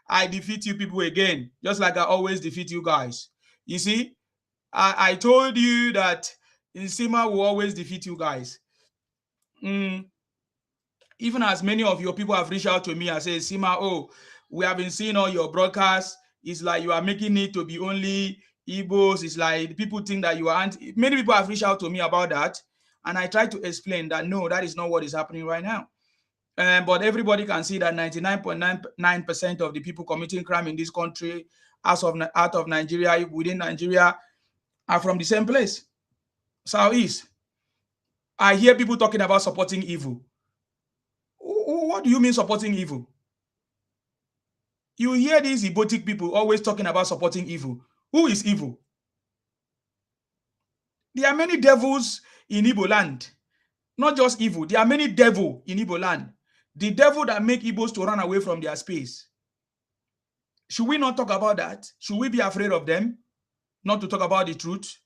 I defeat you people again, just like I always defeat you guys. You see, I told you that Nsima will always defeat you guys. Even as many of your people have reached out to me and say, Sima, oh, we have been seeing all your broadcasts. It's like you are making it to be only Igbos. It's like people think that you are many people have reached out to me about that. And I try to explain that no, that is not what is happening right now. But everybody can see that 99.99% of the people committing crime in this country, out of Nigeria, within Nigeria, are from the same place, Southeast. I hear people talking about supporting evil. What do you mean supporting evil? You hear these Igbotic people always talking about supporting evil. Who is evil? There are many devils in Igbo land. Not just evil. There are many devils in Igbo land. The devil that make Igbos to run away from their space. Should we not talk about that? Should we be afraid of them? Not to talk about the truth?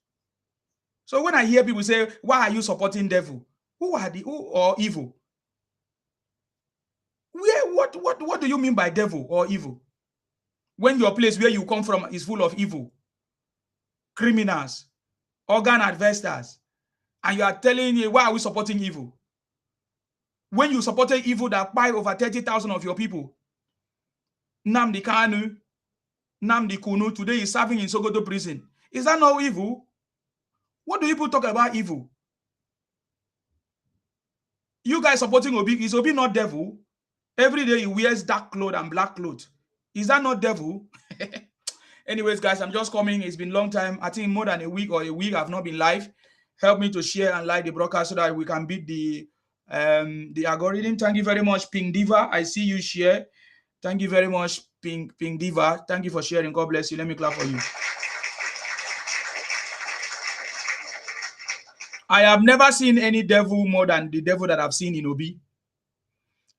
So when I hear people say, why are you supporting devil? Who or evil? What do you mean by devil or evil? When your place where you come from is full of evil, criminals, organ harvesters, and you are telling me, why are we supporting evil? When you supported evil that buy over 30,000 of your people, Nnamdi Kanu, Nnamdi Kunu, today is serving in Sokoto prison. Is that not evil? What do people talk about evil? You guys supporting Obi, is Obi not devil? Every day he wears dark clothes and black clothes. Is that not devil? Anyways, guys, I'm just coming. It's been a long time. I think more than a week I've not been live. Help me to share and like the broadcast so that we can beat the algorithm. Thank you very much, Ping Diva. I see you share. Thank you very much, Ping Diva. Thank you for sharing. God bless you. Let me clap for you. I have never seen any devil more than the devil that I've seen in Obi.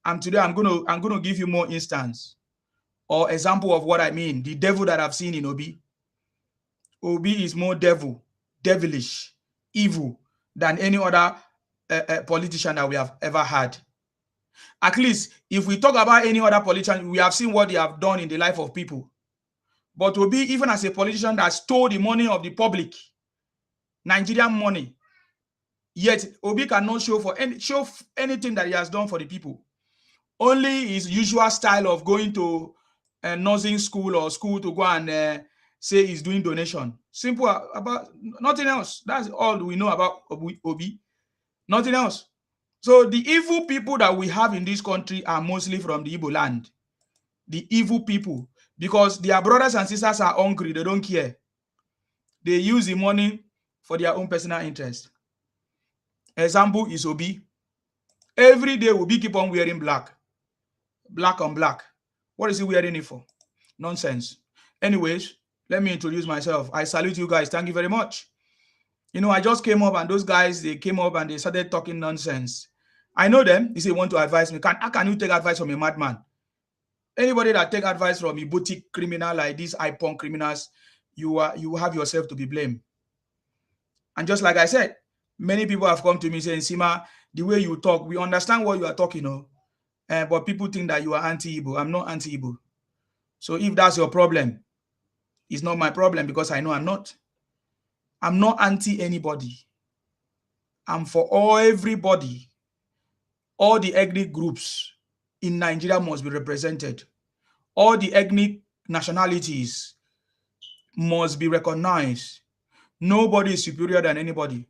And today I'm gonna give you more instance or example of what I mean. The devil that I've seen in Obi. Obi is more devilish, evil than any other politician that we have ever had. At least if we talk about any other politician, we have seen what they have done in the life of people. But Obi, even as a politician that stole the money of the public, Nigerian money, yet Obi cannot show anything that he has done for the people. Only his usual style of going to a nursing school or school to go and say he's doing donation. Simple, about nothing else. That's all we know about Obi. Nothing else. So the evil people that we have in this country are mostly from the Igbo land. The evil people. Because their brothers and sisters are hungry. They don't care. They use the money for their own personal interest. Example is Obi. Every day Obi keep on wearing black. Black on black. What is he wearing it for? Nonsense. Anyways, let me introduce myself. I salute you guys. Thank you very much. You know, I just came up and those guys, they came up and they started talking nonsense. I know them. They say, want to advise me. How can you take advice from a madman? Anybody that take advice from a boutique criminal like these IPON criminals, you have yourself to be blamed. And just like I said, many people have come to me saying, Sima, the way you talk, we understand what you are talking, but people think that you are anti-Igbo. I'm not anti-Igbo. So if that's your problem, it's not my problem because I know I'm not. I'm not anti anybody. I'm for everybody. All the ethnic groups in Nigeria must be represented. All the ethnic nationalities must be recognized. Nobody is superior than anybody.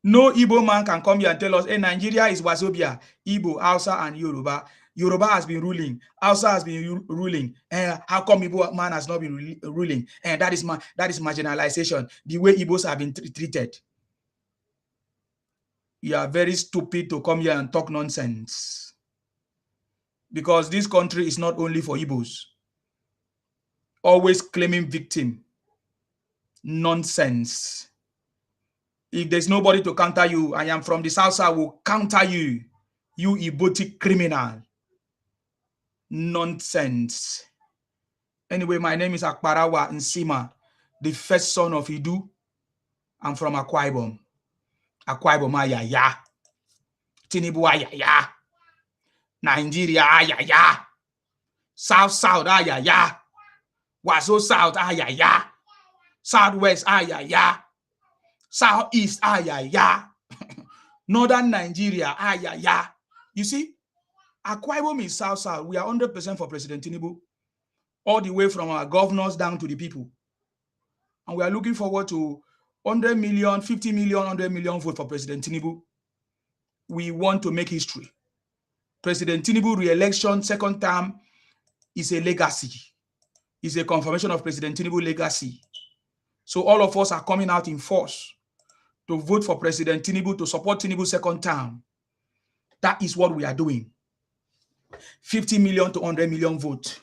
No Igbo man can come here and tell us, hey, Nigeria is Wazobia, Igbo, Hausa, and Yoruba. Yoruba has been ruling. Hausa has been ruling. How come Igbo man has not been ruling? And that is marginalization. The way Igbos have been treated. You are very stupid to come here and talk nonsense. Because this country is not only for Igbos. Always claiming victim. Nonsense. If there's nobody to counter you, I am from the South, I will counter you. You Igbotic criminal. Nonsense. Anyway, my name is Akbarawa Nsima, the first son of Idu. I'm from Akwa Ibom. Akwa Ibom, yeah. Tinubu ayaya. Nigeria ayaya. South South ayaya. Wazo South ayaya. Southwest ayaya. Southeast ayaya. Northern Nigeria ayaya. You see, Akwa Ibom is South South. We are 100% for President Tinubu, all the way from our governors down to the people. And we are looking forward to 100 million, 50 million, 100 million vote for President Tinubu. We want to make history. President Tinubu re-election, second term, is a legacy. Is a confirmation of President Tinubu legacy. So all of us are coming out in force to vote for President Tinubu, to support Tinubu second term. That is what we are doing. 50 million to 100 million vote.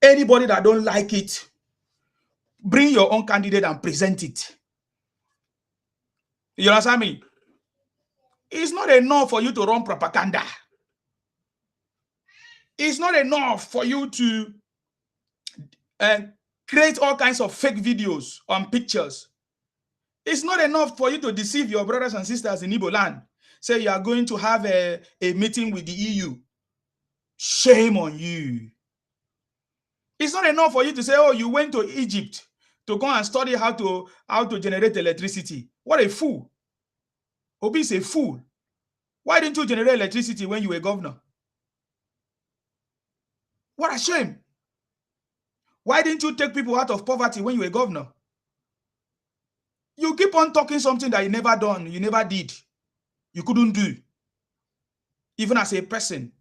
Anybody that don't like it, bring your own candidate and present it. You understand me? It's not enough for you to run propaganda. It's not enough for you to create all kinds of fake videos and pictures. It's not enough for you to deceive your brothers and sisters in Igbo land. Say you are going to have a meeting with the EU. Shame on you. It's not enough for you to say, oh, you went to Egypt to go and study how to generate electricity. What a fool. Obi is a fool. Why didn't you generate electricity when you were governor? What a shame. Why didn't you take people out of poverty when you were governor? You keep on talking something that you never done, you never did, you couldn't do, even as a person.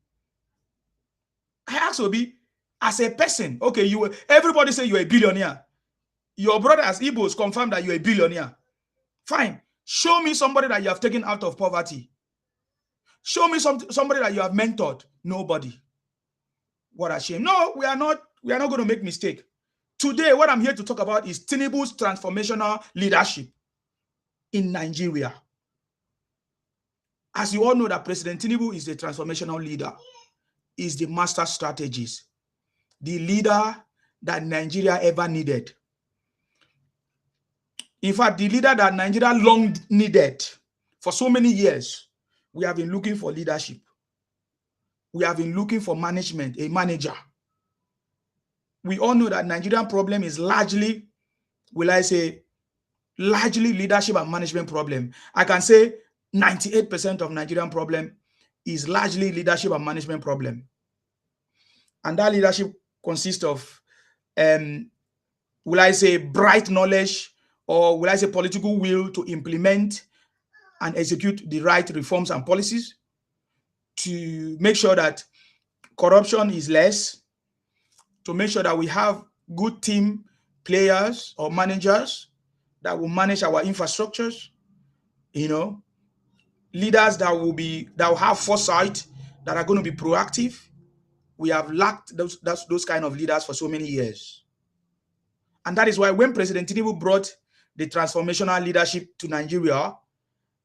I ask Obi, as a person, okay, everybody say you're a billionaire. Your brothers, Igbos, confirm that you're a billionaire. Fine. Show me somebody that you have taken out of poverty. Show me somebody that you have mentored. Nobody. What a shame. No, we are not going to make mistake. Today, what I'm here to talk about is Tinubu's transformational leadership in Nigeria. As you all know, that President Tinubu is the transformational leader, is the master strategist, the leader that Nigeria ever needed. In fact, the leader that Nigeria long needed for so many years. We have been looking for leadership. We have been looking for management, a manager. We all know that Nigerian problem is largely, will I say, largely leadership and management problem. I can say 98% of Nigerian problem is largely leadership and management problem. And that leadership consists of, will I say, bright knowledge, or will I say political will to implement and execute the right reforms and policies to make sure that corruption is less, to make sure that we have good team players or managers that will manage our infrastructures, leaders that will have foresight, that are going to be proactive. We have lacked those kind of leaders for so many years. And that is why when President Tinubu brought the transformational leadership to Nigeria,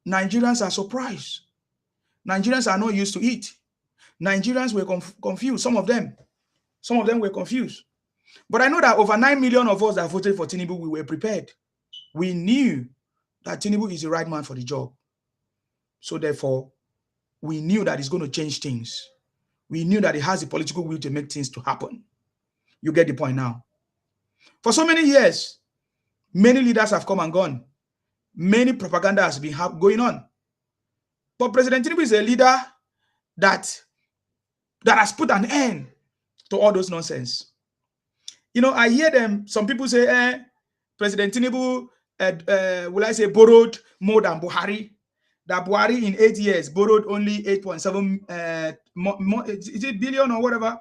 Nigerians are surprised. Nigerians are not used to it. Nigerians were confused. Some of them were confused. But I know that over 9 million of us that voted for Tinubu, we were prepared. We knew that Tinubu is the right man for the job. So therefore, we knew that he's going to change things. We knew that he has the political will to make things to happen. You get the point now. For so many years, many leaders have come and gone. Many propaganda has been going on. But President Tinubu is a leader that has put an end to all those nonsense. I hear some people say, President Tinubu, will I say, borrowed more than Buhari. That Buhari in 8 years borrowed only 8.7 is it billion or whatever.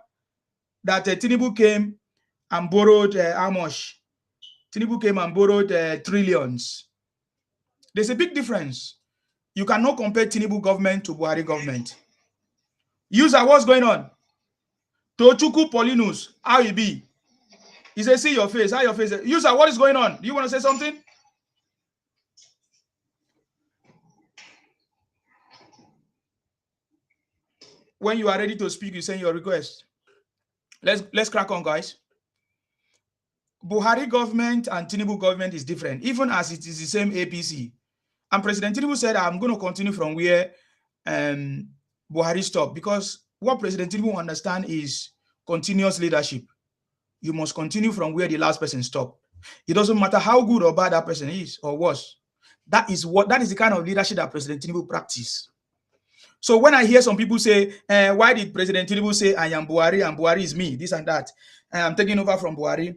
That Tinubu came and borrowed how much? Tinubu came and borrowed trillions. There's a big difference. You cannot compare Tinubu government to Buhari government. User, what's going on? Tochukwu Paulinus, how you be? He says, see your face. How your face? User, what is going on? Do you want to say something? When you are ready to speak, you send your request. Let's crack on, guys. Buhari government and Tinubu government is different, even as it is the same APC. And President Tinubu said, I'm going to continue from where Buhari stop, because what President Tinubu understand is continuous leadership. You must continue from where the last person stopped. It doesn't matter how good or bad that person is or was. That is the kind of leadership that President Tinubu practice. So when I hear some people say, why did President Tinubu say I am Buhari and Buhari is me, this and that, I'm taking over from Buhari,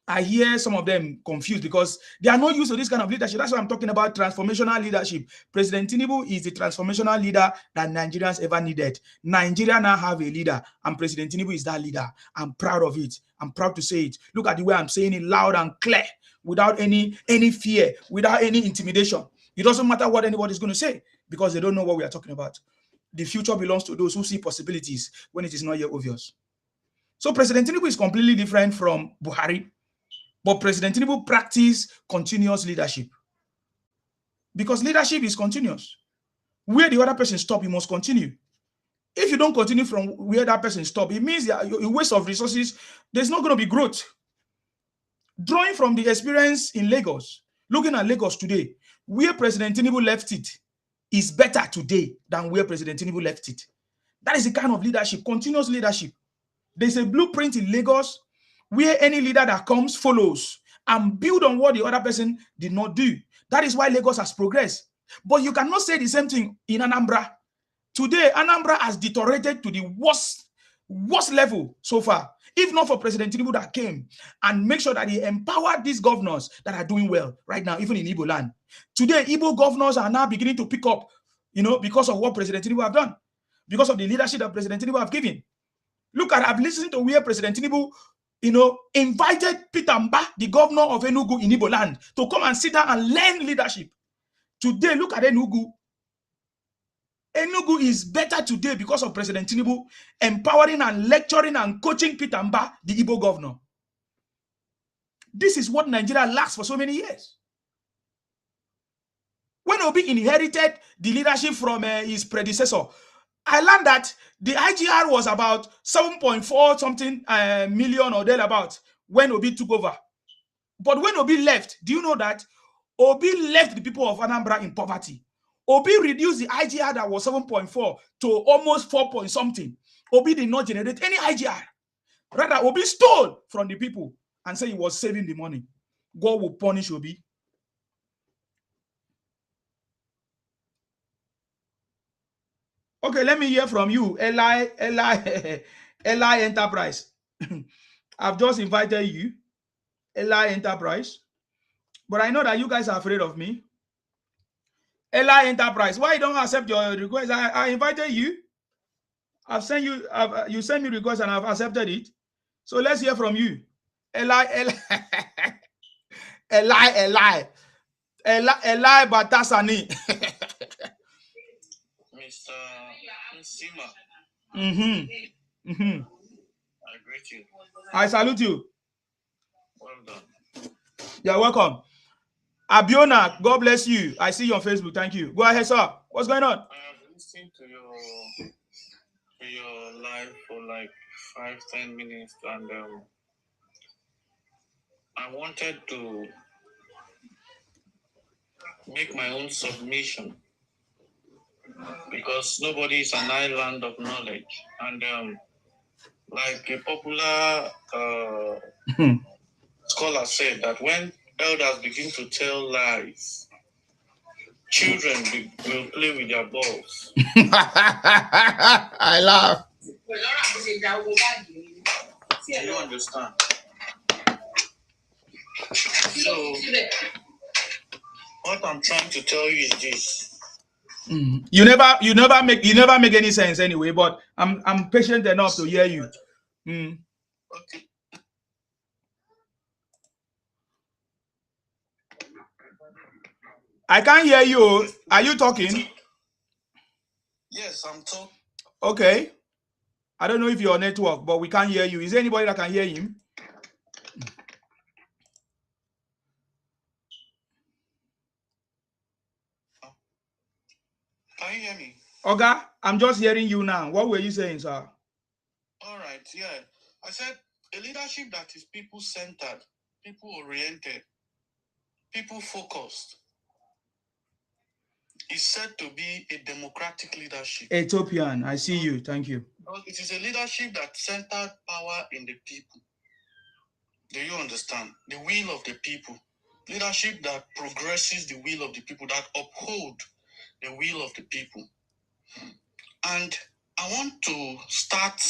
I hear some of them confused because they are not used to this kind of leadership. That's why I'm talking about transformational leadership. President Tinubu is the transformational leader that Nigerians ever needed. Nigeria now have a leader, and President Tinubu is that leader. I'm proud of it. I'm proud to say it. Look at the way I'm saying it loud and clear, without any fear, without any intimidation. It doesn't matter what anybody's going to say because they don't know what we are talking about. The future belongs to those who see possibilities when it is not yet obvious. So President Tinubu is completely different from Buhari. But President Tinubu practice continuous leadership, because leadership is continuous. Where the other person stop, you must continue. If you don't continue from where that person stop, it means that a waste of resources. There's not going to be growth. Drawing from the experience in Lagos, looking at Lagos today, where President Tinubu left it is better today than where President Tinubu left it. That is the kind of leadership, continuous leadership. There's a blueprint in Lagos where any leader that comes follows and build on what the other person did not do. That is why Lagos has progressed. But you cannot say the same thing in Anambra. Today, Anambra has deteriorated to the worst level so far. If not for President Tinubu that came and make sure that he empowered these governors that are doing well right now, even in Igbo land. Today, Igbo governors are now beginning to pick up, because of what President Tinubu have done, because of the leadership that President Tinubu have given. Look at, I've listened to where President Tinubu, invited Peter Mba, the governor of Enugu in Igbo land, to come and sit down and learn leadership. Today, look at Enugu. Enugu is better today because of President Tinubu empowering and lecturing and coaching Peter Mba, the Igbo governor. This is what Nigeria lacks for so many years. When Obi inherited the leadership from his predecessor, I learned that the IGR was about 7.4 something million or thereabout when Obi took over. But when Obi left, do you know that Obi left the people of Anambra in poverty? Obi reduced the IGR that was 7.4 to almost 4 point something. Obi did not generate any IGR. Rather, Obi stole from the people and said he was saving the money. God will punish Obi. Okay, let me hear from you, Eli Enterprise. I've just invited you, Eli Enterprise. But I know that you guys are afraid of me. Eli Enterprise, why you don't accept your request? I invited you. I've sent you. You sent me request and I've accepted it. So let's hear from you, Eli Batasani. Mr. Nsima. I greet you. I salute you. Well done. You're welcome. Abiona, God bless you. I see you on Facebook. Thank you. Go ahead, sir. What's going on? I have listened to your live for like 5-10 minutes, and I wanted to make my own submission because nobody is an island of knowledge, and like a popular scholar said that when elders begin to tell lies, children will play with their balls. I laugh. Do you understand? So, what I'm trying to tell you is this. You never make any sense anyway, but I'm patient enough to hear you. Okay. I can't hear you. Are you talking? Yes, I'm talking. Okay. I don't know if you're on network, but we can't hear you. Is there anybody that can hear him? Can you hear me? Okay, I'm just hearing you now. What were you saying, sir? All right, yeah. I said a leadership that is people-centered, people-oriented, people-focused. is said to be a democratic leadership. Ethiopian, I see you. Thank you. It is a leadership that centered power in the people. Do you understand? The will of the people. Leadership that progresses the will of the people, that uphold the will of the people. And I want to start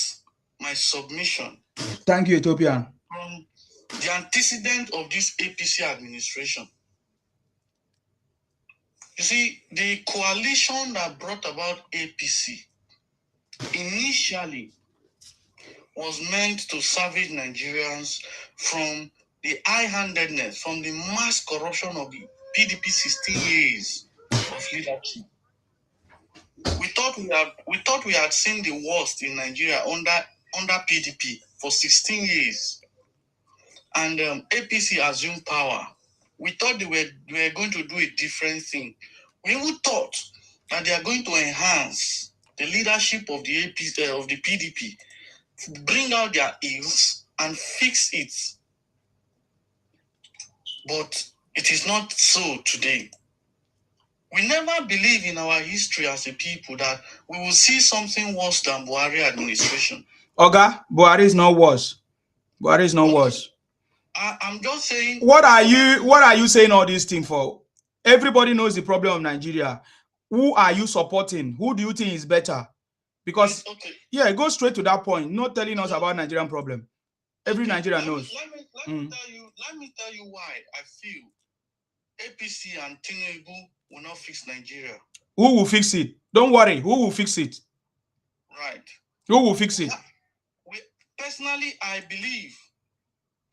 my submission. Thank you, Ethiopian. From the antecedent of this APC administration. You see, the coalition that brought about APC initially was meant to salvage Nigerians from the high-handedness, from the mass corruption of the PDP 16 years of leadership. We thought we had seen the worst in Nigeria under PDP for 16 years, and APC assumed power. We thought they were going to do a different thing. We even thought that they are going to enhance the leadership of the APC of the PDP, bring out their ills and fix it. But it is not so today. We never believe in our history as a people that we will see something worse than Buhari administration. Oga, Buhari is not worse. Buhari is not worse. I'm just saying. What are you saying all these things for? Everybody knows the problem of Nigeria. Who are you supporting? Who do you think is better? Because yeah, go straight to that point. Not telling us about Nigerian problem. Every Nigerian knows. Let me tell you why I feel APC and Tinubu will not fix Nigeria. Who will fix it? Don't worry. Who will fix it? Right. Who will fix it? Personally, I believe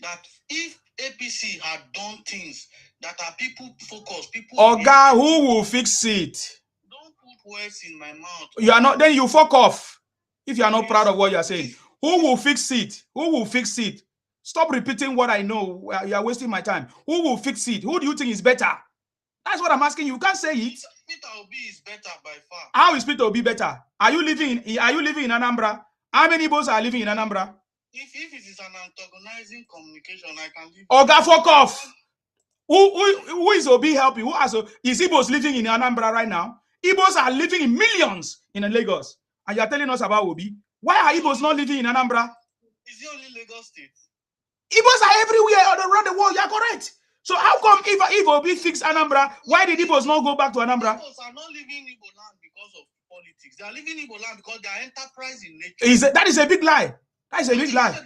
that if APC had done things that are people focused, Oga, who will fix it? Don't put words in my mouth. You are not. Then you fuck off. If you are not proud of what you are saying, who will fix it? Who will fix it? Stop repeating what I know. You are wasting my time. Who will fix it? Who do you think is better? That's what I'm asking you. You can't say it. Peter Obi is better by far. How is Peter Obi better? Are you living in Anambra? How many boys are living in Anambra? If it is an antagonizing communication, I can live. Oga, fuck off. Who is Obi helping? Is Igbos living in Anambra right now? Igbos are living in millions in Lagos. And you are telling us about Obi. Why are Igbos not living in Anambra? Is it only Lagos State? Igbos are everywhere around the world. You are correct. So how come if Obi fixed Anambra, why did Igbos not go back to Anambra? Igbos are not living in Igbo land because of politics. They are living in Igbo land because they are enterprise in nature. That is a big lie. That is a big lie.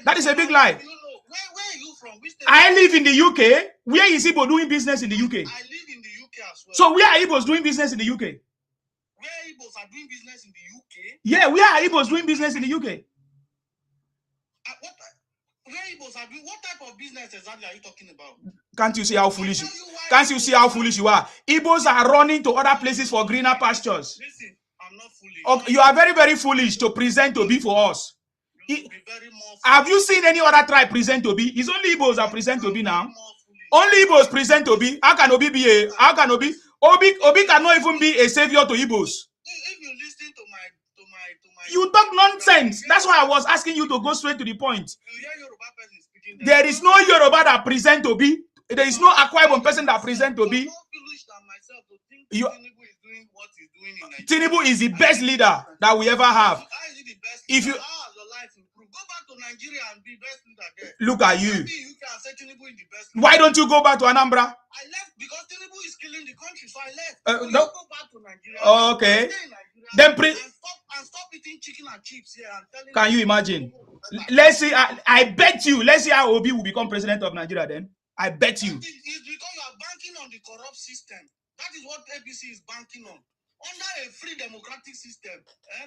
That is a big lie. You know, where are you from? Which I live in the UK. Where is Igbo doing business in the UK? I live in the UK as well. So where are Igbos doing business in the UK? Where Igbos are doing business in the UK? Yeah, where are Igbos doing business in the UK? Where Igbos are doing, what type of business exactly are you talking about? Can't you see how foolish you are? Igbos are running to other places for greener pastures. Listen, I'm not foolish. Okay, you are very, very foolish to present Obi for us. Have you seen any other tribe present Obi? It's only Igbos that present Obi now. Only Igbos present Obi. How can Obi be a? How can Obi? Obi cannot even be a savior to Igbos. If you listen to my you talk nonsense. That's why I was asking you to go straight to the point. You hear Yoruba person speaking. There is no Yoruba that present Obi. There is no Akwa Ibom person that present Obi. Tinubu is the best leader that we ever have. If you go back to Nigeria and be best leader there. Look at you. Maybe you can say Tinubu is the best leader. Why don't you go back to Anambra? I left because Tinubu is killing the country, so I left. You no. go back to Nigeria. Okay. Then stop eating chicken and chips here and telling. Can you imagine? Let's see. I bet you. Let's see how Obi will become president of Nigeria. Then I bet you. It's because you are banking on the corrupt system. That is what APC is banking on. Under a free democratic system,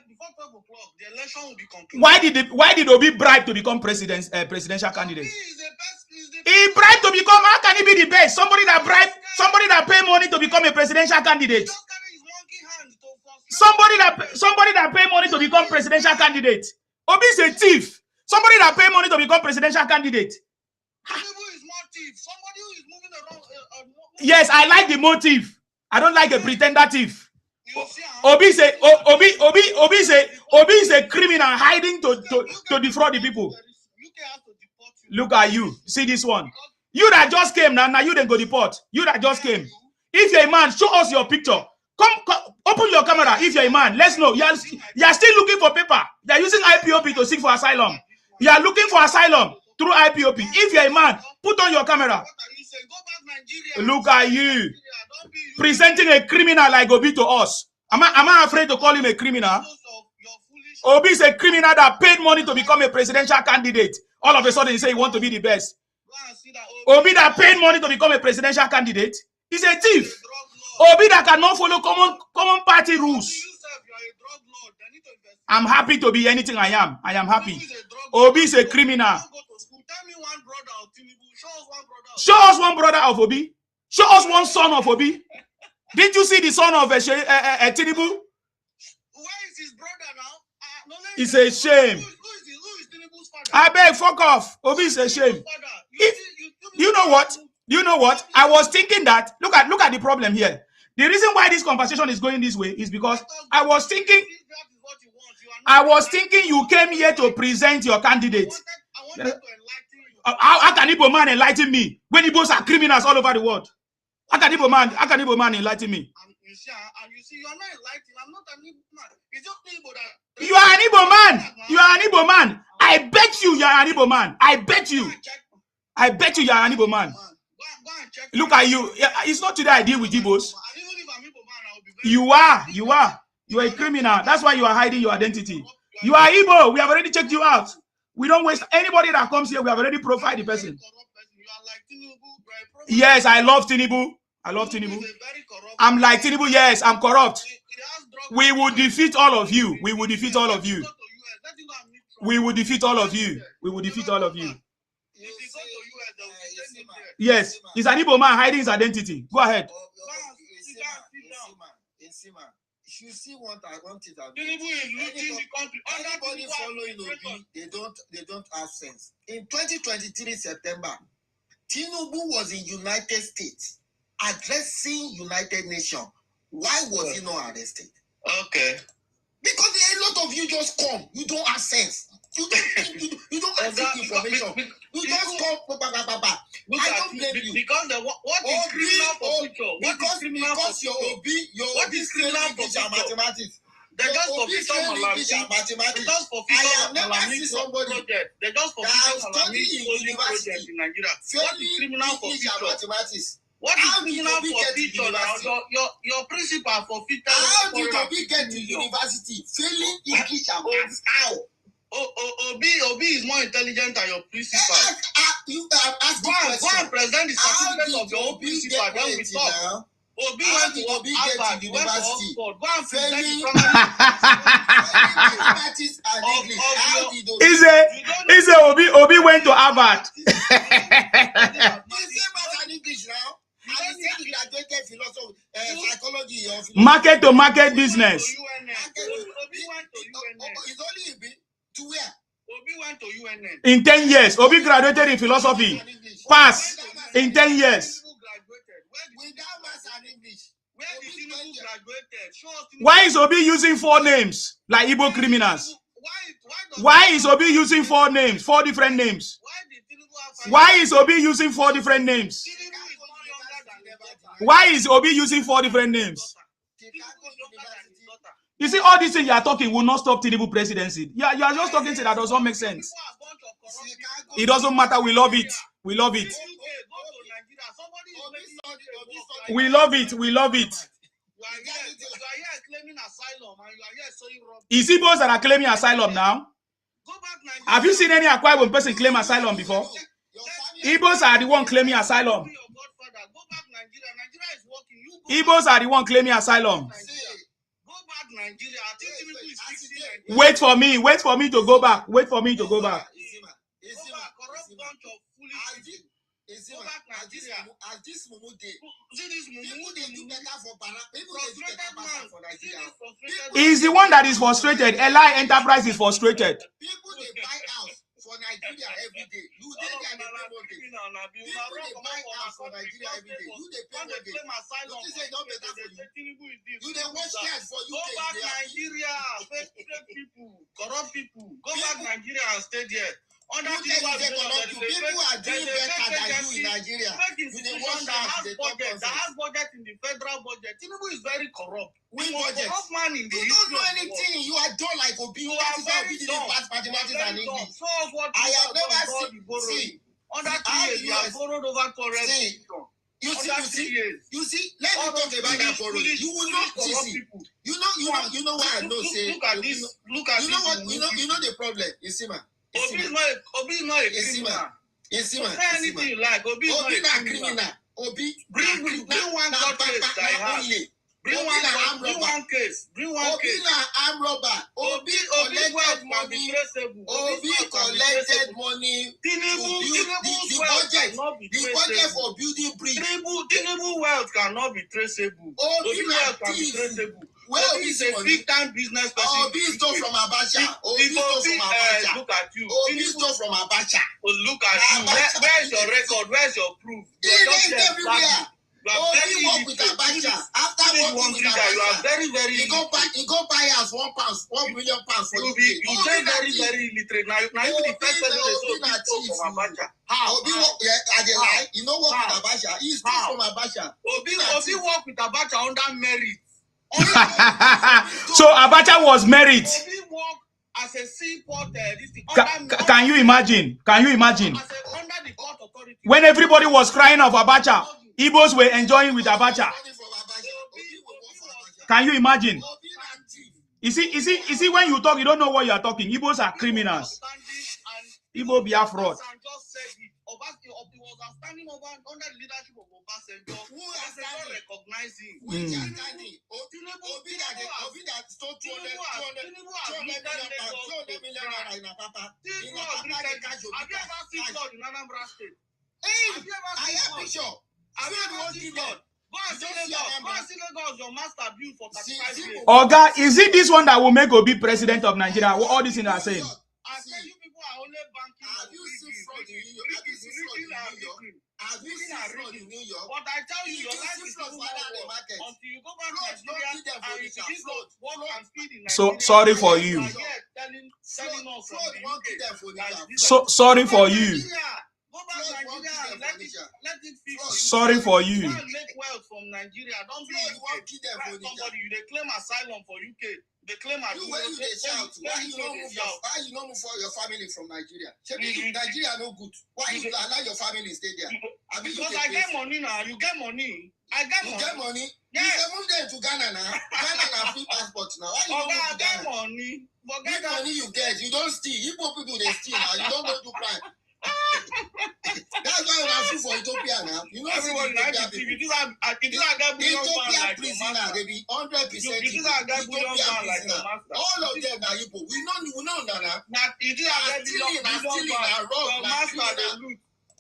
before 12 o'clock, the election will be concluded. Why did Obi bribe to become presidential candidate? He bribed to become. How can he be the best? Somebody that pay money to become a presidential candidate. Somebody that pay money to become presidential candidate. Obi is a thief. Somebody that pay money to become presidential candidate. Tinubu is more thief. Somebody who is moving around. Yes, I like the motive. I don't like a pretender thief. Obi is a criminal hiding to defraud the people. Look at you. See this one. You that just came now you then go deport. You that just came. If you're a man, show us your picture. Come, open your camera if you're a man. Let's know. You are still looking for paper. You are using IPOP to seek for asylum. You are looking for asylum through IPOP. If you're a man, put on your camera. Look at you. Presenting a criminal like Obi to us. Am I afraid to call him a criminal? Obi is a criminal that paid money to become a presidential candidate. All of a sudden, he say he want to be the best. Obi that paid money to become a presidential candidate is a thief. Obi that cannot follow common party rules. I'm happy to be anything I am. I am happy. Obi is a criminal. Show us one brother of Obi. Show us one son of Obi. Did you see the son of Tinubu? Where is his brother now? It's a shame. Who is Tinubu's father? I beg, fuck off. Obi is a shame. You know what? You know what? I was thinking that. Look at the problem here. The reason why this conversation is going this way is because I was thinking you came here to present your candidate. I wanted to enlighten you. How can Igbo man enlighten me when Igbos are criminals all over the world? How can Igbo man enlighten me? You see, you are not enlightened. I'm not an Igbo man. It's just Igbo that... You are an Igbo man. You are an Igbo man. I bet you are an Igbo man. I bet you. I bet you are an Igbo man. Look at you. It's not today I deal with Igbos. You are a criminal. That's why you are hiding your identity. You are Igbo. We have already checked you out. We don't waste anybody that comes here. We have already profiled the person. Yes, I love Tinubu. I love Tinubu. I'm like Tinubu. Yes, I'm corrupt. We will defeat all of you. We will defeat all of you. We will defeat all of you. We will defeat all of you. Yes, he's an Igbo man hiding his identity. Go ahead. You see what I wanted. Tinubu is looting the country. Everybody following Obi, they don't have sense. In 2023 September, Tinubu was in United States addressing United Nations. Why was he not arrested? Okay. Because a lot of you just come, you don't have sense. You don't have information. You just come, I don't blame you. Because what is criminal for future? Because your Obi, what is criminal for future? Mathematics. They just for future mathematics. They just for future mathematics project. They just for future mathematics project in Nigeria. What is criminal for future? Mathematics. What is criminal for future now? Your principal for future. How did Obi get to university? Failing English and maths. How? Obi is more intelligent than your principal. You have asked the question. Go and present the certificate of your own principal. Then we talk. Obi went to Harvard. He went to Oxford. Go and present the mathematics and English. How did Obi? Obi went to Harvard. You say math and English now. And he said he graduated philosophy, psychology. Market to market business. Obi went to UNN. It's only been to where? Obi went to UNN. In 10 years, Obi graduated in philosophy. Pass in 10 years. Without maths and English. Where did Tinubu graduated? Why is Obi using 4 names like Igbo criminals? Why is Obi using 4 names, 4 different names? Why is Obi using 4 different names? Why is Obi using 4 different names? You see, all these things you are talking will not stop Tinubu presidency. You are just talking things that does not make sense. It doesn't matter. We love it. We love it. We love it. We love it. Is Igbos that are claiming asylum now? Have you seen any Akwa Ibom person claim asylum before? Igbos are the one claiming asylum. Igbos are the one claiming asylum. Wait for me to go back. Wait for me to go back. He's the one that is frustrated. Eli Enterprise is frustrated. People they buy house for Nigeria every day. You they pay house for Nigeria every day. You they pay every day. You say not better for you. You they watch cash for you. Go back Nigeria, fake people, corrupt people. Go back Nigeria and stay there. Under Tinubu administration, people are doing better than you in Nigeria. Institution that has budget in the federal budget. Tinubu is very corrupt. Which budget? Corrupt man in the you don't know anything. You are dull like Obi. You are very dumb. Mathematics and English. So what I have never seen. Under 2 years, you have borrowed over correct. You see, let me talk about that borrowing. You will not see. You know why I know say. Look at this. Look at you know what? You know the problem. Isima. Obi is not a criminal. Isima. Say anything you like. Obi is not a criminal. Obi, bring one court case that I have. Bring one case. Obi na arm robber. Obi collected money. Obi collected money. The budget for building bridge. Tinubu wealth cannot be traceable. Obi wealth can be traceable. Well, is a big-time business person. Obi stole from Abacha. Look at you. Obi stole from Abacha. Look at you. Where is your record? Where is your proof? It is everywhere. Obi work with Abacha. After working with Abacha, you are very. He go buy us £1 million for you. You say very illiterate. Now you the first person they stole from Abacha. How? Obi work at the lie. You know work with Abacha. He stole from Abacha. Obi work with Abacha under merit. So Abacha was merit. Obi work as a seaport. Can you imagine? Can you imagine? Under the court authority. When everybody was crying of Abacha, Igbos were enjoying with Abacha. Can you imagine? You see, when you talk, you don't know what you are talking. Igbos are criminals. Igbo be a fraud. He was standing under the leadership of Obasanjo. Who has recognized him? Obi that stole 200 million naira in Apapa. Have you ever seen flood in Anambra State? I have picture. Have you ever seen flood? Go and see Lagos, your master built for 35 years. Oga, is it this one that will make Obi president of Nigeria? What all these things are saying? I tell you, people are only banking. Have you seen fraud in New York? Have you seen fraud in New York? But I tell you, your life is not until you go back to Nigeria and you see what and speed in Nigeria. So sorry for you. Telling us from the UK. So sorry for you. Go back to Nigeria and let it fix. Sorry for you. Go and make wealth from Nigeria. Don't be somebody you they claim asylum for UK. They claim you when you they shout, why you don't move for your family from Nigeria? Nigeria no good. Why you allow your family stay there? Because I get money now. You get money. I get money. You get money? Yeah. You can move them to Ghana now. Ghana na free passport now. Why you don't move to Ghana? Money. Big money you get. You don't steal. Igbo people they steal now. You don't go to crime. That's why we are free for Ethiopia now. You know, everyone Ethiopia prisoner, they be 100% Ethiopia prisoner. All of them are Igbo. We know that now. Stealing and rob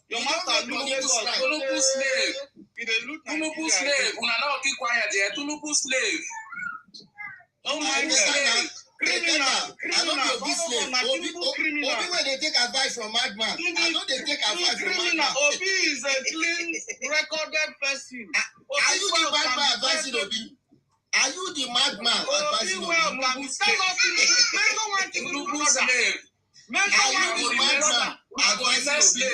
your master Tinubu slave. Tinubu slave. Una not keep quiet there. Tinubu slave. Oh my God. Criminal. I don't know this slave. Obi when they take advice from madman. I know they take advice from madman. Obi is a clean, recorded person. Are you the madman advising Obi? Are you the madman advising Obi? Tinubu slave. Are you the madman advising Obi?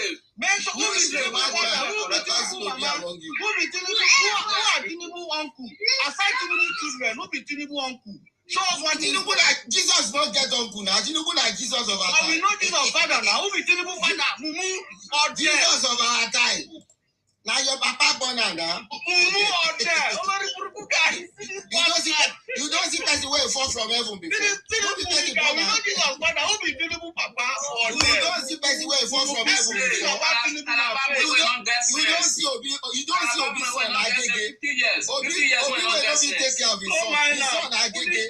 Who is the madman advising Obi among you? Who are Tinubu uncle? Aside Tinubu children, who be Tinubu uncle? Show us what Tinubu like Jesus don't get uncle now. Tinubu like Jesus of our time. We know Jesus father now. Who be Tinubu father? Mumu or Jesus of our time. Now your papa born now. Mumu or there. You don't see person where you fall from heaven before. We know Jesus father. Who be Tinubu papa or there? You don't see person where you fall from heaven before. You don't see Obi son Agege. Obi will not take care of his son. His son Agege.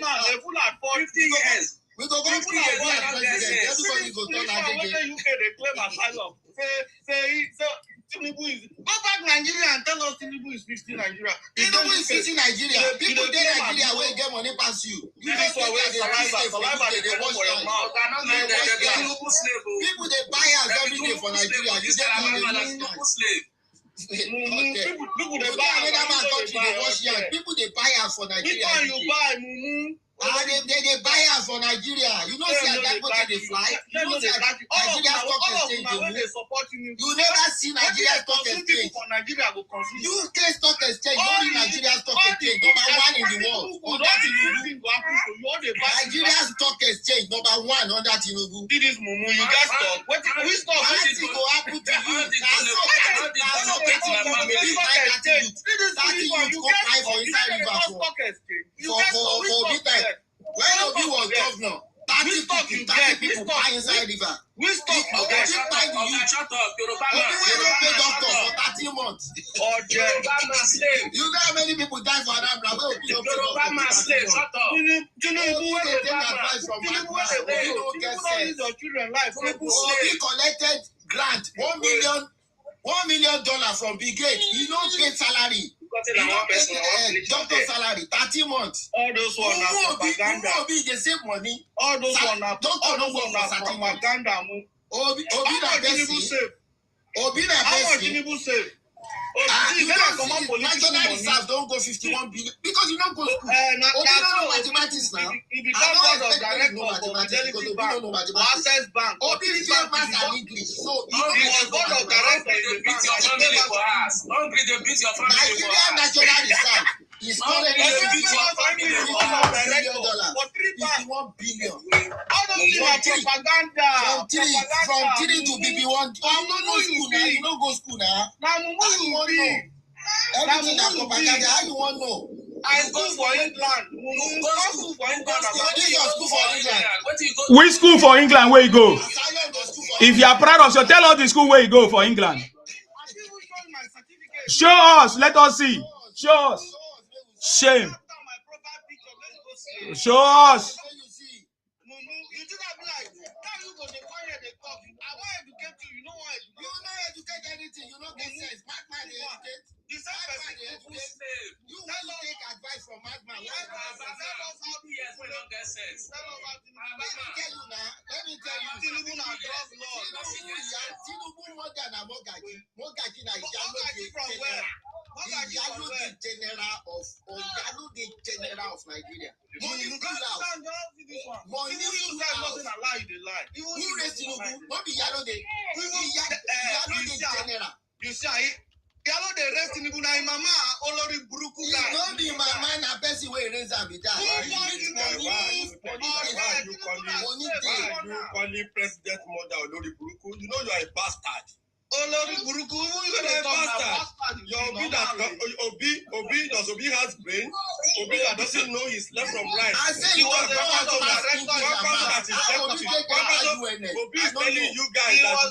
50 years. We go go through the president. Everybody go turn Agege. UK they claim asylum. Say Tinubu is go back Nigeria and tell us Tinubu is 50 Nigeria. Tinubu is 50 Nigeria. People dey Nigeria where get money pass you. You don't take saliva they wash your mouth. People they buy us every day for Nigeria. You say Tinubu slave. People they buy another man country they wash yard. People they buy us for Nigeria. Which one you buy, Mumu? I they buy us for Nigeria. You know, see that what they fly. You know, see Nigeria stock exchange. You never see Nigeria stock exchange. UK stock exchange, only Nigeria stock exchange, number one in the world. Under Tinubu. Nigeria stock exchange, number one under Tinubu. This mumu, you guys stop. What we stop? What is going to happen to you? When Obi was governor, 30 people buy inside river. We stop. Okay, shut up. Obi will not pay doctor for 30 months. You know how many people die for Anambra? Obi don't pay doctor for 30 months. Shut up. Tinubu take advice from Madman. Obi don't get sense. Obi collected grant $1 million from Big Gate. He don't pay salary. Doctor salary 30 months. All those ones are propaganda. Obi they save money. All those ones are propaganda. Obi na best. Obi na How much best. Tinubu save? National reserve don't go 51 billion because you don't go school. Obi don't know mathematics now. He become board of directors of Fidelity Bank, Access Bank. Obi still maths and English, so he was board of directors. Don't beat your family for us. Don't beat your family for us. Nigeria National Reserve is currently $51 billion. All those things are propaganda. From 3 to BB1. You don't go school now. Now, You won't know. Everything that propaganda, how you won't know? I go for England. Go for England. This your school for England. Which school for England where you go? Asylum go school for If you are proud of yourself, tell us the school where you go for England. Show us. Let us see. Show us. Shame. Show us. You want to take advice from Madman. Let me tell you. Tinubu more than a Mogaji. Mogaji na Iyalo the general of Nigeria. Money full out. Who raised Tinubu? Not the Iyalo the general. You see, Iyalo the rest Tinubu na mama olori buruku guy. No be mama na person wey raise am be that. You calling president mother olori buruku? You know you are a bastard. Olori buruku, You are a bastard. Your Obi does Obi has brain? Obi that doesn't know his left from right. I say you are Obi is telling you guys that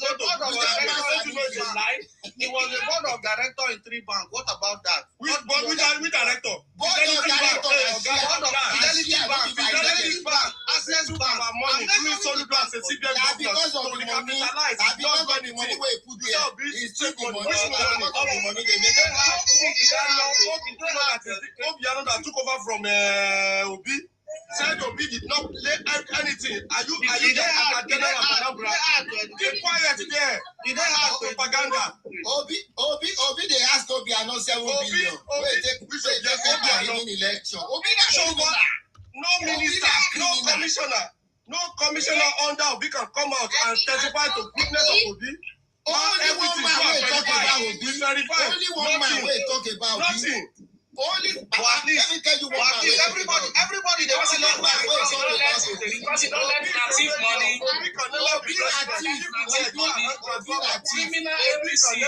you know the lie. He was a board of director in 3 banks. What about that? Which director? Fidelity Bank, Access Bank. Our money, doing solid and CBN because of the money, because of the money we put there. It's the money. They make it Obiano that took over from Obi said Obi did not lay anything. Are you there? Keep quiet there. Propaganda. Obi they asked Obiano 7 billion. We should take Obiano in election. Obi no minister, no commissioner under Obi can come out and testify to goodness of Obi. Only one man will talk about Obi. Only one man will talk about Obi. Only, let me tell you one man. Everybody, they want to know Because you don't let native money. Criminal APC.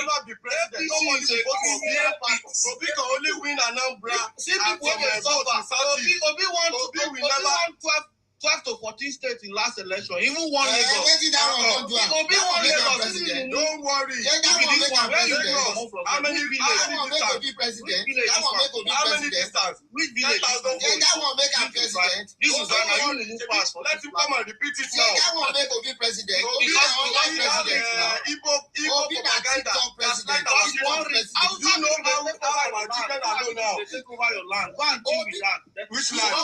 Obi can only win Anambra. Obi won 12 to 14 states in last election. Even one Lagos. Obi won Lagos. Don't worry. How many president? How many distance? Which village? That one make a president. This is why I want to move fast. Let him come and repeat it now. That one make Obi president. Obi Because na president now. Igbo propaganda. President. You know how our children are known now. They take over your land. Go and deal with that. Which land?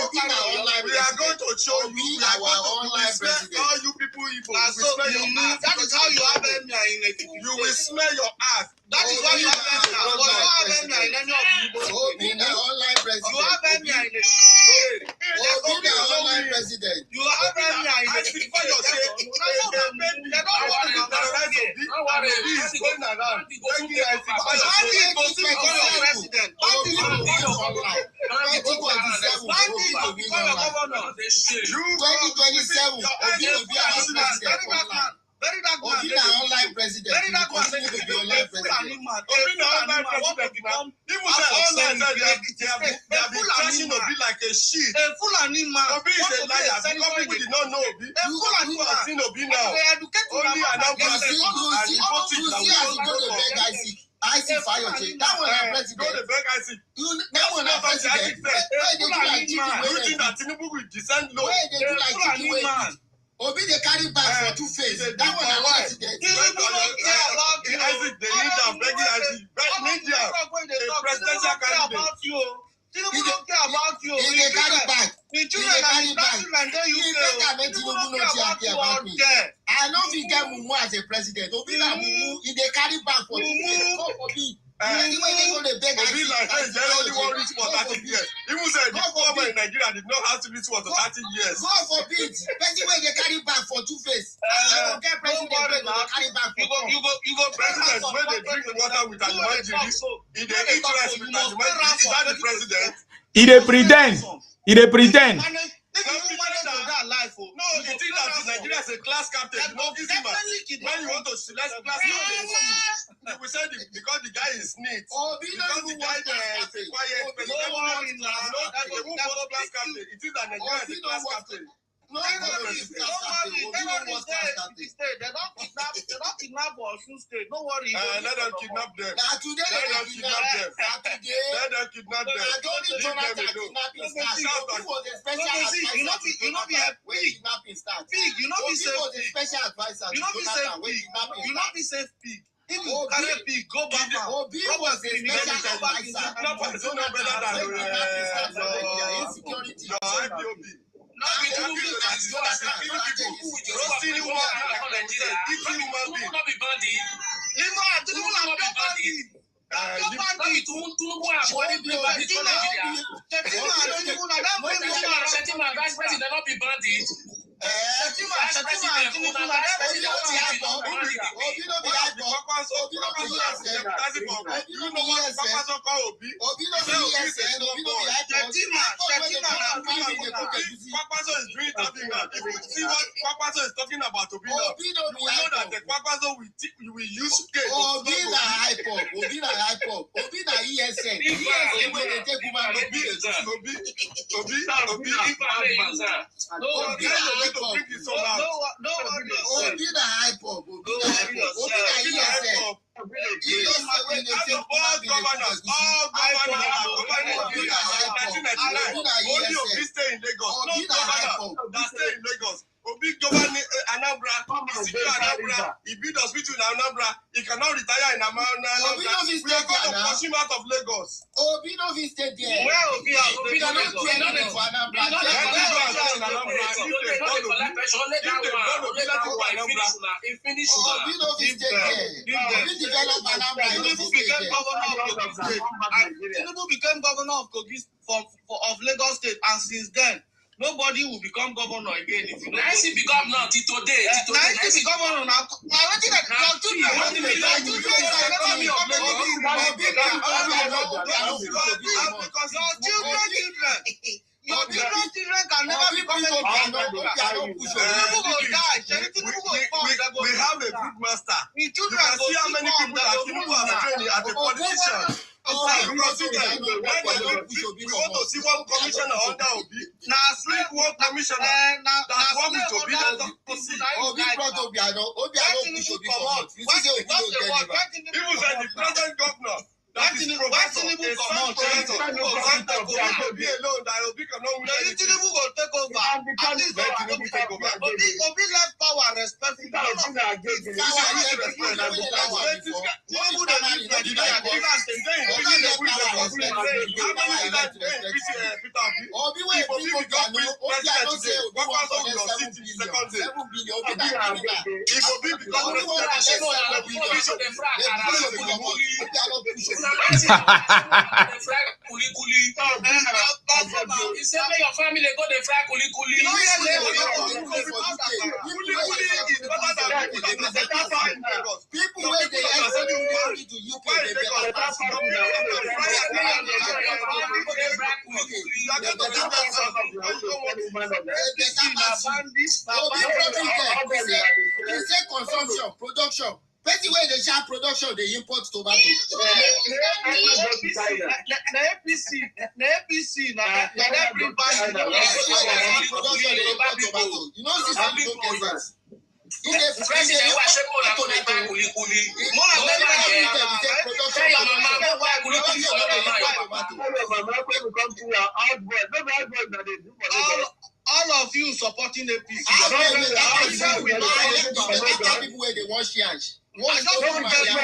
We are going to show you our online president. All you people Igbo, that is how you have Emia in a you will smell your ass. That is why you have Emia. But you have Emia in any of the Igbo. Obi na online president. You have Emia in a Obi governor. 2027, Obi will be our president online. Very dark man. Obi na online president. Very dark man. Continue to be online president. Obi na online president. People say online they have been trashing Obi like a shit. A Fulani man. Obi is a liar. Because people did not know Obi. A Fulani man. Have seen Obi now. Only an president. You see as you go to beg Isaac Fayoche. That one na president. Go to beg Isaac. That one na president. Why they do like chicken? You think that Tinubu will descend low? Why they do like chicken? Obi they carry bag for two face. That one na president. Tinubu don't care about you. Isaac, they need them begging Isaac. Need them. A presidential candidate. Tinubu don't care about you. He dey carry bag. The children and grandchildren dey He UK. better make Tinubu no care about me. I no fit get mumu as a president. Obi na mumu. He dey carry bag for two face. Go Obi. When they go dey beg Obi like say they only want reach for 30 years. Even said the former in Nigeria did not have to reach for 30 years. God forbid. Person wey dey carry bag for two face. You go get president wey go carry bag for two. You go President wey dey drink water with Alimajiri, he dey eat rice with Alimajiri. Is that the president? He dey pretend. He dey pretend. If you manage to that life, no, you think that Nigeria is a class captain? You know, this man. When you want to select class captain, we say because the guy is neat. Because the guy is quiet. They won't vote class captain. It is that Nigeria is a class captain. They don't kidnap Osun State. Don't worry. Let them kidnap them. Na today Let them kidnap them. Let them kidnap them. Leave them alone. You know be a pig. Pig. You know be safe pig. If you carry pig, go back. Obi was a special advisor. Insecurity. Kwakwaso is doing something now. If you see what Kwakwaso is talking about Obi now, you will know that the Kwakwaso will use cake. Obi na hype-up. Obi na hype-up. Obi na ESN. ESN wey dey take woman go be Obi. Obi na hype-up. Obi na hype-up. Obi na ESN. ESN wey dey take woman be only Obi stay in Lagos. No governor that stay in Lagos. Obi governor Anambra, secure Anambra. He build hospital in Anambra. He cannot retire in Anambra. Obi no fit We are stay going to there push him out of Lagos. Obi no fit stay there. Where Obi has Obi no fit stay there for Anambra. Obi no fit stay there. Obi develop Anambra. Tinubu became governor of Kogi of Lagos State, and since then nobody will become governor again. If you Nice he become now till today. nice be governor now. Now what did your children can never become any governor. We have a good master. You can see how many people that Tinubu has trained as a politician. We want to see one commissioner under Obi. Now Sleep one commissioner. That's what we Obi don't see. Obi brought Obiano. Obiano push Obi for you see say Obi no get liver. Even said the present governor. That is professor. A son professor. Obi alone that Obi cannot win anything. Tinubu go take over. Obi left power respectfully. Obi wey people can know. Obiano say Obi wan collect 7 billion. 7 billion. Obi na criminal. If Obi become Obi wan collect 7 billion. Obiano push Obi. He say make your family go dey fry kuli kuli. People wey dey export money to UK dey You are going to give them something. You don't want you say consumption, production. Petty way they share production, they import tomato. APC, you know this is all of you supporting APC. People where they want change. I just want to tell you.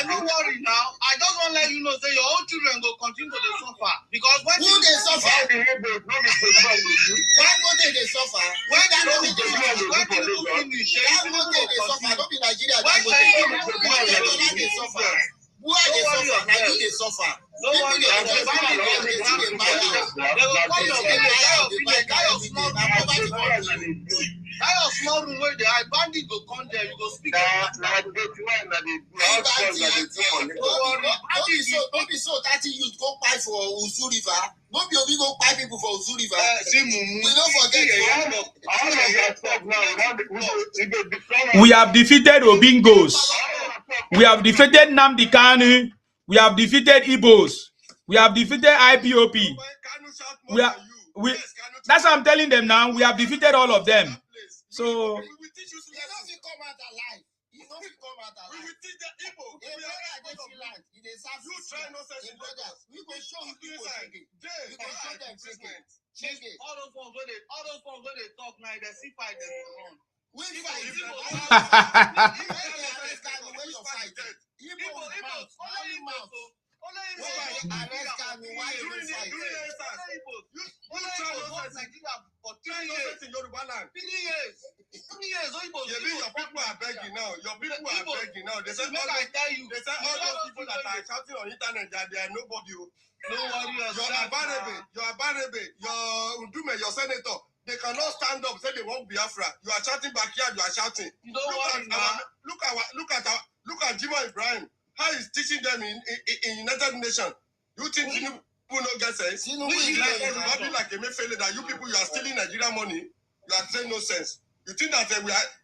Don't worry now. I just want to let you know that your own children will continue to suffer because when they suffer, why don't they suffer? Why don't they suffer? Don't be Nigeria. Why don't they suffer? Why they suffer? Now you they suffer. No one that small room where they are bandit go come there, you go speak. Don't be so 30 youth go buy for Uzu River. Don't be only go buy people for Uzu River. We don't forget. We have defeated Obingos. We have defeated Nnamdi Kanu. We have defeated Igbos. We have defeated IPOP. That's what I'm telling them now. We have defeated all of them. So we will teach you to come out alive. We will teach the Igbo. You try nonsense in brothers. We will show you people. We will show them business. All those ones when they talk now, they see fight them run. We fight. Your people are begging now. They say all those people that are shouting on internet that they are nobody. Your Abanebe, your Udume, your senator. They cannot stand up, say they won't Biafra. You are shouting backyard, you are shouting. Look at Jimo Ibrahim. How he's teaching them in United Nations. You think Tinubu no get sense? Tinubu is like a failure that you people, you are stealing Nigerian money. You are saying no sense. You think that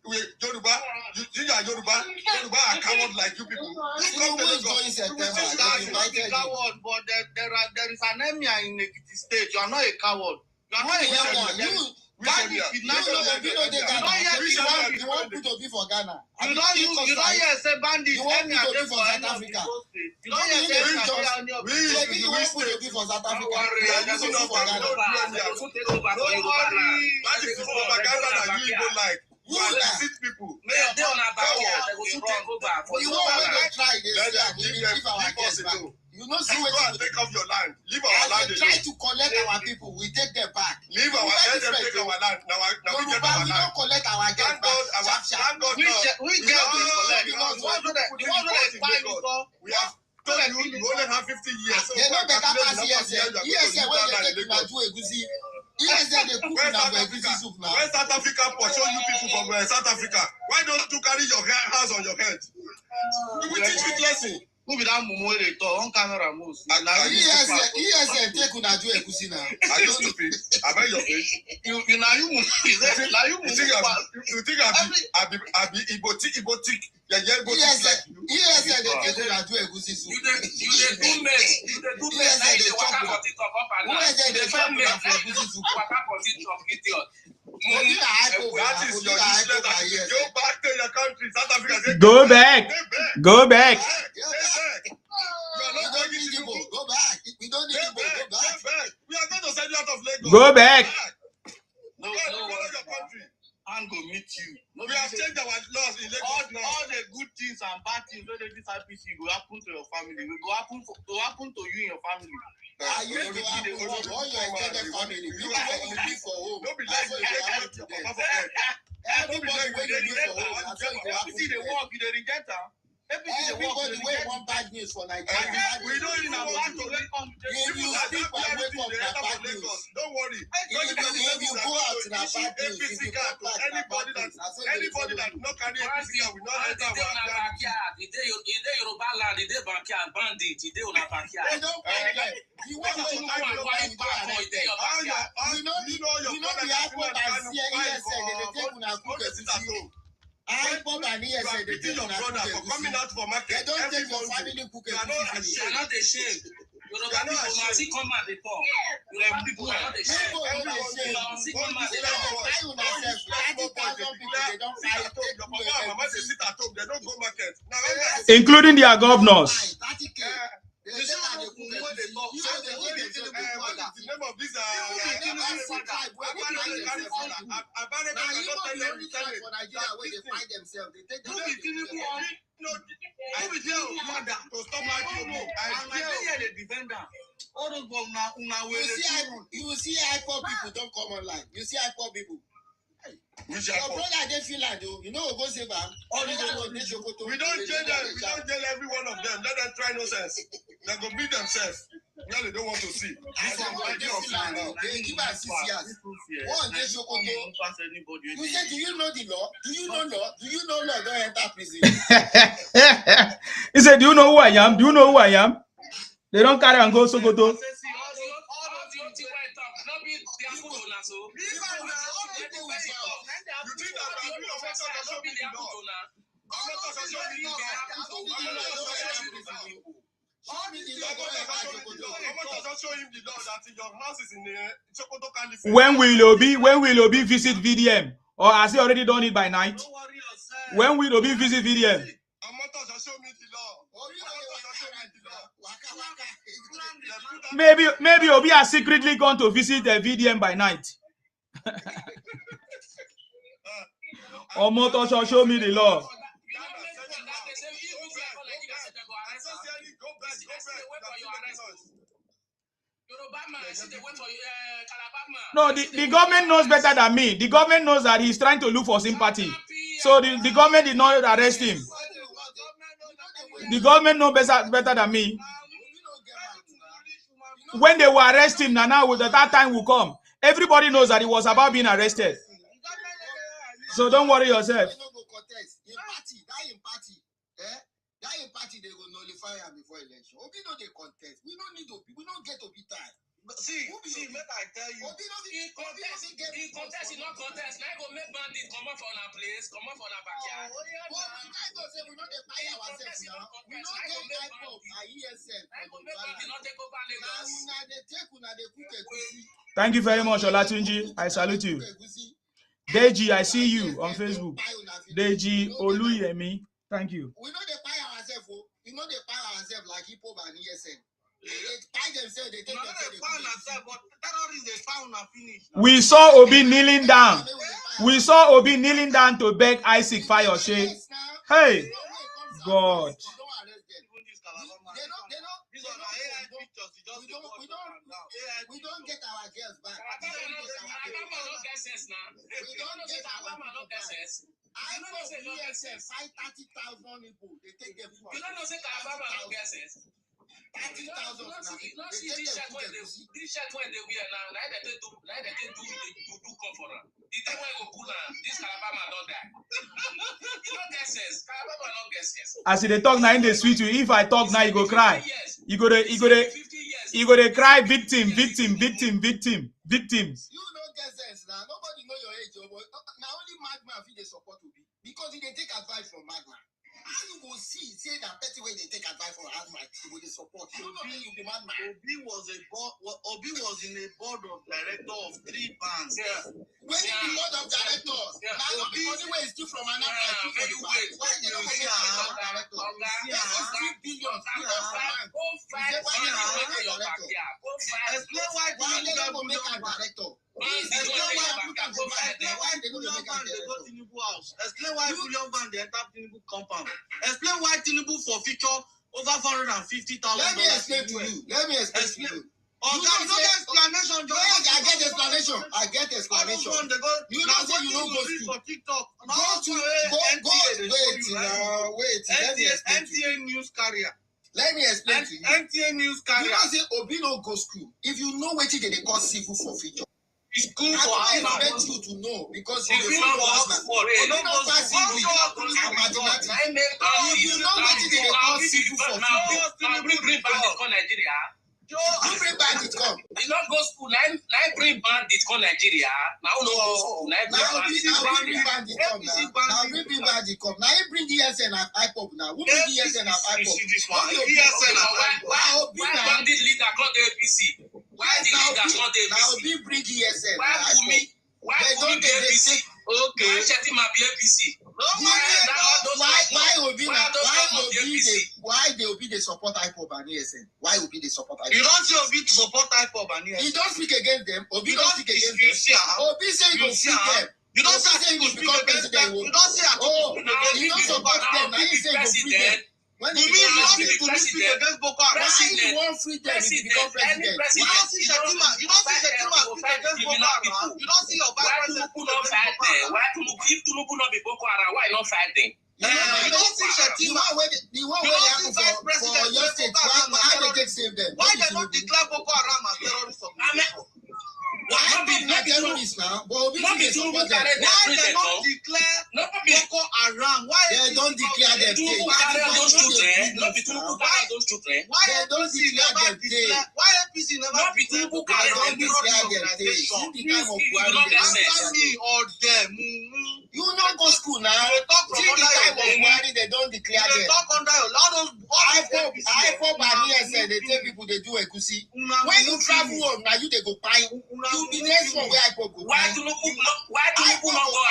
we Yoruba? You think that Yoruba are coward like you people? Tinubu is going September. Coward, but there is anemia in Ekiti State. You are not a coward. You are not a coward. You want to be for Ghana. You don't hear say bandit. You want to be for South Africa. You don't hear say you want to be for South Africa. That is the propaganda that you even like. You are the sick people. We want to try this. Give our guests back. You know, see what take off your land. Leave our land. Try to collect our people. We take them back. Leave our land. Let them take our land. Now we get our land. We don't collect our guests back. Thank God. We get this collect. We have told you only have 50 years. They know better pass ESL. ESL when they take na do egusi. ESL they cook na egusi soup now. When South Africa show you people from South Africa, why don't you carry your hands on your head? We will teach you lesson. Who be that mumu they talk on camera most? ESL take una do egusi now. Are you stupid? I bet your face. You think I be Ibotik. ESL they take una do egusi soup. You dey do mess. They chop for TikTok up and down. They chop for egusi soup. That is your useless. Go back to your country, South Africa. Go back. Go back. Go back. We don't need to go back. We are going to send you out of Lagos. Go back. No, your country. And go meet you. We have changed our laws in Lagos now. All the good things and bad things when this IPC will happen to your family. It will happen to you and your family. You go happen to all your extended family. You live for home. Don't be like you everybody when you live for home. They walk, they reject them. Everybody wait one bad news for Nigeria. We don't even have to wake up. If you speak and wake up na bad news. Don't worry. If you go out na bad news, if you come back na bad news. Anybody that not carry APC card will not enter our backyard. The day Yoruba land, the day backyard bandit, the day on our backyard. They don't fight them. You want to know why you don't arrest them. You know the iPod and ESN, they take una cook iPod and ESN, they take una cook coming out for market. They don't take your family cook You are not ashamed. Yoruba people na see come and dey talk. Yoruba people are not ashamed. See come and dey talk. They don't go market. Including their governors. The name of this you see iPod people don't come online. You see iPod people. Your brother they feel like you know go save them. We don't jail them. We don't jail every one of them. Let them try nonsense. They go beat themselves. Now they don't want to see. They give us 6 years. One day you said, do you know the law? Do you know law? Do you know law? Don't enter prison. He said, do you know who I am? Do you know who I am? They don't carry and go Sokoto. When will Obi visit VDM? Or has he already done it by night? When will Obi visit VDM? Maybe Obi has secretly gone to visit the VDM by night. Omoto shall show me the law. No, the government knows better than me. The government knows that he's trying to look for sympathy. So the government did not arrest him. The government knows better than me. When they will arrest him, now that time will come. Everybody knows that he was about being arrested. So don't worry yourself. That party they will nullify him before election. Obi no they contest. We don't need Obi. We don't get Obi time. See, make I tell you. He contest, he not contest. Now go make bandit come up on our place, come up on our backyard. We don't say we know they buy ourselves now. We don't get iPod and ESN. Thank you very much, Olatunji. I salute you. Deji, I see you on Facebook. Deji Oluyemi. Thank you. We know they buy ourselves. We know they buy ourselves like hip hop and ESN. They buy themselves. They take themselves. But terrorists they found and finish. We saw Obi kneeling down. We saw Obi kneeling down to beg Isaac Fayose. Hey, God. We don't get our girls back. We don't get our girls back. I know ESN fight 30,000 people. They take them for. You don't know say Kalabama no get sense. 30,000. This shirt when they wear now, they do come for them. The thing when you go pull on, this Kalabama don't die. You don't get sense. Kalabama don't get sense. As they talk now in the sweet you, if I talk now, you go cry. You go to cry victim. You don't get sense now. Nobody know your age. Now only Magma feel they support Obi because they take advice from Magma. How you will say that petty way they take advice from Magma with the support? You know you be Magma. Obi was in a board of director of 3 banks. Yeah. When you be board of directors, now Obi money where is due from another why they don't make board of directors? Yes, 3 billion. Explain why they don't make a director. Explain why Billion Van they enter Tinubu compound. Explain why Tinubu for future over 450,000. Let me explain to you. I get explanation. You don't say you don't go to TikTok. Wait NTA news carrier. Let me explain to you. NTA news carrier. You know say Obi no go school. If you know what they call civil forfeiture, it's good for I us. expect you to know because If you don't go for it, you don't pass it with mathematics. If you know what they call civil forfeiture, you bring bandit come. You don't go school. Now bring bandit come Nigeria. Now no go school. Now bring bandit come now. Now bring bandit come. Now you bring ESN and IPOP now. Who bring ESN and IPOP? Why bandit leader come the APC? Why the leader come the APC? Now we bring ESN. Why don't the APC? Okay. Why Shetima be APC? Why they will be the support IPOP and ESN? Why will be the support IPOP? You don't see Obi to support IPOP and ESN. He don't speak against them. Obi don't speak against them. Obi say he will speak them. You don't say he will speak against them. You don't say he don't support them. Now he say he will free them. When he will speak against Boko Haram. Why he won't free them if he become president? You don't see Shetima speak against Boko Haram. You don't see your vice president speak against Boko Haram. Why if Tinubu not be Boko Haram, why not fight them? You don't see Shetima. The one way happen for your state, how they take save them? Why they not declare Boko Haram as terrorist organization? Why be not terrorists now? But Obi they support them. Why they not declare Boko Haram? Why they don't declare them? Tinubu carry those children. Not be Tinubu carry those children. Why APC never declare? Why APC never declare Boko Haram terrorist organization? Answer me or them. You not go school now. See the time of Buhari, they don't declare them. Talk under your loud. IPOP and ESN, they tell people they do ekusi. When you travel home, now you they go buy. You be next one where IPOP go. Why Tinubu not go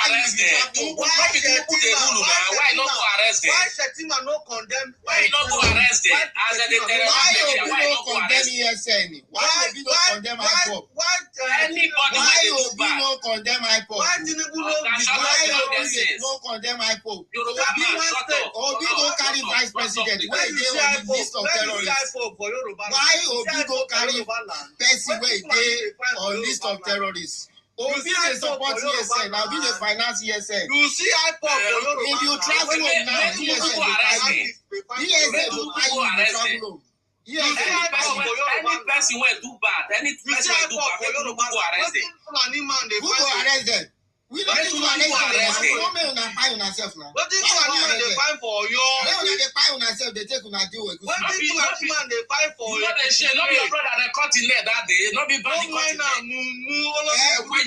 arrest them? Why Tinubu they rule now? Why not go arrest them? Why Shetima no condemn? Why not go arrest them? As they terrorize, why not condemn ESN? Why Obi no condemn IPOP? Anybody why Obi no condemn IPOP? Why Tinubu no? Why Obi no condemn IPOP? Obi go carry vice president. Why they on the list of terrorists? Why Obi go carry person where they on list of terrorists? Obi dey support ESN. Now Obi dey finance ESN. You see IPOP. If you travel home now, ESN go buy you. ESN go buy you if you travel home. Any person wey do bad, any person wey do bad, who go arrest them? Who go arrest them? We don't need to arrest them. We don't make una buy una self now. What is one they find for your? Make una dey buy una self. They take una deal with. What is one they find for? You know they share. Not be your brother that cut in there that day. Not be bad. You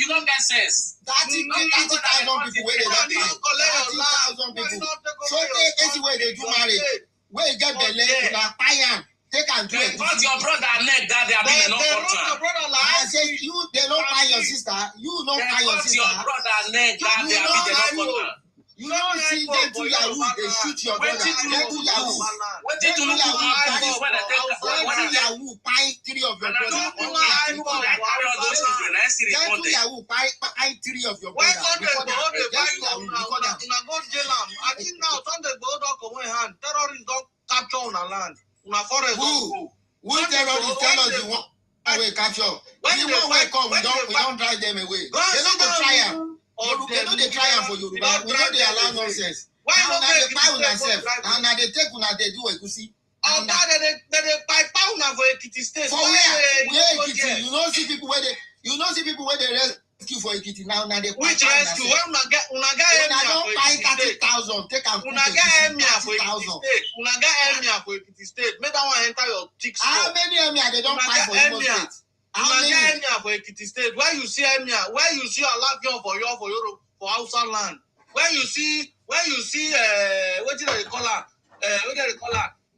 don't get sense. 30,000 people where they don't pay. 30,000 people. So they anyway they do marriage. Where you get the leg una buy am. Take and do it. Cut your brother neck that they have been no cut. I say you they don't buy your sister. You don't buy your sister. Cut your brother neck that they have been no cut. You don't see them do Yahoo. They shoot your brother. They do Yahoo. What did you do? Yahoo buy 3 of your brother. They do Yahoo buy 3 of your brother. Why Sunday go dey buy una go jail am? I think now Sunday go don comot hand. Terrorists don capture una land. Who terrorists tell us the one way capture? The one way come, we don't drive them away. They don't go try am. They don't try am for Yoruba. We don't dey allow nonsense. Why now they buy una self? And now they take una they do ekusi. Oh, now they buy una for Ekiti State. For where Ekiti? You don't see people where they rescue for Ekiti now. Now they which rescue? When una get don't buy 30,000. Take am. Una get emir for Ekiti State. Una get emir for Ekiti State. Make that one enter your thick store. How many emir they don't buy for Imo State? How many emir for Ekiti State? Where you see emir? Where you see Alaafin for Europe for Hausa land? Where you see what do they call her?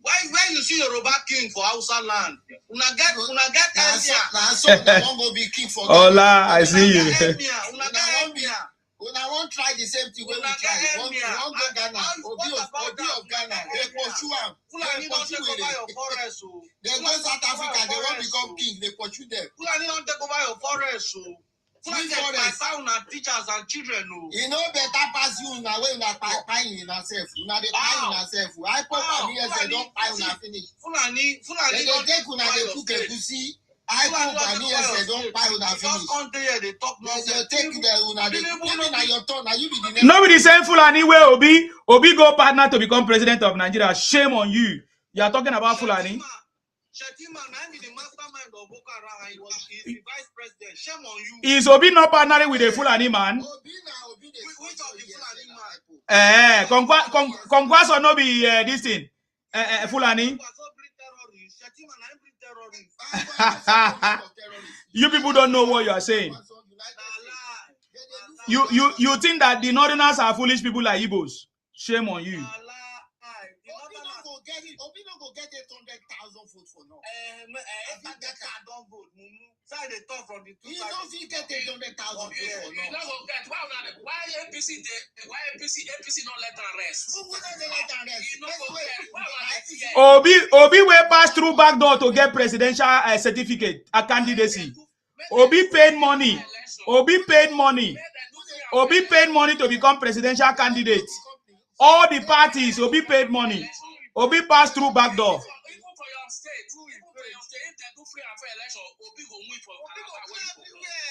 Where you see Yoruba king for Hausa land? Una get emir. Now so I won't go be king for. Hola, I see you. Una won't try the same thing when we try. One go Ghana, Obi of Ghana. They pursue am. They pursue them. They go South Africa. They won't become king. They pursue them. Fulani don't take over your forest. Fulani take una teachers and children. You know better pass you now when una buy in yourself. Una dey buy yourself. I pop and yes, they don't buy una finish. Fulani they take una dey cook egusi. I don't buy una finish. They talk nonsense. They take your turn. Now you be the next. Nobody the same Fulani way Obi go partner to become president of Nigeria. Shame on you. You are talking about Fulani. Shetima, man, the mastermind of Boko Haram. He was the vice president. Shame on you. Is Obi not partnering with a Fulani man? Obi, which of the Fulani man? Conquest or no be this thing? Fulani. You people don't know what you are saying. You think that the Northerners are foolish people like Igbos? Shame on you. Obi no go get 800,000 votes for now. Don't vote. They talk from the he don't get 800,000 votes for now. Why APC not let them rest? Who would let them rest? Obi will pass through back door to get presidential certificate, a candidacy. Obi paid money. Obi paid money to become presidential candidate. All the parties, Obi paid money. Obi passed through back door.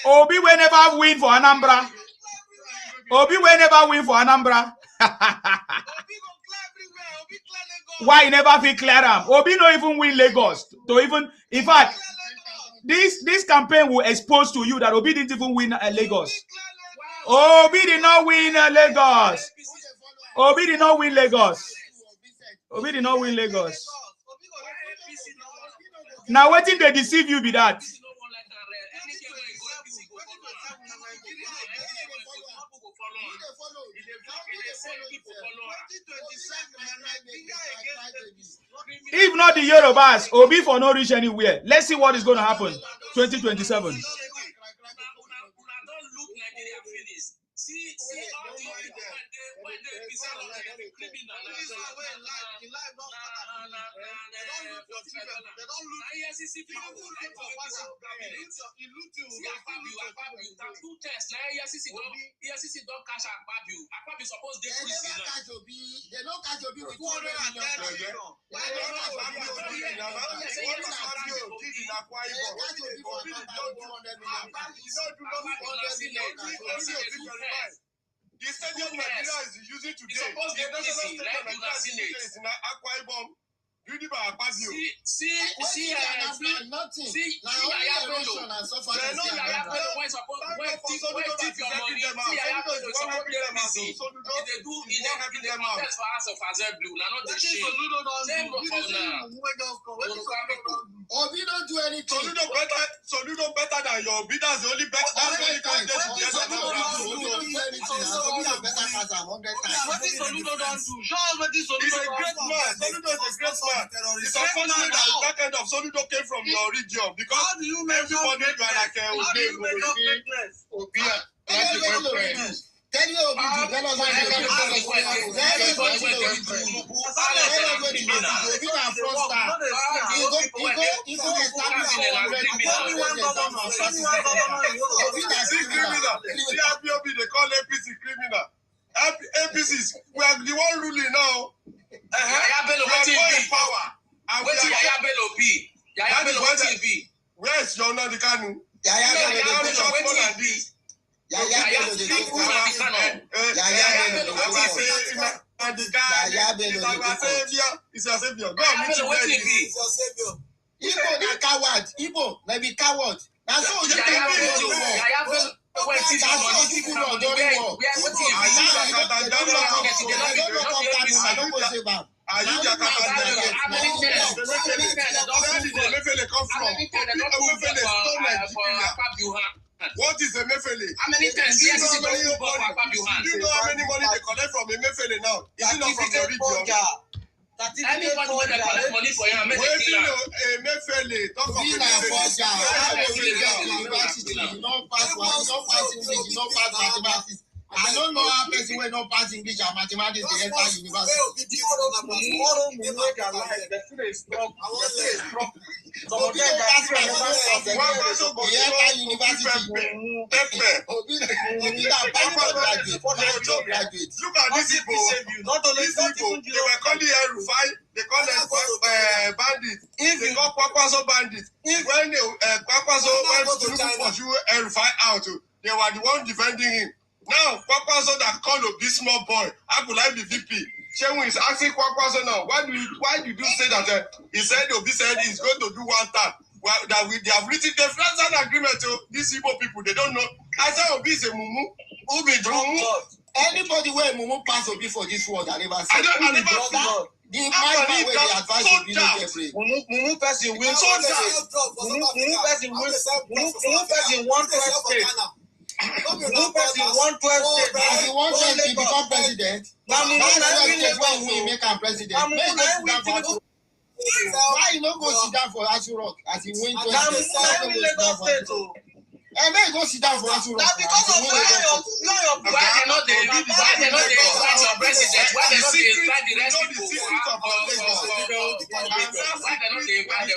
Obi will never win for Anambra. Obi will never win for Anambra. Why he never feel clear am? Obi no even win Lagos. In fact, this campaign will expose to you that Obi didn't even win Lagos. Obi did not win Lagos. Obi did not win Lagos. Obi did not win Lagos. Now what did they deceive you be that? If not the Yorubas, Obi for no reach anywhere. Let's see what is going to happen 2027. The stadium Nigeria is using today. The national stadium Nigeria is in Akwa Ibom. See, Obi don't do anything. Soludo better than your Obi. That's the only best. He's a great man. Soludo is a great man. It's unfortunate that the back end of Soludo came from your region because everybody you are like Obi. Tell you Obi, tell us what they call APC criminal. APCs, we are the one ruling now. We are more in power. Where is your Nadikanu? Igbo, maybe coward. That's all you What is a Mefele? How many times do you know how many money they collect from a Mefele now? Is it not from your region? Anybody when they collect money for you, make it clear. A Mefele, talk of a Mefele. I don't know how person will not pass English and mathematics to enter university. Look at these people. Not only these people, they were calling Rufai They call them bandits. If they call Kwakwaso bandits. When Kwakwaso went to pursue El-Rufai out, they were the one defending him. Now, Kwakwaso that called a big small boy, how could I be VP? Shehu is asking Kwakwaso now, why did you say that? He said Obi said he's going to do one time. Well, they have written the friends agreement to these Igbo people. They don't know. I said Obi is a mumu. Who be mumu? Anybody where mumu pass Obi for this world, I never see. I never see. The man where they advise Obi no get free. Mumu person win soldier. Mumu person win. Mumu person won 12 states. Mumu person won 12 states. As he wanted to become president, now Mumu when we make him president. Why you no go sit down for Asu Rock as he win 20 states? And then go sit down for Asu Rock. That's because of why they not the president? Why they not the rest people? Why they not the invite the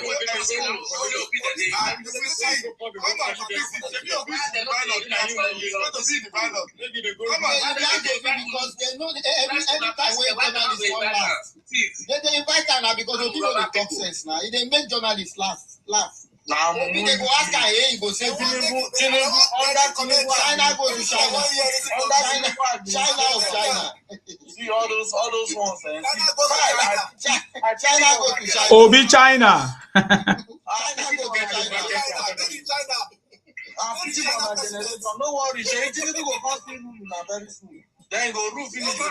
because they know every time when journalists come last, they invite her now because of people dey talk sense now. They make journalists laugh. Now, they go ask her, hey, you go say Tinubu under Tinubu, China go to China. China of China. See all those ones, man. China go to China. Obi China. China go to China. No worry, Tinubu go come Tinubu very soon. Then go rule finish. Yes,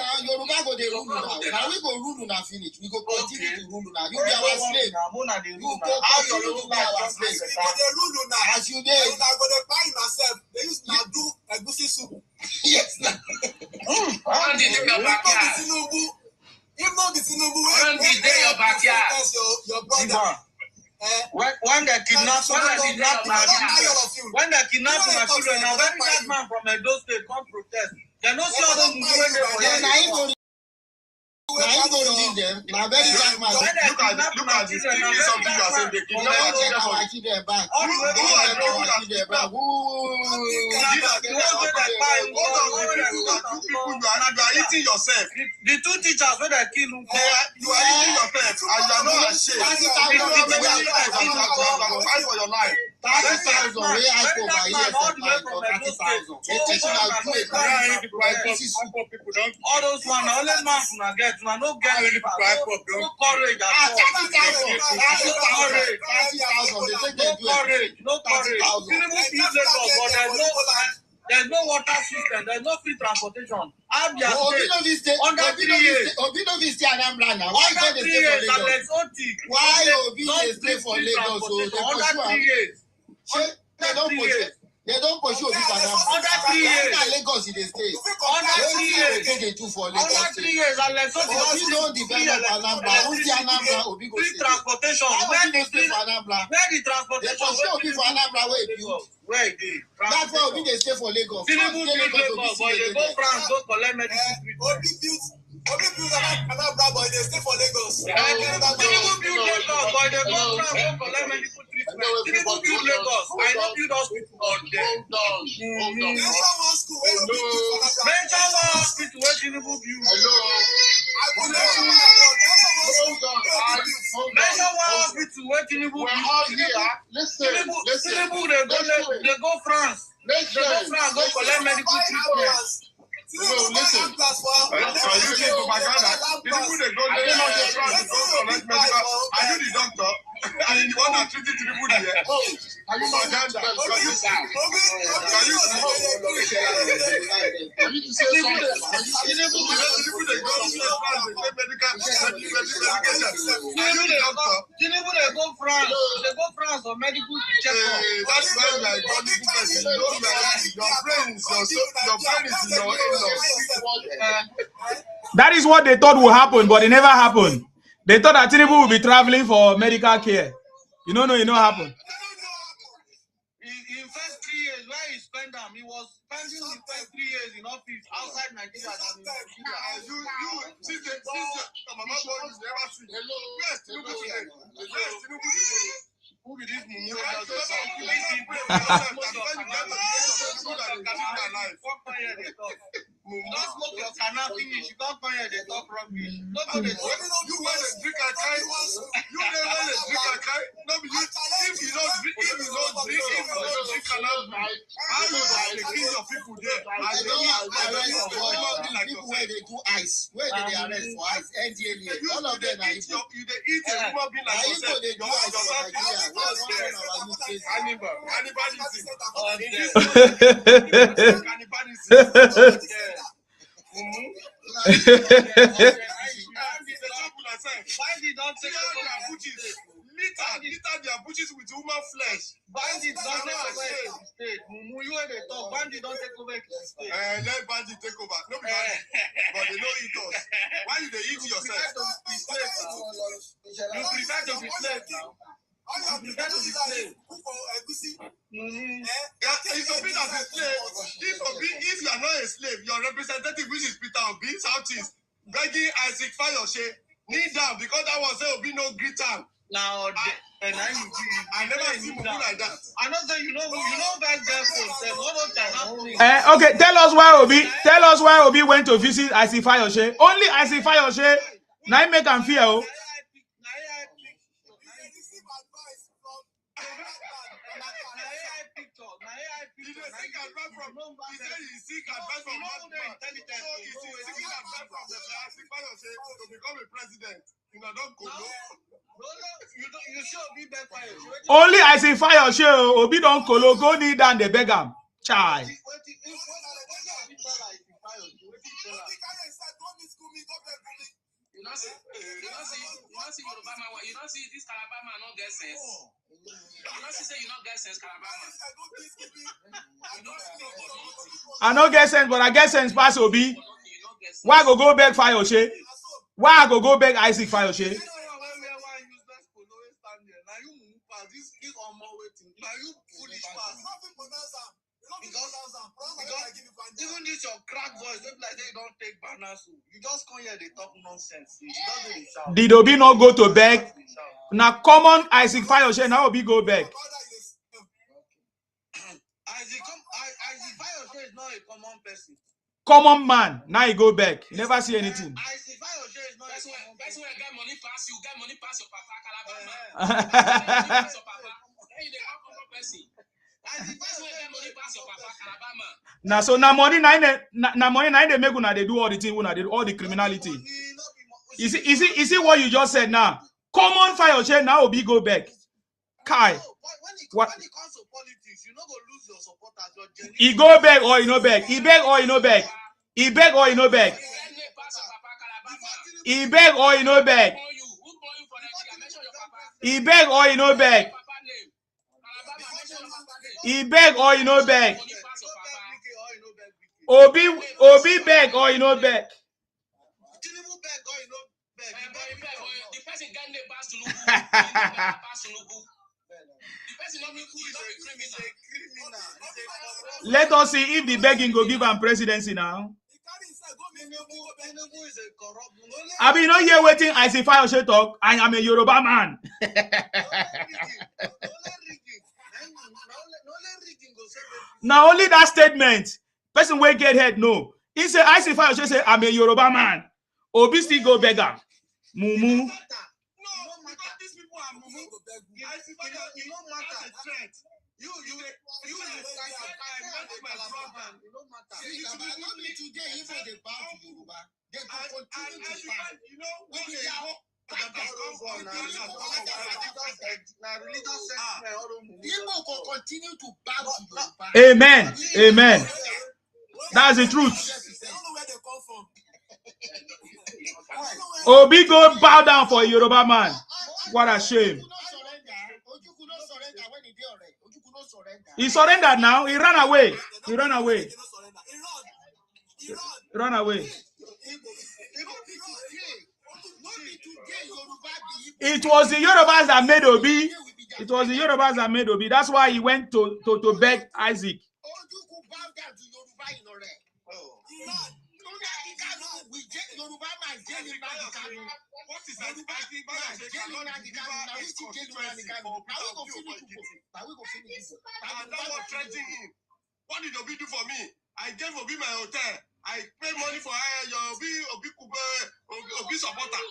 now Yoruba go dey rule now. Now we go rule now finish. We go continue to rule now. You be our slave. You go continue to be our slave. As you dey, you go dey buy yourself. They use now do egusi soup. Yes, now. If not the Tinubu, when your backyard, your brother. When they kidnap my children, now when that man from Edo State come protest, they no see all those people when Now you go release them. Now very black man. look at this thing. Something you are saying. They kidnap our children for our children back. You are eating yourself. The two teachers when they kill you are eating yourself, and you are not ashamed. Fight for your life. 30,000 wey I go buy here for 30,000. All those one, only man na get, na no get any courage at all. No courage. There's no water system. There's no free transportation. Abia State under 3 years. Obi no fit stay Anambra now. Why you dey stay for Lagos? Why Obi dey stay for Lagos? Under 3 years. They don't pursue Obi for Anambra. Under 3 years. Lagos dey stay. Under 3 years. They do for Lagos. Under 3 years. Obi no develop Anambra. Who see Anambra? Obi go free stay. transportation. Where they stay for Anambra? Where the They transportation? pursue Obi for Anambra where you. Where it is? That's why Obi dey stay for Lagos. Tinubu build Lagos, but they go France, go collect medical treatment. Obi build Anambra, but they stay for Lagos. Tinubu build Lagos, but they go France, go collect medical treatment. Tinubu build Lagos. I don't build hospital on them. Mention one school where Obi build for Anambra. Mention one hospital where Tinubu build. Mention one hospital where Tinubu build. Tinubu they go France. They go France, go collect medical treatment. No, listen. Are you the propaganda? Tinubu they go there, France, go collect medical. Are you the doctor? Are you the one that treated Tinubu there? Are you propaganda? Tinubu they go France. They go France for medical checkup. That's why you are a political person. Your brain is in your That is what they thought would happen, but it never happened. They thought that Tinubu would be traveling for medical care. You know, it not happen. In first 3 years, where he spent them, he was spending the first 3 years in office outside Nigeria than in Nigeria. Mama boy is never seen. Hello. Yes, Tinubu today. Yes, Tinubu today. Who be this mumu? Don't smoke your cana finish. You can't find the talk rubbish. No go You dey when they drink a kind, you they when they drink a kind. No, if you don't drink, cana, how you dey kill your people there? I don't arrest for people where they do ice. Where they arrest for ice? NDLA. All of them are Igbo. You they eat a human being like yourself. They do ice for Nigeria. Where one of our use case. Cannibalism. Bandit don't take over their butches. Litter their butches with human flesh. Bandit don't take over the state. Mumu, you where they talk. Bandit don't take over the state. Let bandit take over. No be bandit, but they don't eat us. Why you they eat yourself? You prefer to be slave now. You prefer to be slave. It's a bit as a slave. If you are not a slave, your representative, which is Peter Obi, Southeast, begging Isaac Fayoshe, kneel down because that was there will be no greet time. Now, I never seen movie like that. I know that you know that girl for Okay, tell us why Obi went to visit Isaac Fayoshe. Only Isaac Fayoshe. Now make him fear. He said he seek advice from Madman. So he's seeking advice from the Isaac Fayoshe to become a president. You know, don't go. You should be better. Only Isaac Fayoshe. Obi don't kolo. Go kneel down. They beg him. Chai. You don't see Yoruba man. You don't see this Calabar man not get sense. You don't see you not get sense, Calabar man. I no get sense, but I get sense pass Obi. Why go back Fayoshe? Why go back Isaac Fayoshe? Because even this your crack voice, don't like they don't take banners. You just come here, they talk nonsense. You just do the shout. Did Obi not go to beg? Now common Isaac Fayoshe, now Obi go back. Isaac Fayoshe is not a common person. Common man, now he go back. You never see anything. Isaac Fayoshe is not a common person. That's where get money pass you, get money pass your papa, Calabar man. Pass your papa. Hey, they come from person. Now so now money they make una they do all the thing, una they do all the criminality. Is it what you just said now? Common Fayoshe now Obi go back. Kai. When it comes to politics, you not go lose your supporters. He go back or he no back. He beg or he no back. He beg or he no back. He beg or he no back. He beg or he no back. He beg or he no beg. Obi beg or he no beg. Tinubu beg or he no beg. The person got the pass to Tinubu. The person not be criminal. Let us see if the begging go give him presidency now. I mean, not here waiting. I see Fayoshe talk. I am a Yoruba man. Now only that statement, person will get head no. He say I see Fayoshe say I'm a Yoruba man. Obi still go beggar. Mumu. No, because these people are Mumu. I see Fayoshe no matter a threat. You my brother. Today, even they bow to Yoruba, they continue to fight. You know, when they go. People will continue to bow to Yoruba. Amen. Amen. That's the truth. Obi go bow down for a Yoruba man. What a shame. He surrendered now. He ran away. He ran away. He ran away. It was the Yorubas that made Obi. It was the Yorubas that made Obi. That's why he went to beg Isaac. What did Obi do for me? I gave Obi my hotel. I pay money for your Obi supporter.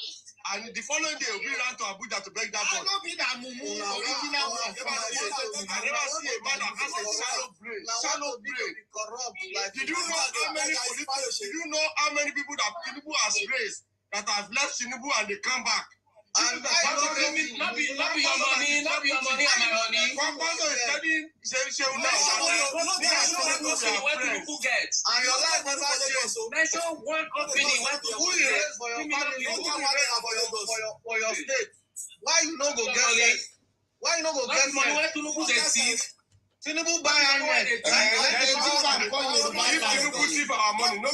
And the following day, Obi ran to Abuja to beg that boy. I don't be that mumu. I never see a man that has a shallow brain. Shallow brain. Did you know how many politicians? Did you know how many people that Tinubu has raised that have left Tinubu and they come back? And not be your money, not be your money and my money. Kwakwazo is telling she will not get. And your life never change. Mention one company who you raise for your family, who you raise for your state. Why you no go get money? Why you no go get money? Why Tinubu dey thief? Tinubu buy helmet. If Tinubu thief our money, no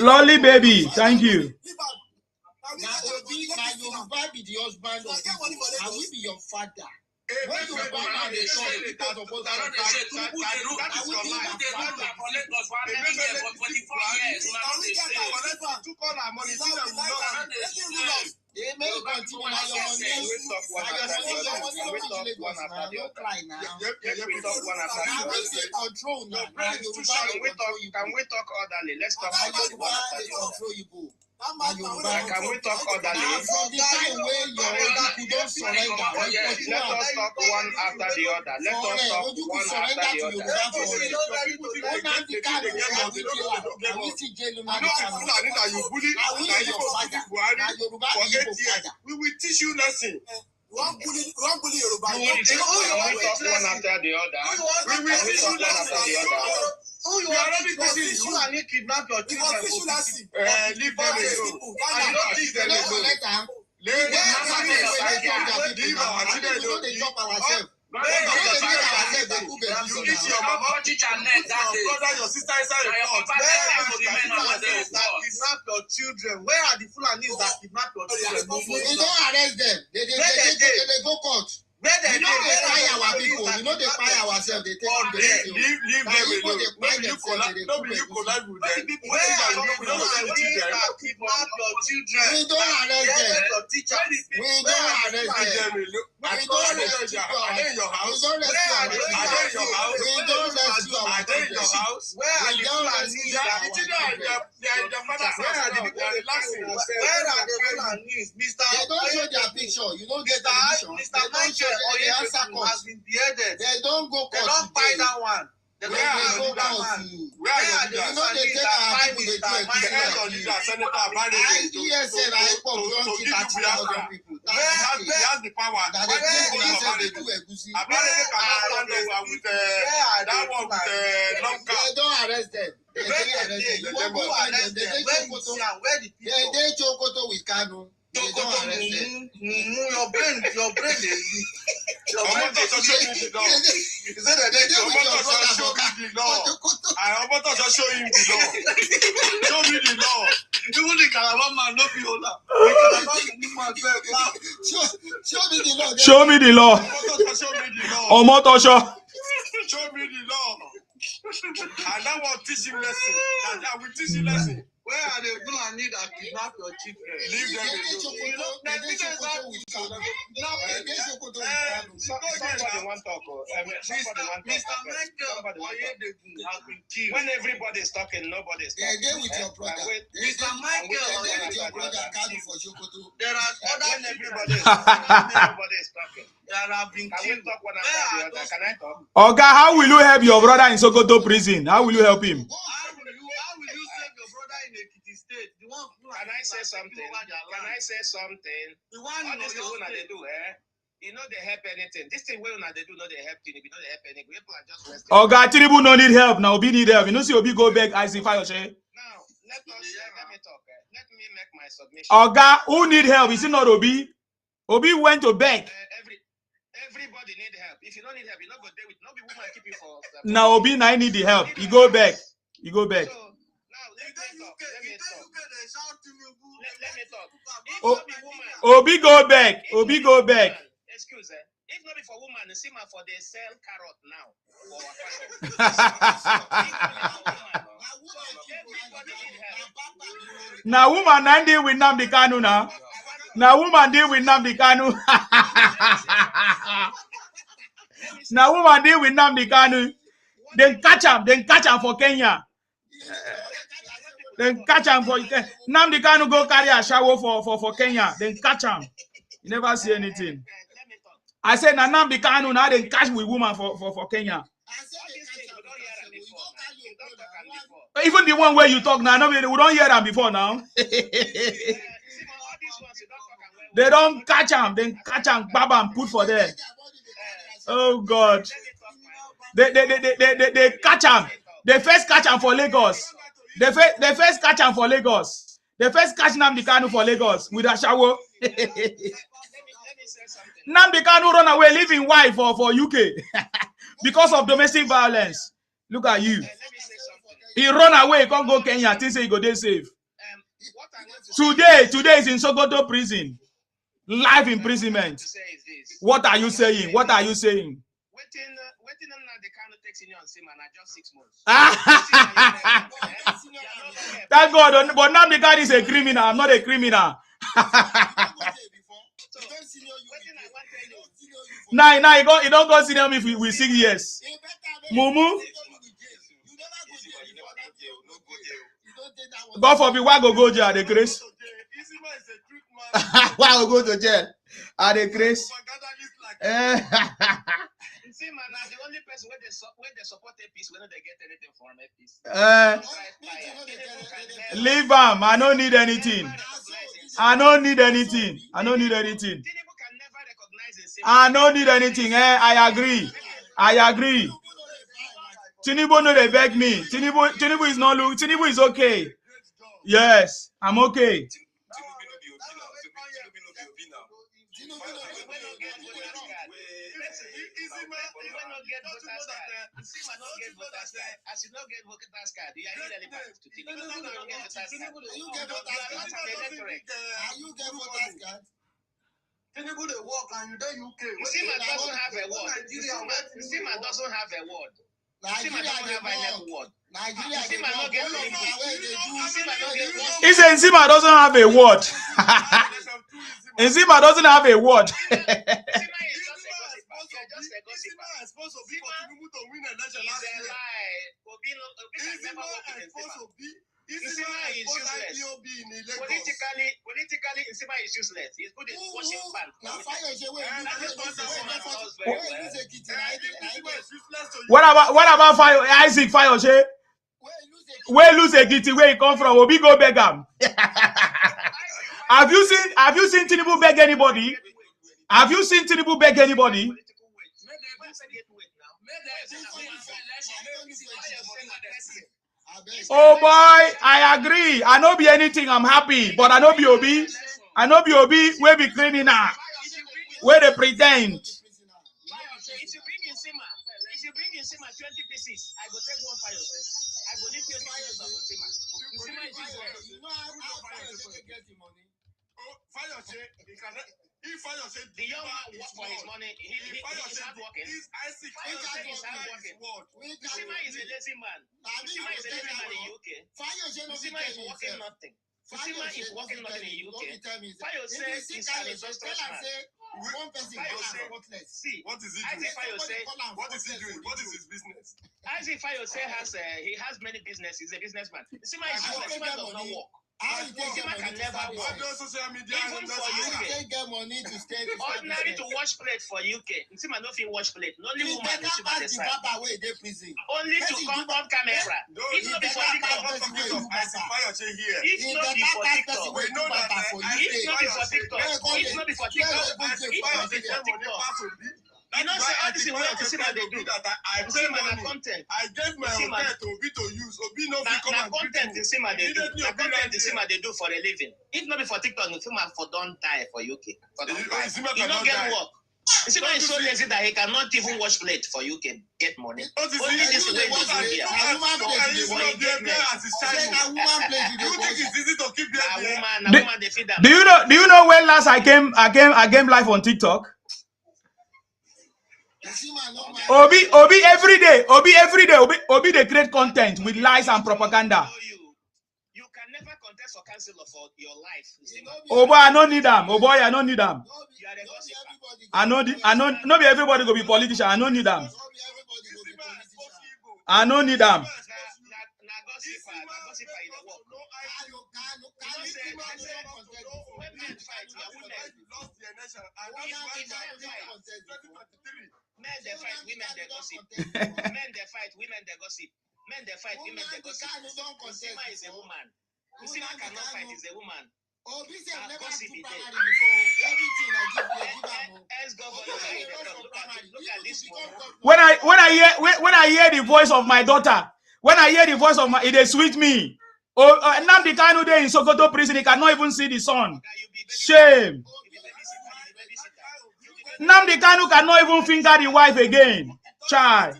Lolly baby, thank you. Now, Obi, now Yoruba be the husband of people. I will be your father. When you buy now, they talk because of what I say. Tinubu, they rule for Lagos for 24 years. Took all our money. They may continue now your money. Control now. Can we talk orderly? Let's talk orderly. Can we talk orderly? From the time when your people don't surrender, let us talk one after the other. Let us talk one after the other. We will teach you lesson. One bully Yoruba. We will talk one after the other. We will teach you lesson. Who you already teaching you and you kidnap your children? Leave them alone. I don't teach them alone. Leave our children alone. You teach your mama, teach your net that day. Your sister inside the court. Where are the Fulanis that kidnap your children? Where are the Fulanis that kidnap your children? We don't arrest them. They go court. You know they fire our people. You know they fire ourselves. They take them. Leave them alone. You collide with them. Where are the Fulanis that kidnap your children? We don't arrest them. We don't arrest them. Are they in your house? We don't rescue our children. We don't rescue our Are they in your house? Where are the Fulanis? Where are the Fulanis? They don't show their picture. You don't get television. Mr. Michael has been beheaded. They don't go court. They don't buy that one. They don't go court. Where are the You know they take our people. They do it. Senator Abane to give you people. He has the power. That they take they do egusi. Abane cannot stand over with that one with long cap. They don't arrest them. They don't arrest them. You want to arrest them? They Chokoto with Kanu. They don't arrest them. Your brain is Your mother just show me the law. He said that they show me the law. I want to show him the law. Show me the law. Even the Calabar man no be hola. Show me the law. Show me the law. Show me the law. Omotosho. Show me the law. And that will teach him lesson. And I will teach you lesson. Where are the Fulani that kidnap your children? Leave them Somebody want to talk. Mr. Michael has been killed. When everybody is talking, nobody is talking. They're with your brother. Mr. Michael, your brother Kanu for Chokoto. There are other when everybody is talking. There have been killed. Can I talk? Oga, how will you help your brother in Sokoto prison? How will you help him? How will you save your brother in Ekiti State? The one Can I say something? Can I say something? The one all this thing they do, you know they help anything. This thing where they do, no they help Tinubu, no they help anything. People are just wasting. Oga, Tinubu no need help. Now Obi need help. You know see Obi go back I see fire. Now let me talk. Let me make my submission. Oga, who need help? Is it not Obi? Obi went to beg. Everybody need help. If you don't need help, you're not going to deal with no be woman keep you for. Now Obi now need the help. He go back. He go back. So, now let me talk. Let me talk. Obi go back. Obi go back. Excuse me. If not for woman, see for they sell carrot now. Now woman and deal with Nnamdi Kanu now. Now woman deal with Nnamdi Kanu. Now woman deal with Nnamdi Kanu. Then catch him for Kenya. Then catch him for Nnamdi Kanu go carry a shower for Kenya. Then catch him. You never see anything. I said Nnamdi Kanu now they catch with woman for Kenya. Even the one where you talk now, nobody we don't hear them before now. They don't catch him, then catch him, grab him, put for there. Oh God. They catch him. They first catch him for Lagos. They first catch him for Lagos. They first catch Nnamdi Kanu for Lagos with a shower. Nnamdi Kanu run away, leaving wife for UK because of domestic violence. Look at you. He run away, can't go Kenya. Think say he go there safe. Today is in Sokoto prison. Life imprisonment. What are you saying? What are you saying? Thank God, but now the guy is a criminal. I'm not a criminal. Nah, you don't go senior me if we 6 years. Mumu. God forbid, why go jail at the grace? Why go to jail at the grace? See, man, now the only person where they support a peace, when they get anything from a peace. Leave him. I don't need anything. I don't need anything. I don't need anything. I don't need anything. I agree. I agree. Tinubu no they beg me. Tinubu is not look. Tinubu is okay. Yes, I'm okay. Tinubu they walk and you there UK. Nsima doesn't have a word. Nsima doesn't have a word. Nsima doesn't have a word. Nsima no get He said Nsima doesn't have a word. Nsima doesn't have a word. Politically, Nsima is useless. He's good at washing pants. What about Isaac Fayose? Where lose a gitty where he come from? Obi go beg him. Have you seen Tinubu beg anybody? Have you seen Tinubu beg anybody? Oh boy, I agree. I know be anything, I'm happy, but I know be Obi. I know be Obi, where be criminal, where they pretend. If you bring in Nsima 20 pieces, I go take one fire. I go leave 20 pieces of Nsima. Nsima is useless. You know how Fayose get the money? Fayose, if Fayose the young man works for his money, he's hardworking. Fayose is hardworking. Nsima is a lazy man. Nsima is a lazy man in UK. Nsima is working nothing. Nsima is working nothing in UK. Fayose is an industrious man. See, what is he doing? What is he doing? What is his business? Isaac Fayose has many businesses. He's a businessman. Nsima is useless. Nsima does not work. Nsima can never work. Even for UK, ordinary to wash plate for UK. Nsima no fit wash plate. Only woman Nsima decide. Only to come on camera. If not before TikTok. If not before TikTok. If not before TikTok. If not before TikTok. You know, say all this is what Nsima they do. Nsima na content. I gave my content to Obi to use. Obi no fit come and content Nsima they do. Na content Nsima they do for a living. If not before TikTok, Nsima for don't die for UK. You don't get work. Nsima is so lazy that he cannot even wash plate for UK. Get money. Only this way this India. A woman they feed them. Do you know when last I came live on TikTok? Obi every day. Obi they create content with lies and propaganda. You can never contest for councillor for your life. Oh boy, I don't need them. Oh boy, I don't need them. I know not be everybody go be politician. I don't need them. I no need them. Men they fight, women they gossip. Men they fight, women they gossip. Men they fight, women they gossip. Usima is a woman. Usima cannot fight, is a woman. Gossip is there. Look at this one. When I hear the voice of my daughter, when I hear the voice of my, it sweet me. Oh, Nnamdi Kanu there in Sokoto prison, he cannot even see the sun. Shame. Nnamdi Kanu cannot even finger the wife again. Child.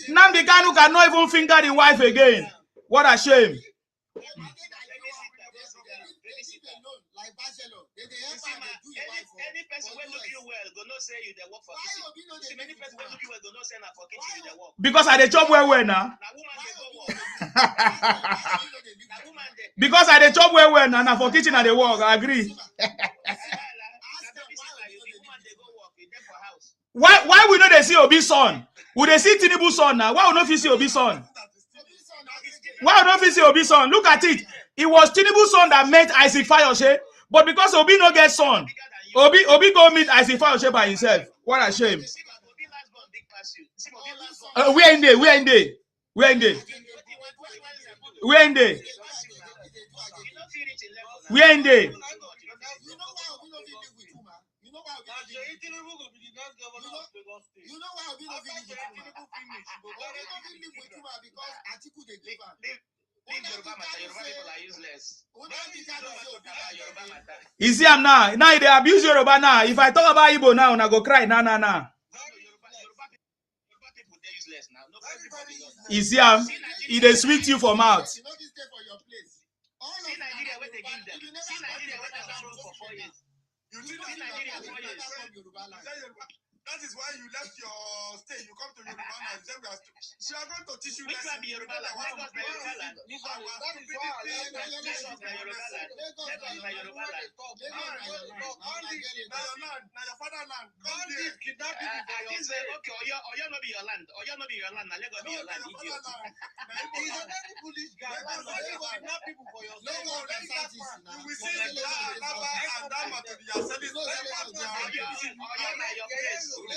Nnamdi Kanu cannot even finger the wife again. What a shame. Any person will look you well, go no say you they work for kitchen. See, many person will look you well, go no say na for kitchen you they work. Because I dey chop well now. Because I dey chop well now, na for kitchen I dey work. I agree. Why we know they see Obi's son? Would they see Tinubu's son now? Why we not see Obi's son? Why we not see Obi's son? Look at it. It was Tinubu's son that met Isaac Fayose, but because Obi no get son, Obi go meet Isaac Fayose by himself. What a shame. Where in there? Where in there? Where in there? Where in there? Where in there? You know why we don't finish You see, I'm now. Now they abuse Yoruba now. If I talk about Igbo now, I go cry. Nah. You see, they sweet you for mouth. That is why you left your state. You come to Yoruba land. You are going to teach you. Which one be Yoruba land? Lagos na Yoruba land. Now your fatherland. Come there. Okay, Oyo no be your land. Oyo no be your land. Now Lagos be your land. Idiot. He's a very foolish guy. Kidnap people for your state. You will see Laba and Dama to be your service. Oyo na your place. Lagos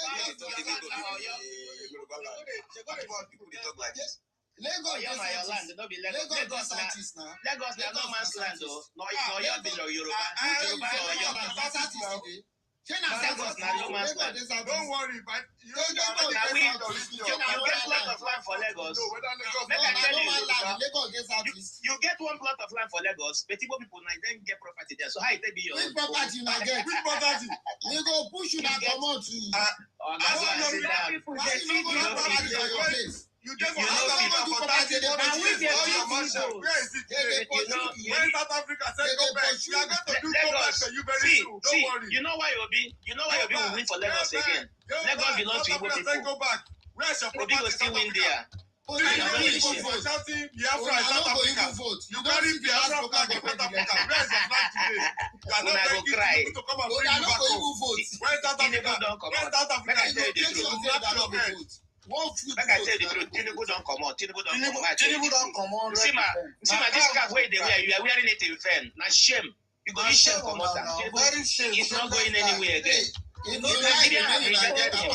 is no man's land, though. No, you're below Yoruba. Don't worry, but you get plot of land for Lagos. You get one plot of land for Lagos, but people then get property there. So how it be your property you get? Which property? We go push you that come out to. You just want to go for 30 days. Where is it? When South Africa said go back, we are going to do go back to you very soon. Don't worry. You know why Obi will win for Lagos again? Lagos belongs to Igbo people. Go back. Where's your property? Obi will still win there. You shouting Biafra in South Africa. You carry Biafra flag in South Africa. Where is your flag today? You are not begging people to come and bring you back home. Where is South Africa? Where is South Africa? Like I tell the truth, Tinubu don't come out. Tinubu don't come out. See my this cap where they wear, you are wearing it in vain. Now shame. You go shame come out. It's not going anywhere again. Nigeria has rejected him.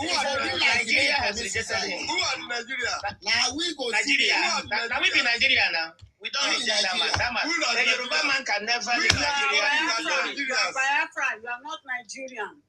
Nigeria has rejected him. Who are Nigeria? Now we go Nigeria. Now we be Nigeria now. We don't reject that man. That man. The Yoruba man can never leave Nigeria. Biafra, you are not Nigerian.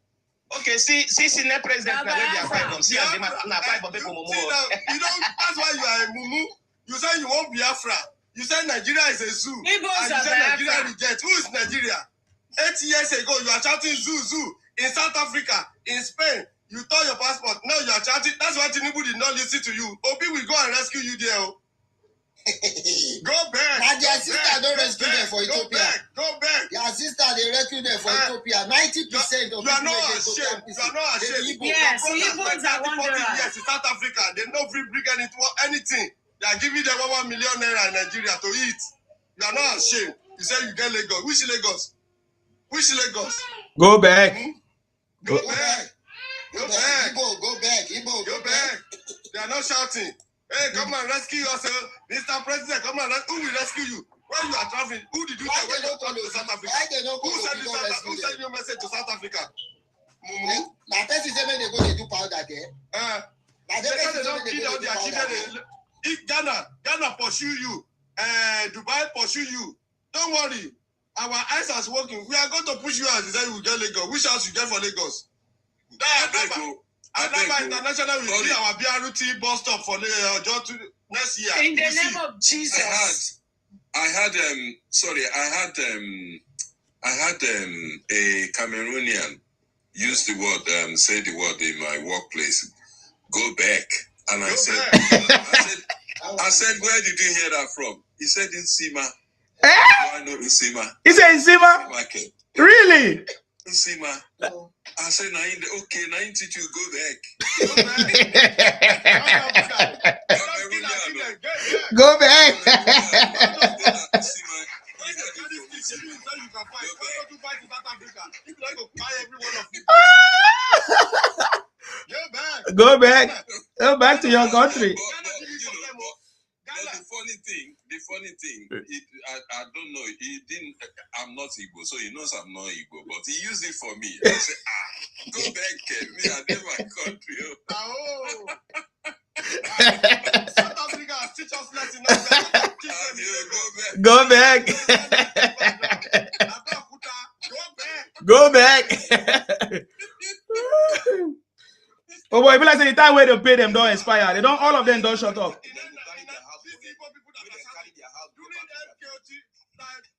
Okay, see, Senate president now where they are fighting. See, I'm not fighting for people. That's why you are a mumu. You say you want Biafra. You say Nigeria is a zoo. And you say Nigeria reject. Who is Nigeria? 8 years ago, you are shouting zoo in South Africa, in Spain. You tore your passport. Now you are shouting. That's why Tinubu did not listen to you. Obi will go and rescue you there. Go back. Now their sister don't rescue them for Ethiopia. Go back. Their sister they rescue them for Ethiopia. 90% of you are not ashamed. You are not ashamed. Yes, Igbos are 40 years in South Africa. They don't bring anything. They are giving them 1 million naira in Nigeria to eat. You are not ashamed. You say you get Lagos. Which Lagos? Which Lagos? Go back. Go back. Go back. Igbo, go back. Igbo, Go back. They are not shouting. Hey, come and rescue yourself. Mr. President, come and rescue. Who will rescue you? When you are traveling, who did you tell when you come to South Africa? Who sent you a message to South Africa? Mumu? My person say when they go, they do powder there. They don't kill all their children. If Ghana pursue you, Dubai pursue you, don't worry. Our eyes are working. We are going to push you as they say you get Lagos. Which house you get for Lagos? Anaba International will be our BRT bus stop for next year. In the name of Jesus. I had a Cameroonian use the word, say the word in my workplace. Go back. And I said, where did you hear that from? He said in Sima. I know Nsima. He said Nsima? Really? Nsima. I said, okay, now you teach you go back. Go back. Go back. Go back to your country. The funny thing, I don't know. He didn't. I'm not Igbo, so he knows I'm not Igbo. But he used it for me. I said, go back, me. I did my country. South Africa has teach us lesson. Go back. Go back. Oh boy, people like say the time where they pay them don't expire. They don't. All of them don't shut up.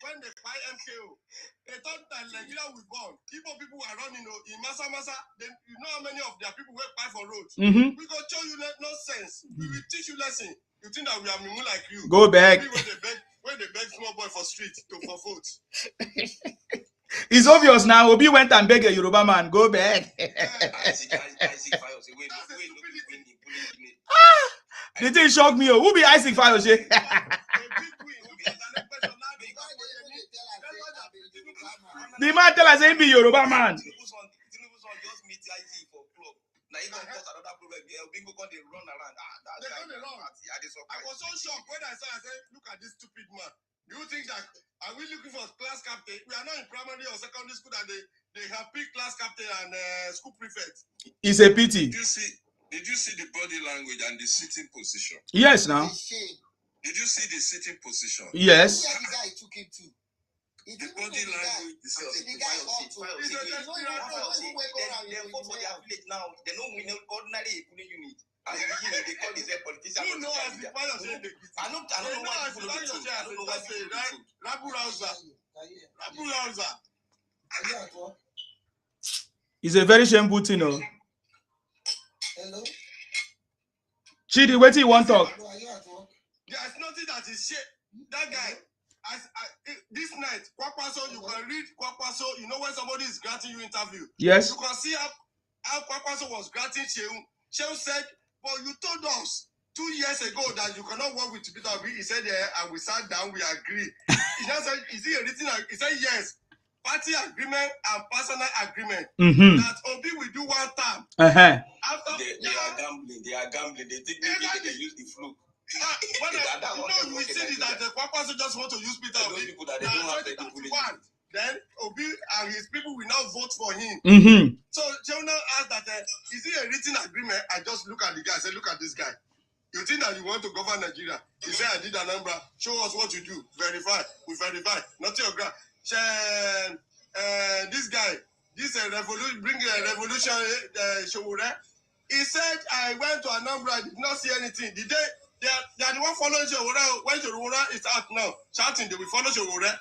When they buy MKO, they thought that Nigeria will born. Igbo people are running in Masa. Then you know how many of their people will buy for roads. Mm-hmm. We go show you nonsense. We will teach you lesson. You think that we are mimu like you? Go back. When they beg small boy for street for vote. It's obvious now. Obi went and begged a Yoruba man. Go back. The thing shocked me. Who be Isaac Fayose? The man tell us he be Yoruba man. I was so shocked when I said, look at this stupid man. Do you think that, are we looking for class captain? We are not in primary or secondary school that they have picked class captain and school prefect. It's a pity. Did you see the body language and the sitting position? Yes, now. Did you see the sitting position? Yes. The body language is Then for their village now, they know we know ordinary unit. They call this a politician. You know, as the fire say the I don't know why people don't know why they Rabu Rauza. It's a very shameful thing, no. Hello? Chidi, what do you want to talk? There's nothing that is shit. That guy, this night, Kwakwaso, you can read Kwakwaso. You know when somebody is granting you interview. Yes. You can see how Kwakwaso was granting Shehu. Shehu said, "But you told us 2 years ago that you cannot work with Peter Obi." He said, "Yeah, and we sat down, we agreed." He just said, "Is it a written?" He said, "Yes, party agreement and personal agreement that Obi will do 1 term." After they are gambling. They think they use the fluke. You will see that the Kwakwaso just want to use Peter Obi. People that they don't have the Then Obi and his people will now vote for him. So Jonah asked that, is it a written agreement? I just look at the guy. I said, look at this guy. You think that you want to govern Nigeria? He said, I did a number. Show us what you do. Verify. We verify. Not your grant. This guy, this revolution, bring a revolution. He said, I went to a number. I did not see anything. They are the one following Showore. When Showore is out now, shouting, they will follow Showore.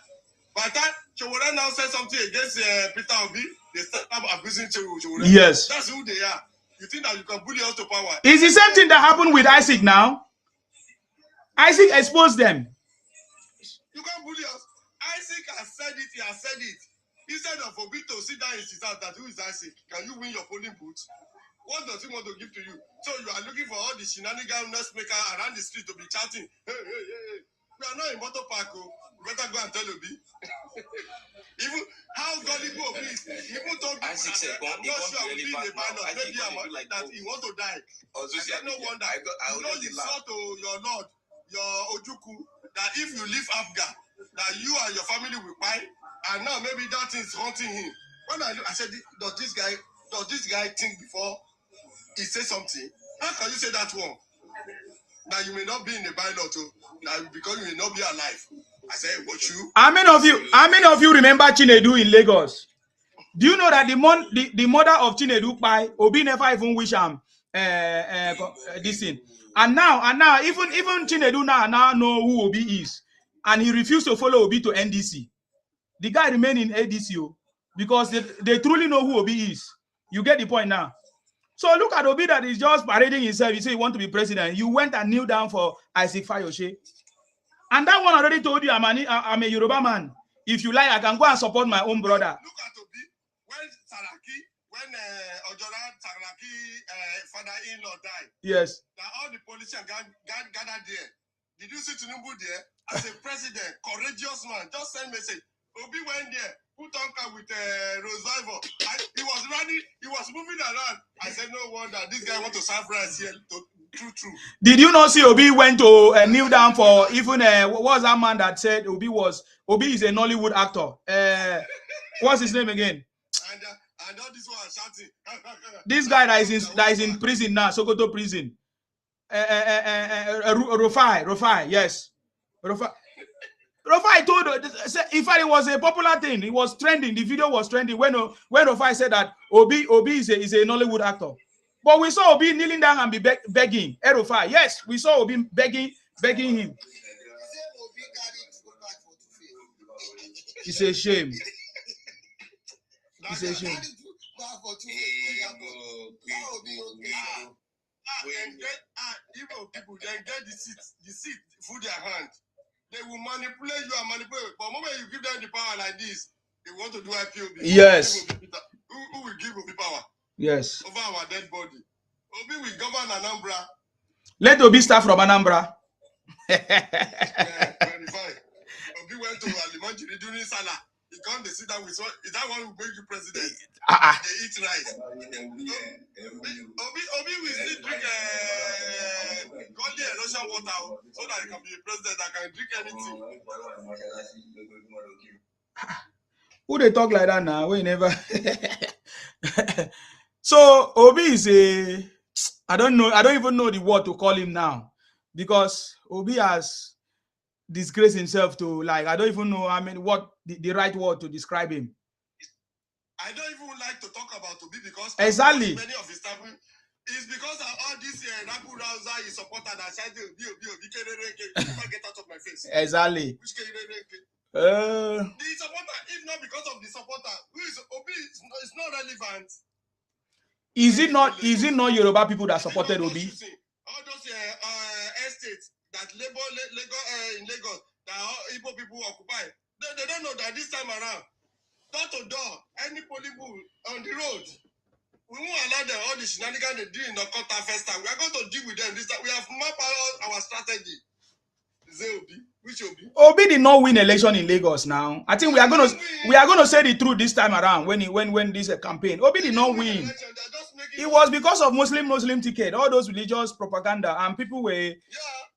By the time Showore now said something against Peter Obi, they start abusing Showore. Yes. That's who they are. You think that you can bully us to power? It's the same thing that happened with Isaac now. Isaac exposed them. You can't bully us. Isaac has said it, he has said it. Instead of Obi to sit down and sit out that who is Isaac, can you win your polling booth? What does he want to give to you? So you are looking for all the shenanigans maker around the street to be chatting. Hey. We are not in motor park. You better go and tell Obi. Even how gullible Obi is. Even told me that I'm not sure I will be in a ballot. Maybe that he want to die. I said, no wonder. You know you saw to your Lord, your Ojuku, that if you leave Abga, that you and your family will buy, and now maybe that is haunting him. When I said, does this guy think before he say something? How can you say that one? That you may not be in the ballot, because you may not be alive. I said, what you? How many of you remember Chinedu in Lagos? Do you know that the mother of Chinedu by Obi never even wish him this thing? And now even Chinedu now know who Obi is, and he refused to follow Obi to NDC. The guy remained in ADC because they truly know who Obi is. You get the point now. So look at Obi that is just parading himself. You say you want to be president. You went and kneel down for Isaac Fayoshe. And that one already told you I'm a Yoruba man. If you like, I can go and support my own brother. Look at Obi. When Ojora Saraki father-in-law died. Yes. Now all the politicians gathered there. Did you see Tinubu there? As a president, courageous man, just send message. Obi went there, put on with Rosalvo. He was running, he was moving around. I said, no wonder this guy want to serve rice here. True. Did you not see Obi went to kneel down for even what was that man that said Obi is a Nollywood actor? What's his name again? And all this one shouting. This guy that is in prison now, Sokoto prison. Rufai, yes. Rufai told, in fact, it was a popular thing. It was trending. The video was trending when Rufai said that Obi is a Nollywood actor. But we saw Obi kneeling down and be begging. Rufai, yes, we saw Obi begging him. It's a shame. It's a shame. Even people then get the seat through their hand. They will manipulate you and manipulate. But the moment you give them the power like this, they want to do IPOB. Yes. Who will give Obi power? Yes. Over our dead body. Obi will govern Anambra. Let Obi start from Anambra. Yeah, verify. Obi went to Alimanjiri during Salah. He can't sit down with is that one who make you president? They eat rice. Obi will still drink godly Russian water so that he can be a president that can drink anything. Who they talk like that now? We never. So Obi is I don't even know the word to call him now, because Obi has disgraced himself to, like, I don't even know what the right word to describe him. I don't even like to talk about Obi because exactly many of his staff is because of all this Rapu Rouser is supported and said Obi get out of my face. Exactly. The supporter, if not because of the supporter, who is Obi is not relevant. Is it not Yoruba people that supported Obi? All those estates that labor in Lagos that all Igbo people occupy, they don't know that this time around, door to door, any polling booth on the road, we won't allow them all the shenanigans they do in the Okota first time. We are going to deal with them this time. We have mapped out our strategy. Obi. Which Obi? Obi did not win election in Lagos now. I think we are gonna say the truth this time around when this campaign. Obi did not win. It was because of Muslim ticket, all those religious propaganda, and people were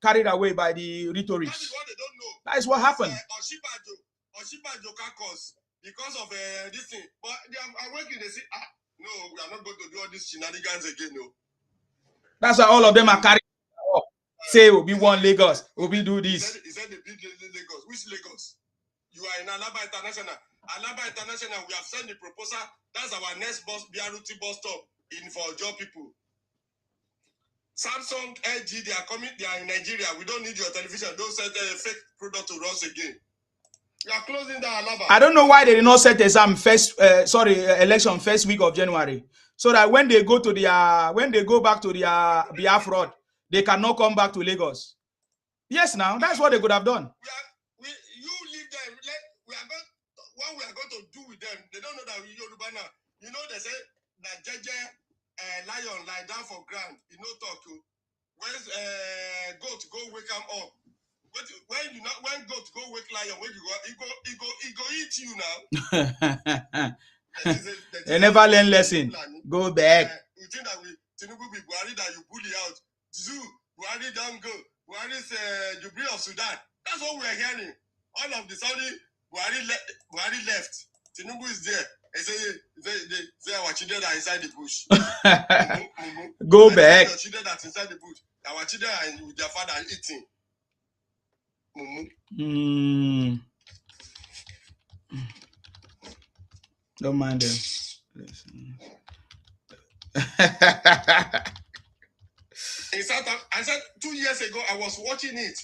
carried away by the rhetoric. That is what they don't know. That is what happened. Oshibajo caucus because of this thing. But they are working. They say, no, we are not going to do all these shenanigans again. No. That's why all of them are carried. Say Obi won Lagos. Obi do this. He said they beat Lagos. Which Lagos? You are in Alaba International. Alaba International, we have sent the proposal. That's our next BRT bus stop for job people. Samsung, LG, they are coming. They are in Nigeria. We don't need your television. Don't send a fake product to us again. We are closing the Alaba. I don't know why they did not set election first week of January, so that when they go back to their Biafra road, they cannot come back to Lagos. Yes, now that's what they could have done. You leave them. What we are going to do with them? They don't know that we Yoruba now. You know they say that Jeje lion lie down for ground. You know talk. Where's goat go wake them up? when goat go wake lion, when you go eat you now. They never learn lesson. Go back. You think that Tinubu be Buhari that you bully out? Zoo, Buhari don't go. Buhari is Jubilee of Sudan. That's what we are hearing. All of the sudden, Buhari left. Tinubu is there. They say our children are inside the bush. Go back. Our children that's inside the bush. Our children are with their father eating. Don't mind them. In South Africa, I said 2 years ago, I was watching it.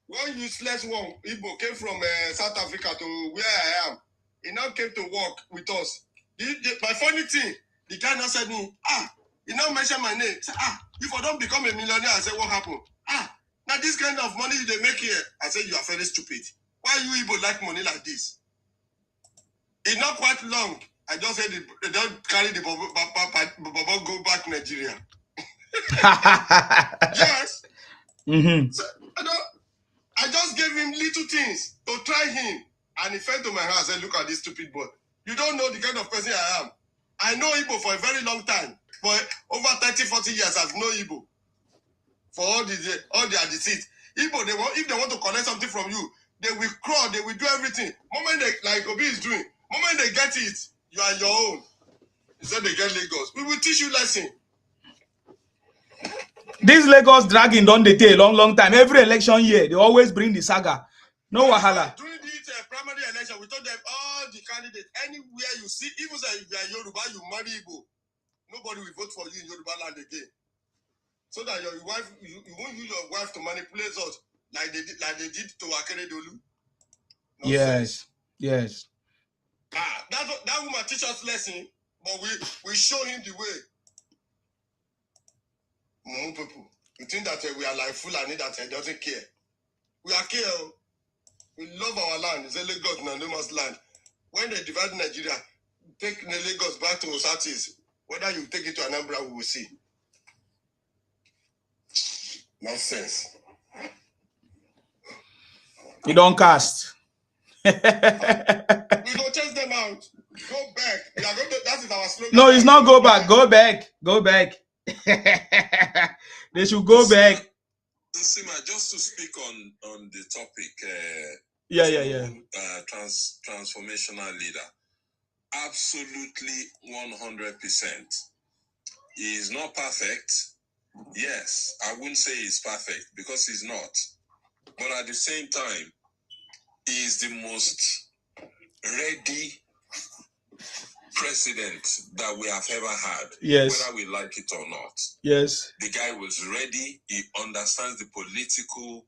One useless one, Igbo, came from South Africa to where I am. He now came to work with us. My funny thing, the guy now said me, he now mentioned my name. Said, if I don't become a millionaire, I said, what happened? Now this kind of money they make here. I said, you are very stupid. Why you Igbo like money like this? It's not quite long. I just said, they don't carry the Bobo go back Nigeria. Yes. So, I just gave him little things to try him. And he fell to my heart and said, look at this stupid boy. You don't know the kind of person I am. I know Igbo for a very long time. For over 30, 40 years, I've known Igbo. For all their deceit. Igbo, if they want to collect something from you, they will crawl, they will do everything. Moment they, like Obi is doing, moment they get it, you are your own. He said they get Lagos. We will teach you lesson. This Lagos dragging down the tail long time. Every election year, they always bring the saga. No wahala. During the primary election, we told them all the candidates, anywhere you see, even if you are Yoruba, you marry Igbo. Nobody will vote for you in Yoruba land again. So that your wife, you won't use your wife to manipulate us like they did to Akeredolu. Yes. That woman teach us lesson, but we show him the way. More people, you think that we are like Fulani that doesn't care. We are care. We love our land. It's a Lagos and Anonymous land. When they divide Nigeria, take the Lagos back to Southeast. Whether you take it to Anambra, we will see. Nonsense. You don't cast. We don't chase them out. Go back. That is our slogan. No, it's not go back. Go back. Go back. They should go back. Sima, just to speak on the topic. Transformational leader. Absolutely 100%. He is not perfect. Yes, I wouldn't say he's perfect because he's not. But at the same time, he is the most ready president that we have ever had. Yes. Whether we like it or not. Yes. The guy was ready. He understands the political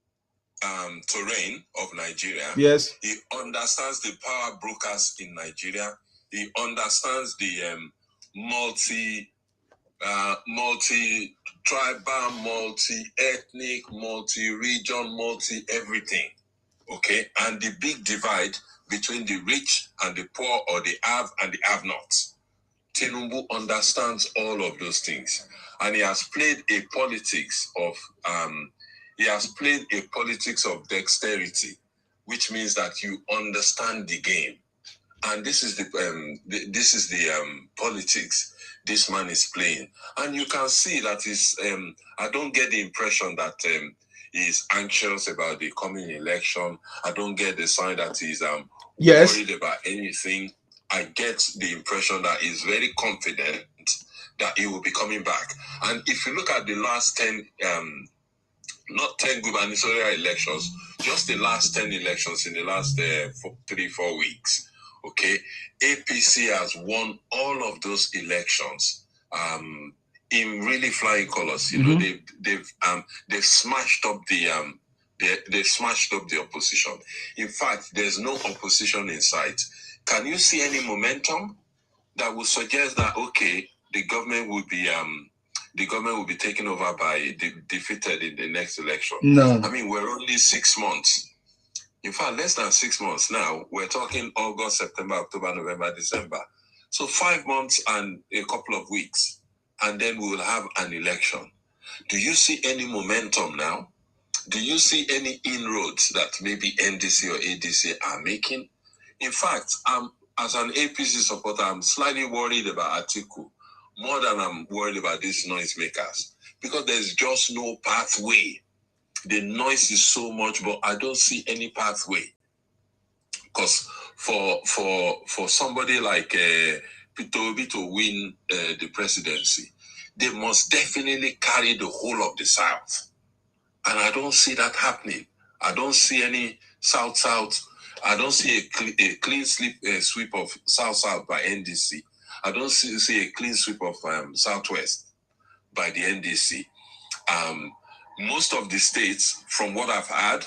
terrain of Nigeria. Yes. He understands the power brokers in Nigeria. He understands the multi-tribal, multi-ethnic, multi-region, multi-everything. Okay? And the big divide between the rich and the poor, or the have and the have-nots. Tinubu understands all of those things. And he has played a politics of dexterity, which means that you understand the game. And this is the politics this man is playing. And you can see that I don't get the impression that he's anxious about the coming election. I don't get the sign that he's worried about anything. I get the impression that he's very confident that he will be coming back. And if you look at the last 10, not 10 gubernatorial elections, just the last 10 elections in the last 3-4 weeks, okay, APC has won all of those elections in really flying colors. You know, they've smashed up the they smashed up the opposition. In fact, there's no opposition in sight. Can you see any momentum that would suggest that the government will be taken over by defeated in the next election? No. I mean, we're only 6 months. In fact, less than 6 months now. We're talking August, September, October, November, December. So 5 months and a couple of weeks, and then we will have an election. Do you see any momentum now do you see any inroads that maybe NDC or ADC are making? In fact, as an APC supporter, I'm slightly worried about Atiku more than I'm worried about these noisemakers, because there's just no pathway. The noise is so much, but I don't see any pathway. Because for somebody like Peter Obi to win the presidency, they must definitely carry the whole of the South. And I don't see that happening. I don't see any South-South. I don't see a clean sweep of South-South by NDC. I don't see a clean sweep of Southwest by the NDC. Most of the states, from what I've heard,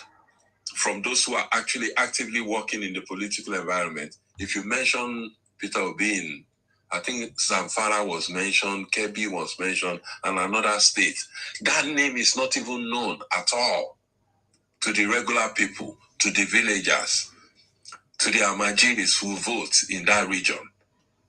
from those who are actually actively working in the political environment, if you mention Peter Obi, I think Zamfara was mentioned, Kebbi was mentioned, and another state, that name is not even known at all to the regular people, to the villagers, to the Amajiris who vote in that region.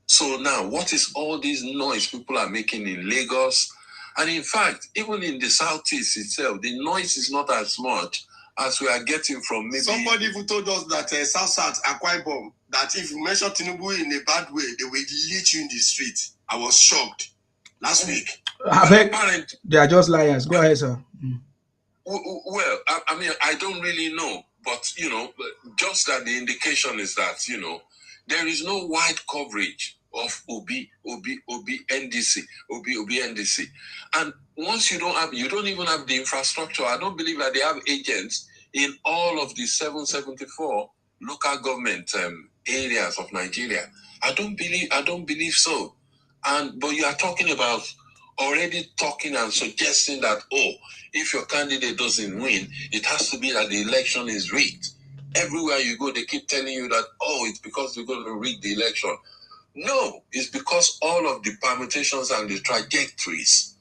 So now, what is all this noise people are making in Lagos? And in fact, even in the Southeast itself, the noise is not as much as we are getting from maybe... Somebody who told us that South Akwa Ibom, that if you mention Tinubu in a bad way, they will delete you in the street. I was shocked last week. They are just liars. Go ahead, sir. Well, I mean, I don't really know, but, just that the indication is that, there is no wide coverage of Obi NDC. And once you don't even have the infrastructure. I don't believe that they have agents in all of the 774 local government areas of Nigeria. I don't believe so. But you are talking about already talking and suggesting that, if your candidate doesn't win, it has to be that the election is rigged. Everywhere you go, they keep telling you that, it's because we're going to rig the election. No, it's because all of the permutations and the trajectories,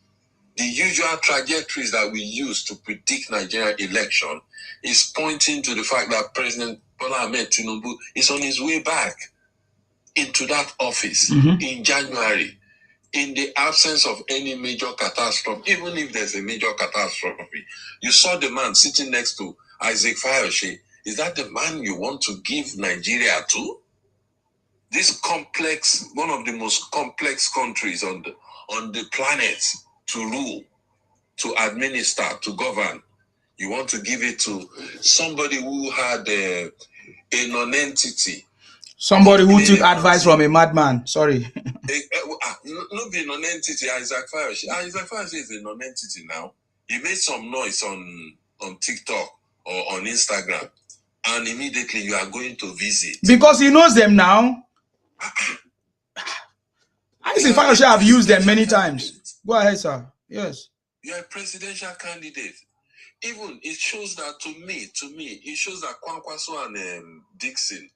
the usual trajectories that we use to predict Nigerian election, is pointing to the fact that President Bola Ahmed Tinubu is on his way back into that office in January, in the absence of any major catastrophe. Even if there's a major catastrophe, you saw the man sitting next to Isaac Fayoshe. Is that the man you want to give Nigeria to? This complex, one of the most complex countries on the planet to rule, to administer, to govern. You want to give it to somebody who had a non-entity. Somebody who took advice from a madman. Sorry. No be non-entity, Isaac Fayoshe. Isaac Fayoshe is a non-entity now. He made some noise on TikTok or on Instagram, and immediately you are going to visit. Because he knows them now. Isaac Fayoshe have used them many times. Go ahead, sir. Yes. You are a presidential candidate. Even it shows that to me, it shows that Kwankwaso and Dixon,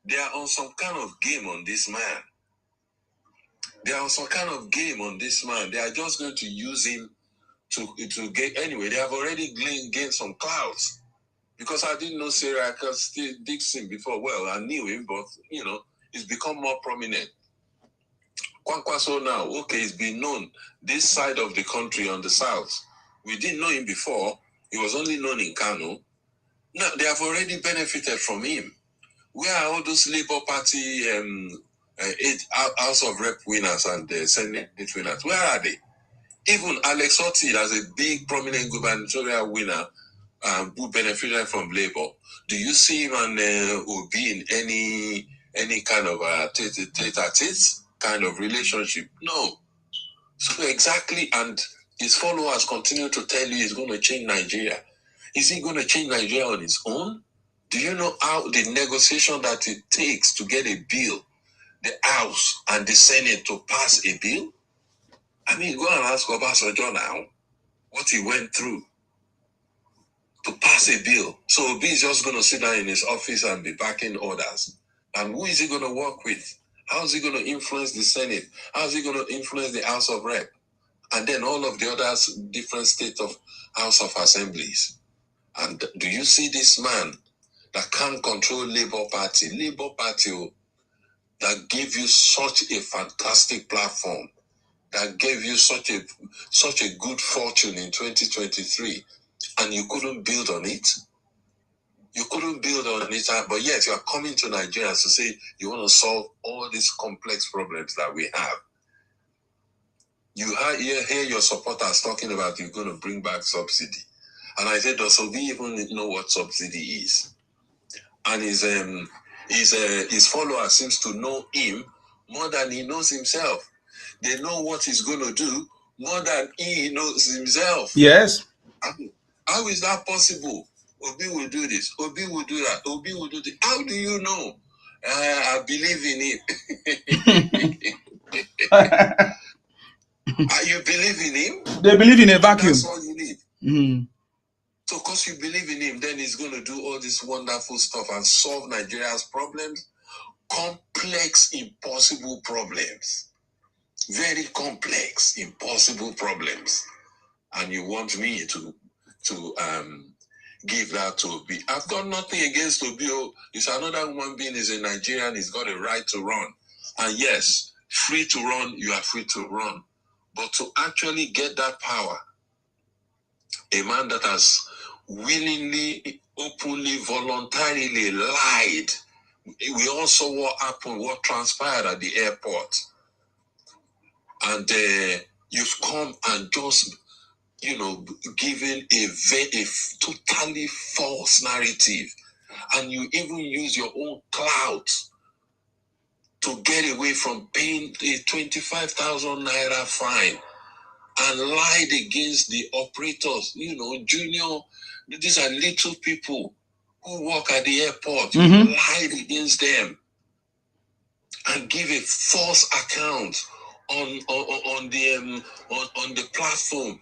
they are on some kind of game on this man. They are on some kind of game on this man. They are just going to use him to get anyway. They have already gained some clouds. Because I didn't know Sarah Dixon before. Well, I knew him, but he's become more prominent. Kwankwaso now, he's been known this side of the country on the south. We didn't know him before. He was only known in Kano. Now, they have already benefited from him. Where are all those Labour Party House of Rep winners and Senate winners? Where are they? Even Alex Otti, as a big, prominent gubernatorial winner who benefited from Labour, do you see him and Obi in any kind of tete-a-tete kind of relationship? No. So exactly, and his followers continue to tell you he's going to change Nigeria. Is he going to change Nigeria on his own? Do you know how the negotiation that it takes to get a bill, the House and the Senate to pass a bill? I mean, go and ask Obasanjo now what he went through to pass a bill. So Obi is just going to sit down in his office and be backing orders. And who is he going to work with? How is he going to influence the Senate? How is he going to influence the House of Rep? And then all of the other different states of House of Assemblies. And do you see this man that can't control Labour Party that gave you such a fantastic platform, that gave you such a good fortune in 2023, and you couldn't build on it. You couldn't build on it, but yet you are coming to Nigerians to say you want to solve all these complex problems that we have. You hear your supporters talking about you're going to bring back subsidy. And I said, does Obi even know what subsidy is? And his followers seems to know him more than he knows himself. They know what he's going to do more than he knows himself. Yes. How is that possible? Obi will do this. Obi will do that. Obi will do this. How do you know? I believe in him. You believe in him? They believe in a vacuum. That's all you need. Mm-hmm. So because you believe in him, then he's going to do all this wonderful stuff and solve Nigeria's problems. Complex, impossible problems. Very complex, impossible problems. And you want me to give that to Obi. I've got nothing against Obi. He's another human being, he's a Nigerian, he's got a right to run. And yes, free to run, you are free to run. But to actually get that power, a man that has willingly, openly, voluntarily lied. We all saw what happened, what transpired at the airport. And you've come and just, given a totally false narrative. And you even use your own clout to get away from paying a 25,000 naira fine and lied against the operators, junior. These are little people who work at the airport. Mm-hmm. You lied against them and give a false account on the platform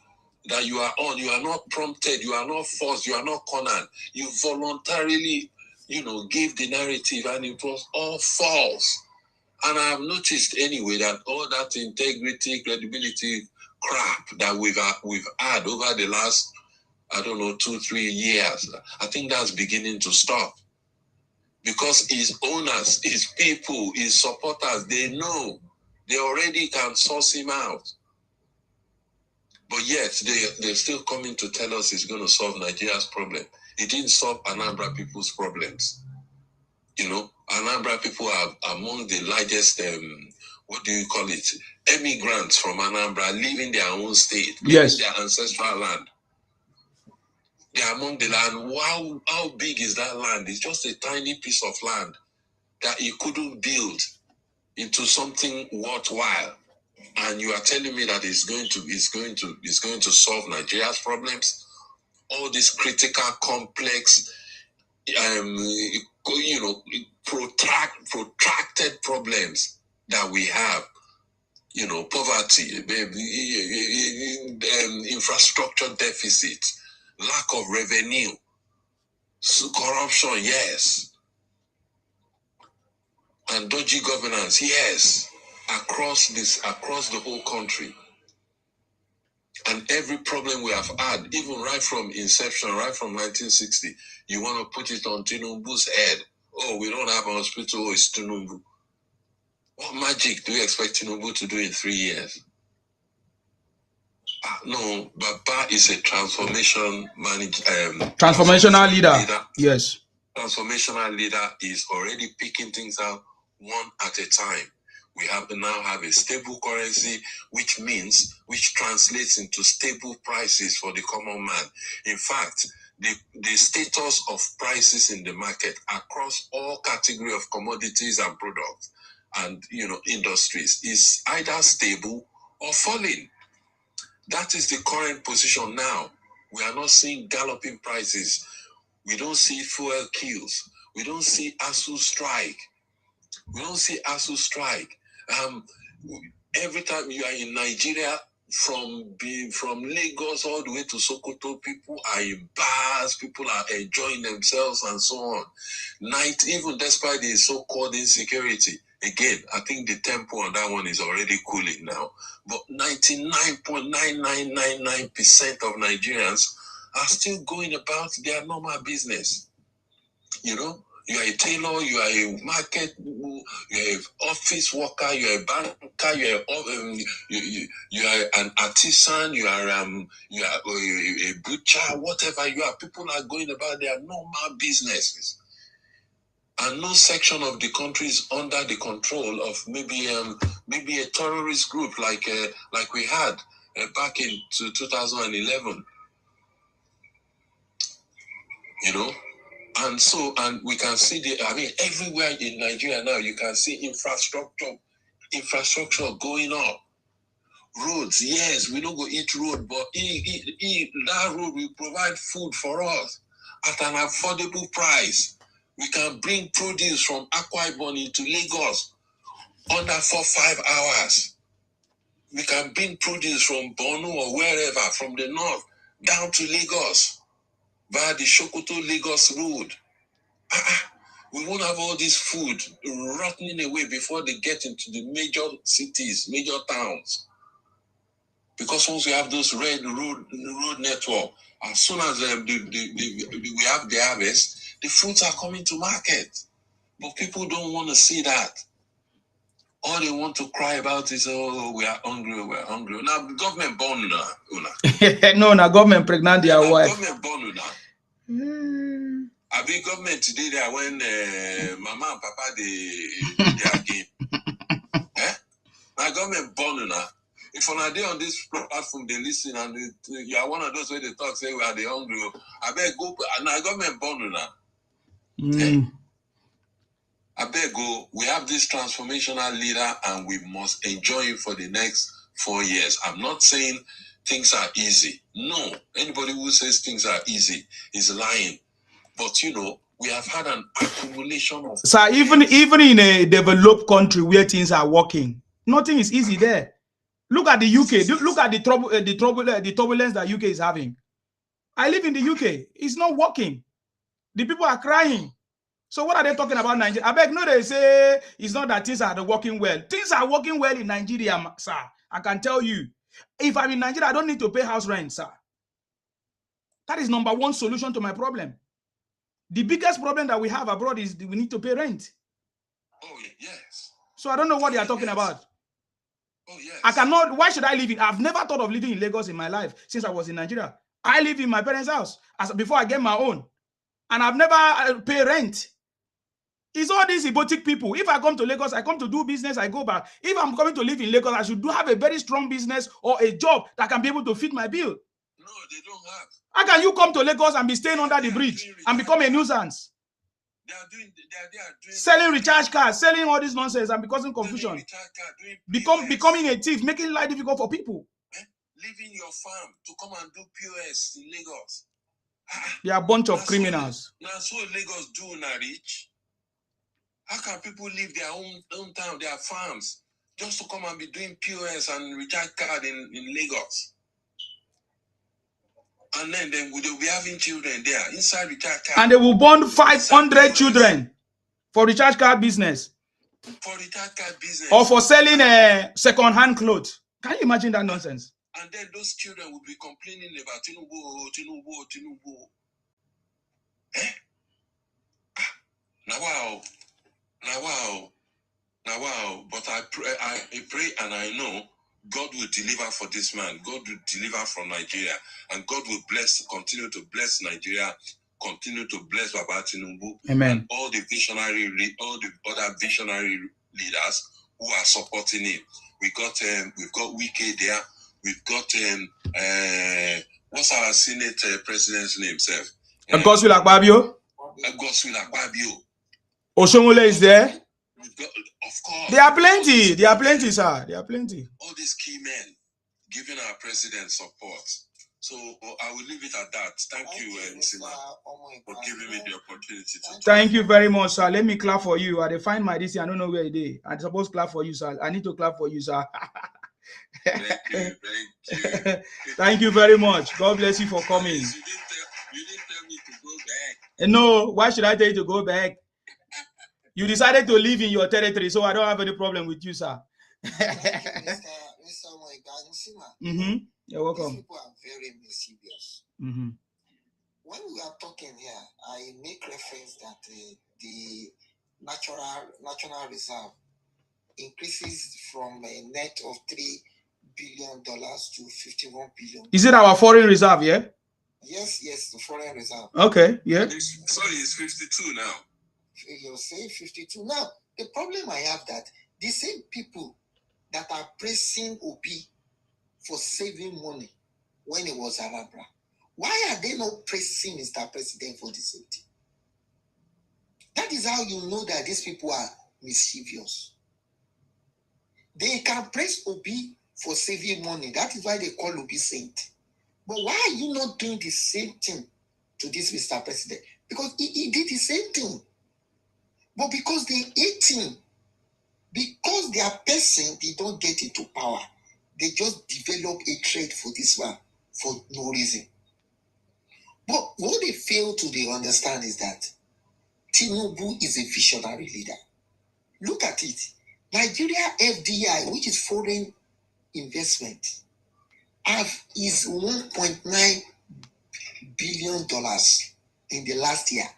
that you are on. You are not prompted, you are not forced, you are not cornered. You voluntarily, gave the narrative, and it was all false. And I have noticed anyway that all that integrity, credibility crap that we've had over the last, 2-3 years, I think that's beginning to stop. Because his owners, his people, his supporters, they know. They already can source him out. But yet, they're still coming to tell us he's going to solve Nigeria's problem. He didn't solve Anambra people's problems. Anambra people are among the largest, emigrants from Anambra, leaving their own state, leaving their ancestral land. They are among the land. Wow, how big is that land? It's just a tiny piece of land that you couldn't build into something worthwhile. And you are telling me that it's going to solve Nigeria's problems? All these critical, complex, protracted problems that we have. Poverty, infrastructure deficit, lack of revenue, corruption, yes, and dodgy governance, yes, across the whole country. And every problem we have had, even right from inception, right from 1960, you want to put it on Tinubu's head. Oh, we don't have a hospital, it's Tinubu. What magic do you expect Tinubu to do in 3 years? No, Baba is a transformational leader. Yes. Transformational leader is already picking things out one at a time. We now have a stable currency, which translates into stable prices for the common man. In fact, the status of prices in the market across all categories of commodities and products and industries is either stable or falling. That is the current position now. We are not seeing galloping prices. We don't see fuel queues. We don't see ASU strike. Every time you are in Nigeria, from Lagos all the way to Sokoto, people are in bars, people are enjoying themselves and so on. Night, even despite the so-called insecurity, again, I think the tempo on that one is already cooling now. But 99.9999% of Nigerians are still going about their normal business. You are a tailor, you are a market, you are an office worker, you are a banker, you are an artisan, you are a butcher, whatever you are. People are going about their normal businesses. And no section of the country is under the control of maybe a terrorist group like we had back in 2011. You know. And we can see everywhere in Nigeria now, you can see infrastructure going up. Roads, yes, we don't go eat road, but that road will provide food for us at an affordable price. We can bring produce from Akwa Ibom into Lagos under 4-5 hours. We can bring produce from Borno or wherever, from the north, down to Lagos via the Sokoto-Lagos road. We won't have all this food rotting away before they get into the major cities, major towns. Because once we have those red road network, as soon as we have the harvest, the fruits are coming to market. But people don't want to see that. All they want to cry about is, oh, we are hungry, we are hungry. Now, government born una. No, now government pregnant their wife. Government born una. I be government today there when mama and papa they again. My government born una. If on a day on this platform they listen and you are one of those where they talk say we are the hungry. I beg go and our government born una. I beg go. We have this transformational leader and we must enjoy him for the next 4 years. I'm not saying things are easy. No, anybody who says things are easy is lying. But we have had an accumulation of. So even in a developed country where things are working, nothing is easy there. Look at the UK. Look at the turbulence that UK is having. I live in the UK. It's not working. The people are crying. So what are they talking about Nigeria? I beg, no, they say it's not that things are working well. Things are working well in Nigeria, sir. I can tell you. If I'm in Nigeria, I don't need to pay house rent, sir. That is number one solution to my problem. The biggest problem that we have abroad is we need to pay rent. Oh, yes. So I don't know what they are talking about. Oh, yes. I cannot. Why should I live in? I've never thought of living in Lagos in my life since I was in Nigeria. I live in my parents' house before I get my own. And I've never paid rent. It's all these boutique people. If I come to Lagos, I come to do business, I go back. If I'm coming to live in Lagos, I should have a very strong business or a job that can be able to feed my bill. No, they don't have. How can you come to Lagos and be staying under the bridge and become a nuisance? They are doing selling recharge cards, selling all this nonsense and causing confusion. Becoming a thief, making life difficult for people. Leaving your farm to come and do POS in Lagos. They are a bunch of criminals. Now, so Lagos do not rich. How can people leave their own town, their farms, just to come and be doing POS and recharge card in Lagos? And then they will be having children there inside recharge card. And they will born 500 children for recharge card business. For recharge card business. Or for selling second-hand clothes. Can you imagine that nonsense? And then those children will be complaining about Tinubu. Eh? Now wow. But I pray and I know God will deliver for this man. God will deliver from Nigeria. And God will continue to bless Nigeria, continue to bless Baba Tinubu. Amen. And all the other visionary leaders who are supporting him. We've got Wike there. We've got what's our Senate president's name, sir? Godswill Akpabio. Godswill Akpabio. Oshomole is there. We've got, of course. There are plenty, sir. There are plenty. All these key men giving our president support. So I will leave it at that. Thank you, Nsima, for giving me the opportunity to talk. Thank you very much, sir. Let me clap for you. I find my DC. I don't know where it is. I'm supposed to clap for you, sir. I need to clap for you, sir. Thank you. Thank you very much. God bless you for coming. You didn't tell me to go back. No, why should I tell you to go back? You decided to live in your territory, so I don't have any problem with you, sir. Mr. You're welcome. These people are very mischievous. when we are talking here, I make reference that the national reserve increases from a net of $3 billion to $51 billion. Is it our foreign reserve? Yeah. Yes, the foreign reserve. Okay, yeah. Sorry, it's 52 now. You're saying 52 now. The problem I have that the same people that are praising Obi for saving money when it was Arabra, why are they not praising Mr. President for the same thing? That is how you know that these people are mischievous. They can praise Obi for saving money. That is why they call Obi saint. But why are you not doing the same thing to this Mr. President? Because he did the same thing. But because they hate him, because they are person, they don't get into power. They just develop a trade for this one for no reason. But what they fail to understand is that Tinubu is a visionary leader. Look at it. Nigeria FDI, which is foreign investment, is $1.9 billion in the last year.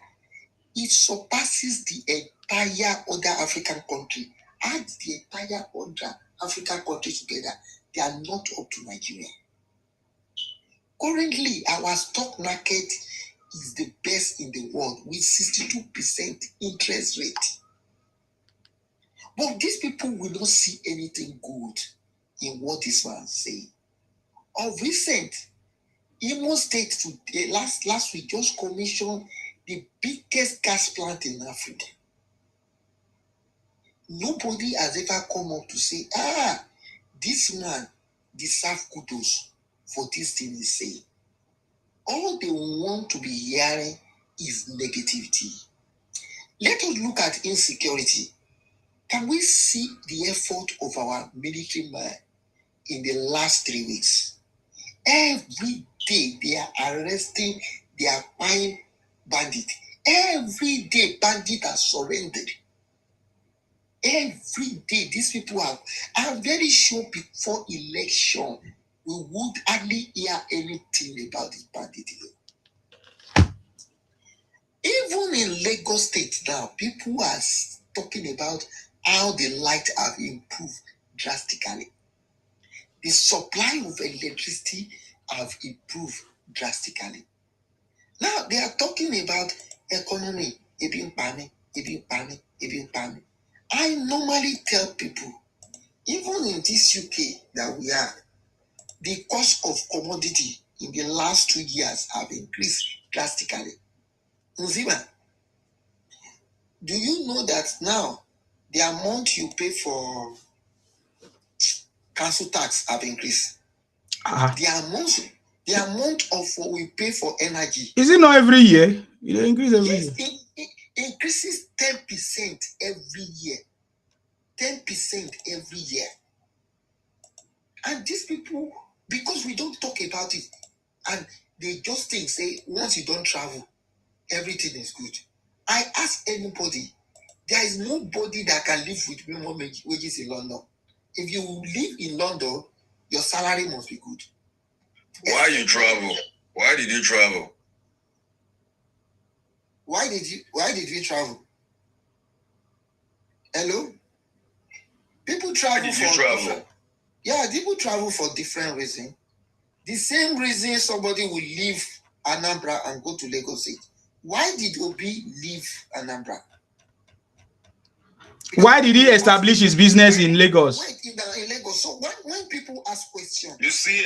It surpasses the entire other African country. Add the entire other African countries together, they are not up to Nigeria. Currently, our stock market is the best in the world with 62% interest rate. But these people will not see anything good in what this man is saying. Of recent, Imo State today, last week just commissioned the biggest gas plant in Africa. Nobody has ever come up to say, this man deserves kudos for this thing he's saying. All they want to be hearing is negativity. Let us look at insecurity. Can we see the effort of our military man in the last 3 weeks? Every day they are arresting, they are buying bandits. Every day bandits are surrendered. Every day these people are. I'm very sure before election we would hardly hear anything about this bandit. Even in Lagos State now, people are talking about how the light have improved drastically. The supply of electricity have improved drastically. Now they are talking about economy, even panic. I normally tell people, even in this UK that we are, the cost of commodity in the last 2 years have increased drastically. Nzima, do you know that now the amount you pay for council tax have increased? The amount of what we pay for energy. Is it not every year? It increases every year. It increases 10% every year. 10% every year. And these people, because we don't talk about it, and they just think, say, once you don't travel, everything is good. I ask anybody, there is nobody that can live with minimum wages in London. If you live in London, your salary must be good. Why you travel? Why did you travel? Why did we travel? Hello? People travel people travel for different reasons. The same reason somebody will leave Anambra and go to Lagos State. Why did Obi leave Anambra? Why did he establish his business in Lagos? In Lagos. So when people ask questions, you see,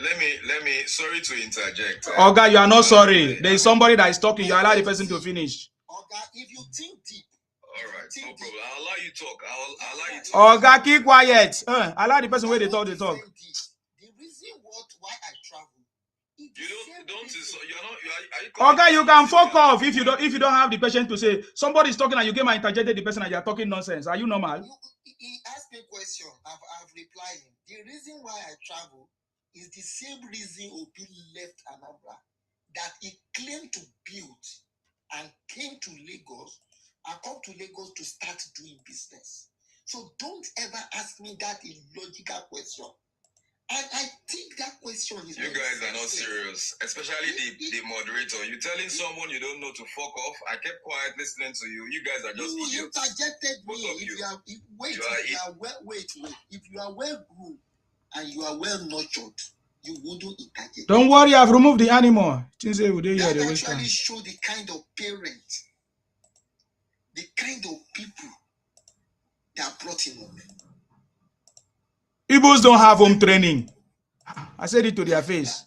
let me. Sorry to interject. Oga, you are not sorry. There is somebody that is talking. You allow the person to finish. Oga, if you think deep. All right, no problem. I'll allow you talk. I'll allow you talk. Oga, keep quiet. Allow the person where they talk. The reason why I travel. Oga, you can fuck off if you don't have the patience to say somebody is talking and you came and interjected the person and you are talking nonsense. Are you normal? He asked me a question. I've replied him. The reason why I travel is the same reason Obi left Anambra, that he claimed to build and came to Lagos. I come to Lagos to start doing business. So don't ever ask me that illogical question. And I think that question is... You guys are not serious, especially the moderator. You're telling someone you don't know to fuck off. I kept quiet listening to you. You guys are just idiots. You interjected me. If you are well groomed and you are well nurtured, you wouldn't interject. Don't worry, I've removed the animal. That actually show the kind of parent, the kind of people that brought him up. Igbos don't have home training. I said it to their face.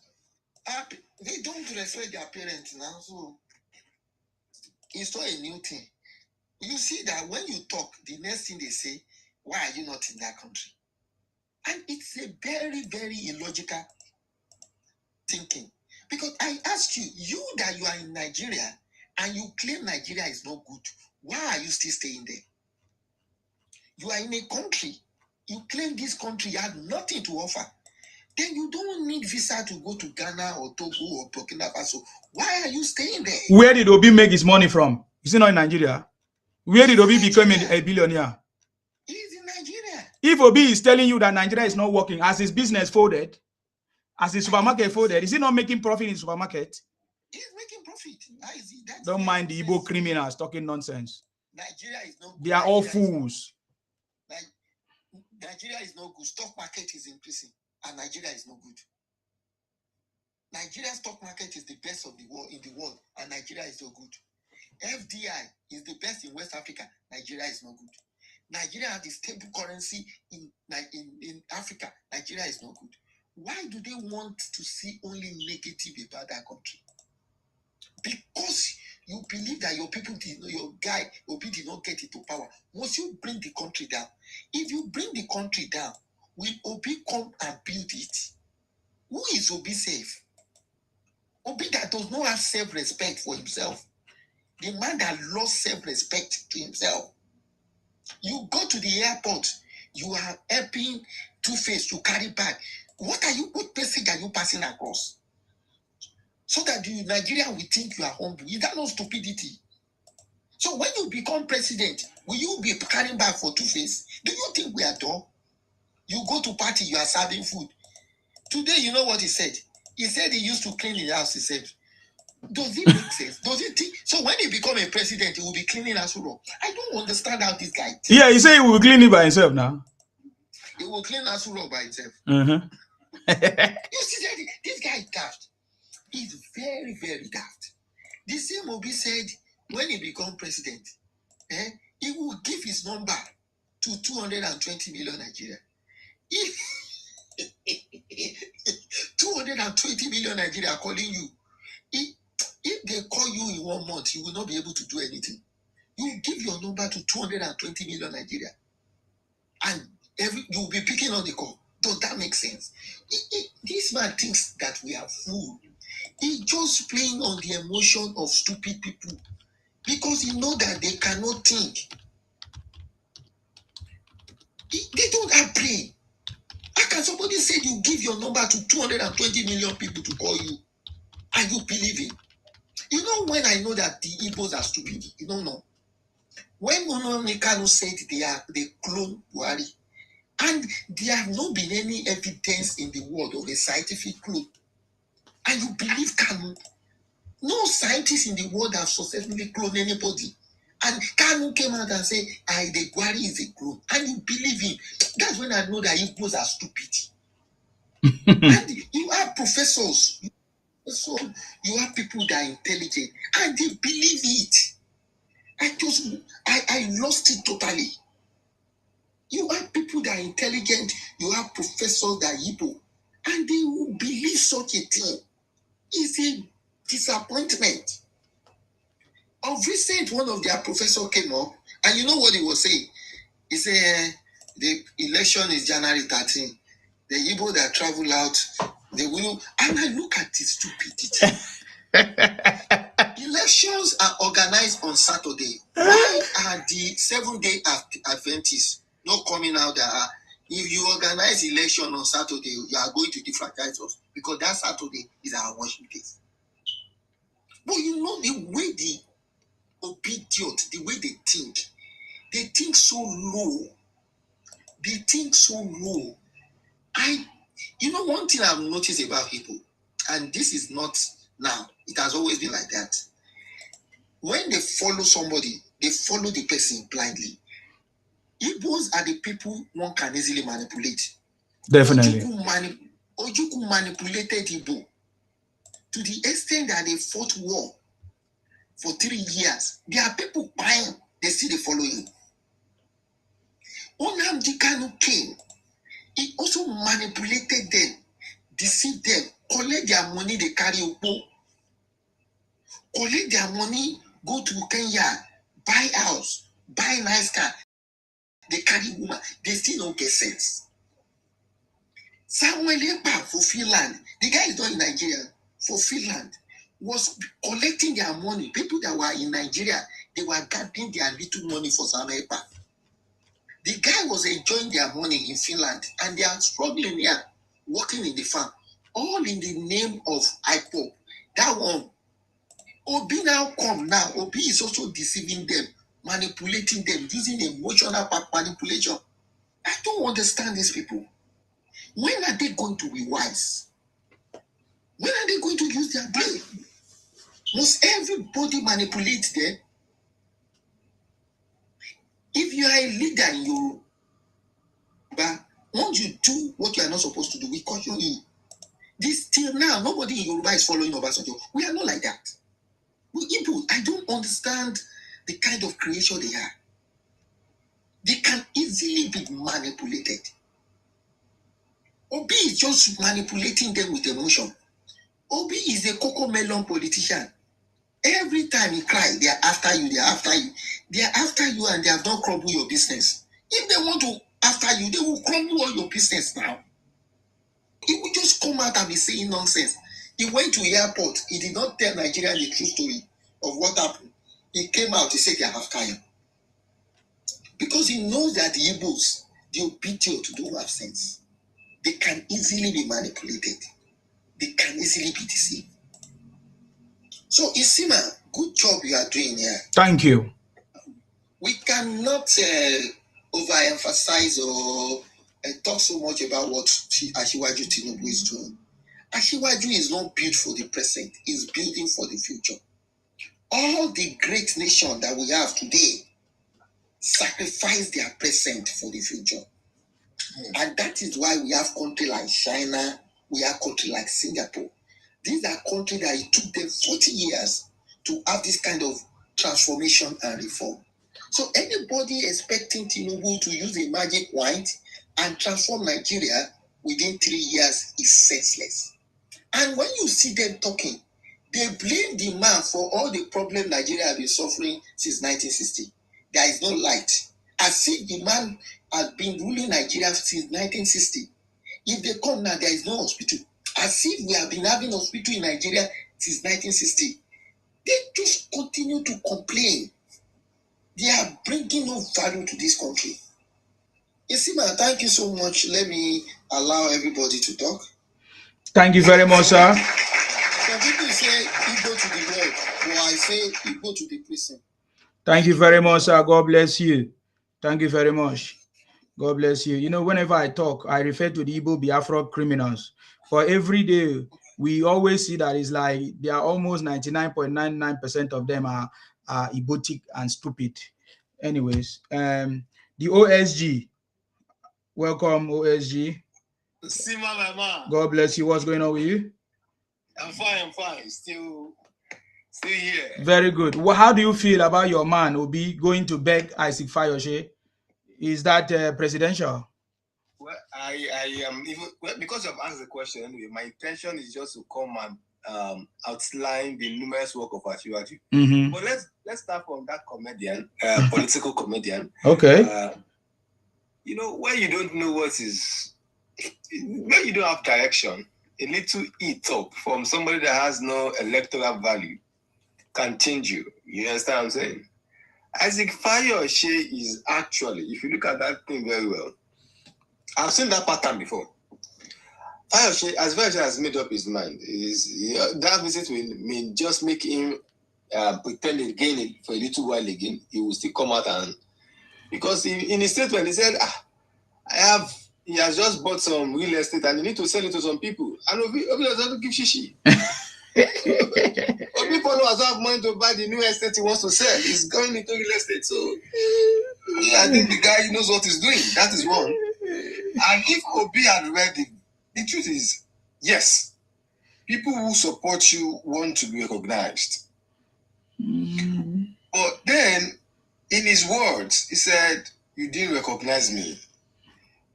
They don't respect their parents now, so it's not a new thing. You see that when you talk, the next thing they say, why are you not in that country? And it's a very, very illogical thinking. Because I ask you, you that you are in Nigeria and you claim Nigeria is not good, why are you still staying there? You are in a country, you claim this country has nothing to offer. Then you don't need visa to go to Ghana or Togo or Burkina Faso. Why are you staying there? Where did Obi make his money from? Is he not in Nigeria? Where did Obi become a billionaire? He's in Nigeria. If Obi is telling you that Nigeria is not working, as his business folded, as his supermarket folded, is he not making profit in the supermarket? He's making profit. Don't mind the Igbo criminals talking nonsense. Nigeria is not good. They are all fools. Nigeria is not good. Stock market is increasing, and Nigeria is not good. Nigeria's stock market is the best of the world in the world, and Nigeria is not good. FDI is the best in West Africa. Nigeria is not good. Nigeria has the stable currency in Africa. Nigeria is not good. Why do they want to see only negative about that country? Because you believe that your people Obi did not get into power. Once you bring the country down, if you bring the country down, will Obi come and build it? Who is Obi safe? Obi that does not have self-respect for himself. The man that lost self-respect to himself. You go to the airport, you are helping Two-Face to carry bag. What message are you passing across? So that the Nigerian will think you are humble. Is that not stupidity? So when you become president, will you be carrying bag for Two-Face? Do you think we are dumb? You go to party, you are serving food. Today, you know what he said? He said he used to clean his house himself. Does it make sense? Does it think? So when he become a president, he will be cleaning Asuro. I don't understand how this guy thinks. Yeah, he said he will clean it by himself now. He will clean Asuro by himself. You see that this guy is daft. He's very, very daft. The same Obi said when he become president, he will give his number to 220 million Nigeria. If 220 million Nigeria are calling you, if they call you in 1 month, you will not be able to do anything. You give your number to 220 million Nigeria, and you will be picking on the call. Does that make sense? This man thinks that we are fools. He's just playing on the emotion of stupid people because he knows that they cannot think. They don't have brain. How can somebody say you give your number to 220 million people to call you and you believe it? You know when I know that the Igbos are stupid? You don't know. When Kanu said they clone Buhari, and there have not been any evidence in the world of a scientific clone, and you believe Kanu, no scientists in the world have successfully cloned anybody. And Kanu came out and said, the Buhari is a clone. And you believe him. That's when I know that Igbos are stupid. And you have professors. So you have people that are intelligent. And they believe it. I lost it totally. You have people that are intelligent. You have professors that are Igbo. And they will believe such a thing. It's a disappointment. Of recent, one of their professors came up, and you know what he was saying? He said, the election is January 13. The Igbo that travel out, they will. And I look at this stupidity. Elections are organized on Saturday. Why are the 7-day Adventists not coming out that if you organize election on Saturday, you are going to defranchise us? Because that Saturday is our worship day. But you know the way the obedient, the way they think so low. They think so low. You know, one thing I've noticed about people, and this is not now, it has always been like that. When they follow somebody, they follow the person blindly. Igbos are the people one can easily manipulate. Definitely. Ojukwu manipulated Igbo to the extent that they fought war for 3 years. There are people buying, they still they follow you. Nnamdi Kanu came. He also manipulated them, deceived them, collect their money, they carry Ukpo, collect their money, go to Kenya, buy house, buy nice car, they carry woman, they still don't get sense. Samuel Ekpa for Finland, the guy is not in Nigeria, for Finland, was collecting their money. People that were in Nigeria, they were gathering their little money for Samuel Ekpa. The guy was enjoying their money in Finland, and they are struggling here, working in the farm, all in the name of IPOP. That one, Obi now come now. Obi is also deceiving them, manipulating them, using emotional manipulation. I don't understand these people. When are they going to be wise? When are they going to use their brain? Must everybody manipulate them? If you are a leader in Yoruba, once you do what you are not supposed to do, we caution you. This till now, nobody in Yoruba is following Obasanjo. We are not like that. We Igbo, I don't understand the kind of creation they are. They can easily be manipulated. Obi is just manipulating them with emotion. Obi is a cocoa melon politician. Every time he cries, they are after you, they are after you. They are after you and they have not crumbled your business. If they want to after you, they will crumble all your business now. He will just come out and be saying nonsense. He went to the airport. He did not tell Nigeria the true story of what happened. He came out, he said they are after him. Because he knows that the Igbos, the obedient, don't have sense. They can easily be manipulated. They can easily be deceived. So, Isima, good job you are doing here. Thank you. We cannot overemphasize or talk so much about what Asiwaju Tinubu is doing. Asiwaju is not built for the present, he's building for the future. All the great nations that we have today sacrifice their present for the future. And that is why we have countries like China, we have countries like Singapore. These are countries that it took them 40 years to have this kind of transformation and reform. So anybody expecting Tinubu to use a magic wand and transform Nigeria within 3 years is senseless. And when you see them talking, they blame the man for all the problems Nigeria has been suffering since 1960. There is no light. As if the man has been ruling Nigeria since 1960. If they come now, there is no hospital. As if we have been having hospital in Nigeria since 1960. They just continue to complain. They are bringing no value to this country. Isima, thank you so much. Let me allow everybody to talk. Thank you very much, sir. Some people say Igbo to the world, or I say Igbo to the prison. Thank you very much, sir. God bless you. Thank you very much. God bless you. You know, whenever I talk, I refer to the Igbo Biafra criminals. For every day, we always see that it's like they are almost 99.99% of them are Igbotic and stupid. Anyways, the OSG. Welcome, OSG. Sima, my man. God bless you. What's going on with you? I'm fine. Still here. Very good. Well, how do you feel about your man Obi going to beg Isaac Fayoshe? Is that presidential? Well, I am because I've asked the question anyway. My intention is just to come and outline the numerous work of Asiwaju. Mm-hmm. But let's start from that comedian, political comedian. Okay. You know, when you don't know when you don't have direction, a little eat up from somebody that has no electoral value can change you. You understand what I'm saying? Isaac Fayoshe is actually, if you look at that thing very well, I've seen that pattern before. Fayoshe has made up his mind. That visit will just make him pretend again for a little while again. He will still come out and because in his statement he said, I have he has just bought some real estate and he need to sell it to some people. And Obi doesn't give shishi. Obi followers have money to buy the new estate he wants to sell. He's going into real estate. So I think the guy knows what he's doing. That is one. And if Obi had read it, the truth is, yes, people who support you want to be recognized. But then, in his words, he said, "You didn't recognize me."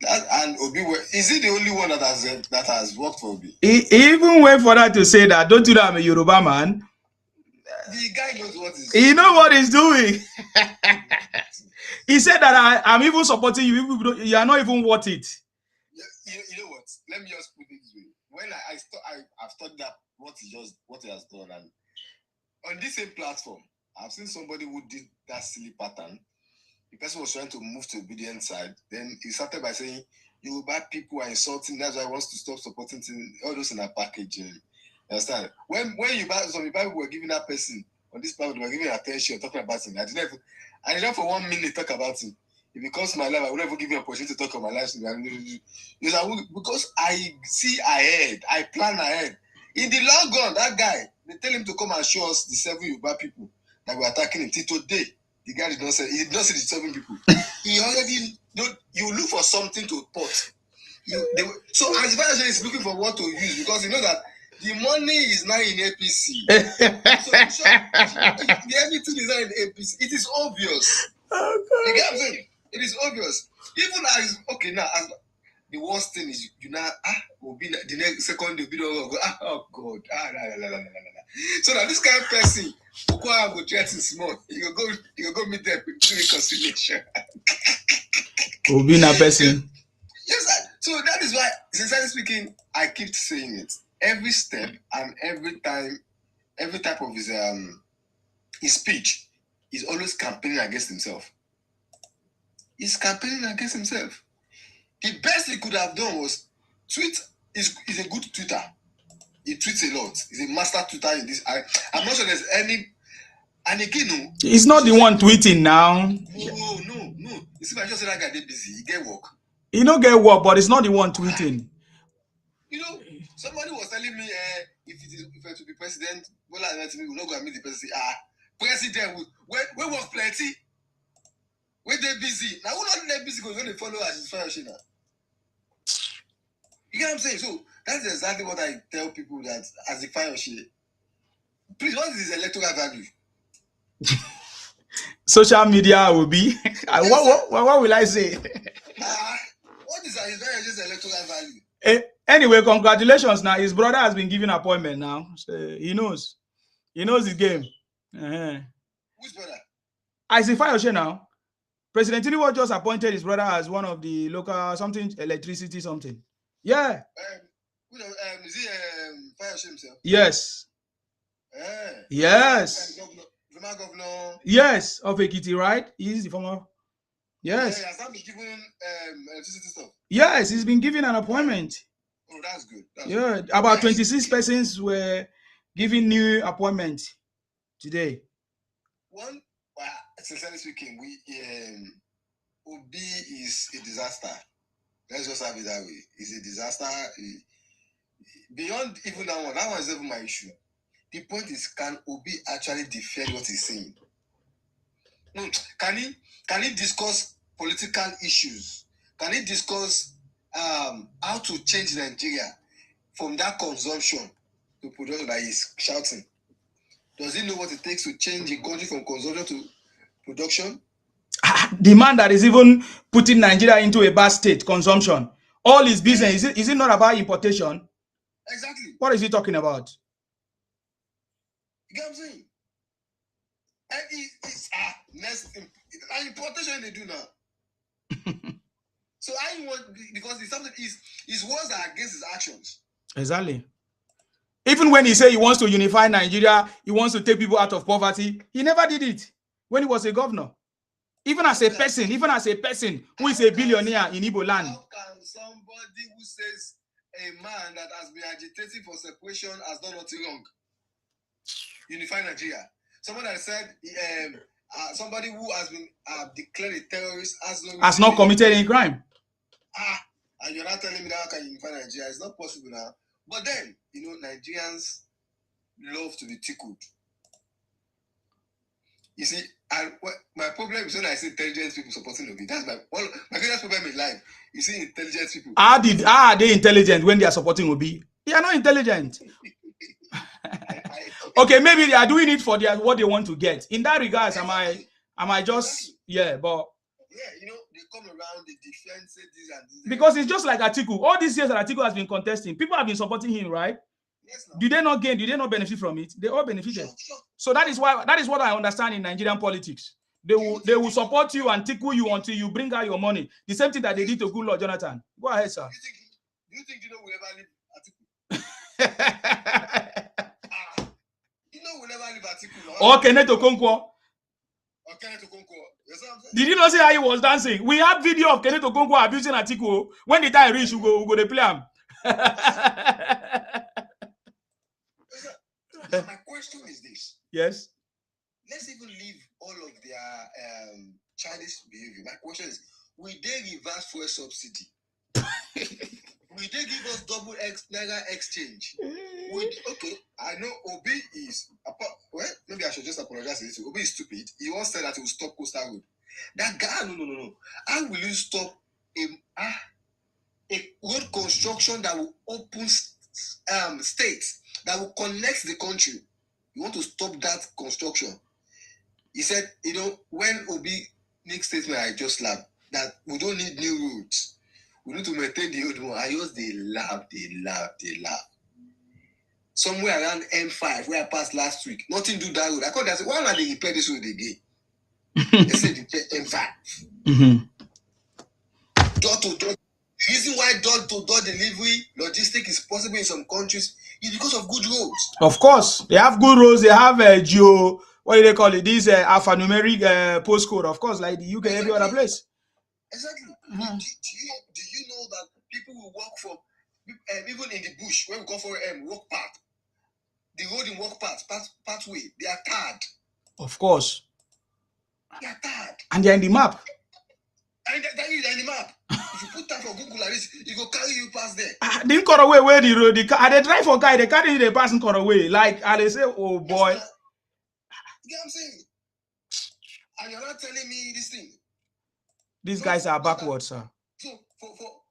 And Obi, is he the only one that has worked for Obi? He even went for that to say that, don't you know I'm a Yoruba man? The guy knows what he's doing. He knows what he's doing. He said that I'm even supporting you. You are not even worth it. You know what? Let me just put it this way. When I've studied that what he has done, and on this same platform, I've seen somebody who did that silly pattern. The person was trying to move to obedient side. Then he started by saying, Yoruba people are insulting. That's why he wants to stop supporting all those in a package. You understand? When some people were giving that person on this platform, they were giving attention, talking about him. I didn't for 1 minute talk about him. If it comes to my life, I will never give you an opportunity to talk about my life. Because I see ahead, I plan ahead. In the long run, that guy, they tell him to come and show us the 7 Yoruba people that were attacking him till today. The guy did not see the 7 people. He already you look for something to put. So as far as he's looking for what to use, because you know that the money is now in APC. So everything is now in APC. It is obvious. You get what I'm saying? It is obvious. Even as as the worst thing is will be the next second will be oh God. So that this kind of person go dress small. You go meet them do reconciliation. Will be a person. Yes, so that is why, sincerely speaking, I keep saying it. Every step and every type of his speech is always campaigning against himself. He's campaigning against himself. The best he could have done was tweet. Is a good tweeter. He tweets a lot. He's a master tweeter in this. I'm not sure there's any. And again, he's not the one tweeting now. No. You see, I just said that guy they busy. He get work. He don't get work, but it's not the one tweeting. You know, somebody was telling me if it to be president, Bola Tinubu will not go and meet the president. President we work plenty. When they busy. Now who not they busy because when they follow us is fire now. You get what I'm saying? So that's exactly what I tell people that as a fire shit. Please, what is his electoral value? Social media will be. What will I say? What is his electoral value? Anyway, congratulations. Now his brother has been given appointment now. So he knows his game. Which brother? I see fire now. President Tinubu just appointed his brother as one of the local electricity something. Yeah. Is he fire himself? Yes. Yes. Governor. Yes, of Ekiti, right? He's the former. Yes. Has that been given electricity stuff? Yes, he's been given an appointment. Oh, that's good. Good. About 26 persons were given new appointments today. Sincerely speaking, Obi is a disaster. Let's just have it that way. It's a disaster. Beyond even that one is even my issue. The point is, can Obi actually defend what he's saying? Can he discuss political issues? Can he discuss how to change Nigeria from that consumption to production that he's shouting? Does he know what it takes to change a country from consumption to production? The man that is even putting Nigeria into a bad state, consumption. All his business, is it not about importation? Exactly. What is he talking about? You get what I'm saying? And it's next importation they do now. So I want, because it's something his words are against his actions. Exactly. Even when he said he wants to unify Nigeria, he wants to take people out of poverty, he never did it when he was a governor. Even as a person who is a billionaire in Igbo land. How can somebody who says a man that has been agitating for separation has done nothing wrong unify Nigeria? Someone that said somebody who has been declared a terrorist has not committed any crime. And you're not telling me that how can you unify Nigeria? It's not possible now. But then, Nigerians love to be tickled. You see, my problem is when I see intelligent people supporting Obi. That's my biggest problem in life. You see intelligent people. How are they intelligent when they are supporting Obi? They are not intelligent. Okay, maybe they are doing it for what they want to get. In that regards, am I just but yeah, they come around, they defend, say this and this. Because it's just like Atiku. All these years that Atiku has been contesting, people have been supporting him, right? Yes, do they not gain? Do they not benefit from it? They all benefited. Sure. So that is what I understand in Nigerian politics. They will support you and tickle you until you bring out your money. The same thing that they did to Goodluck Jonathan. Go ahead, sir. Do you think will ever leave Atiku? Will never leave Atiku. Or Kenneth Okonkwo. Did you not see how he was dancing? We have video of Kenneth Okonkwo abusing Atiku. When the time reach, we go to play him. My question is this. Yes. Let's even leave all of their childish behavior. My question is, will they reverse fuel subsidy? Will they give us double Naira exchange? Okay, I know Obi is... Well, maybe I should just apologize to you. Obi is stupid. He once said that he will stop Coastal Road. That guy, no. How will you stop a road construction that will open states, that will connect the country? You want to stop that construction? He said, when Obi makes statement, I just laughed, that we don't need new roads. We need to maintain the old one. I just, they laugh. Somewhere around M5, where I passed last week, nothing do that road. I called that, why not they repair this road again? They said M5. Mm-hmm. Door to door. The reason why door-to-door delivery logistic is possible in some countries is because of good roads. Of course, they have good roads. They have what do they call it? This alphanumeric postcode. Of course, like the UK, every other place. Exactly. Mm-hmm. Do you know that people will walk from even in the bush when we go for walk path, the road in walk pathway, they are tired. Of course. They are tired. And they're in the map. And they're in the map. If you put that for Google like this, it will carry you past there. Didn't cut away where the road. They drive for guy. They carry the person cut away. Like, and they say, "Oh boy." You get what I'm saying? And you're not telling me this thing. These guys are backwards, sir. So,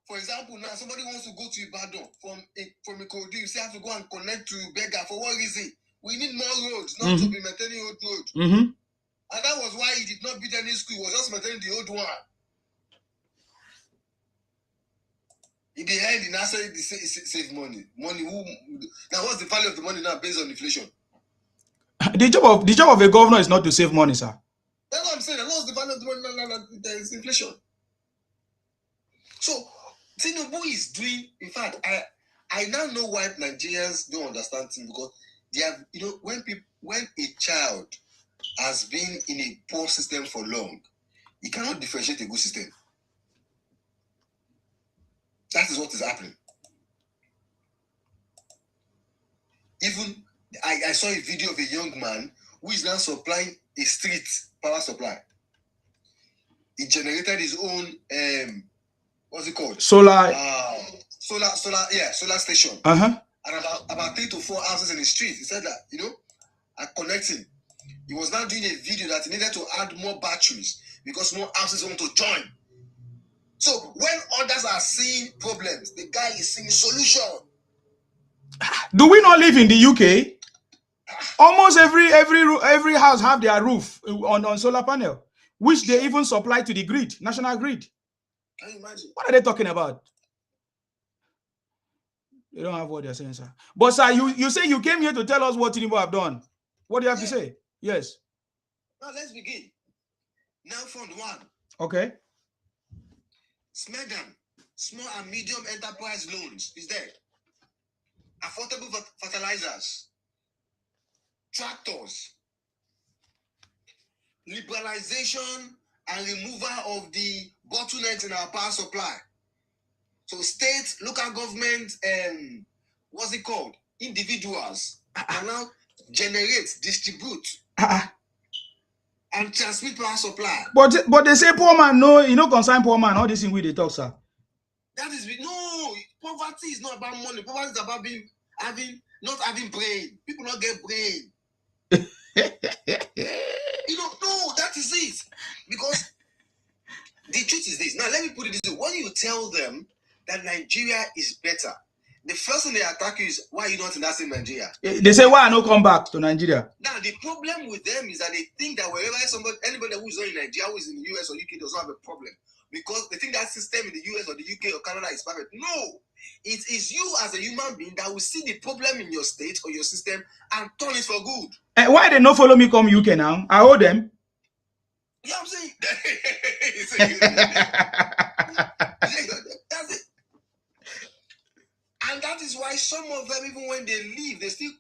for example, now somebody wants to go to Ibadan from Ikorodu. You say have to go and connect to Bega. For what reason? We need more roads, not to be maintaining old road. Mm-hmm. And that was why he did not build any school. He was just maintaining the old one. In the end, he now said he save money. Now, what's the value of the money now based on inflation? The job of a governor is not to save money, sir. That's what I'm saying. What's the value of the money now? There is inflation. So, Tinubu is doing. In fact, I now know why Nigerians don't understand him, because they have, when a child has been in a poor system for long, he cannot differentiate a good system. That is what is happening. Even I saw a video of a young man who is now supplying a street power supply. He generated his own what's it called? Solar station. Uh-huh. And about 3 to 4 houses in the street. He said that, are connecting. He was now doing a video that he needed to add more batteries because more houses want to join. So when others are seeing problems, the guy is seeing solution. Do we not live in the UK? Almost every house have their roof on solar panel, which they even supply to the grid, national grid. Can you imagine? What are they talking about? They don't have what they're saying, sir. But sir, you say you came here to tell us what Tinubu have done. What do you have to say? Yes. Now let's begin. Now Fund 1. Okay. SMEDAN, small and medium enterprise loans, is there. Affordable fertilizers, tractors, liberalization and removal of the bottlenecks in our power supply. So state, local government, individuals can now generate, distribute, and transmit power supply. But they say poor man, no, concern poor man. All this thing we they talk, sir. That is no poverty is not about money. Poverty is about not having brain. People don't get brain. No, that is it. Because the truth is this. Now let me put it this way. When you tell them that Nigeria is better, the first thing they attack you is why you not in that same Nigeria. They say why I not come back to Nigeria. Now the problem with them is that they think that wherever anybody who is not in Nigeria, who is in the US or UK does not have a problem. Because they think that system in the US or the UK or Canada is perfect. No, it is you as a human being that will see the problem in your state or your system and turn it for good. And why they not follow me come UK now? I owe them. Yeah, I'm saying. That's it. And that is why some of them, even when they leave, they still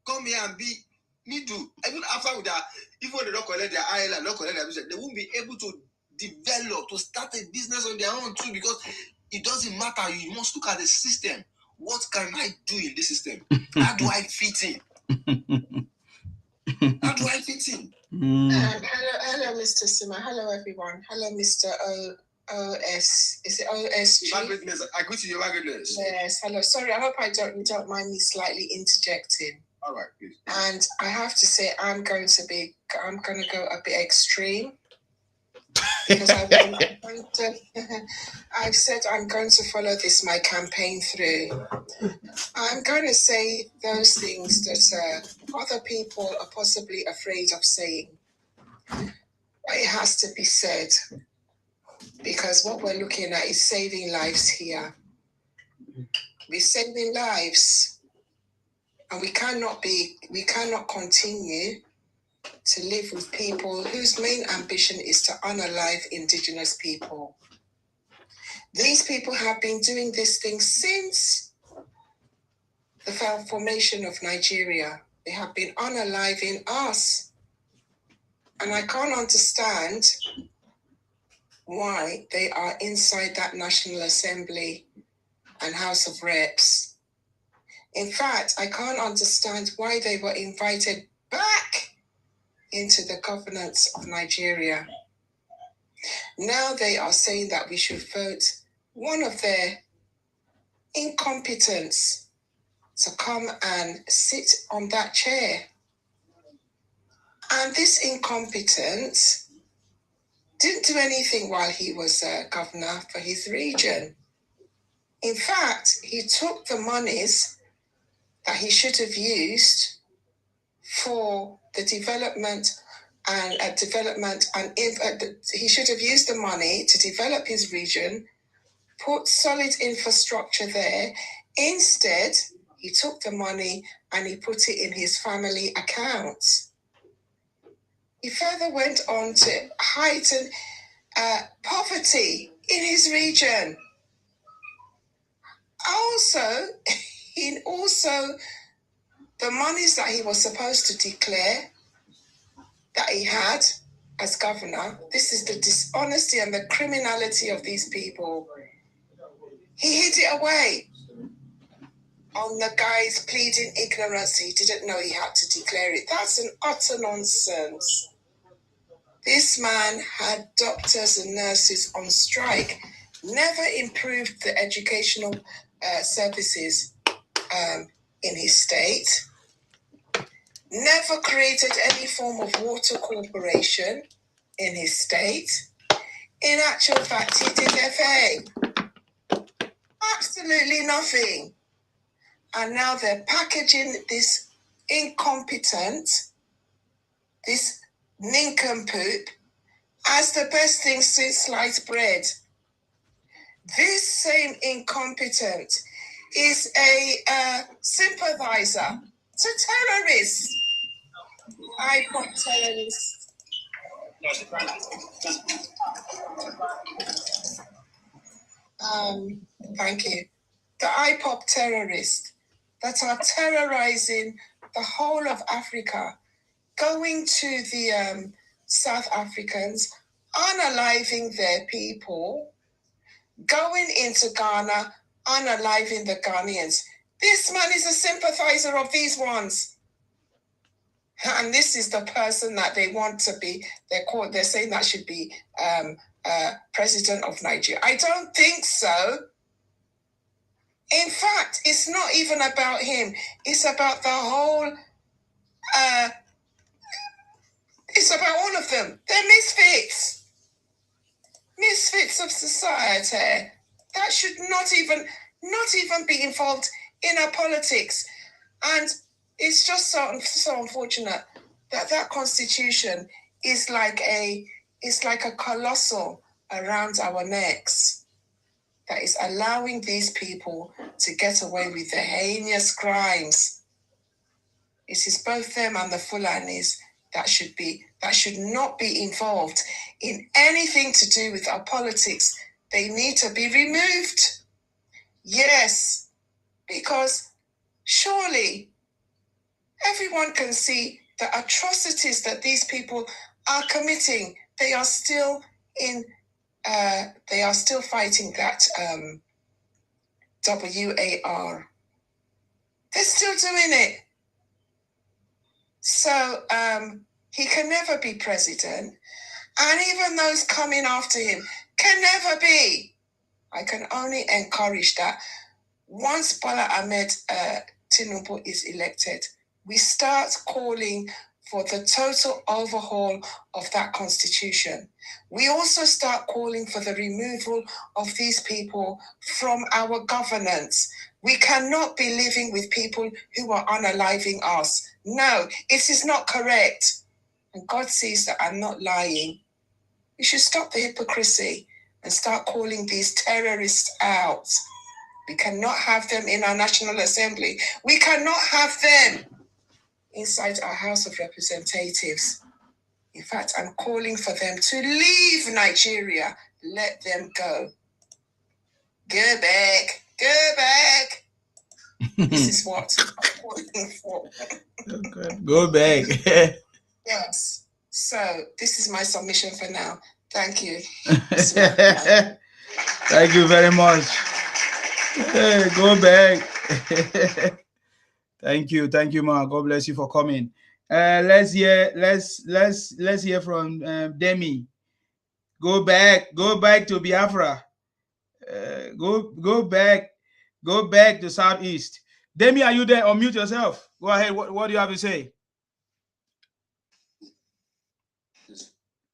come here and be me too. Even after with that, even when they don't collect their IL and not collect their business, they won't be able to develop, to start a business on their own too, because it doesn't matter. You must look at the system. What can I do in this system? How do I fit in? How do I fit in? Hello, Mr. Sima. Hello, everyone. Hello, Mr. OS. Is it OSG? I greet you, your goodness. Yes. Hello. Sorry, I hope you don't mind me slightly interjecting. All right, please. And I have to say, I'm going to go a bit extreme. Because I've said I'm going to follow my campaign through. I'm going to say those things that other people are possibly afraid of saying. But it has to be said, because what we're looking at is saving lives here. We're saving lives, and we cannot continue to live with people whose main ambition is to unalive indigenous people. These people have been doing this thing since the formation of Nigeria. They have been unaliving us. And I can't understand why they are inside that National Assembly and House of Reps. In fact, I can't understand why they were invited back into the governance of Nigeria. Now they are saying that we should vote one of their incompetents to come and sit on that chair. And this incompetent didn't do anything while he was governor for his region. In fact, he took the monies that he should have used for the development he should have used the money to develop his region, put solid infrastructure there. Instead, he took the money and he put it in his family accounts. He further went on to heighten poverty in his region. Also, the monies that he was supposed to declare that he had as governor, this is the dishonesty and the criminality of these people. He hid it away on the guy's pleading ignorance. He didn't know he had to declare it. That's an utter nonsense. This man had doctors and nurses on strike, never improved the educational services in his state, never created any form of water corporation in his state. In actual fact, he did FA. Absolutely nothing. And now they're packaging this incompetent, this nincompoop, as the best thing since sliced bread. This same incompetent is a sympathizer to terrorists. IPOP terrorists. Thank you. The IPOP terrorists that are terrorizing the whole of Africa, going to the South Africans, unaliving their people, going into Ghana, unaliving the Ghanaians. This man is a sympathizer of these ones. And this is the person that they want to be, they're saying that should be president of Nigeria. I don't think so. In fact, it's not even about him. It's about the whole, it's about all of them. They're misfits. Misfits of society that should not even be involved in our politics. And it's just so unfortunate that constitution is like a colossal around our necks that is allowing these people to get away with the heinous crimes. It is both them and the Fulanis that should not be involved in anything to do with our politics. They need to be removed. Yes, because surely everyone can see the atrocities that these people are committing. They are still fighting that WAR. They're still doing it. So he can never be president. And even those coming after him can never be. I can only encourage that once Bola Ahmed Tinubu is elected, we start calling for the total overhaul of that constitution. We also start calling for the removal of these people from our governance. We cannot be living with people who are unaliving us. No, it is not correct. And God sees that I'm not lying. We should stop the hypocrisy and start calling these terrorists out. We cannot have them in our National Assembly. We cannot have them inside our House of Representatives. In fact, I'm calling for them to leave Nigeria. Let them go. Go back. Go back. This is what I'm calling for. Okay. Go back. Yes. So this is my submission for now. Thank you. Thank you very much. Hey, go back. Thank you, Ma. God bless you for coming. Let's hear from Demi. Go back to Biafra. Go back to Southeast. Demi, are you there? Unmute yourself. Go ahead. What do you have to say?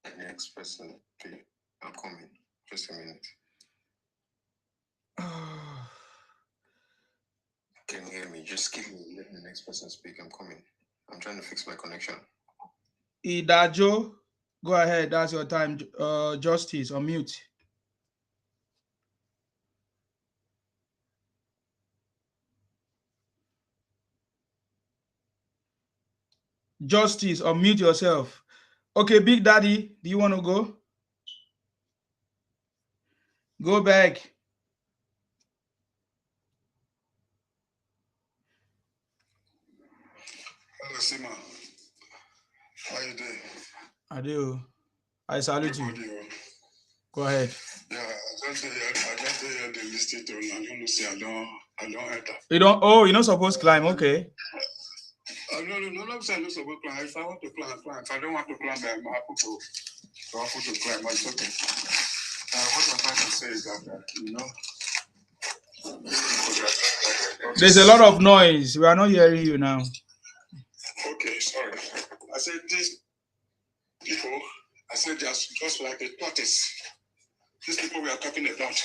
The next person, please. I'm coming. Just a minute. Can you hear me? Just let the next person speak. I'm coming. I'm trying to fix my connection. Idajo, go ahead. That's your time. Justice, unmute. Justice, unmute yourself. Okay, Big Daddy, do you want to go? Go back. Hello, Sima. How are you doing? I do. I salute you. Go ahead. Yeah, I just hear the listing tone. I don't say I don't enter. You don't. Oh, you're not supposed to climb. Okay. No, I'm not saying I'm not supposed to climb. If I want to climb, climb. If I don't want to climb, I'm happy to climb. It's okay. What I'm trying to say is that there's a lot of noise. We are not hearing you now. Okay, sorry. I said these people. I said they are just like a tortoise. These people we are talking about.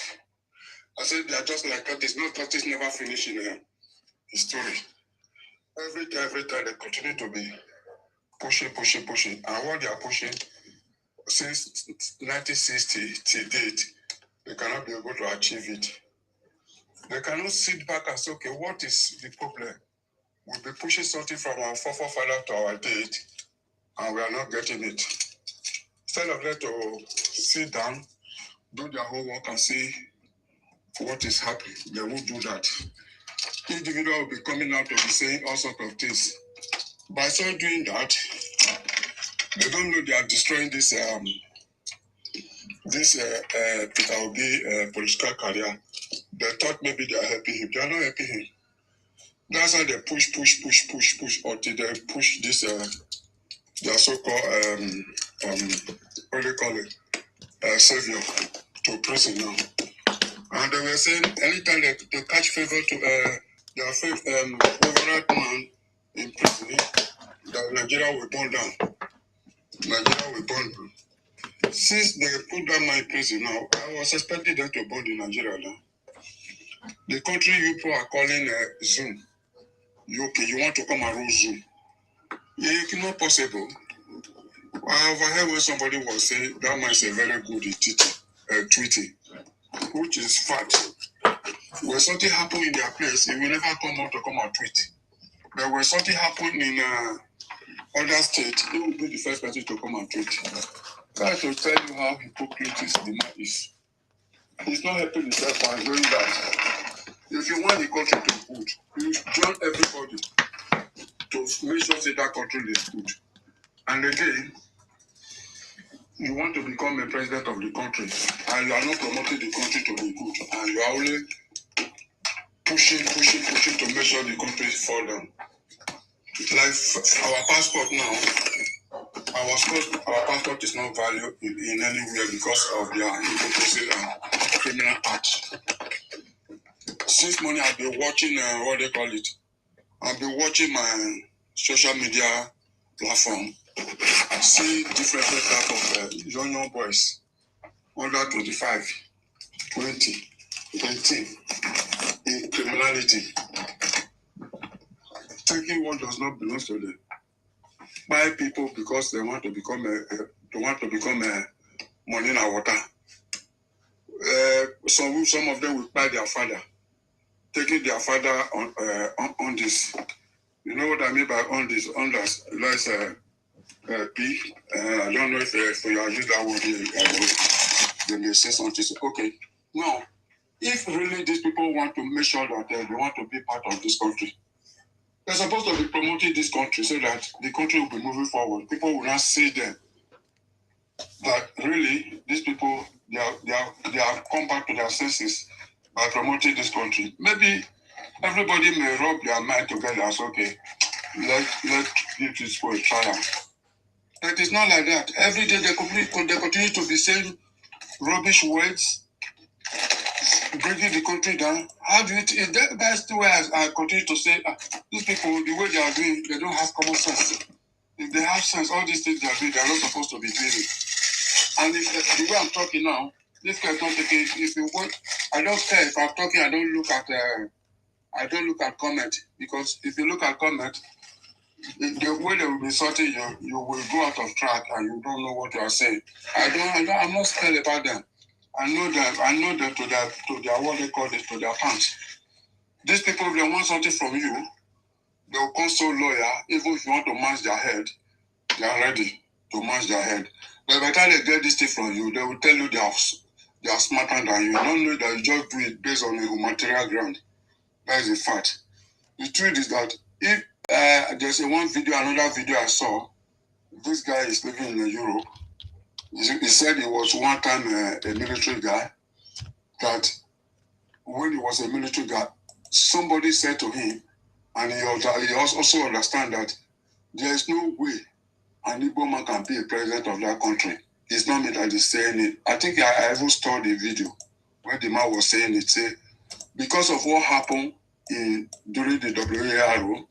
I said they are just like tortoise. No tortoise never finish in a story. Every time they continue to be pushing. And what they are pushing since 1960 till date, they cannot be able to achieve it. They cannot sit back and say, okay, what is the problem? We'll be pushing something from our forefather to our date, and we are not getting it. Instead of them to sit down, do their homework and see what is happening, they won't do that. Individual will be coming out to be saying all sorts of things. By so doing that, they don't know they are destroying this Peter Obi political career. They thought maybe they are helping him. They are not helping him. That's how they push until they push this their so-called what do you call it? Savior to prison now. And they were saying anytime they catch favor to their favorite man in prison, that Nigeria will burn down. Nigeria will burn down. Since they put that man in prison now, I was expecting them to burn in Nigeria now. The country you people are calling Zoom. You want to come and rule Zoom. Yeah, it's not possible. I overheard when somebody was saying that man is a very good tweeting, which is fact. When something happened in their place, he will never come out to come and tweet. But when something happened in other states, he will be the first person to come and tweet. Try to tell you how hypocritical the man is. He's not helping himself by doing that. If you want the country to be good, you join everybody to make sure that country is good. And again, you want to become a president of the country, and you are not promoting the country to be good, and you are only pushing to make sure the country fall down. Like our passport now, our passport is not valued in anywhere because of their hypocrisy and criminal acts. Since morning, I've been watching what they call it. I've been watching my social media platform. I see different type of young boys, under 25, 20, 18, in criminality, taking what does not belong to them. Buy people because they want to become money and water. Some of them will buy their father, taking their father on this. You know what I mean by on this? On that, let's P. I don't know if you are using that word. They may say something. Okay, now if really these people want to make sure that they want to be part of this country, they're supposed to be promoting this country so that the country will be moving forward. People will not see them that really these people they are come back to their senses by promoting this country. Maybe everybody may rub their mind together as okay, let's give this for a trial. It is not like that. Every day they continue to be saying rubbish words, bringing the country down. How do you that's the way I continue to say these people, the way they are doing, they don't have common sense. If they have sense, all these things they are doing, they are not supposed to be doing it. And if the way I'm talking now, this guy don't take it. If you want, I don't care if I'm talking. I don't look at comment, because if you look at comment, the way they will be sorting you will go out of track and you don't know what you are saying. I'm not scared about them. I know them to their what they call it, to their pants. These people, if they want something from you, they will consult lawyer. Even if you want to mash their head, they are ready to mash their head. But by the time they get this thing from you, they will tell you they are smarter than you. You don't know that you just do it based on a material ground. That is a fact. The truth is that if there's another video I saw, this guy is living in Europe. He said he was one time a military guy, that when he was a military guy, somebody said to him, and he also understand that there is no way an Igbo man can be a president of that country. It's not me that is saying it. I think I even saw the video where the man was saying it. Say, because of what happened during the WARO,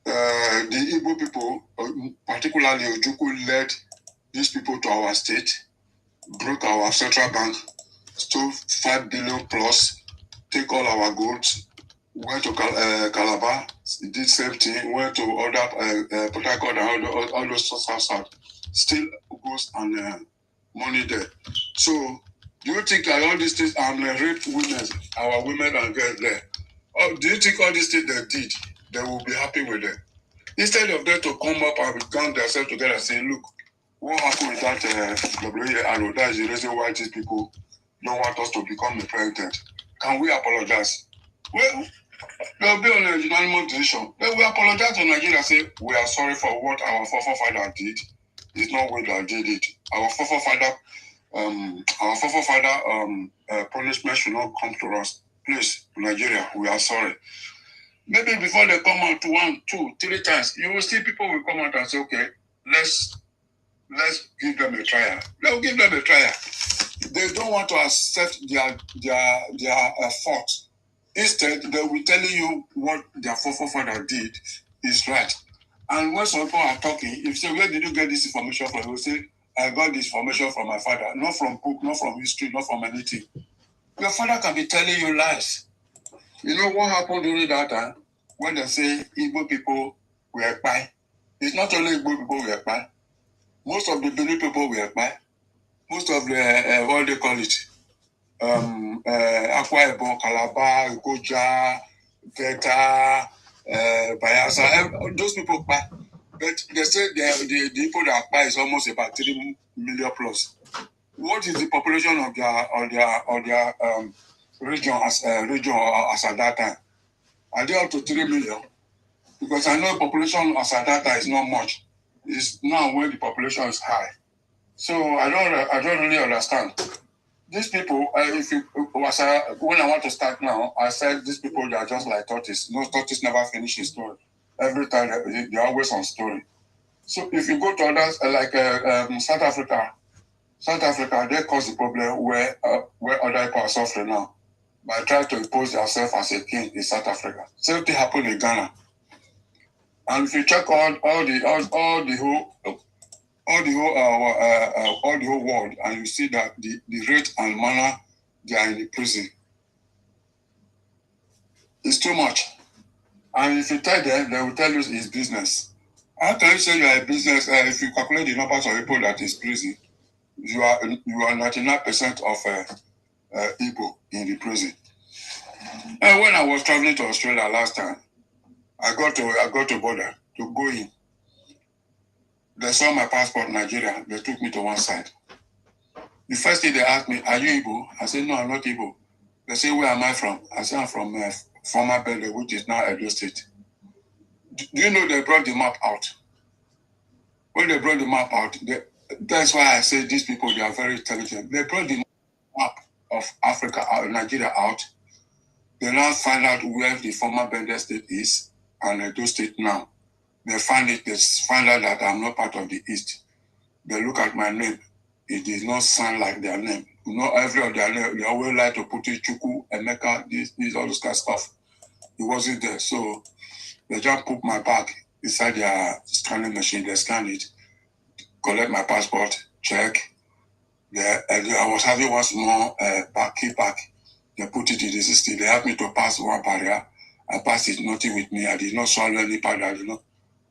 the Igbo people, particularly Ojukwu, led these people to our state, broke our central bank, stole 5 billion plus, take all our goods, went to Calabar, did same thing, went to other Port Harcourt and all those south, still goes and money there. So, do you think that all these things rape women, our women and girls there? Or do you think all these things they did, they will be happy with them? Instead of them to come up and gather themselves together and say, look, what happened with that WARO? That is the reason why these people don't want us to become the president. Can we apologize? Well, they'll be on a unanimous decision. They will apologize to Nigeria and say, we are sorry for what our forefather did. It's not we that did it. Our forefather punishment should not come to us. Please, Nigeria, we are sorry. Maybe before they come out 1, 2, 3 times, you will see people will come out and say, okay, let's give them a trial. They'll give them a trial. they don't want to accept their fault. Instead, they will tell you what their forefather did is right. And when some people are talking, if you say, where did you get this information from? They will say, I got this information from my father, not from book, not from history, not from anything. Your father can be telling you lies. You know what happened during that time? When they say Igbo people were by. It's not only Igbo people were by. Most of the Benin people were by. Most of the, what they call it, Akwa Ibom, Calabar, Goja, Veta, Bayelsa, those people buy. But they say the people that buy is almost about 3 million plus. What is the population of their region as at that time? Are they up to 3 million? Because I know population as at that time is not much. It's now when the population is high. So I don't really understand. These people, when I want to start now, I said these people, they are just like tortoise. No tortoise never finish his story. Every time they're always on story. So if you go to others like South Africa, they cause the problem where other people are suffering now by trying to impose themselves as a king in South Africa. Same thing happened in Ghana. And if you check all the whole world, and you see that the rate and manner they are in the prison, it's too much. And if you tell them, they will tell you it's business. How can you say you are a business if you calculate the numbers of people that is prison? You are 99% of Igbo in the prison. And when I was traveling to Australia last time, I got to border to go in. They saw my passport, Nigeria. They took me to one side. The first thing they asked me, are you Igbo? I said, no, I'm not Igbo. They say, where am I from? I said, I'm from former Bele, which is now Edo State. Do you know they brought the map out? When they brought the map out, that's why I say these people, they are very intelligent. They brought the map of Africa, Nigeria out. They now find out where the former Bele State is and Edo State now. They find out that I'm not part of the East. They look at my name. It does not sound like their name. You know, every of their name, they always like to put it Chuku, Emeka, this, all this kind of stuff. It wasn't there. So they just put my bag inside their scanning machine. They scan it, collect my passport, check. I was having one small key pack. They put it in the system. They helped me to pass one barrier. I passed it, nothing with me. I did not swallow any powder, you know.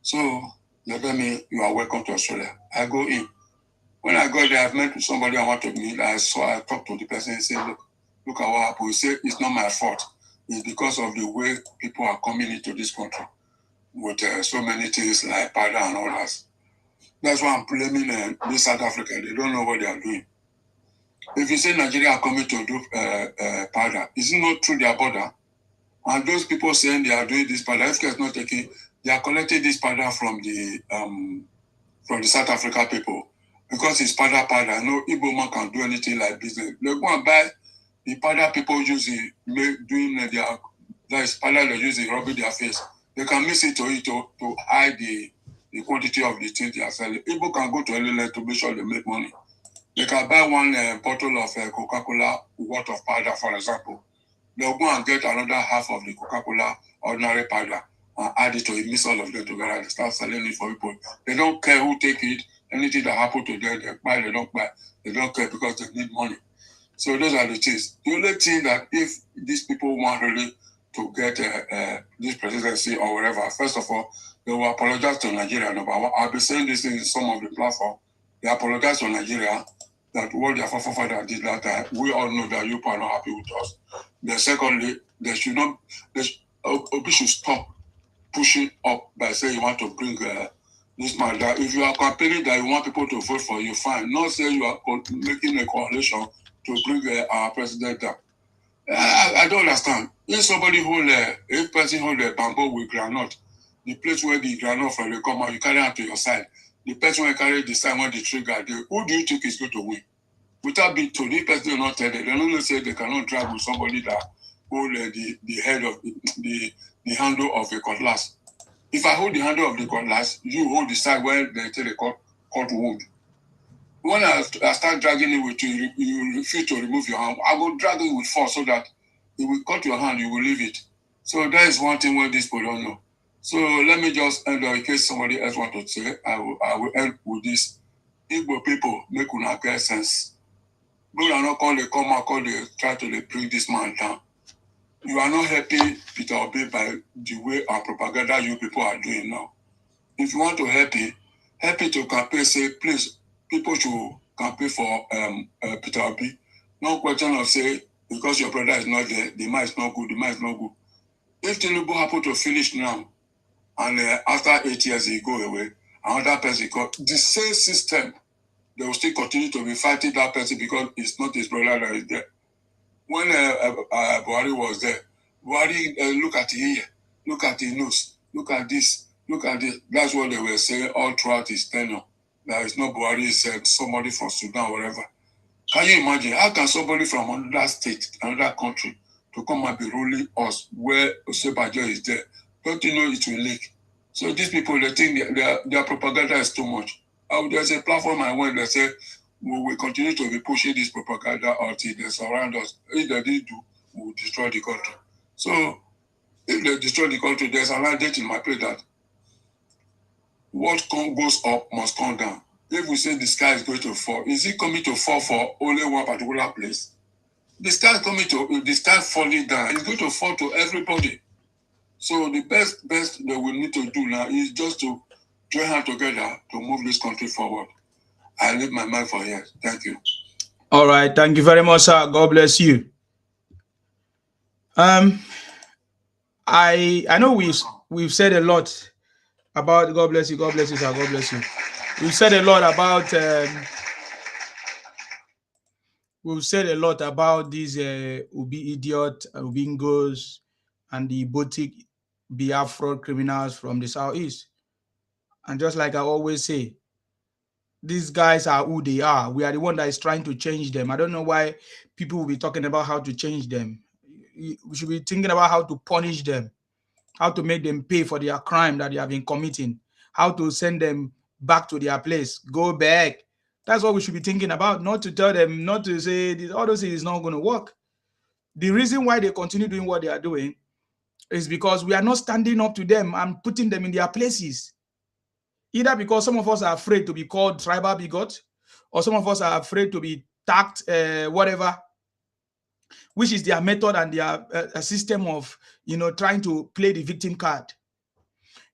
So they tell me, you are welcome to Australia. I go in. When I got there, I've met with somebody I want to meet. I talked to the person and said, look at what happened. He said, it's not my fault. It's because of the way people are coming into this country with so many things like powder and all that. That's why I'm blaming this South Africa. They don't know what they are doing. If you say Nigeria are coming to do powder, is it not through their border? And those people saying they are doing this powder, if it's not taking, they are collecting this powder from the South Africa people. Because it's powder. No Igbo man can do anything like business. They go and buy the powder people using doing that is powder they use it rubbing their face. They can mix it to hide the quantity of the things they are selling. Igbo can go to any length to make sure they make money. They can buy one bottle of Coca-Cola worth of powder, for example. They'll go and get another half of the Coca-Cola ordinary powder and add it to it, mix all of them together and start selling it for people. They don't care who take it. Anything that happened to them, they buy, they don't buy. They don't care because they need money. So those are the things. The only thing that if these people want really to get this presidency or whatever, first of all, they will apologize to Nigeria. I'll be saying this in some of the platform. They apologize to Nigeria that what their forefather did that time. We all know that you are not happy with us. Then secondly, Obi should stop pushing up by saying you want to bring this man. That if you are campaigning that you want people to vote for you, fine. Not say you are making a coalition to bring our president down. I don't understand. If somebody if person hold a bamboo with granite, the place where the granite from the come out, you carry it to your side. The person will carry the side when the trigger, who do you think is going to win? Without being told, the person will not tell them. They don't say they cannot drag with somebody that hold the head of the handle of a cutlass. If I hold the handle of the cutlass, you hold the side where they tell the cut wood. When I start dragging it with you, you refuse to remove your hand. I will drag it with force so that it will cut your hand, you will leave it. So that is one thing where this people don't know. So let me just end in case somebody else want to say, I will end with this. Igbo people make una get sense. Those are not called they come out, call they try to bring this man down. You are not happy Peter Obi by the way our propaganda you people are doing now. If you want to help it to campaign, say please, people should campaign for Peter Obi. No question of say because your brother is not there, the man is not good, the man is not good. If Tinubu happen to finish now, and after 8 years he go away, another person go, the same system, they will still continue to be fighting that person because it's not his brother that is there. When Buhari was there, Buhari look at the ear, look at the nose, look at this, look at this. That's what they were saying all throughout his tenure. That is not Buhari, said somebody from Sudan, whatever. Can you imagine? How can somebody from another state, another country, to come and be ruling us where Osebajo is there? Don't you know it will leak? So these people, they think their propaganda is too much. There's a platform I went that said, we will continue to be pushing this propaganda until they surround us. If they did do, we will destroy the country. So if they destroy the country, there's a mandate in my place that what goes up must come down. If we say the sky is going to fall, is it coming to fall for only one particular place? The sky falling down, it's going to fall to everybody. So the best that we need to do now is just to join hands together to move this country forward. I leave my mind for here. Thank you. All right, thank you very much, sir. God bless you. I know we've said a lot about God bless you, sir. God bless you. We've said a lot about these Ubi idiot, Ubingos, and the boutique Biafra criminals from the southeast. And just like I always say, these guys are who they are. We are the one that is trying to change them. I don't know why people will be talking about how to change them. We should be thinking about how to punish them, how to make them pay for their crime that they have been committing, how to send them back to their place, go back. That's what we should be thinking about, not to tell them, not to say, all those things is not going to work. The reason why they continue doing what they are doing is because we are not standing up to them and putting them in their places. Either because some of us are afraid to be called tribal bigot, or some of us are afraid to be tagged whatever, which is their method and their system of, trying to play the victim card.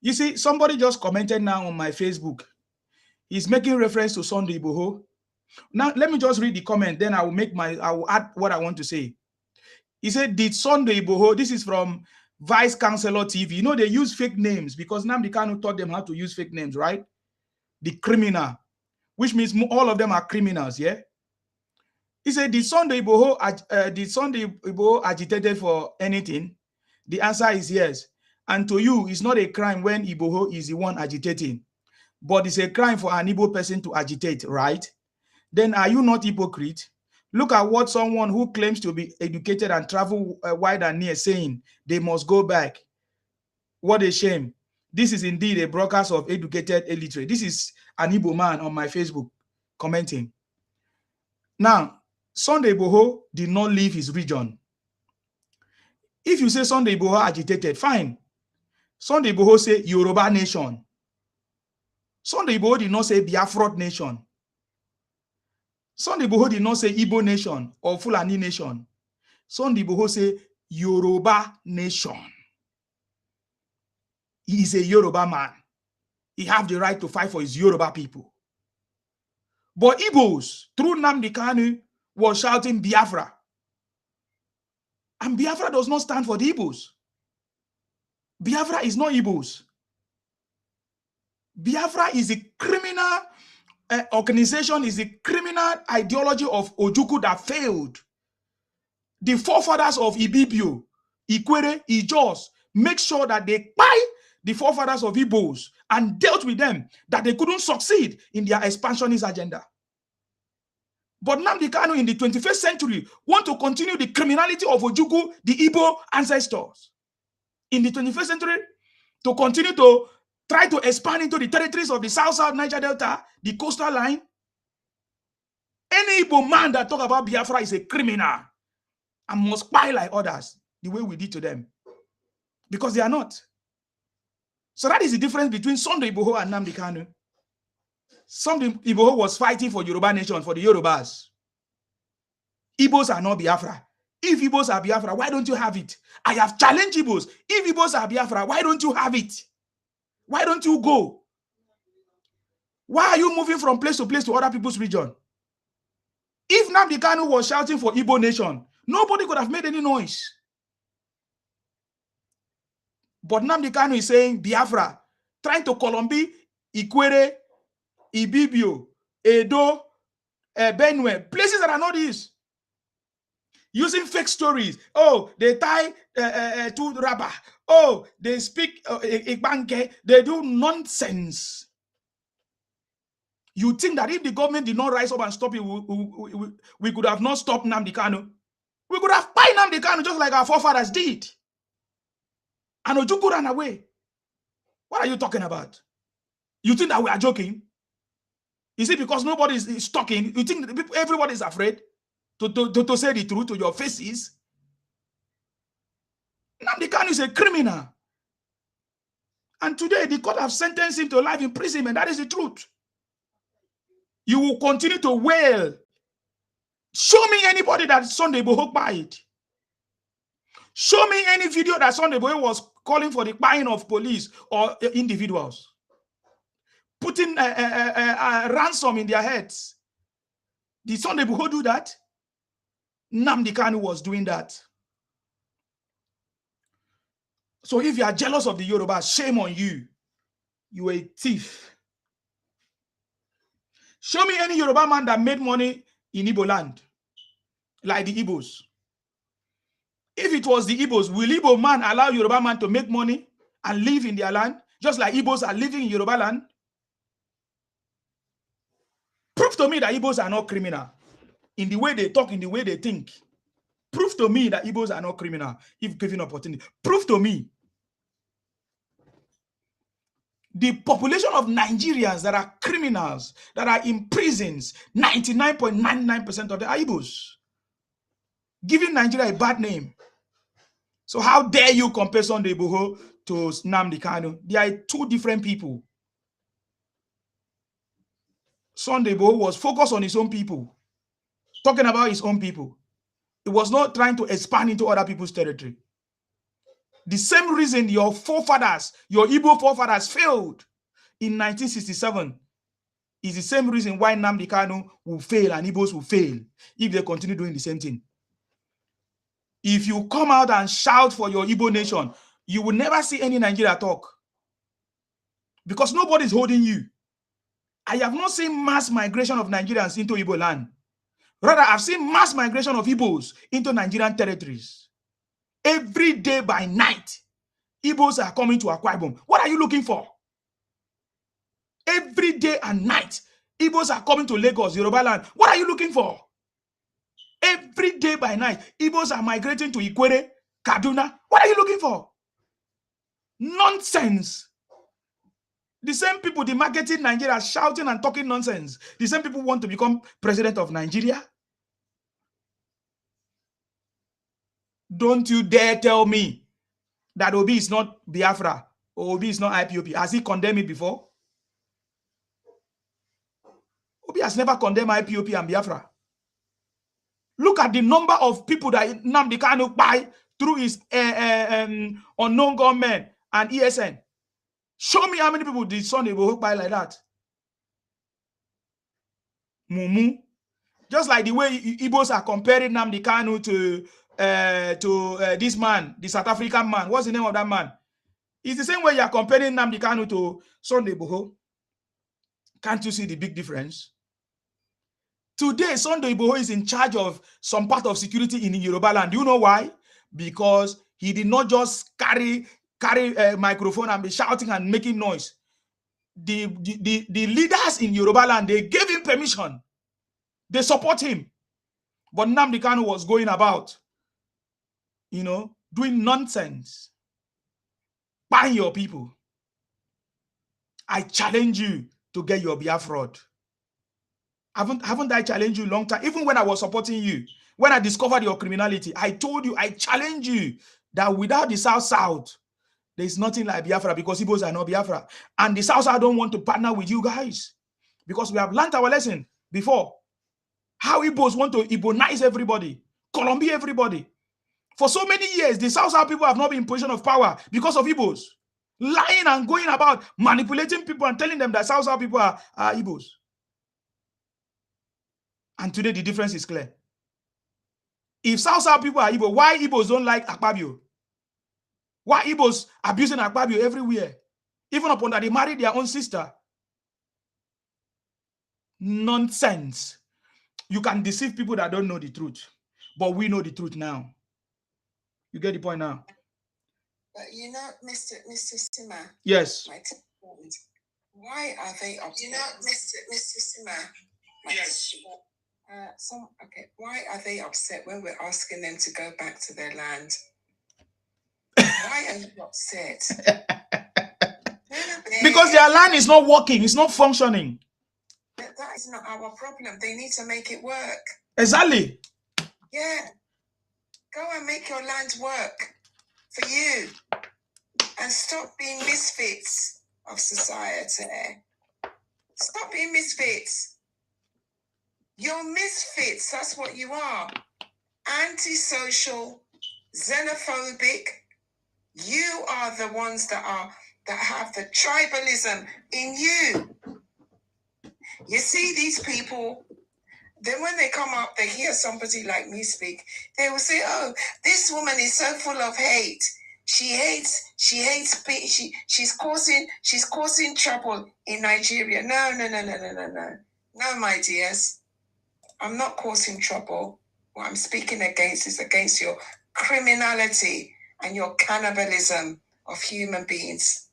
You see, somebody just commented now on my Facebook. He's making reference to Sunday Igboho. Now, let me just read the comment, then I will add what I want to say. He said, did Sunday Igboho, this is from Vice Chancellor TV. You know, they use fake names because Nnamdi Kanu taught them how to use fake names, right? The criminal, which means all of them are criminals, yeah? He said, did Sunday Igboho agitated for anything? The answer is yes. And to you, it's not a crime when Igboho is the one agitating, but it's a crime for an Igbo person to agitate, right? Then are you not hypocrite? Look at what someone who claims to be educated and travel wide and near saying they must go back. What a shame. This is indeed a broadcast of educated illiterate. This is an Igbo man on my Facebook commenting. Now, Sunday Igboho did not leave his region. If you say Sunday Igboho agitated, fine. Sunday Igboho say Yoruba nation. Sunday Igboho did not say Biafra nation. Sunday Igboho did not say Igbo nation or Fulani nation. Sunday Igboho say Yoruba nation. He is a Yoruba man. He has the right to fight for his Yoruba people. But Igbos, through Nnamdi Kanu, was shouting Biafra. And Biafra does not stand for the Igbos. Biafra is not Igbos. Biafra is a criminal organization, is a criminal ideology of Ojukwu that failed. The forefathers of Ibibio, Ikwere, Ijos, make sure that they buy the forefathers of Igbos and dealt with them, that they couldn't succeed in their expansionist agenda. But Nnamdi Kanu in the 21st century want to continue the criminality of Ojukwu, the Igbo ancestors. In the 21st century, to continue to try to expand into the territories of the South Niger Delta, the coastal line. Any Igbo man that talk about Biafra is a criminal and must spy like others, the way we did to them. Because they are not. So that is the difference between Sunday Igboho and Nnamdi Kanu. Sunday Igboho was fighting for Yoruba nation, for the Yorubas. Igbos are not Biafra. If Igbos are Biafra, why don't you have it? I have challenged Igbos. If Igbos are Biafra, why don't you have it? Why don't you go? Why are you moving from place to other people's region? If Nnamdi Kanu was shouting for Igbo nation, nobody could have made any noise. But Nnamdi Kanu is saying Biafra, trying to Colombi, Ikwere, Ibibio, Edo, Benue, places that are not these. Using fake stories. Oh, they tie to rubber. Oh, they speak Igbanke. They do nonsense. You think that if the government did not rise up and stop it, we could have not stopped Nnamdi Kanu. We could have fired Nnamdi Kanu just like our forefathers did. And Ojukwu ran away. What are you talking about? You think that we are joking? Is it because nobody is talking? You think everybody is afraid to say the truth to your faces? Nnamdi Kanu is a criminal. And today the court have sentenced him to life imprisonment. That is the truth. You will continue to wail. Show me anybody that Sunday Igboho buyed. Show me any video that Sunday Igboho was calling for the buying of police or individuals. Putting a ransom in their heads. Did Sunday Igboho do that? Nnamdi Kanu was doing that. So if you are jealous of the Yoruba, shame on you. You are a thief. Show me any Yoruba man that made money in Igbo land, like the Igbos. If it was the Igbos, will Igbo man allow Yoruba man to make money and live in their land, just like Igbos are living in Yoruba land? Prove to me that Igbos are not criminal in the way they talk, in the way they think. Prove to me that Igbos are not criminal if given opportunity. Prove to me. The population of Nigerians that are criminals, that are in prisons, 99.99% of the Igbos, giving Nigeria a bad name. So how dare you compare Sunday Igboho to Nnamdi Kanu? They are two different people. Sunday Igboho was focused on his own people, talking about his own people. It was not trying to expand into other people's territory. The same reason your forefathers, your Igbo forefathers failed in 1967 is the same reason why Nnamdi Kanu will fail and Igbos will fail if they continue doing the same thing. If you come out and shout for your Igbo nation, you will never see any Nigeria talk because nobody is holding you. I have not seen mass migration of Nigerians into Igbo land. Rather, I've seen mass migration of Igbos into Nigerian territories. Every day by night, Igbos are coming to Akwa Ibom. What are you looking for? Every day and night, Igbos are coming to Lagos, Yoruba land. What are you looking for? Every day by night, Igbos are migrating to Ikwere, Kaduna. What are you looking for? Nonsense. The same people demarketing Nigeria, shouting and talking nonsense. The same people want to become president of Nigeria. Don't you dare tell me that Obi is not Biafra or Obi is not IPOP. Has he condemned it before? Obi has never condemned IPOP and Biafra. Look at the number of people that Nnamdi Kanu buy through his unknown government and ESN. Show me how many people did Sunday Igboho buy like that. Mumu. Just like the way Igbos are comparing Nnamdi Kanu to this man, the South African man. What's the name of that man? It's the same way you are comparing Nnamdi Kanu to Sunday Igboho. Can't you see the big difference? Today, Sunday Igboho is in charge of some part of security in Yoruba land. Do you know why? Because he did not just carry a microphone and be shouting and making noise. The leaders in Yoruba land, they gave him permission. They support him. But Nnamdi Kanu was going about, doing nonsense. Buying your people. I challenge you to get your Biafra. Haven't I challenged you a long time? Even when I was supporting you, when I discovered your criminality, I told you, I challenged you that without the South, there's nothing like Biafra because Igbos are not Biafra. And the South don't want to partner with you guys because we have learned our lesson before. How Igbos want to Igbonize everybody, Colombia everybody. For so many years, the South people have not been in position of power because of Igbos. Lying and going about manipulating people and telling them that South people are Igbos. And today the difference is clear. If South people are Igbo, why Igbos don't like Akpabio? Why Igbos abusing Akpabio everywhere? Even upon that they married their own sister. Nonsense. You can deceive people that don't know the truth. But we know the truth now. You get the point now? But you know, Mr. Sima. Yes. Why are they upset? You know, Mr. Sima. Yes. Why are they upset when we're asking them to go back to their land? Why are you upset? Because their land is not working, it's not functioning. That is not our problem. They need to make it work. Exactly. Yeah. Go and make your land work for you. And stop being misfits of society. Stop being misfits. You're misfits. That's what you are. Antisocial, xenophobic. You are the ones that have the tribalism in you. You see these people, then when they come up, they hear somebody like me speak, they will say, oh, this woman is so full of hate. She's causing trouble in Nigeria. No. No, my dears. I'm not causing trouble. What I'm speaking against is against your criminality and your cannibalism of human beings.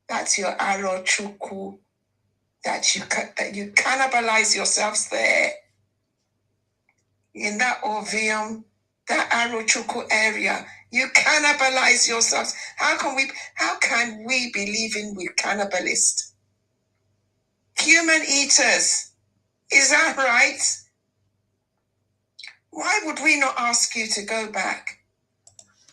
That's your arrow chuku. That you cannibalize yourselves there. In that Ovium, that Arochoko area, you cannibalize yourselves. How can we be living with cannibalists? Human eaters. Is that right? Why would we not ask you to go back?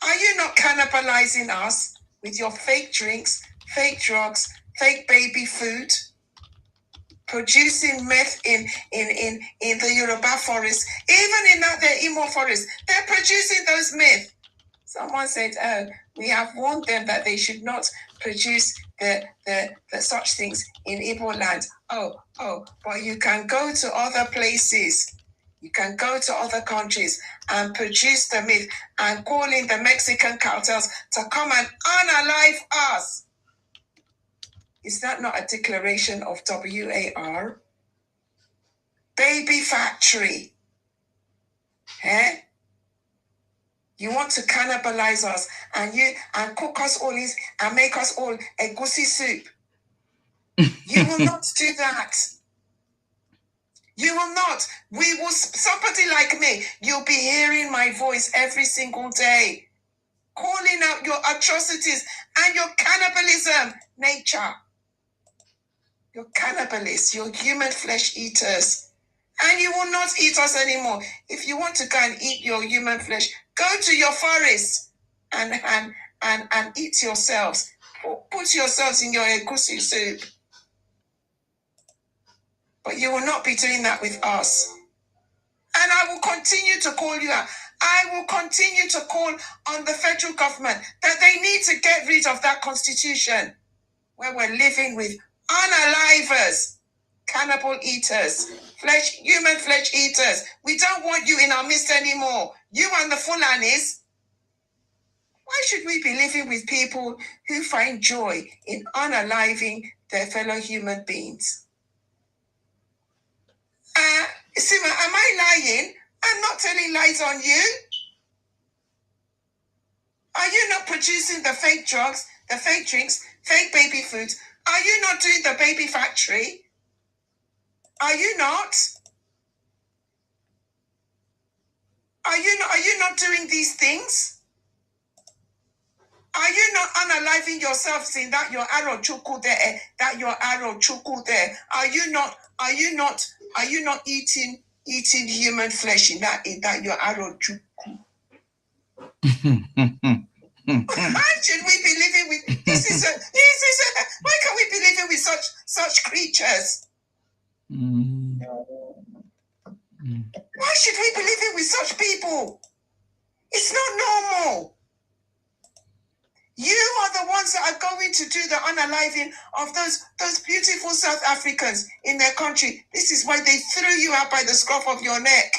Are you not cannibalizing us with your fake drinks, fake drugs, fake baby food? Producing meth in the Yoruba forest, even in the Imo forest, they're producing those meth. Someone said, "Oh, we have warned them that they should not produce the such things in Igbo land." Oh, but you can go to other places. You can go to other countries and produce the meth and call in the Mexican cartels to come and unalive us. Is that not a declaration of WAR? Baby factory. Eh? You want to cannibalize us and cook us all and make us all a goosey soup. You will not do that. You will not. We will. Somebody like me, you'll be hearing my voice every single day, calling out your atrocities and your cannibalism nature. You're cannibalists, you're human flesh eaters. And you will not eat us anymore. If you want to go and eat your human flesh, go to your forest and eat yourselves. Put yourselves in your egusi soup. But you will not be doing that with us. And I will continue to call you out. I will continue to call on the federal government that they need to get rid of that constitution where we're living with unalivers, cannibal eaters, human flesh eaters. We don't want you in our midst anymore. You and the Fulanis. Why should we be living with people who find joy in unaliving their fellow human beings? Sima, am I lying? I'm not telling lies on you. Are you not producing the fake drugs, the fake drinks, fake baby foods? Are you not doing the baby factory? Are you not? Are you not doing these things? Are you not unaliving yourselves in that your arrow chuku there? That your arrow chuku there? Are you not Are you not eating human flesh in that your arrow? Why should we be living with this? Why can't we be living with such creatures? Why should we be living with such people? It's not normal. You are the ones that are going to do the unaliving of those beautiful South Africans in their country. This is why they threw you out by the scruff of your neck.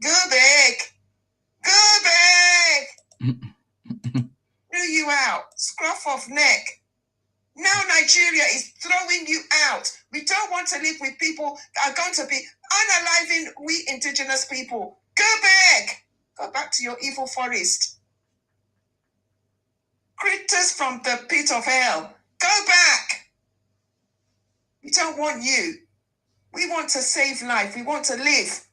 Go back. Go back. Threw you out. Scruff of neck. Now Nigeria is throwing you out. We don't want to live with people that are going to be unaliving we indigenous people. Go back. Go back to your evil forest. Critters from the pit of hell. Go back. We don't want you. We want to save life. We want to live.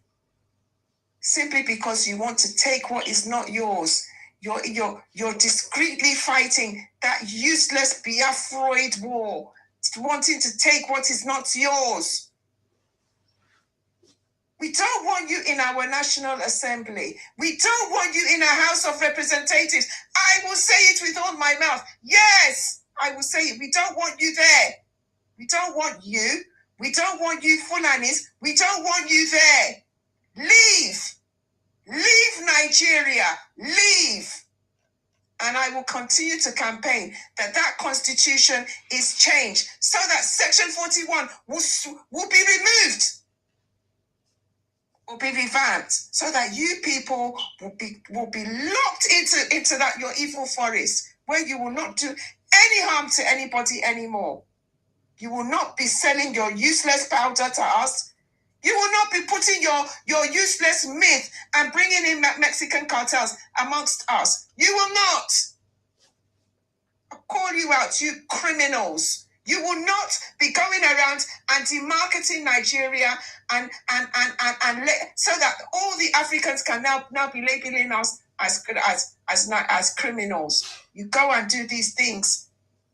Simply because you want to take what is not yours. You're discreetly fighting that useless Biafroid war, wanting to take what is not yours. We don't want you in our National Assembly. We don't want you in a House of Representatives. I will say it with all my mouth. Yes, I will say it. We don't want you there. We don't want you. We don't want you Fulanis. We don't want you there. Leave. Leave Nigeria. Leave. And I will continue to campaign that constitution is changed so that Section 41 will be removed. Will be revamped so that you people will be locked into that your evil forest where you will not do any harm to anybody anymore. You will not be selling your useless powder to us. You will not be putting your useless myth and bringing in Mexican cartels amongst us. You will not. I'll call you out, you criminals. You will not be going around and demarketing Nigeria and so that all the Africans can now be labeling us as criminals. You go and do these things.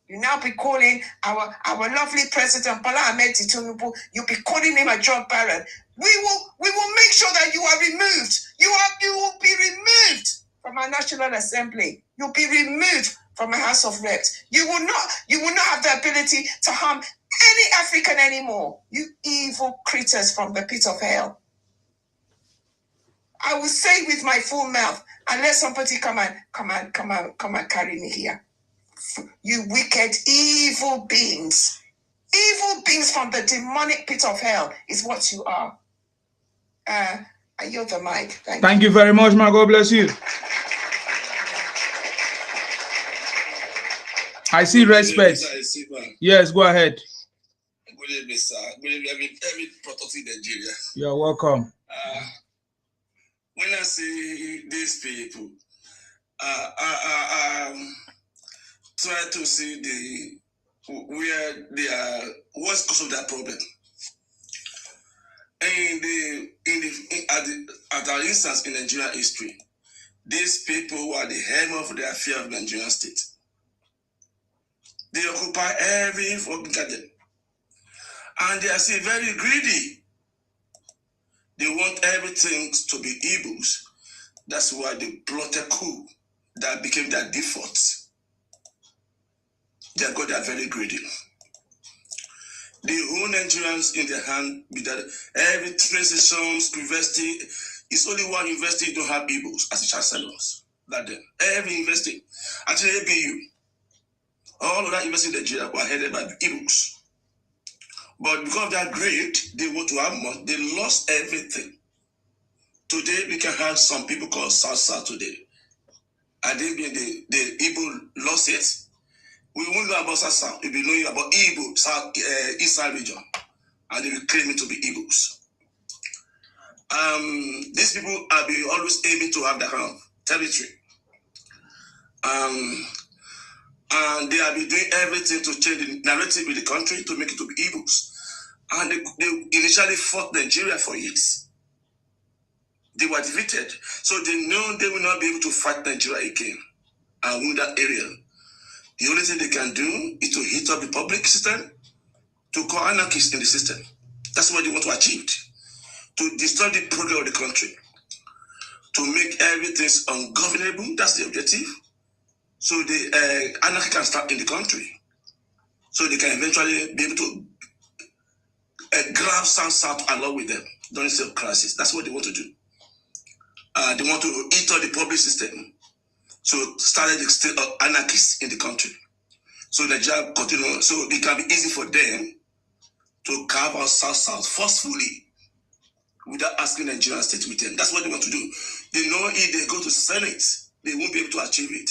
You now be calling our lovely President Bola Ahmed Tinubu. You'll be calling him a drug baron. We will make sure that you are removed. You will be removed from our National Assembly. You'll be removed from a House of Reps. You will not have the ability to harm any African anymore. You evil creatures from the pit of hell. I will say with my full mouth, unless somebody come and carry me here. You wicked evil beings. Evil beings from the demonic pit of hell is what you are. I yield the mic. Thank you very much, ma. God bless you. I see respect. Yes, go ahead. Good evening, sir. Good evening, every protecting Nigeria. You're welcome. When I see these people, try to see where they are, what's cause of that problem. At our instance in Nigerian history, these people were the helm of the affair of Nigerian state. They occupy every fucking garden. And they are still very greedy. They want everything to be Igbos. That's why they plotted coup that became their default. They are very greedy. They own Nigerians in their hand with that every train station, university. It's only one university don't have Igbos as the chancellors. That then every university, actually ABU, all of that university in Nigeria were headed by Igbos. But because of their greed, they want to have more. They lost everything. Today we can have some people called South today. And they being the Igbo lost it. We won't know about South. We'll be knowing about Igbo, South, Eastern region. And they will claim it to be Igbos. These people have been always aiming to have that kind of territory. And they have been doing everything to change the narrative in the country to make it to be Igbos. And they initially fought Nigeria for years. They were defeated. So they know they will not be able to fight Nigeria again and win that area. The only thing they can do is to hit up the public system, to call anarchists in the system. That's what they want to achieve. to destroy the progress of the country, to make everything ungovernable. That's the objective. So the anarchy can start in the country. So they can eventually be able to grab South along with them during the crisis. That's what they want to do. They want to eat all the public system. So started the state of anarchists in the country. So the job continue. So it can be easy for them to carve out South forcefully without asking the Nigerian state with them. That's what they want to do. They know if they go to Senate, they won't be able to achieve it.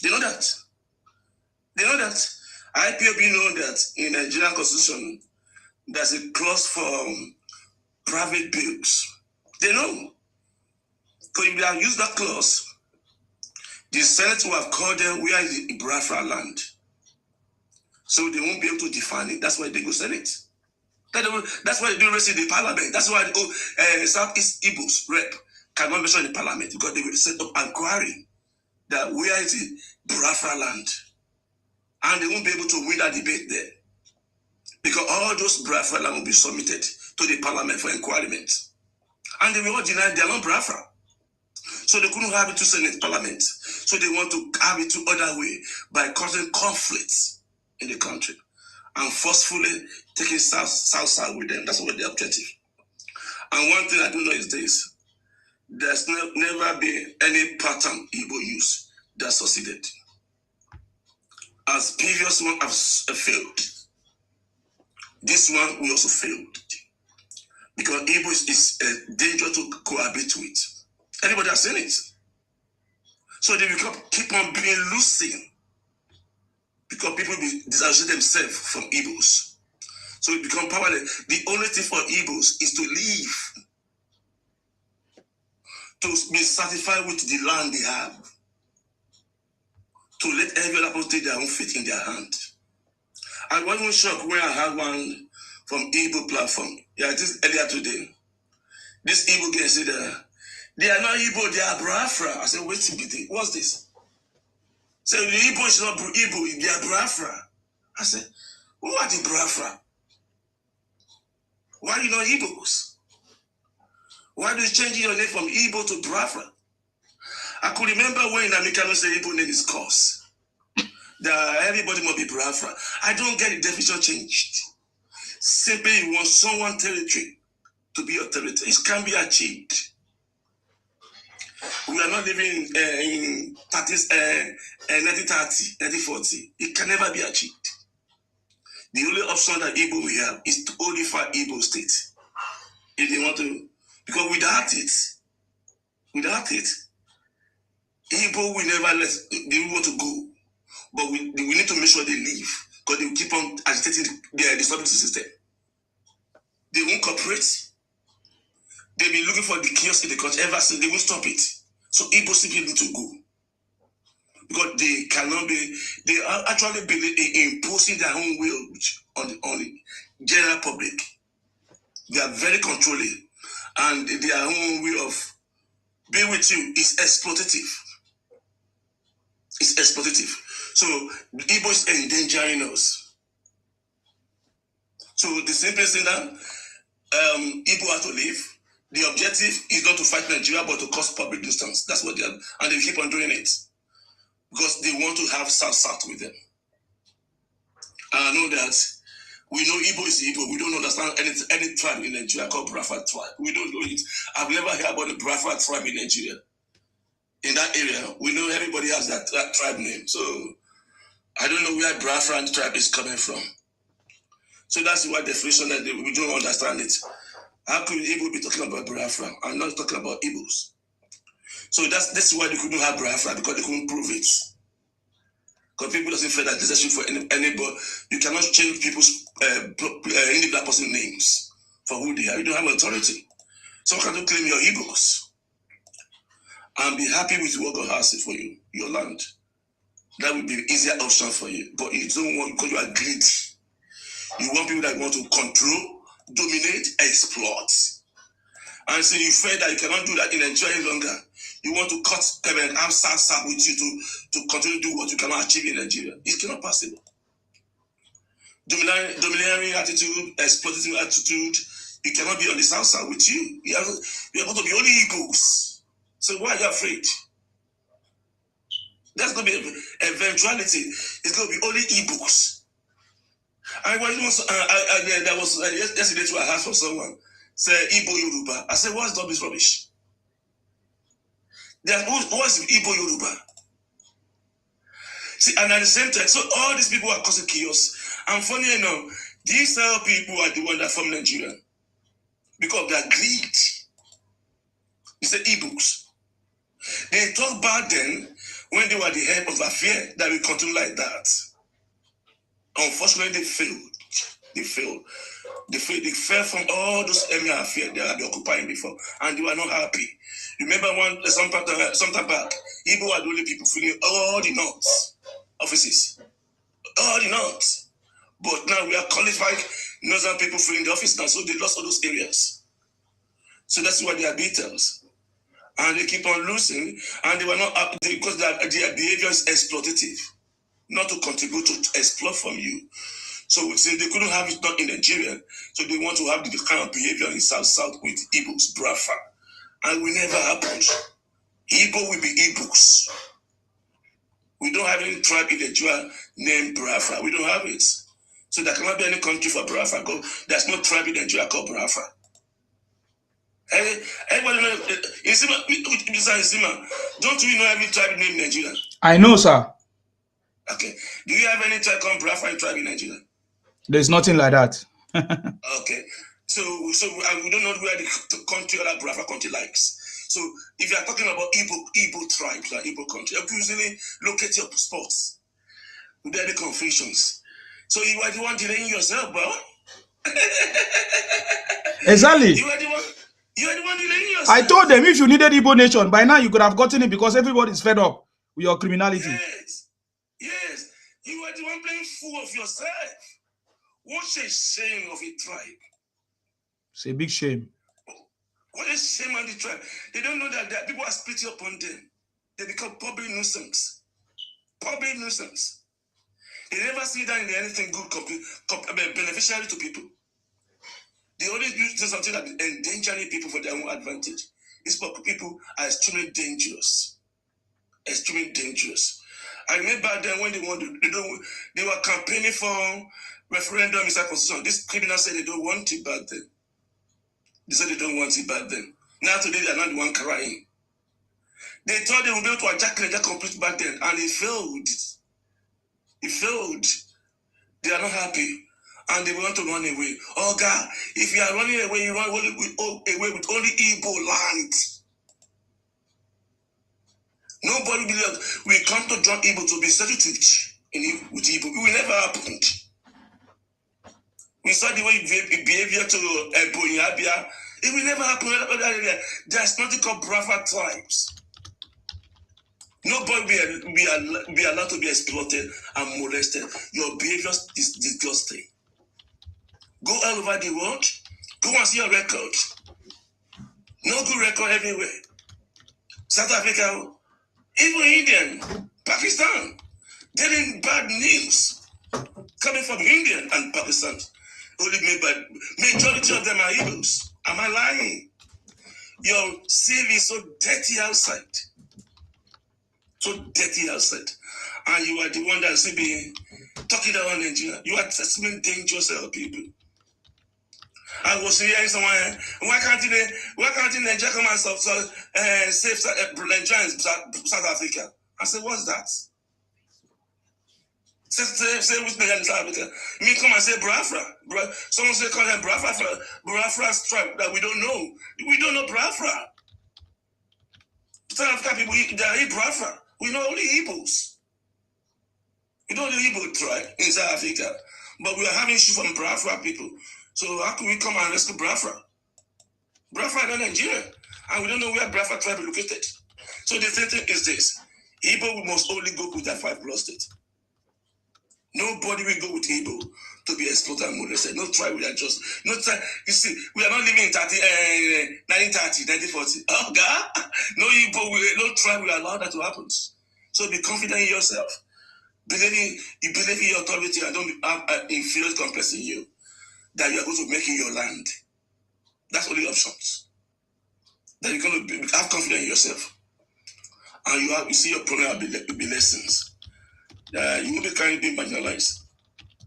They know that. They know that. IPOB know that in the Nigerian constitution, there's a clause for private bills. They know. Because if they have used that clause, the Senate will have called them where is the Biafra land. So they won't be able to define it. That's why they go Senate. That's why they do race in the parliament. That's why Southeast Igbos rep cannot mention in the parliament, because they will set up inquiry that where is the Biafra land. And they won't be able to win that debate there. Because all those Biafra land will be submitted to the parliament for inquiry. And they will all deny they are not Biafra. So they couldn't have it to Senate parliament. So they want to have it to other way by causing conflicts in the country and forcefully taking South with them. That's what their objective. And one thing I do know is this: there's never been any pattern Igbo use that succeeded. As previous one has failed, this one will also fail. Because Igbo is a danger to cohabit with. Everybody has seen it. So they keep on being losing. Because people disassociate themselves from Igbos. So it becomes powerless. The only thing for Igbos is to leave. To be satisfied with the land they have. To let every other person take their own fate in their hand. I was even shocked when I had one from Igbo platform. Yeah, just earlier today. This Igbo guy said, they are not Igbo, they are Biafra. I said, wait a minute, what's this? So the Igbo is not Igbo, they are Biafra. I said, who are the Biafra? Why are you not Igbos? Why do you change your name from Igbo to Biafra? I could remember when Americans say Igbo name is Cos. That everybody must be Biafra. I don't get the definition changed. Simply you want someone territory to be your territory. It can be achieved. We are not living in 1930, 1940. It can never be achieved. The only option that Igbo we have is to unify Igbo state. If they want to, because without it, Igbo will never let they want to go. But we need to make sure they leave, because they will keep on agitating the stability system. They won't cooperate. They've been looking for the chaos in the country ever since. They won't stop it. So Igbo simply need to go. Because they cannot be, they are actually imposing their own will on the general public. They are very controlling. And their own way of being with you is exploitative. It's exploitative. So the Igbo is endangering us. So the simple thing that Igbo have to leave. The objective is not to fight Nigeria, but to cause public nuisance. That's what they are, and they keep on doing it because they want to have South with them. And I know that we know Igbo is Igbo. We don't understand any tribe in Nigeria called Biafra tribe. We don't know it. I've never heard about the Biafra tribe in Nigeria. In that area, we know everybody has that tribe name. So I don't know where Biafra tribe is coming from. So that's why definition that we don't understand it. How could Igbo be talking about Biafra and not talking about Igbos? So that's why they couldn't have Biafra, because they couldn't prove it. Because people doesn't feel that necessary for anybody. You cannot change people's individual person names for who they are. You don't have authority. So how can you claim your Igbos and be happy with what God has for you, your land? That would be an easier option for you. But you don't want, because you are greedy. You want people that want to control, dominate, exploit. And so you feel that you cannot do that in Nigeria any longer. You want to cut and have South with you to continue to do what you cannot achieve in Nigeria. It's not possible. Domineering attitude, exploitative attitude, You cannot be on the south side with you. You are going to be only Igbos. So why are you afraid? That's going to be an eventuality. It's going to be only Igbos. There was yesterday too, I asked for someone, say Igbo Yoruba. I said, what's all this rubbish? What's Igbo Yoruba? See, and at the same time, so all these people are causing chaos. And funny enough, these people are the ones that from Nigeria. Because they are greed. They say Igbos. They talk about them when they were the head of affair that will continue like that. Unfortunately, they failed. They failed. They fell from all those emir affairs they had been occupying before, and they were not happy. Remember some time back, Igbo were the only people filling all the north offices. All the north. But now we are qualified northern people filling the office now, so they lost all those areas. So that's why they are beaters. And they keep on losing, and they were not up because their behavior is exploitative, not to contribute to exploit from you. So they couldn't have it not in Nigeria, so they want to have the kind of behavior in South with Igbos, Brafa. And it will never happen. Igbo will be Igbos. We don't have any tribe in Nigeria named Brafa. We don't have it. So there cannot be any country for Brafa. There's no tribe in Nigeria called Brafa. Everybody know, don't you know every tribe named Nigeria? I know, sir. Okay. Do you have any tribe called Brafa tribe in Nigeria? There's nothing like that. Okay. So we don't know where the country or that Brafa country likes. So if you are talking about Igbo tribes, like Igbo country, you usually locate your spots. There are the confusions. So you are the one delaying yourself, bro. Exactly. You are the one delaying yourself. I told them if you needed Igbo nation, by now you could have gotten it because everybody's fed up with your criminality. Yes. You are the one playing fool of yourself. What's a shame of a tribe? It's a big shame. What a shame on the tribe. They don't know that people are spitting upon them. They become public nuisance. Public nuisance. They never see that in anything good, beneficiary to people. They always do something that endangering people for their own advantage. These people are extremely dangerous. Extremely dangerous. I remember then when they were campaigning for referendum inside constitution. This criminal said they don't want it back then. They said they don't want it back then. Now today they are not the one crying. They thought they would be able to attack Nigeria complete back then, and it failed. It failed. They are not happy, and they want to run away. Oh God, if you are running away, you run away with only Igbo land. Nobody believes we come to join Igbo to be settled with Igbo. It will never happen. We saw the way behavior to Ebony Abia. It will never happen. There's nothing called Brafa tribes. Nobody will be allowed to be exploited and molested. Your behavior is disgusting. Go all over the world. Go and see your record. No good record everywhere. South Africa, even India, Pakistan, getting bad news coming from India and Pakistan. Only made by majority of them are Igbos. Am I lying? Your CV is so dirty outside. So dirty outside. And you are the one that should be talking about Nigeria. You are testing dangerous people. I was hearing someone, why can't Nigeria come and save Nigeria in South Africa? I said, what's that? Say with Nigeria in South Africa. Me come and say Biafra. Someone say call them Biafra tribe that we don't know. We don't know Biafra. South African people, they are Biafra. We know only Igbos. We don't know Igbo tribe in South Africa. But we are having issues from Biafra people. So how can we come and rescue Biafra? Biafra is not Nigeria. And we don't know where Biafra tribe is located. So the same thing is this. Igbo must only go with that 5+ state. Nobody will go with Igbo to be exploited and molested. No tribe will adjust. No tribe. You see, we are not living in 1930, 1940. Oh God, no Igbo, no tribe will allow that to happen. So be confident in yourself. You believe in your authority and don't have inferior complex in you that you are going to make in your land. That's only options. Then you're going to have confidence in yourself. And you see your problem will be lessons. You will be kind of being marginalized.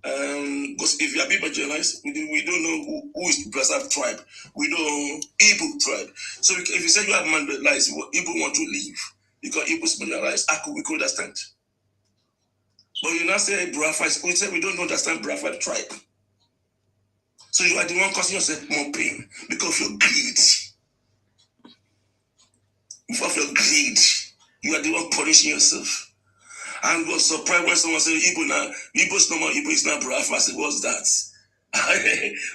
Because if you are being marginalized, we don't know who is Brazil tribe. We know Igbo tribe. So if you say you are marginalized, Igbo want to leave because Igbo is marginalized, we could understand. But you now say Brafa, we say we don't understand Brafa tribe. So you are the one causing yourself more pain because of your greed. Because of your greed, you are the one punishing yourself. And was surprised when someone said Igbo now, Igbo's normal, Igbo is not Brafa. I said, what's that?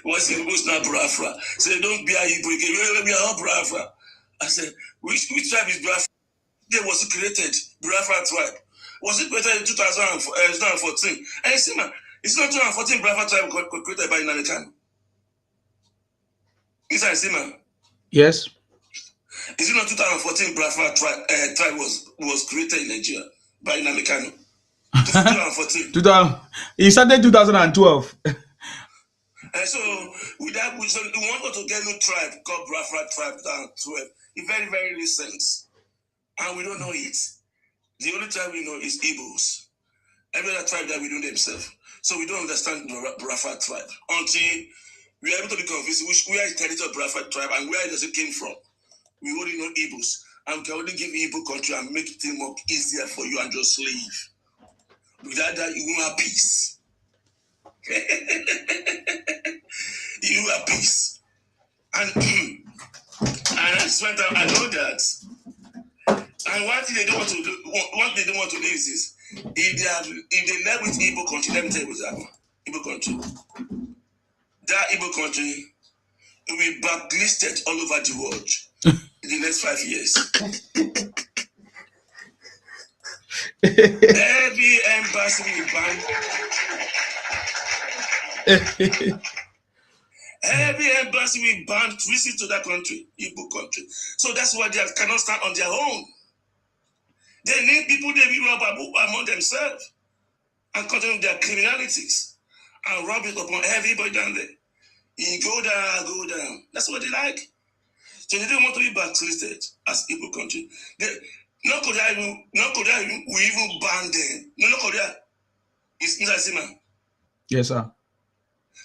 What's Igbo's not Brafa? Say, don't be a Igbo again. We are all Brafa. I said, which tribe is Brafa? They was created, Brafa tribe. Was it better in 2014? And you see, man, it's not 2014 Brafa tribe created by American. Is that man? Yes. Is it not 2014 Brafa tribe was created in Nigeria by American? 2014. He started 2012. And so with that, we want to get a new tribe called Brafa tribe 2012. It's very, very recent. And we don't know it. The only tribe we know is Igbos. Every other tribe that we know themselves. So we don't understand the Brafa tribe until we are able to be convinced where is the territory of Brafa tribe and where does it came from. We only know Igbos. And we can only give Igbo country and make it more easier for you and just leave. Without that, you won't have peace. You will have peace. And I spent time, I know that. And one thing they don't want to do, what they don't want to do is this. If they left with Igbo country, let me tell you what's happening. Igbo country. That Igbo country will be blacklisted all over the world in the next 5 years. Every embassy will be banned. Every embassy will ban visit to that country, Igbo country. So that's why they cannot stand on their own. They need people they will rob among themselves and continue their criminalities and rob it upon everybody down there. You go down. That's what they like. So they don't want to be blacklisted as Igbo country. North Korea will even ban them. North Korea is Nzazima. Yes, sir.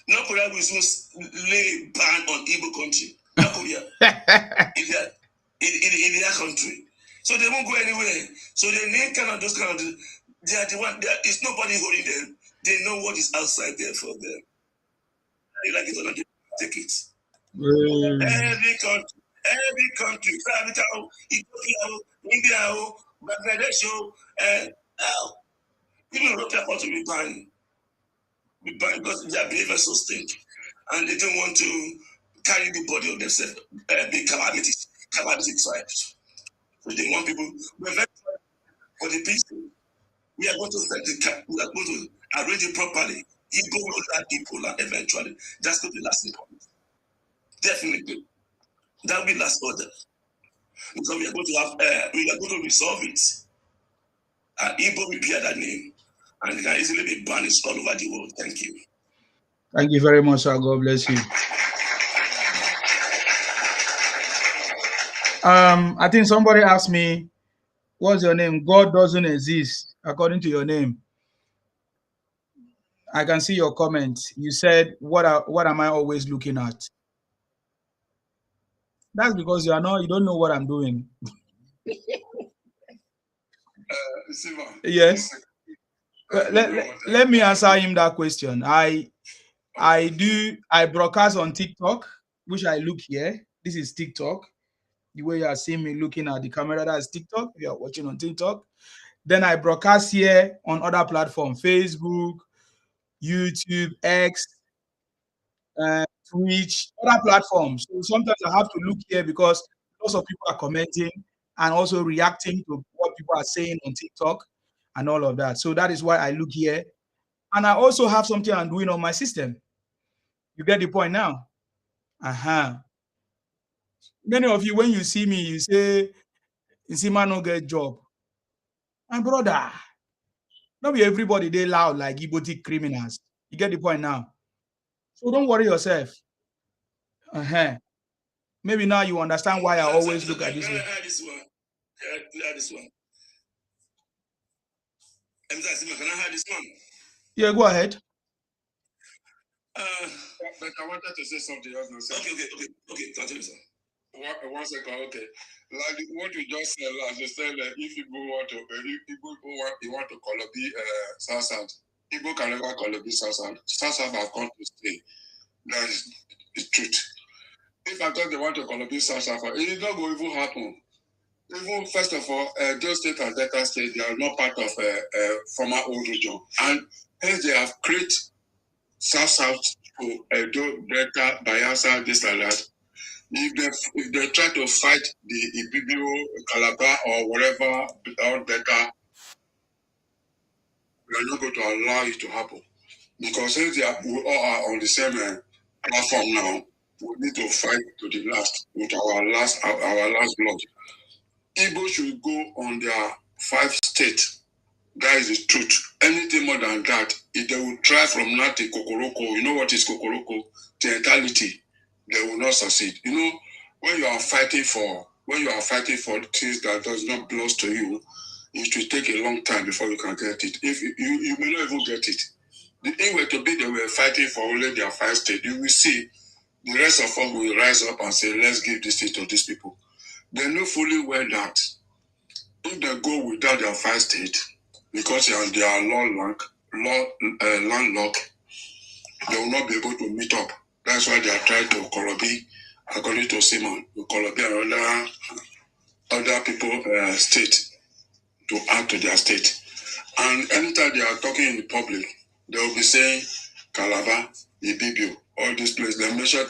North Korea will soon lay ban on Igbo country. North Korea. in their country. So they won't go anywhere. So they need those kind of, they are the one, it's nobody holding them. They know what is outside there for them. They like it or not, they take it. Every country, Ethiopia, India, Bangladesh, even European country we ban because their behavior so stink. And they don't want to carry the body of themselves, the calamity tribes. So they want people, for the peace, we are going to set the cap, we are going to arrange it properly. Igbo will not Igbo eventually. That's going to be the last point. Definitely. That will be last order. Because we are going to have, we are going to resolve it. And Igbo will bear that name. And it can easily be banished all over the world. Thank you. Thank you very much, sir. God bless you. I think somebody asked me, what's your name? God doesn't exist, according to your name. I can see your comment. You said, what am I always looking at? That's because you don't know what I'm doing. Yes. Let me answer him that question. I broadcast on TikTok, which I look here. This is TikTok. The way you are seeing me looking at the camera, that's TikTok. If you are watching on TikTok. Then I broadcast here on other platforms, Facebook, YouTube, X, Twitch, other platforms. So sometimes I have to look here because lots of people are commenting and also reacting to what people are saying on TikTok and all of that. So that is why I look here. And I also have something I'm doing on my system. You get the point now? Many of you, when you see me, you say, man no get job. My brother, not be everybody they loud like Igbo criminals. You get the point now? So don't worry yourself. Maybe now you understand why I always look at this way. This one. This one. Can I have this one? Yeah, go ahead. But I wanted to say something else. Okay. Continue, sir. One second. Okay. Like what you just said last, you said that if people want to, Colobi South, people can never Colobi South. South have come to stay. That is the truth. If I thought they want to Colobi South, it is not going to even happen. Even first of all, those states and Delta State, they are not part of former old region, and hence they have created South to Edo, Delta, Bayelsa, this and that. If they try to fight the Ibibio, Calabar, or whatever, or Delta, we are not going to allow it to happen. Because since we all are on the same platform now, we need to fight to the last with our last blood. Igbo should go on their 5 states. That is the truth. Anything more than that, if they will try from now to Kokoroko, you know what is Kokoroko? To entirety, they will not succeed. You know, when you are fighting for things that does not belong to you, it will take a long time before you can get it. If you may not even get it. The thing were to be they were fighting for only their 5 states, you will see the rest of us will rise up and say, let's give this thing to these people. They know fully well that if they go without their 5 states, because they are landlocked, they will not be able to meet up. That's why they are trying to Kolobi, according to Simon, to Kolobi and other people state to add to their state. And anytime they are talking in the public, they will be saying Calabar, Ibibio, all these places. They mention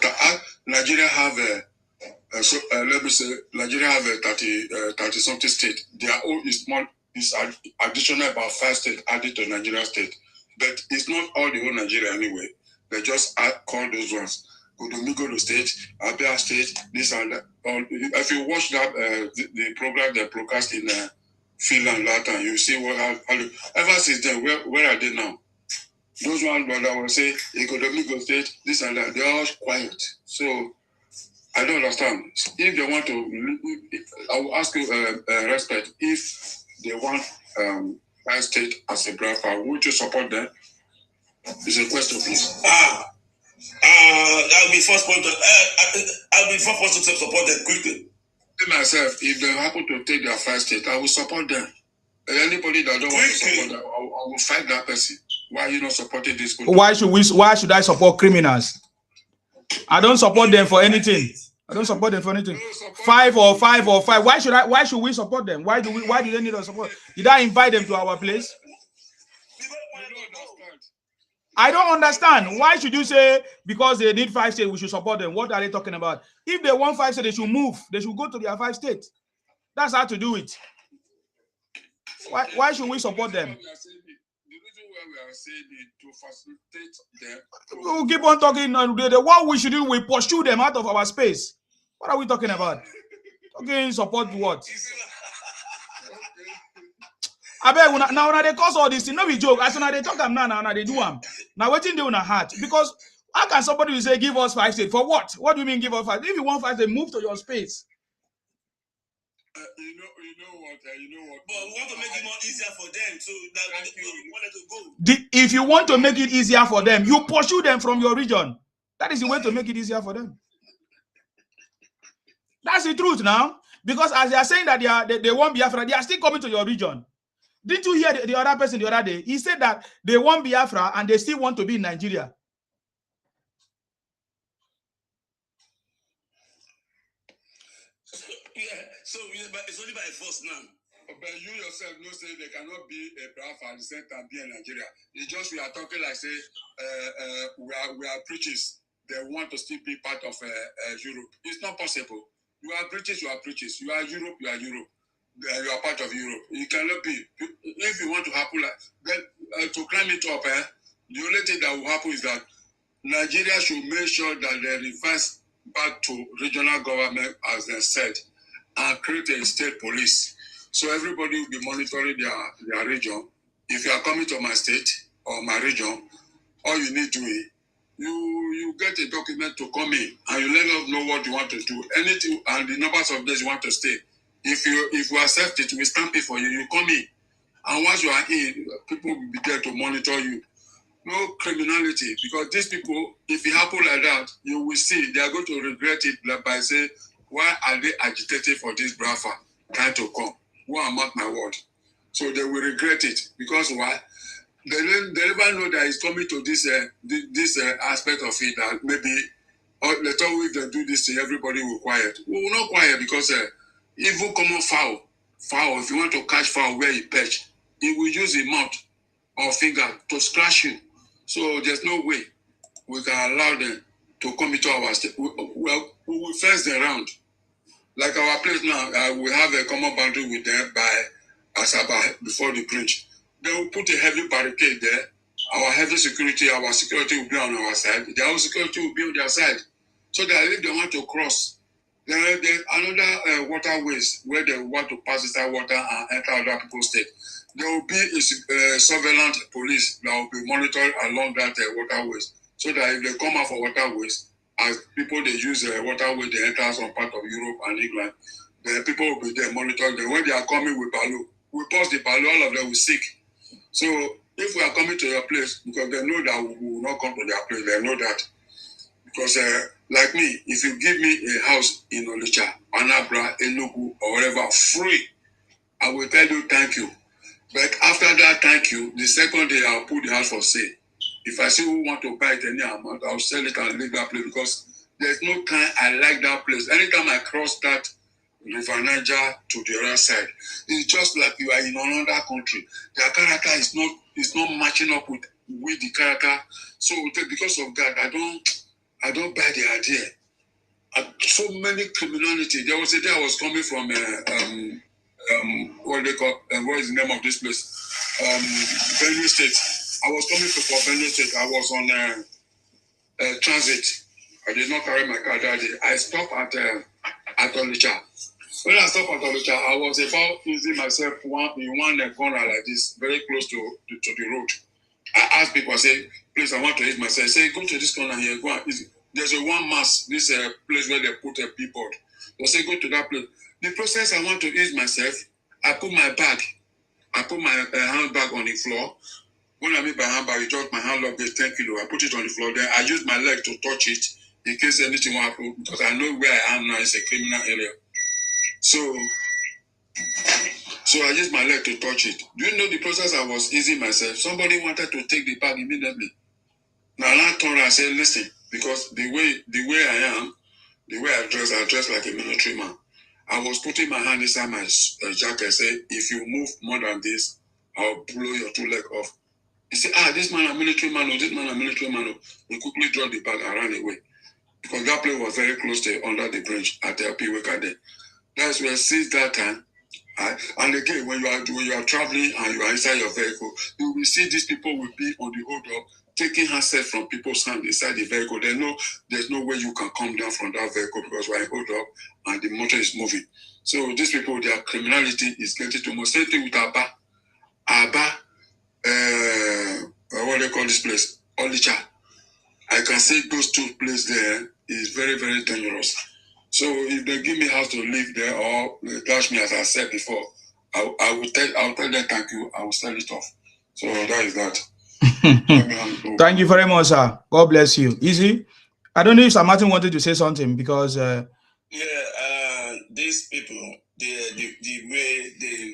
Nigeria have Nigeria have a 30 something state. Their own is additional about 5 states added to Nigeria state, but it's not all the whole Nigeria anyway. They just call those ones. Udomigo state, Abia state, this and that. If you watch that the program they broadcast in Finland that time, you see what ever since then. Where are they now? Those ones that will say Udomigo state, this and that. They're all quiet. So I don't understand. If they want to, I will ask you respect. If they want 5 state as a grandfather, would you support them? It's a question, please. I'll be first point. I'll be first person to support them quickly. Myself, if they happen to take their 5 state, I will support them. Anybody that don't want to support them, I will fight that person. Why are you not supporting this country? Why should I support criminals? I don't support them for anything. I don't support them for anything. 5 or 5 or 5. Why should we support them? Why do they need our support? Did I invite them to our place? I don't understand. Why should you say because they need 5 states we should support them? What are they talking about? If they want 5 states, they should move. They should go to their 5 states. That's how to do it. Why should we support them? We are saying it to facilitate them. We'll keep on talking. What we should do, we pursue them out of our space. What are we talking about? Talking support what? I bet now they cause all this thing. No be joke. As soon as they talk them now they do them. Now what in they una heart? Because how can somebody say give us 5 states? For what? What do you mean give us 5? If you want 5 states, move to your space. You know what? But we want to make it more easier for them, so that we wanted to go. If you want to make it easier for them, you pursue them from your region. That is the way to make it easier for them. That's the truth now. Because as they are saying that they want Biafra, they are still coming to your region. Didn't you hear the other person the other day? He said that they want Biafra and they still want to be in Nigeria. So it's only by force now. But you yourself know say they cannot be a Biafra at the same time be in Nigeria. It's just we are talking like say we are British. They want to still be part of Europe. It's not possible. You are British, you are British. You are Europe, you are Europe. You are part of Europe. You cannot be. If you want to happen like then to climb it up, the only thing that will happen is that Nigeria should make sure that they reverse back to regional government as they said, and create a state police. So everybody will be monitoring their region. If you are coming to my state or my region, all you need to do is you get a document to come in, and you let us know what you want to do, anything, and the numbers of days you want to stay. If you accept it, we stamp it for you. You come in, and once you are in, people will be there to monitor you. No criminality, because these people, if it happen like that, you will see they are going to regret it by saying, why are they agitated for this brava trying to come? Go and mark my word. So they will regret it, because why? They never know that it's coming to this aspect of it, that maybe they thought if they do this thing, everybody will quiet. We will not quiet, because even common fowl, if you want to catch fowl where he perch, he will use his mouth or finger to scratch you. So there's no way we can allow them to come into our state. We will fence them around. Like our place now, we have a common boundary with them by Asaba before the bridge. They will put a heavy barricade there. Our heavy security, our security will be on our side. Their own security will be on their side. So that if they want to cross, there's another waterways where they want to pass inside water and enter other people's state. There will be a surveillance police that will be monitored along that waterways. So that if they come out for waterways, as people they use waterway, they enter some part of Europe and England, the people will be there monitoring them. When they are coming with balloon, we pause the balloon, all of them will sick. So if we are coming to your place, because they know that we will not come to their place, they know that. Because like me, if you give me a house in Onitsha, Anambra, Enugu, or wherever, free, I will tell you thank you. But after that thank you, the second day I'll put the house for sale. If I see who want to buy it any amount, I'll sell it and leave that place, because there's no time I like that place. Anytime I cross that River Niger to the other side, it's just like you are in another country. Their character is not matching up with the character. So because of that, I don't buy the idea. So many criminality. There was a day I was coming from what they call what is the name of this place? Benue State. I was coming for Benue State. I was on transit. I did not carry my car that day. I stopped at Onitsha. When I stopped at Onitsha, I was about using myself in one corner like this, very close to the road. I asked people, I said, please, I want to eat myself. I say, go to this corner here, go and eat. There's a one mass, this place where they put a billboard. I say, go to that place. The process I want to ease myself, I put my bag. I put my handbag on the floor. When I mean by handbag, you just my hand log is 10 kilo. I put it on the floor. Then I use my leg to touch it in case anything will happen, because I know where I am now is a criminal area. So I used my leg to touch it. Do you know the process I was easing myself? Somebody wanted to take the bag immediately. Now I turned and said, listen, because the way I am, the way I dress like a military man. I was putting my hand inside my jacket. Say, if you move more than this, I'll blow your two legs off. He said, this man a military man, or this man a military man. We quickly dropped the bag and ran away. Because that place was very close to under the bridge at the Piweka there. That's where since that time, and again, when you are traveling and you are inside your vehicle, you will see these people will be on the hold up, taking handsets from people's hands inside the vehicle. They know there's no way you can come down from that vehicle because we're hold up and the motor is moving. So these people, their criminality is getting to more. Same thing with Aba, what do they call this place? Onitsha. I can say those two places there is very, very dangerous. So if they give me house to live there or dash me, as I said before, I'll tell them thank you. I will sell it off. So that is that. Thank you very much, sir. God bless you. Easy. I don't know if Sir Martin wanted to say something because these people, the way they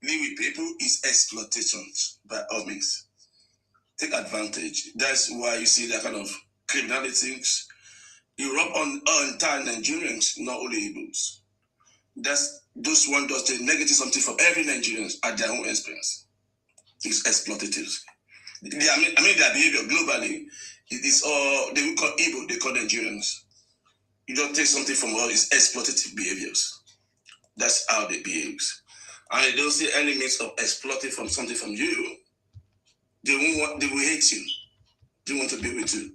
live with people is exploitation by all means. Take advantage. That's why you see that kind of criminality. Europe on entire Nigerians, not only Igbos. That's those one does the negative something for every Nigerian at their own expense. It's exploitative. Their behavior globally, it is all they will call Igbo, they call Nigerians. You don't take something from all it's exploitative behaviors. That's how they behave. And they don't see any means of exploiting from something from you. They will hate you. They want to be with you.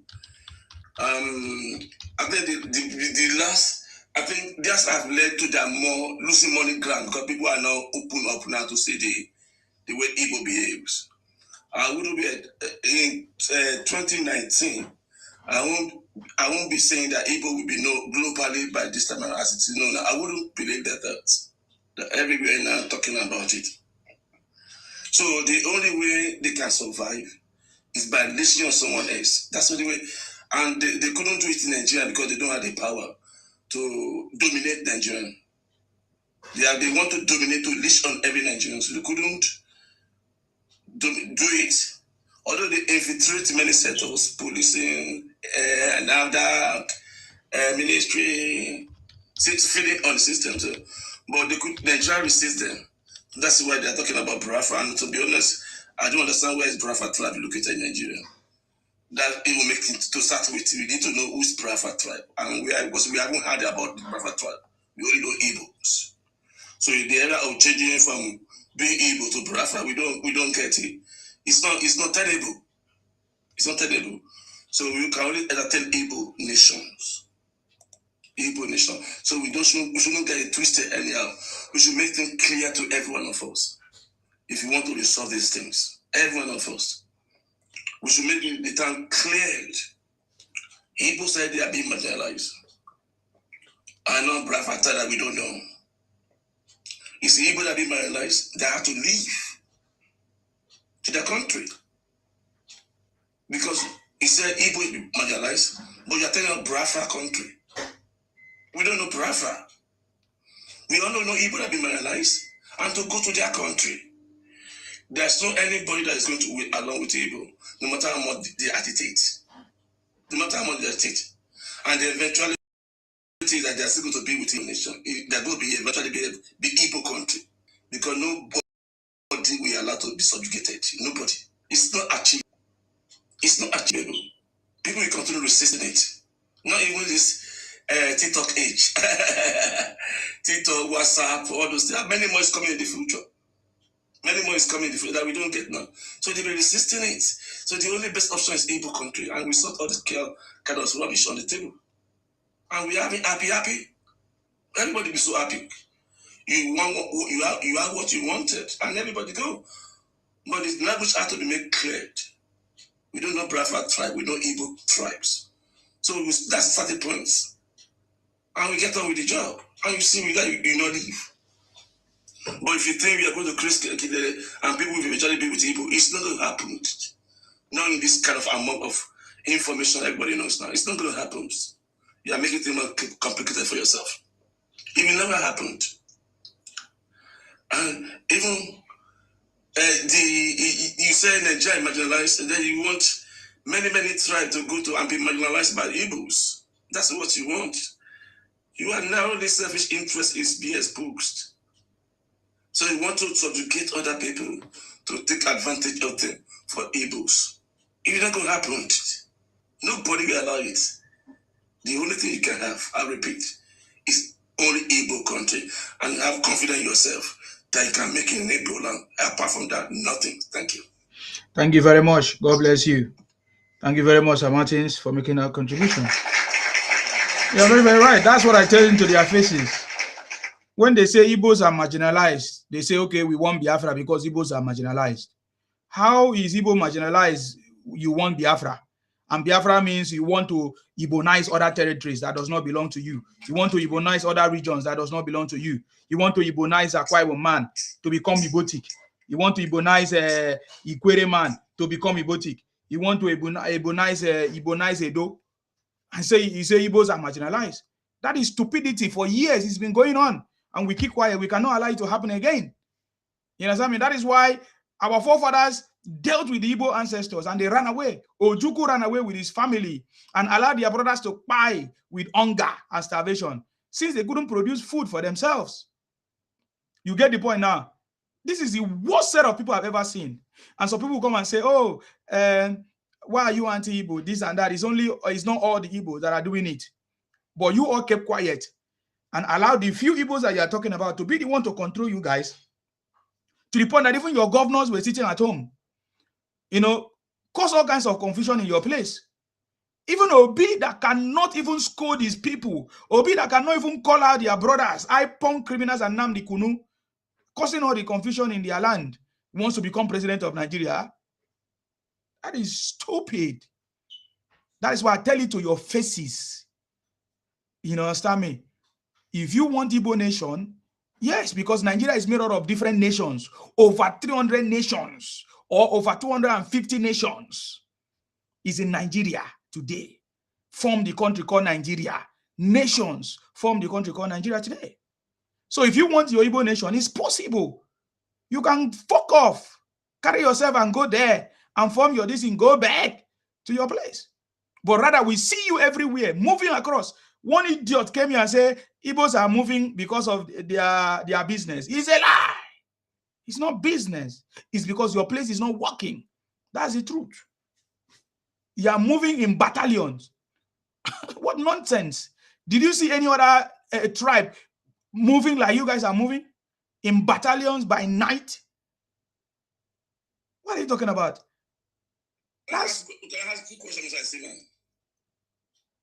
I think the last, I think this has led to that more losing money ground because people are now open up now to see the way Igbo behaves. In 2019, I won't be saying that Igbo will be known globally by this time as it is known. I wouldn't believe that everywhere now talking about it. So the only way they can survive is by listening to someone else. That's the only way. And they couldn't do it in Nigeria because they don't have the power to dominate Nigeria. They want to dominate, to leash on every Nigerian, so they couldn't do it. Although they infiltrate many sectors, policing, and other ministry, feeding on the system. So, but Nigeria resists them. That's why they're talking about Biafra. And to be honest, I don't understand where is Biafra tribe located in Nigeria. That it will make it to start with. We need to know who's Biafra tribe, and because we haven't heard about the Biafra tribe. We only know Igbos. So in the era of changing from being Igbo to Biafra, we don't get it. It's not tenable. It's not tenable. So we can only entertain Igbo nations. Igbo nation. So we shouldn't get it twisted anyhow. We should make things clear to every one of us. If you want to resolve these things, every one of us, we should make the town cleared. Igbo said they are being marginalized. I know Biafra that we don't know. It's the Igbo that are being marginalized. They have to leave to their country. Because he said Igbo is marginalized, but you're telling us Biafra country. We don't know Biafra. We all don't know Igbo that be marginalized and to go to their country. There's no anybody that is going to wait along with Igbo, no matter how much they agitate. No matter how much they agitate. And the eventuality is that they're still going to be with Igbo nation. They're going to be eventually be Igbo country. Because nobody will allow to be subjugated. Nobody. It's not achievable. It's not achievable. People will continue resisting it. Not even this TikTok age. TikTok, WhatsApp, all those things. Many more is coming in the future. Many more is coming in the future that we don't get now. So they'll be resisting it. So the only best option is Igbo country. And we sort all this kind of rubbish on the table. And we are happy. Everybody be so happy. You have what you wanted. And everybody go. But the language has to be made clear. We don't know Biafra tribe. We know Igbo tribes. So that's the starting points. And we get on with the job. And you see, you not leave. But if you think we are going to create and people will eventually be with Igbo, it's not going to happen. Not in this kind of amount of information everybody knows now. It's not going to happen. You are making things more complicated for yourself. It will never happen. And even you say Nigeria marginalized, and then you want many tribes to go to and be marginalized by Igbos. That's what you want. You are narrowly selfish interest is being exposed. So you want to subjugate other people to take advantage of them for Igbos. It's not going to happen. Nobody will allow it. The only thing you can have, I repeat, is only Igbo country, and have confidence in yourself that you can make it in Igbo land. Apart from that, nothing. Thank you. Thank you very much. God bless you. Thank you very much, Sir Martins, for making that contribution. You're very, very right. That's what I tell them to their faces. When they say Igbos are marginalized, they say, okay, we want Biafra because Igbos are marginalized. How is Igbo marginalized? You want Biafra. And Biafra means you want to Igbonize other territories that does not belong to you. You want to Igbonize other regions that does not belong to you. You want to Igbonize Akwa Ibom man to become Igbotic. You want to Igbonize Ikwere man to become Igbotic. You want to Igbonize Edo. And you say Igbos are marginalized. That is stupidity. For years it's been going on, and we keep quiet. We cannot allow it to happen again. You understand me? That is why our forefathers dealt with the Igbo ancestors and they ran away. Ojukwu ran away with his family and allowed their brothers to die with hunger and starvation since they couldn't produce food for themselves. You get the point now? This is the worst set of people I've ever seen. And some people come and say, oh, why are you anti-Igbo? This and that. It's not all the Igbos that are doing it. But you all kept quiet and allowed the few Igbos that you are talking about to be the one to control you guys, to the point that even your governors were sitting at home, cause all kinds of confusion in your place. Even Obi that cannot even scold his people, Obi that cannot even call out their brothers, I-Pong criminals and Nnamdi Kanu, causing all the confusion in their land, wants to become president of Nigeria. That is stupid. That is why I tell you to your faces. You understand me? If you want Igbo nation, yes, because Nigeria is made out of different nations, over 300 nations or over 250 nations is in Nigeria today. Form the country called Nigeria. Nations form the country called Nigeria today. So if you want your Igbo nation, it's possible. You can fuck off, carry yourself and go there and form your this and go back to your place. But rather, we see you everywhere, moving across. One idiot came here and said, Igbos are moving because of their business. It's a lie. It's not business. It's because your place is not working. That's the truth. You are moving in battalions. What nonsense. Did you see any other tribe moving like you guys are moving? In battalions by night? What are you talking about? Can I ask two questions, I see, man?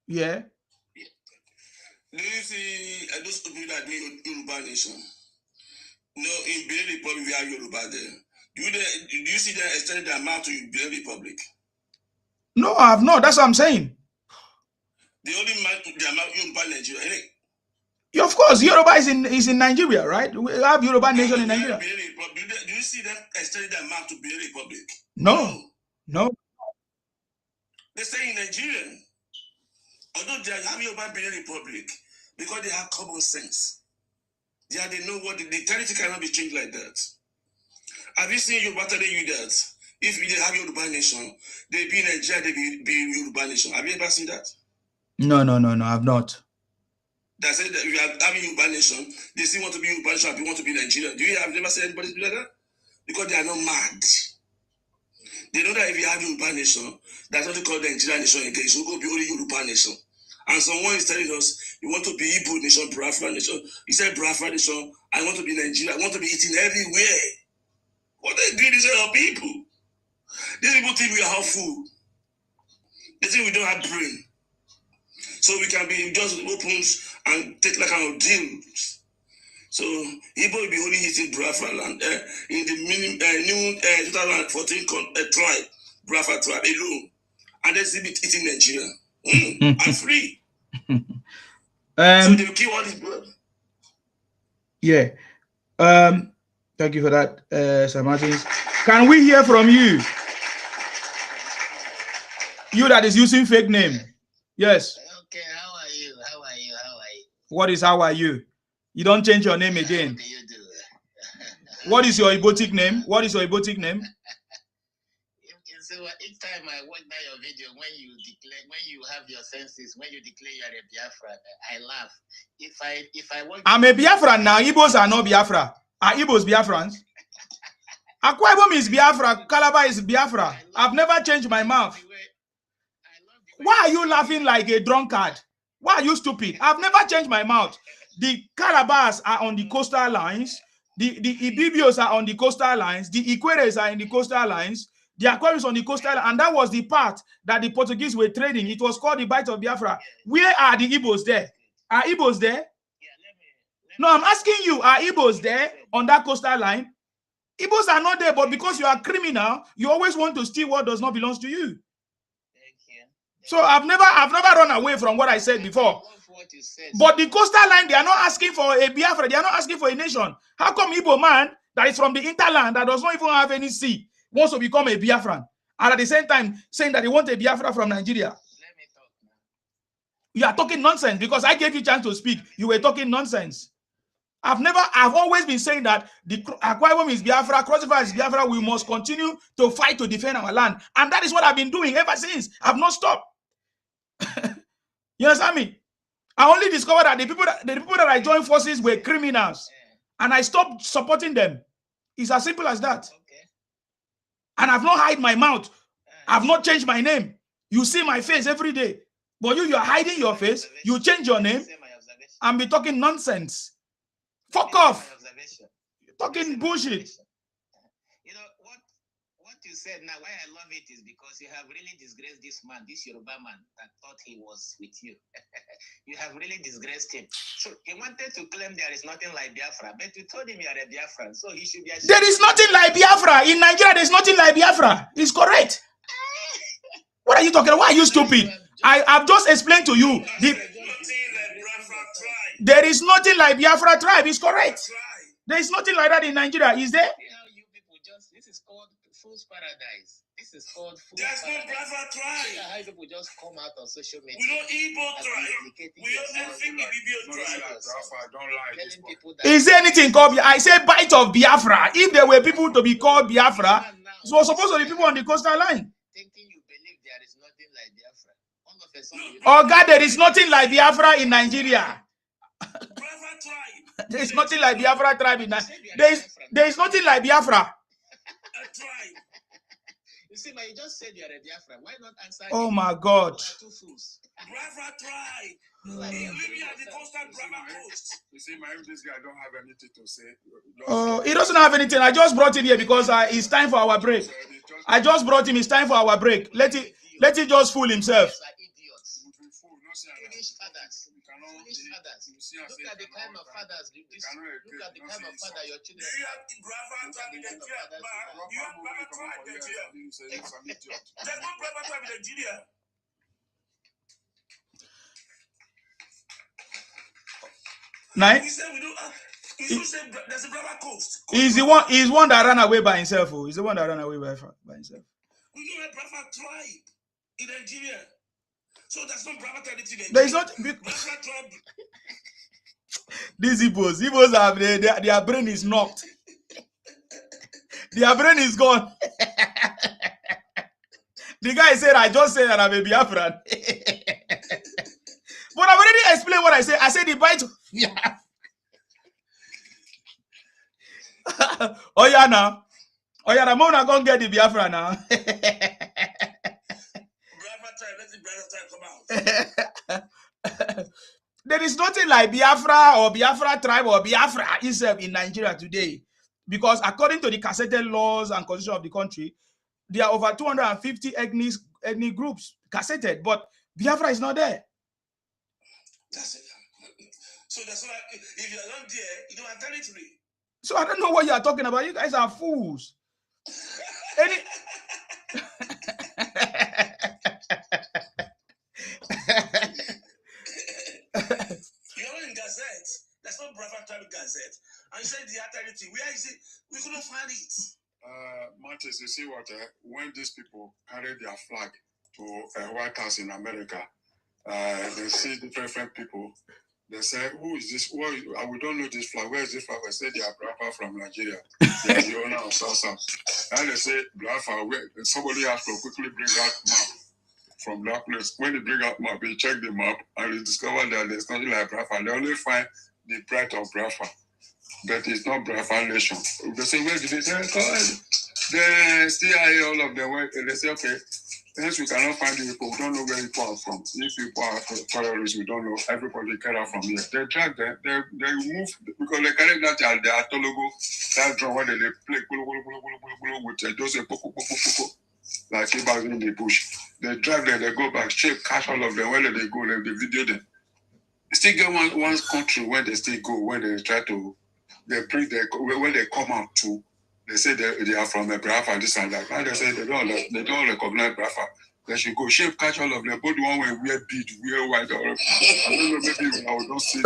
Yeah. Do you see those people that do Yoruba nation? No, in Benin Republic, we are Yoruba there. Do you see them extending their mouth to Benin Republic? No, I have not. That's what I'm saying. They only mouth their mouth Yoruba Nigeria. Yeah, of course, Yoruba is in Nigeria, right? We have Yoruba nation in Nigeria. Do you see them extending their mouth to Benin Republic? No. They stay in Nigeria. Although they have Yoruba Benin Republic, because they have common sense. They know what the territory cannot be changed like that. Have you seen Yoruba telling you that if they have Yoruba nation, they be in Nigeria, they be Yoruba nation? Have you ever seen that? No, I've not. That said that we are having Yoruba nation, they still want to be Yoruba nation, they want to be Nigeria. Do you have never seen anybody do like that? Because they are not mad. They know that if you have Yoruba nation, that's what they call the Nigeria nation again. So go be only Yoruba nation. And someone is telling us, you want to be Igbo nation, Biafra nation. He said, Biafra nation, I want to be Nigeria. I want to be eating everywhere. What they do is our people. These people think we are half food. They think we don't have brain. So we can be just open and take like kind of deals. So Igbo will be only eating Biafra land in the new 2014 tribe, Biafra tribe alone. And then still be eating Nigeria. I'm free. So they will kill all this blood. Yeah. Thank you for that, Sir Martins. Can we hear from you? You that is using fake name. Yes. Okay, how are you? What is how are you? You don't change your name again. What do you do? What is your Ibotic name? What is your Ibotic name? So each time I watch that your video, when you have your senses, when you declare you are a Biafra, I laugh. If I watch, I'm a Biafran now. Igbos are not Biafra. Are Igbos Biafrans? Akwa Ibom is Biafra. Calabar is Biafra. I've never changed my mouth. Why are you laughing like a drunkard? Why are you stupid? I've never changed my mouth. The Calabars are on the coastal lines. The Ibibios are on the coastal lines. The Ikweres are in the coastal lines. The Aquarius on the coastal line. And that was the part that the Portuguese were trading. It was called the Bight of Biafra. Where are the Igbos there? Are Igbos there? No, I'm asking you, are Igbos there on that coastal line? Igbos are not there, but because you are criminal, you always want to steal what does not belong to you. So I've never run away from what I said before. But the coastal line, they are not asking for a Biafra. They are not asking for a nation. How come Igbo man that is from the interland that does not even have any sea wants to become a Biafran, and at the same time saying that they want a Biafra from Nigeria? Let me talk now. You are talking nonsense because I gave you a chance to speak. You were talking nonsense. I've always been saying that the Akwa Ibom is Biafra, Cross River is Biafra. We must continue to fight to defend our land. And that is what I've been doing ever since. I've not stopped. You understand me? I only discovered that the people that I joined forces were criminals. And I stopped supporting them. It's as simple as that. Okay. And I've not hide my mouth. I've not changed my name. You see my face every day. But you are hiding your face. You change your name and be talking nonsense. Fuck off. You're talking bullshit. You know, what you said now, why I love it is because you have really disgraced this man, this Yoruba man that thought he was with you. You have really disgraced him. So he wanted to claim there is nothing like Biafra, but you told him you are a Biafran, so he should be ashamed. There is nothing like Biafra. In Nigeria, there's nothing like Biafra. It's correct. What are you talking about? Why are you stupid? I've just explained to you. There is nothing like Biafra tribe. Is correct. There is nothing like that in Nigeria. Is there? You people this is called fool's paradise. This is called fool's paradise. There's no Biafra tribe. How people just come out on social media. We don't Igbo tribe. We don't think Ibibio tribe. Don't lie. Is there anything called? I say bite of Biafra. If there were people to be called Biafra, it was supposed to be people on the coastal line. Thinking you believe there is nothing like Biafra. Oh God, there is nothing like Biafra in Nigeria. There is nothing like Biafra tribe in Nigeria. There is nothing like Biafra. A tribe. You see, man, you just said you're a Biafra. Why not answer? Oh my God. Two fools. Biafra tribe. Living at the constant Biafra coast. You see, this guy don't have anything to say. Oh, he doesn't have anything. I just brought him here because it's time for our break. I just brought him. It's time for our break. Let it just fool himself. Look at the kind of fathers. Look at the kind of father your children. You have the Biafra tribe in Nigeria. You have Biafra tribe in Nigeria. There's no Biafra tribe in Nigeria. Night. He said we don't. He said there's a Biafra coast. He's the one. He's one that ran away by himself. Oh, he's the one that ran away by himself. We don't have Biafra tribe in Nigeria. So that's not Biafra tribe in Nigeria. There is not. Biafra tribe. These Igbos have their brain is knocked. Their brain is gone. The guy said, I just said that I'm a Biafran. But I've already explained what I said. I said the bite. Yeah. Oh yeah, now. Oh yeah, I'm not gonna get the Biafra now. Biafra tribe, let the Biafra tribe come out. There is nothing like Biafra or Biafra tribe or Biafra itself in Nigeria today. Because according to the cassetted laws and constitution of the country, there are over 250 ethnic groups cassetted, but Biafra is not there. That's it. So that's why if you're not there, you don't have territory. So I don't know what you are talking about. You guys are fools. You're in Gazette. That's not Biafra tribe Gazette. And you said the alternative. Where is it? We couldn't find it. Martis, you see what? When these people carry their flag to White House in America, they see different people. They say, "Who is this? We don't know this flag. Where is this flag?" I say, "They are Biafra from Nigeria. They are the owner of South." And they say, "Biafra." Somebody has to quickly bring out map from that place. When they bring out map, they check the map and they discover that there's nothing like Biafra. They only find the pride of Biafra, but it's not Biafra nation. They say, "Where did they say?" They CIA, all of them went, and they say, "Okay, since we cannot find the people, we don't know where people are from. If people are terrorists, we don't know. Everybody carry out from here." They drag them, they move, because they carry that their Tologo, that drum where they play with those like back in the bush. They drag them, they go back, shape, catch all of them. Where they go, they video them. Still get one country where they still go, when they try to, when they come out to, they say they are from a Biafra, this and that. And they say they don't recognize Biafra. They should go shape, catch all of them. Both the one where wear bead, wear white. I don't know, maybe I will not see.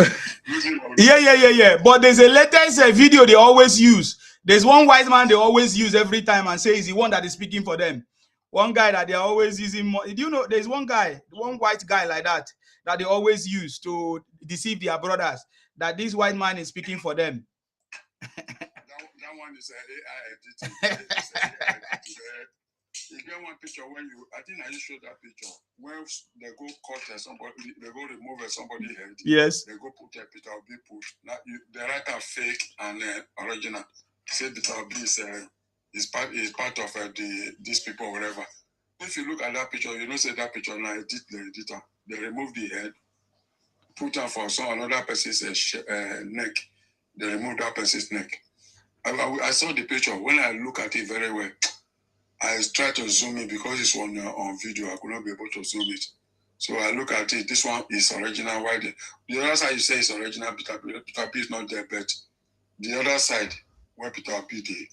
Yeah. But there's a latest video they always use. There's one white man they always use every time and say he's the one that is speaking for them. One guy that they are always using. Do you know there's one guy, one white guy like that they always use to deceive their brothers, that this white man is speaking for them. That one is AI editing. You get one picture when I think I just showed that picture where they go cut somebody, they go remove somebody's head. Yes. They go put a Peter B push. Now they write a fake and original. Say Peter B is part of these people or whatever. If you look at that picture, you know say that picture now the editor. They remove the head, put her for another person's neck. They remove that person's neck. I saw the picture. When I look at it very well, I try to zoom in because it's on video. I could not be able to zoom it. So I look at it. This one is original. Why the other side you say is original? Peter B is not there, but the other side where Peter B did,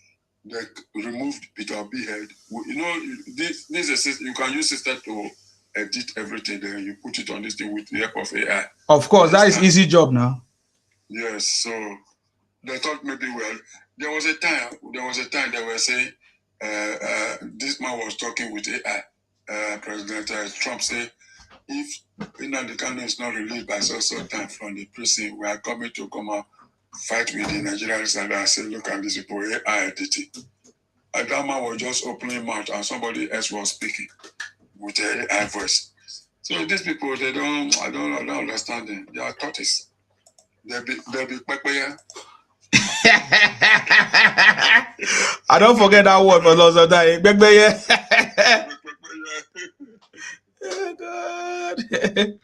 they removed Peter B head. You know, this is a system. You can use system to edit everything, then you put it on this thing with the help of AI. Of course, that is easy job now. Yes, so they thought maybe, well, there was a time they were saying this man was talking with AI. President Trump said, if Nnamdi Kanu is not released by so time from the prison, we are coming to come out fight with the Nigerians. And I said, look at this people, AI editing. And that man was just opening mouth and somebody else was speaking with AI voice. So these people, I don't understand them. They are tortoise. They'll be pepper. I don't forget that word for lots of time. Oh, God.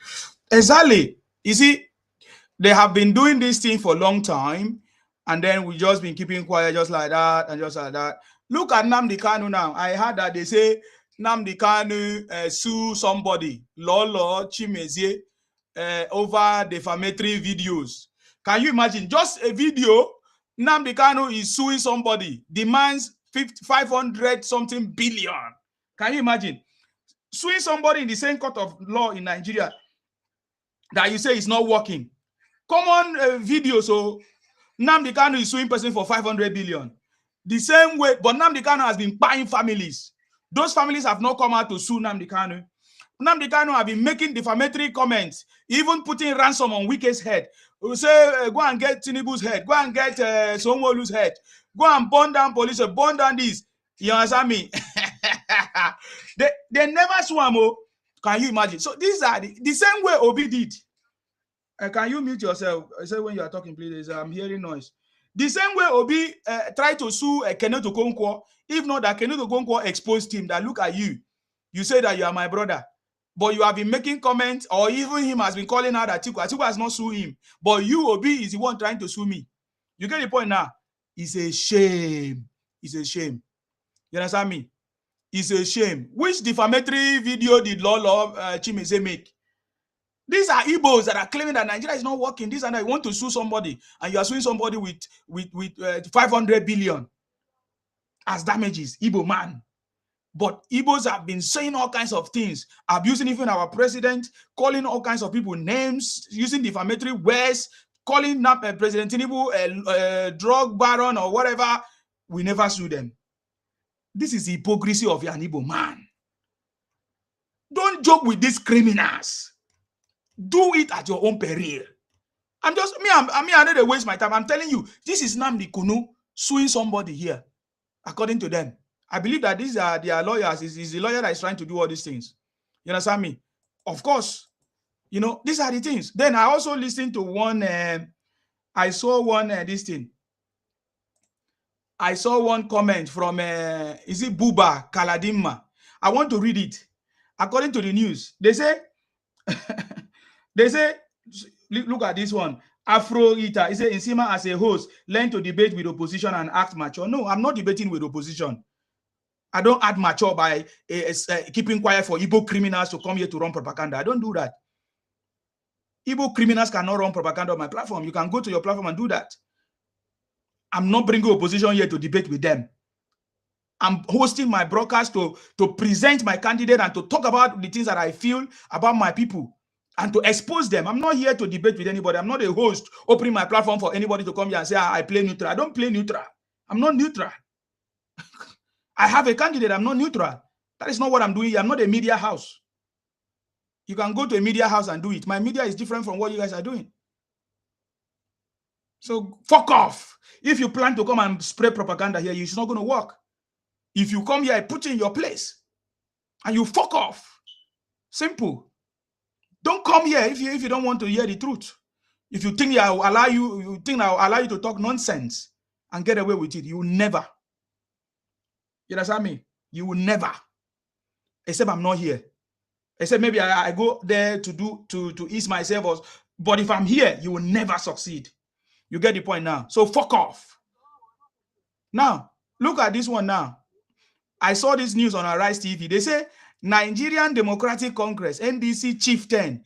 Exactly. You see, they have been doing this thing for a long time, and then we just been keeping quiet just like that and just like that. Look at Nnamdi Kanu now. I heard that they say Nnamdi Kanu sue somebody, Lolo Chimezie, over defamatory videos. Can you imagine? Just a video, Nnamdi Kanu is suing somebody, demands 500 something billion. Can you imagine? Suing somebody in the same court of law in Nigeria that you say is not working. Common video, so Nnamdi Kanu is suing person for 500 billion. The same way, but Nnamdi Kanu has been buying families. Those families have not come out to sue Nnamdi Kanu. Nnamdi Kanu have been making defamatory comments, even putting ransom on Wike's head. We say, go and get Tinubu's head, go and get Sonwolu's head, go and burn down police, burn down this. You understand me? they never sue him. Can you imagine? So these are the same way Obi did. Can you mute yourself? I say when you are talking, please. I'm hearing noise. The same way Obi tried to sue Kenneth Okonkwo, if not that Kenneth Okonkwo exposed him, that look at you. You say that you are my brother, but you have been making comments, or even him has been calling out Atiku. Atiku has not sued him, but you, Obi, is the one trying to sue me. You get the point now? It's a shame. It's a shame. You understand me? It's a shame. Which defamatory video did Lolo Chimezie make? These are Igbos that are claiming that Nigeria is not working. These and that. You want to sue somebody, and you are suing somebody with 500 billion as damages. Igbo man. But Igbos have been saying all kinds of things, abusing even our president, calling all kinds of people names, using defamatory words, calling up President Tinubu a drug baron or whatever. We never sue them. This is the hypocrisy of an Igbo man. Don't joke with these criminals. Do it at your own peril. I don't waste my time. I'm telling you, this is Nnamdi Kanu suing somebody here, according to them. I believe that these are their lawyers. Is the lawyer that is trying to do all these things. You understand me? Of course, you know, these are the things. Then I also listened to one, I saw one, this thing. I saw one comment from, is it Buba Kaladimma? I want to read it. According to the news, they say, look at this one. Afro Eater, he said, Nsima as a host, learn to debate with opposition and act mature. No, I'm not debating with opposition. I don't act mature by keeping quiet for Igbo criminals to come here to run propaganda. I don't do that. Igbo criminals cannot run propaganda on my platform. You can go to your platform and do that. I'm not bringing opposition here to debate with them. I'm hosting my broadcast to present my candidate and to talk about the things that I feel about my people and to expose them. I'm not here to debate with anybody. I'm not a host opening my platform for anybody to come here and say, I play neutral. I don't play neutral. I'm not neutral. I have a candidate. I'm not neutral. That is not what I'm doing. I'm not a media house. You can go to a media house and do it. My media is different from what you guys are doing. So fuck off. If you plan to come and spread propaganda here, it's not going to work. If you come here, I put you in your place and you fuck off. Simple. Don't come here if you don't want to hear the truth. If you think I'll allow you to talk nonsense and get away with it, you will never. You understand me? You will never. Except I'm not here. Except maybe I go there to ease myself. But if I'm here, you will never succeed. You get the point now. So fuck off. Now, look at this one now. I saw this news on Arise TV. They say Nigerian Democratic Congress, NDC chieftain,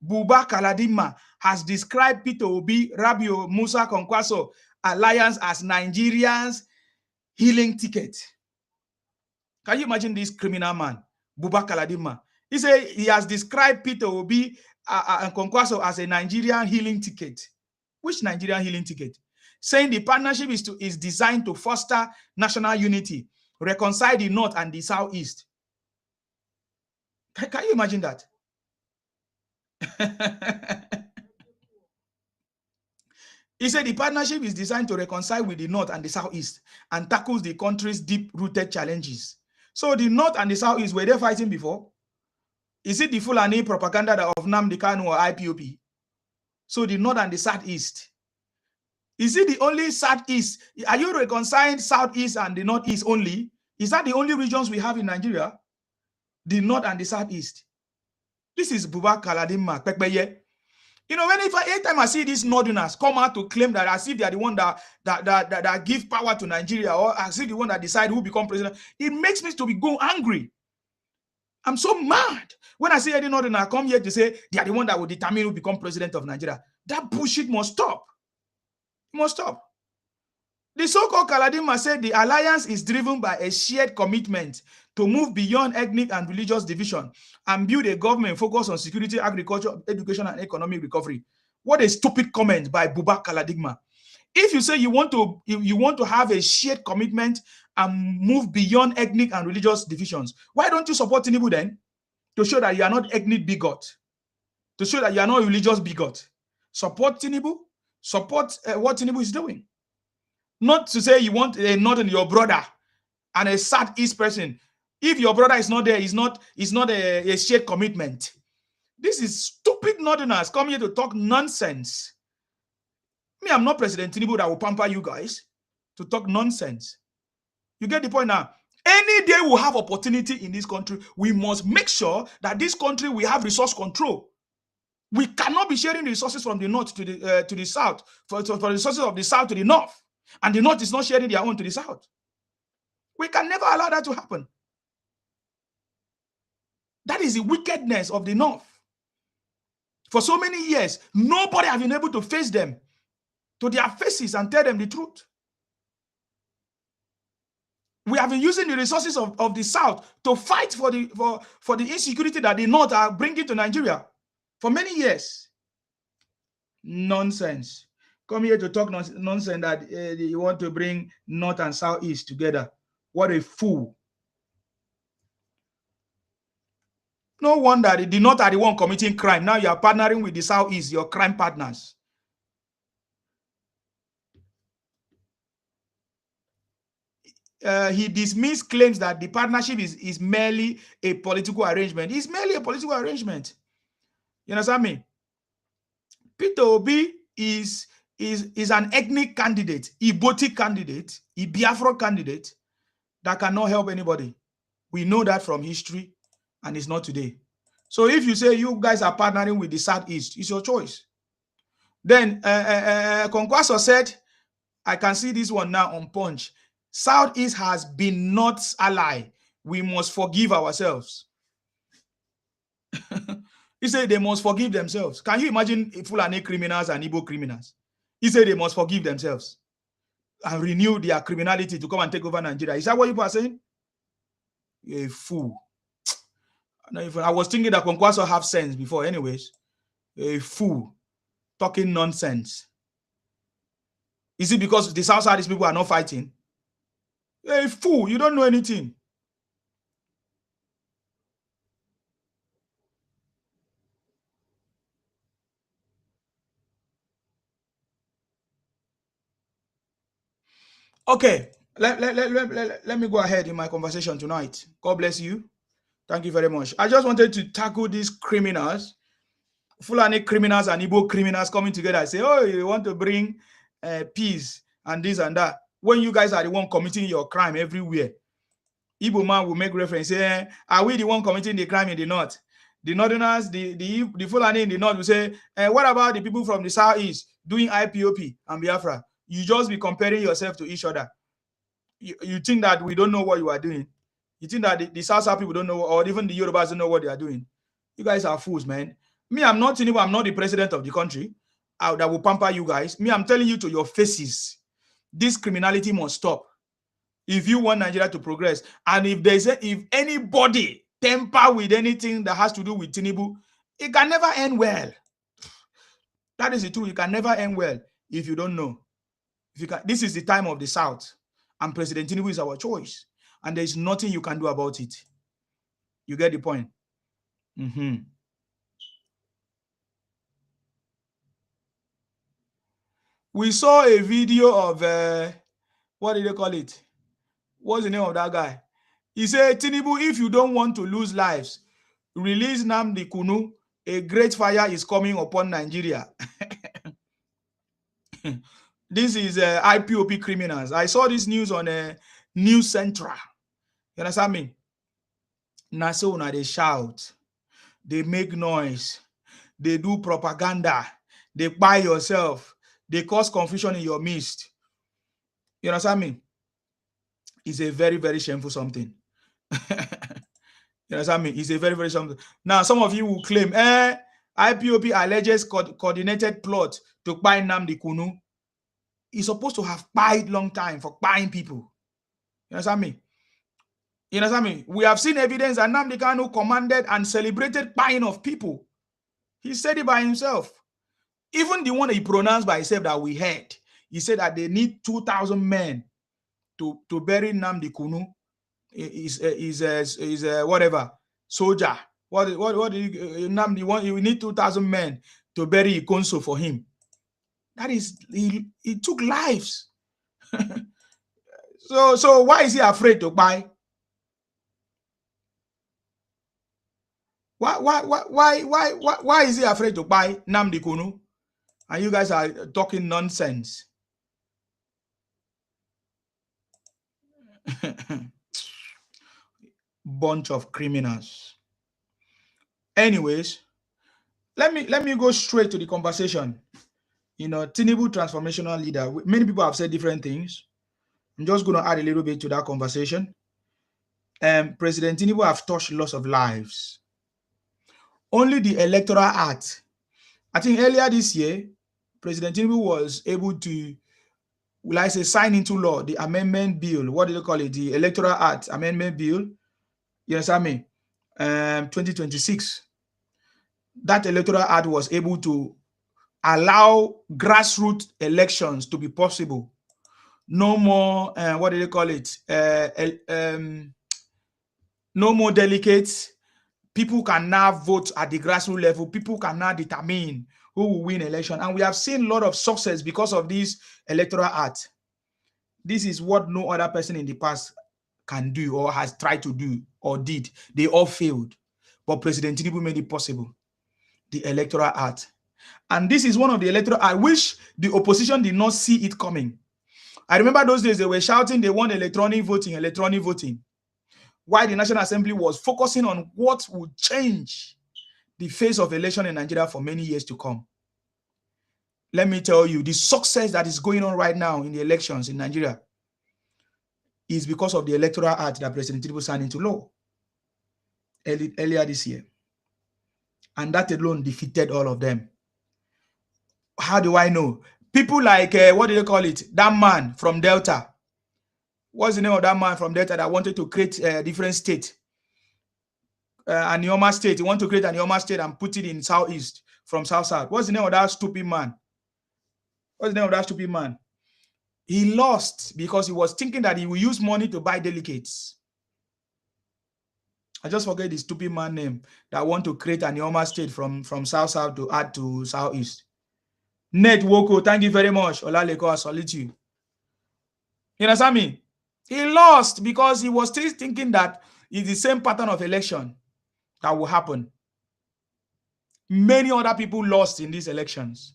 Buba Kaladima, has described Peter Obi, Rabiu Musa Kwankwaso alliance as Nigerians' healing ticket. Can you imagine this criminal man, Buba Kaladima? He said he has described Peter Obi and Kwankwaso as a Nigerian healing ticket. Which Nigerian healing ticket? Saying the partnership is designed to foster national unity, reconcile the North and the Southeast. Can you imagine that? He said the partnership is designed to reconcile with the North and the Southeast and tackles the country's deep-rooted challenges. So the North and the Southeast, were they fighting before? Is it the Fulani propaganda of Nnamdi Kanu or IPOP? So the North and the Southeast. Is it the only Southeast? Are you reconciling Southeast and the Northeast only? Is that the only regions we have in Nigeria? The North and the Southeast. This is Buba Galadima Pekpeye. You know, anytime I see these Northerners come out to claim that as if they are the one that give power to Nigeria, or as if the one that decide who become president, it makes me to be go angry. I'm so mad when I see any Northerner come here to say they are the one that will determine who become president of Nigeria. That bullshit must stop. It must stop. The so-called Galadima said the alliance is driven by a shared commitment to move beyond ethnic and religious division and build a government focused on security, agriculture, education, and economic recovery. What a stupid comment by Buba Galadima. If you say you want to have a shared commitment and move beyond ethnic and religious divisions, why don't you support Tinubu then? To show that you are not ethnic bigot, to show that you are not religious bigot. Support Tinubu. Support what Tinubu is doing. Not to say you want a northern your brother and a southeast person. If your brother is not there, it's not a shared commitment. This is stupid northerners come here to talk nonsense. Me, I'm not President Tinubu that will pamper you guys to talk nonsense. You get the point now? Any day we have opportunity in this country, we must make sure that this country we have resource control. We cannot be sharing resources from the north to the south, for resources of the south to the north. And the North is not sharing their own to the South. We can never allow that to happen. That is the wickedness of the North. For so many years, nobody has been able to face them to their faces and tell them the truth. We have been using the resources of the South to fight for the insecurity that the North are bringing to Nigeria for many years. Nonsense. Come here to talk nonsense that you want to bring North and Southeast together. What a fool. No wonder the North are the one committing crime. Now you are partnering with the Southeast, your crime partners. He dismissed claims that the partnership is merely a political arrangement. It's merely a political arrangement. You understand me? Peter Obi is an ethnic candidate, Igboti candidate, a Biafra candidate that cannot help anybody. We know that from history, and it's not today. So if you say you guys are partnering with the Southeast, it's your choice. Then Kwankwaso said, I can see this one now on Punch. Southeast has been North's ally. We must forgive ourselves. He said they must forgive themselves. Can you imagine Fulani criminals and Igbo criminals? He said they must forgive themselves and renew their criminality to come and take over Nigeria. Is that what you are saying? You're a fool. I was thinking that Kwankwaso have sense before. Anyways, you're a fool. Talking nonsense. Is it because the South Side people are not fighting? You're a fool. You don't know anything. Okay, let me go ahead in my conversation tonight. God bless you. Thank you very much. I just wanted to tackle these criminals, Fulani criminals and Igbo criminals coming together and say, oh, you want to bring peace and this and that. When you guys are the one committing your crime everywhere. Igbo man will make reference, say, are we the one committing the crime in the north? The northerners, the Fulani in the north will say, what about the people from the southeast doing IPOP and Biafra? You just be comparing yourself to each other. You think that we don't know what you are doing. You think that the South people don't know, or even the Yorubas don't know what they are doing. You guys are fools, man. Me, I'm not Tinubu. I'm not the president of the country that will pamper you guys. Me, I'm telling you to your faces, this criminality must stop if you want Nigeria to progress. And if anybody temper with anything that has to do with Tinubu, it can never end well. That is the truth. It can never end well if you don't know. If you can, this is the time of the South, and President Tinubu is our choice, and there is nothing you can do about it. You get the point? We saw a video of what did they call it? What's the name of that guy? He said, Tinubu, if you don't want to lose lives, release Nnamdi Kanu. A great fire is coming upon Nigeria. This is IPOP criminals. I saw this news on News Central. You understand me? Now, so now they shout, they make noise, they do propaganda, they buy yourself, they cause confusion in your midst. You understand me? It's a very, very shameful something. You understand me? It's a very, very something. Now, some of you will claim, IPOP alleges coordinated plot to buy Nnamdi Kanu. He's supposed to have buyed long time for buying people. You understand me? You understand me? We have seen evidence that Nnamdi Kanu commanded and celebrated buying of people. He said it by himself. Even the one that he pronounced by himself that we heard, he said that they need 2,000 men to bury Nnamdi Kanu. Is whatever soldier. What Nnamdi want? You need 2,000 men to bury Ikonso for him. That is, he took lives. So why is he afraid to buy? Why is he afraid to buy Nnamdi Kanu? And you guys are talking nonsense. Bunch of criminals. Anyways, let me go straight to the conversation. You know, Tinubu transformational leader. Many people have said different things. I'm just going to add a little bit to that conversation. President Tinubu have touched lots of lives. Only the Electoral Act. I think earlier this year, President Tinubu was able to, will I say, sign into law the amendment bill. What do they call it? The Electoral Act Amendment Bill. You understand me? 2026. That Electoral Act was able to allow grassroots elections to be possible. No more, what do they call it? No more delegates. People can now vote at the grassroots level. People can now determine who will win election. And we have seen a lot of success because of this Electoral Act. This is what no other person in the past can do or has tried to do or did. They all failed. But President Tinubu made it possible. The Electoral Act. And this is one of the electoral act which the opposition did not see it coming. I remember those days they were shouting they want electronic voting. While the National Assembly was focusing on what would change the face of election in Nigeria for many years to come. Let me tell you, the success that is going on right now in the elections in Nigeria is because of the Electoral Act that President Tinubu signed into law earlier this year. And that alone defeated all of them. How do I know? People like, what do they call it? That man from Delta. What's the name of that man from Delta that wanted to create a different state? Anioma state. He wanted to create an Anioma state and put it in Southeast from South-South. What's the name of that stupid man? What's the name of that stupid man? He lost because he was thinking that he will use money to buy delegates. I just forget the stupid man name that want to create an Anioma state from South-South to add to Southeast. Ned Woko, thank you very much. Olaleko, I salute you. You understand me? He lost because he was still thinking that it's the same pattern of election that will happen. Many other people lost in these elections.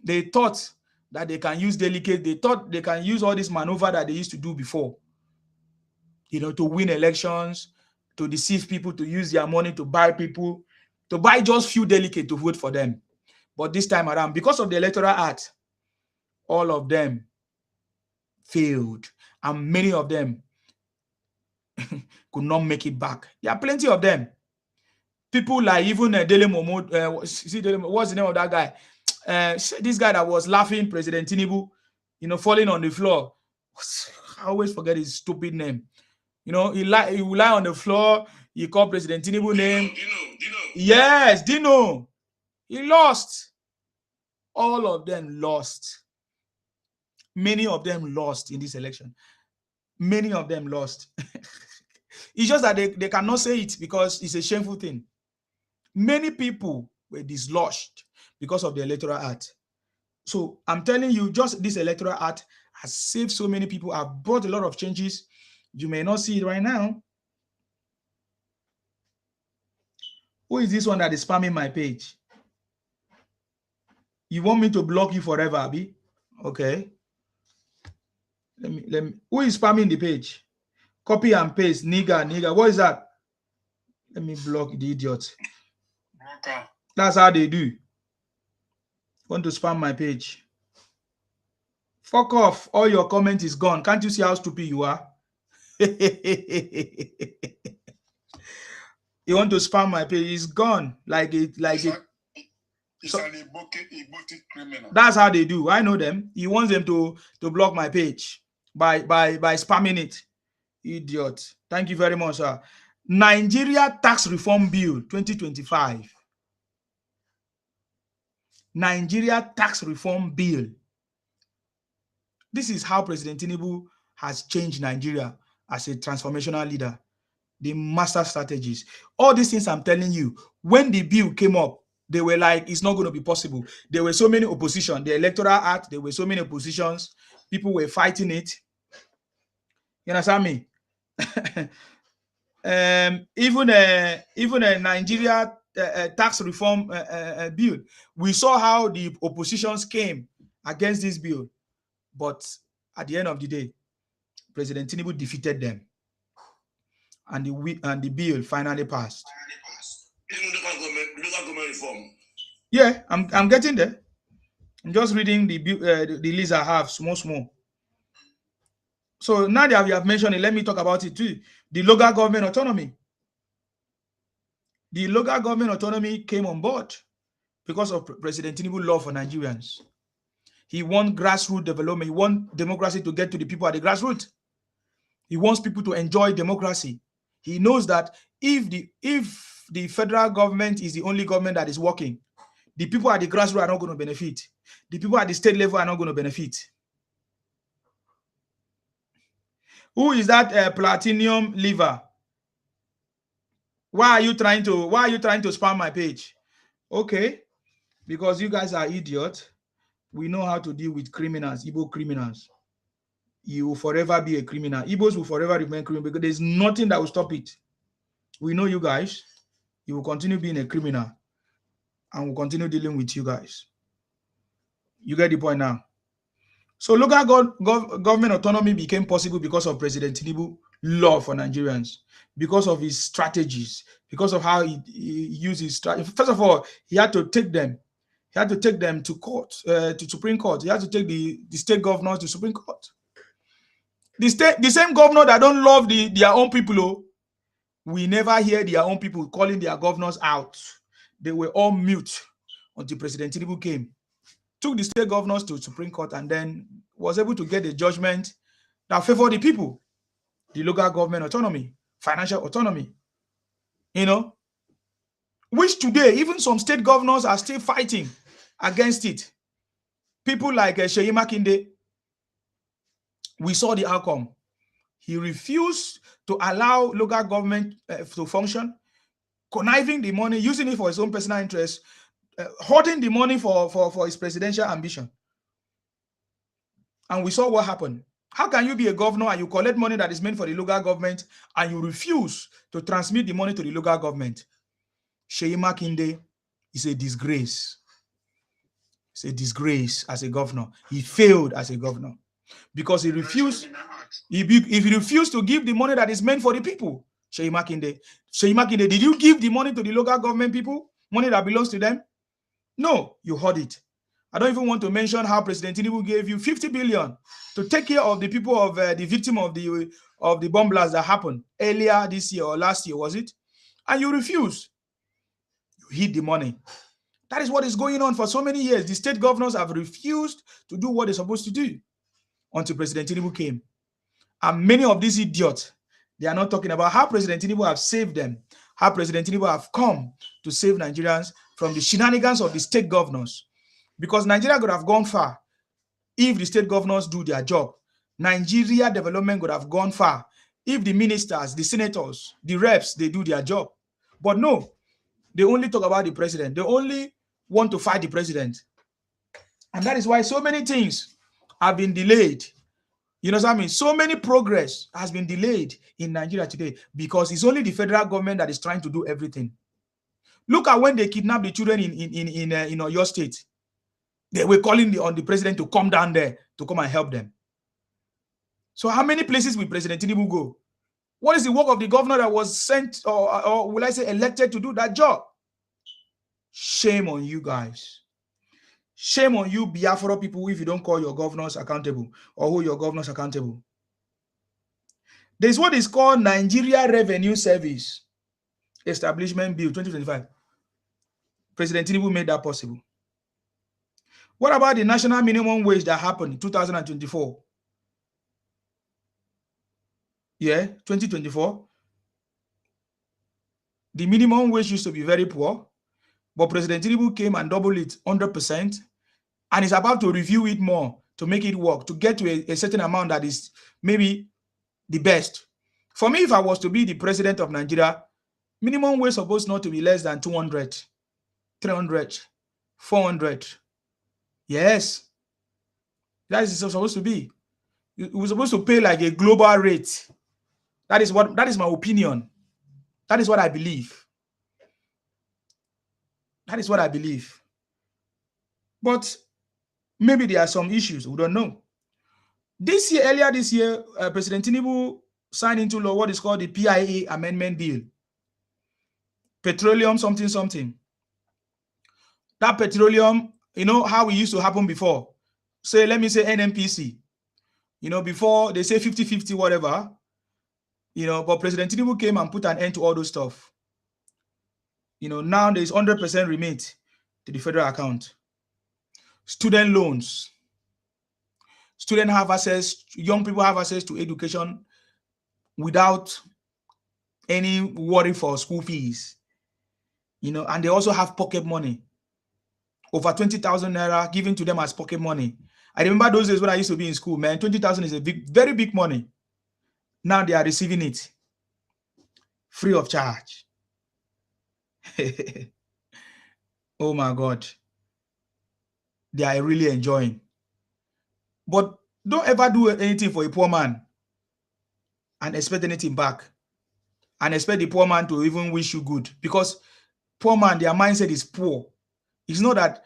They thought that they can use delegates. They thought they can use all this maneuver that they used to do before. You know, to win elections, to deceive people, to use their money to buy people, to buy just few delegates to vote for them. But this time around, because of the Electoral Act, all of them failed. And many of them could not make it back. There are plenty of them. People like even Dele Momo, what's the name of that guy? This guy that was laughing, President Tinubu, you know, falling on the floor. I always forget his stupid name. You know, he will lie on the floor. He called President Tinubu name. Dino. Yes, Dino. He lost. All of them lost. Many of them lost in this election. Many of them lost. It's just that they cannot say it because it's a shameful thing. Many people were dislodged because of the Electoral Act. So I'm telling you, just this Electoral Act has saved so many people, have brought a lot of changes. You may not see it right now. Who is this one that is spamming my page? You want me to block you forever, Abi? Okay. Let me. Who is spamming the page? Copy and paste, nigga. What is that? Let me block the idiot. Okay. That's how they do. Want to spam my page? Fuck off. All your comment is gone. Can't you see how stupid you are? You want to spam my page? It's gone. It's an Igbo criminal. That's how they do. I know them. He wants them to block my page by spamming it. Idiot. Thank you very much, sir. Nigeria Tax Reform Bill 2025. Nigeria Tax Reform Bill. This is how President Tinubu has changed Nigeria as a transformational leader. The master strategies. All these things I'm telling you, when the bill came up, they were like, it's not going to be possible. There were so many opposition. The Electoral Act, there were so many oppositions. People were fighting it. You understand me? Even a Nigeria tax reform bill, we saw how the oppositions came against this bill. But at the end of the day, President Tinubu defeated them. And the bill finally passed. Even local government reform. Yeah, I'm getting there. I'm just reading the list I have, small. So now that we have mentioned it, let me talk about it too. The local government autonomy. The local government autonomy came on board because of President Tinubu's love for Nigerians. He wants grassroots development. He wants democracy to get to the people at the grassroots. He wants people to enjoy democracy. He knows that if the federal government is the only government that is working, the people at the grassroots are not going to benefit. The people at the state level are not going to benefit. Who is that platinum liver? Why are you trying to spam my page? Okay, because you guys are idiots. We know how to deal with criminals, Igbo criminals. You will forever be a criminal. Igbos will forever remain criminal because there's nothing that will stop it. We know you guys. You will continue being a criminal and we'll continue dealing with you guys. You get the point now. So local government autonomy became possible because of President Tinubu's love for Nigerians, because of his strategies, because of how he used his strategy. First of all, he had to take them. He had to take them to court, to Supreme Court. He had to take the state governors to Supreme Court. The same governor that don't love their own people, oh, we never hear their own people calling their governors out. They were all mute until President Tinubu came, took the state governors to Supreme Court, and then was able to get a judgment that favored the people, the local government autonomy, financial autonomy, which today, even some state governors are still fighting against it. People like Seyi Makinde, we saw the outcome. He refused to allow local government to function, conniving the money, using it for his own personal interest, hoarding the money for his presidential ambition. And we saw what happened. How can you be a governor and you collect money that is meant for the local government and you refuse to transmit the money to the local government? Seyi Makinde is a disgrace. It's a disgrace as a governor. He failed as a governor because he refused. If he refused to give the money that is meant for the people, Seyi Makinde, did you give the money to the local government people? Money that belongs to them? No, you hoard it. I don't even want to mention how President Tinubu gave you 50 billion to take care of the people of the victim of the bomb blast that happened earlier this year or last year, was it? And you refuse. You hid the money. That is what is going on for so many years. The state governors have refused to do what they're supposed to do until President Tinubu came. And many of these idiots, They are not talking about how President Tinubu have saved them, how President Tinubu have come to save Nigerians from the shenanigans of the state governors. Because Nigeria could have gone far if the state governors do their job. Nigeria development could have gone far if the ministers, the senators, the reps, they do their job. But no, they only talk about the president. They only want to fight the president. And that is why so many things have been delayed. You know what I mean? So many progress has been delayed in Nigeria today because it's only the federal government that is trying to do everything. Look at when they kidnapped the children in your state. They were calling on the president to come down there to come and help them. So how many places will President Tinubu go? What is the work of the governor that was sent or will I say elected to do that job? Shame on you guys. Shame on you, Biafra people, if you don't call your governors accountable or hold your governors accountable. There's what is called Nigeria Revenue Service Establishment Bill 2025. President Tinubu made that possible. What about the national minimum wage that happened in 2024? Yeah, 2024. The minimum wage used to be very poor, but President Tinubu came and doubled it 100%, and is about to review it more to make it work, to get to a certain amount that is maybe the best. For me, if I was to be the president of Nigeria, minimum wage supposed not to be less than 200, 300, 400. Yes, that is supposed to be. We're supposed to pay like a global rate. That is my opinion. That is what I believe. That is what I believe. But maybe there are some issues. We don't know. Earlier this year, President Tinubu signed into law what is called the PIA Amendment Bill. Petroleum something something. That petroleum, you know how it used to happen before. Say, let me say NNPC. You know, before they say 50-50, whatever. You know, but President Tinubu came and put an end to all those stuff. You know, now there's 100% remit to the federal account. Student loans. Students have access, young people have access to education without any worry for school fees. You know, and they also have pocket money. Over 20,000 naira given to them as pocket money. I remember those days when I used to be in school, man, 20,000 is a very big money. Now they are receiving it free of charge. Oh my God. They are really enjoying. But don't ever do anything for a poor man and expect anything back. And expect the poor man to even wish you good. Because poor man, their mindset is poor. It's not that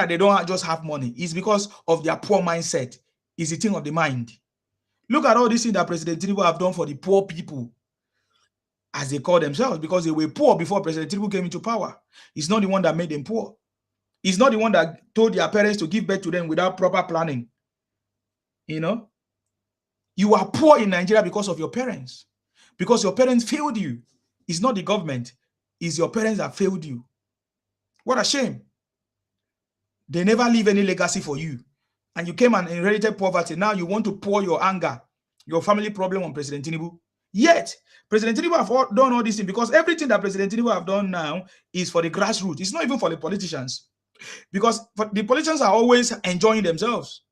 they don't just have money. It's because of their poor mindset. It's a thing of the mind. Look at all these things that President Tinubu have done for the poor people, as they call themselves, because they were poor before President Tinubu came into power. He's not the one that made them poor. He's not the one that told their parents to give birth to them without proper planning. You know, you are poor in Nigeria because of your parents, because your parents failed you. It's not the government, it's your parents that failed you. What a shame. They never leave any legacy for you. And you came and inherited poverty. Now you want to pour your anger, your family problem on President Tinubu. Yet, President Tinubu have done all this thing because everything that President Tinubu have done now is for the grassroots. It's not even for the politicians. Because the politicians are always enjoying themselves.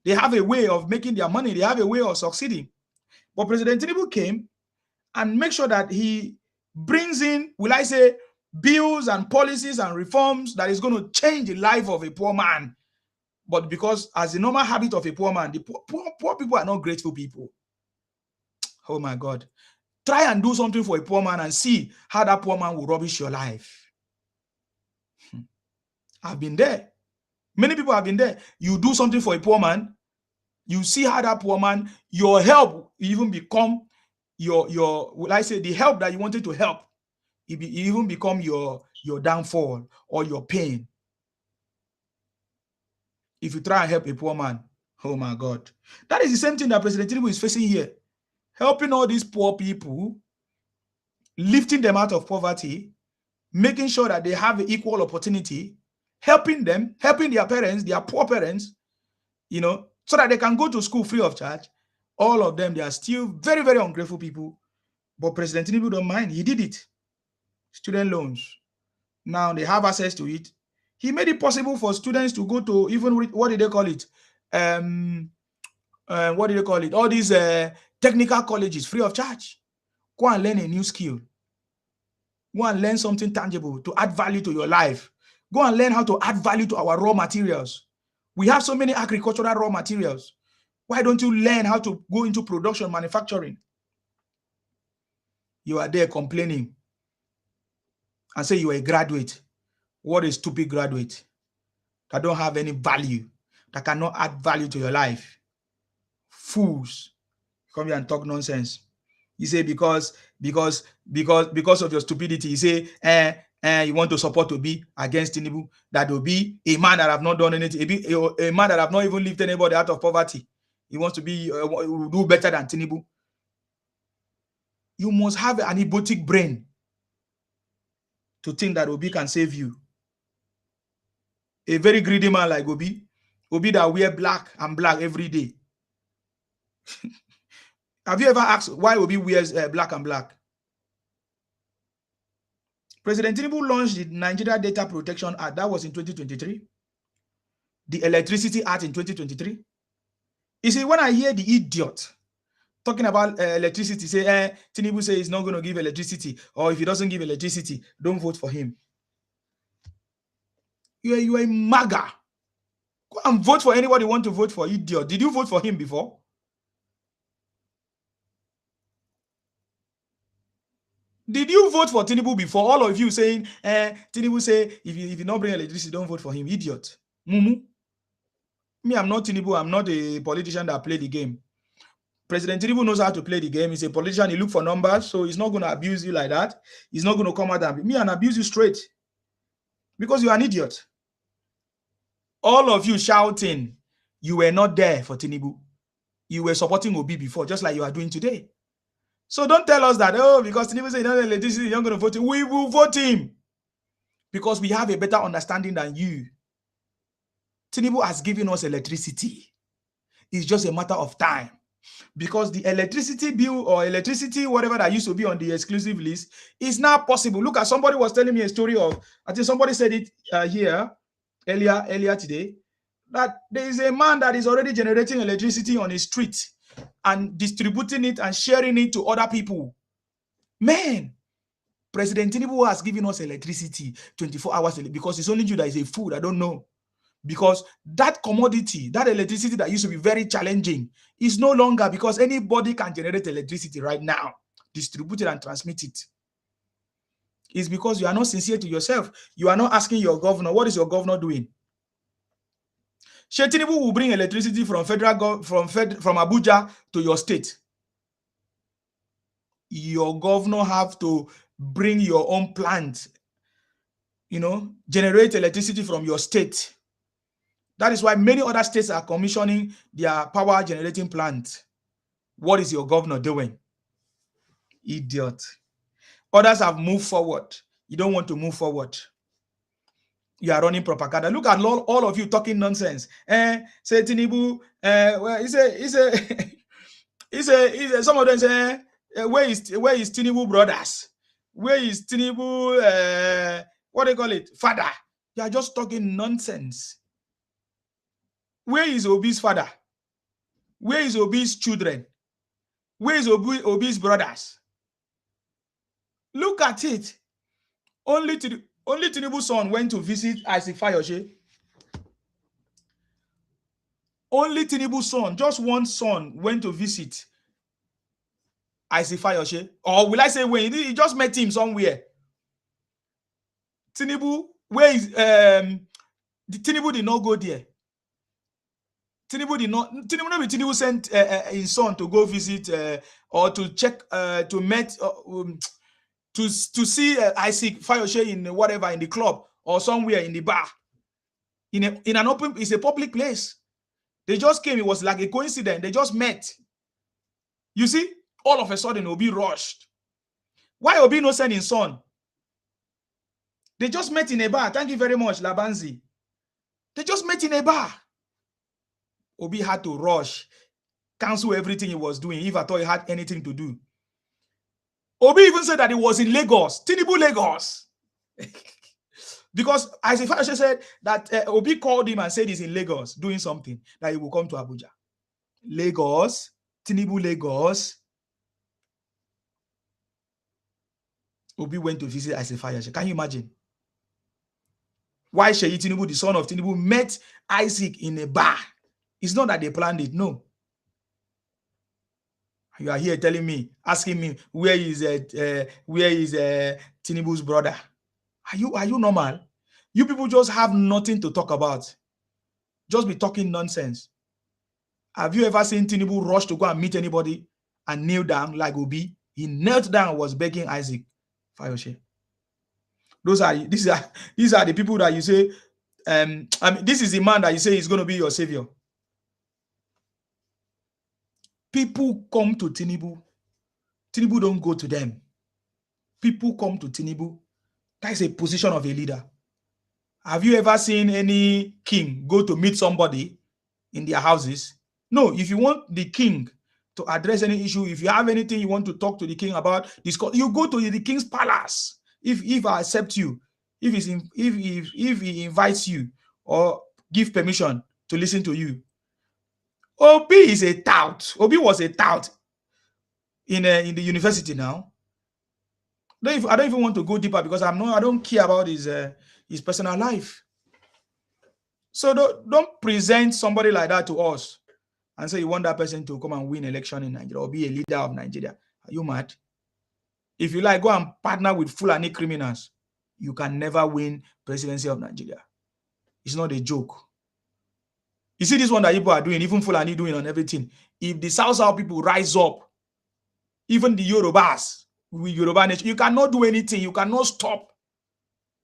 They have a way of making their money. They have a way of succeeding. But President Tinubu came and make sure that he brings in, will I say, bills and policies and reforms that is going to change the life of a poor man. But because as the normal habit of a poor man, the poor people are not grateful people. Oh my God. Try and do something for a poor man and see how that poor man will rubbish your life. I've been there. Many people have been there. You do something for a poor man, you see how that poor man, your help even become your will I say, the help that you wanted to help, it even become your downfall or your pain. If you try and help a poor man, oh my God. That is the same thing that President Tinubu is facing here. Helping all these poor people, lifting them out of poverty, making sure that they have equal opportunity, helping them, helping their parents, their poor parents, you know, so that they can go to school free of charge. All of them, they are still very, very ungrateful people. But President Tinubu don't mind. He did it. Student loans. Now they have access to it. He made it possible for students to go to even, what did they call it? What do they call it? All these technical colleges free of charge. Go and learn a new skill. Go and learn something tangible to add value to your life. Go and learn how to add value to our raw materials. We have so many agricultural raw materials. Why don't you learn how to go into production, manufacturing? You are there complaining and say you are a graduate. What a stupid graduate that don't have any value, that cannot add value to your life. Fools. Come here and talk nonsense. You say because of your stupidity, you say you want to support Obi against Tinubu. That Obi, a man that have not done anything, a man that have not even lifted anybody out of poverty. He wants to be do better than Tinubu. You must have an idiotic brain to think that Obi can save you. A very greedy man like Obi that wear black and black every day. Have you ever asked why Obi wears black and black? President Tinubu launched the Nigeria Data Protection Act. That was in 2023. The Electricity Act in 2023. You see, when I hear the idiot talking about electricity, say, Tinubu say he's not going to give electricity, or if he doesn't give electricity, don't vote for him. You are a MAGA. Go and vote for anybody you want to vote for, idiot. Did you vote for him before? Did you vote for Tinubu before? All of you saying, Tinubu say, if you not bring electricity, don't vote for him. Idiot. Mumu. Me, I'm not Tinubu. I'm not a politician that play the game. President Tinubu knows how to play the game. He's a politician. He look for numbers, so he's not going to abuse you like that. He's not going to come out and abuse you straight because you're an idiot. All of you shouting, you were not there for Tinubu. You were supporting Obi before, just like you are doing today. So don't tell us that, because Tinubu said electricity, you're not going to vote him. We will vote him because we have a better understanding than you. Tinubu has given us electricity. It's just a matter of time. Because the electricity bill or electricity, whatever that used to be on the exclusive list, is now possible. Look at, somebody was telling me a story of, I think somebody said it here earlier today, that there is a man that is already generating electricity on his street and distributing it and sharing it to other people. Man, President Tinubu has given us electricity 24 hours because it's only you that is a fool. I don't know. Because that commodity, that electricity that used to be very challenging, is no longer, because anybody can generate electricity right now, distribute it and transmit it. It's because you are not sincere to yourself. You are not asking your governor, what is your governor doing? Tinubu will bring electricity from from Abuja to your state. Your governor have to bring your own plant, generate electricity from your state. That is why many other states are commissioning their power generating plant. What is your governor doing? Idiot. Others have moved forward. You don't want to move forward. You are running propaganda. Look at all of you talking nonsense. Say Tinubu, well, some of them say, where is Tinubu brothers? Where is Tinubu, what do they call it? Father. You are just talking nonsense. Where is Obi's father? Where is Obi's children? Where is Obi's brothers? Look at it. Only Tinubu's son went to visit Isaac Fayoshe. Only Tinubu's son, just one son, went to visit Isaac Fayoshe. Or will I say when? He just met him somewhere. Tinubu, where is Tinubu did not go there. Tinubu sent his son to go visit or to check to meet to see Isaac Fayoshe in whatever, in the club or somewhere in the bar, in an open, it's a public place. They just came. It was like a coincidence. They just met. You see, all of a sudden Obi rushed. Why Obi no send his son? They just met in a bar. Thank you very much, Labanzi. They just met in a bar. Obi had to rush, cancel everything he was doing if I thought he had anything to do. Obi even said that he was in Lagos, Tinubu Lagos. Because as if I said that Obi called him and said he's in Lagos doing something, that he will come to Abuja. Lagos, Tinubu Lagos. Obi went to visit Isaiah. Can you imagine? Why Sheyi Tinubu, the son of Tinubu, met Isaac in a bar? It's not that they planned it, no. You are here telling me, asking me, where is Tinubu's brother? Are you normal? You people just have nothing to talk about. Just be talking nonsense. Have you ever seen Tinubu rush to go and meet anybody and kneel down like Obi? He knelt down and was begging Isaac Fayose. These are the people that you say, I mean, this is the man that you say is going to be your savior. People come to Tinubu. Tinubu don't go to them. People come to Tinubu. That is a position of a leader. Have you ever seen any king go to meet somebody in their houses? No, if you want the king to address any issue, if you have anything you want to talk to the king about, you go to the king's palace. If I accept you, if he invites you or give permission to listen to you. Obi is a tout. Obi was a tout in the university now. I don't even want to go deeper because I don't care about his personal life. So don't present somebody like that to us and say you want that person to come and win election in Nigeria or be a leader of Nigeria. Are you mad? If you like, go and partner with Fulani criminals. You can never win presidency of Nigeria. It's not a joke. You see this one that people are doing, even Fulani doing on everything. If the South people rise up, even the Yorubas, with Yoruba nation, you cannot do anything. You cannot stop.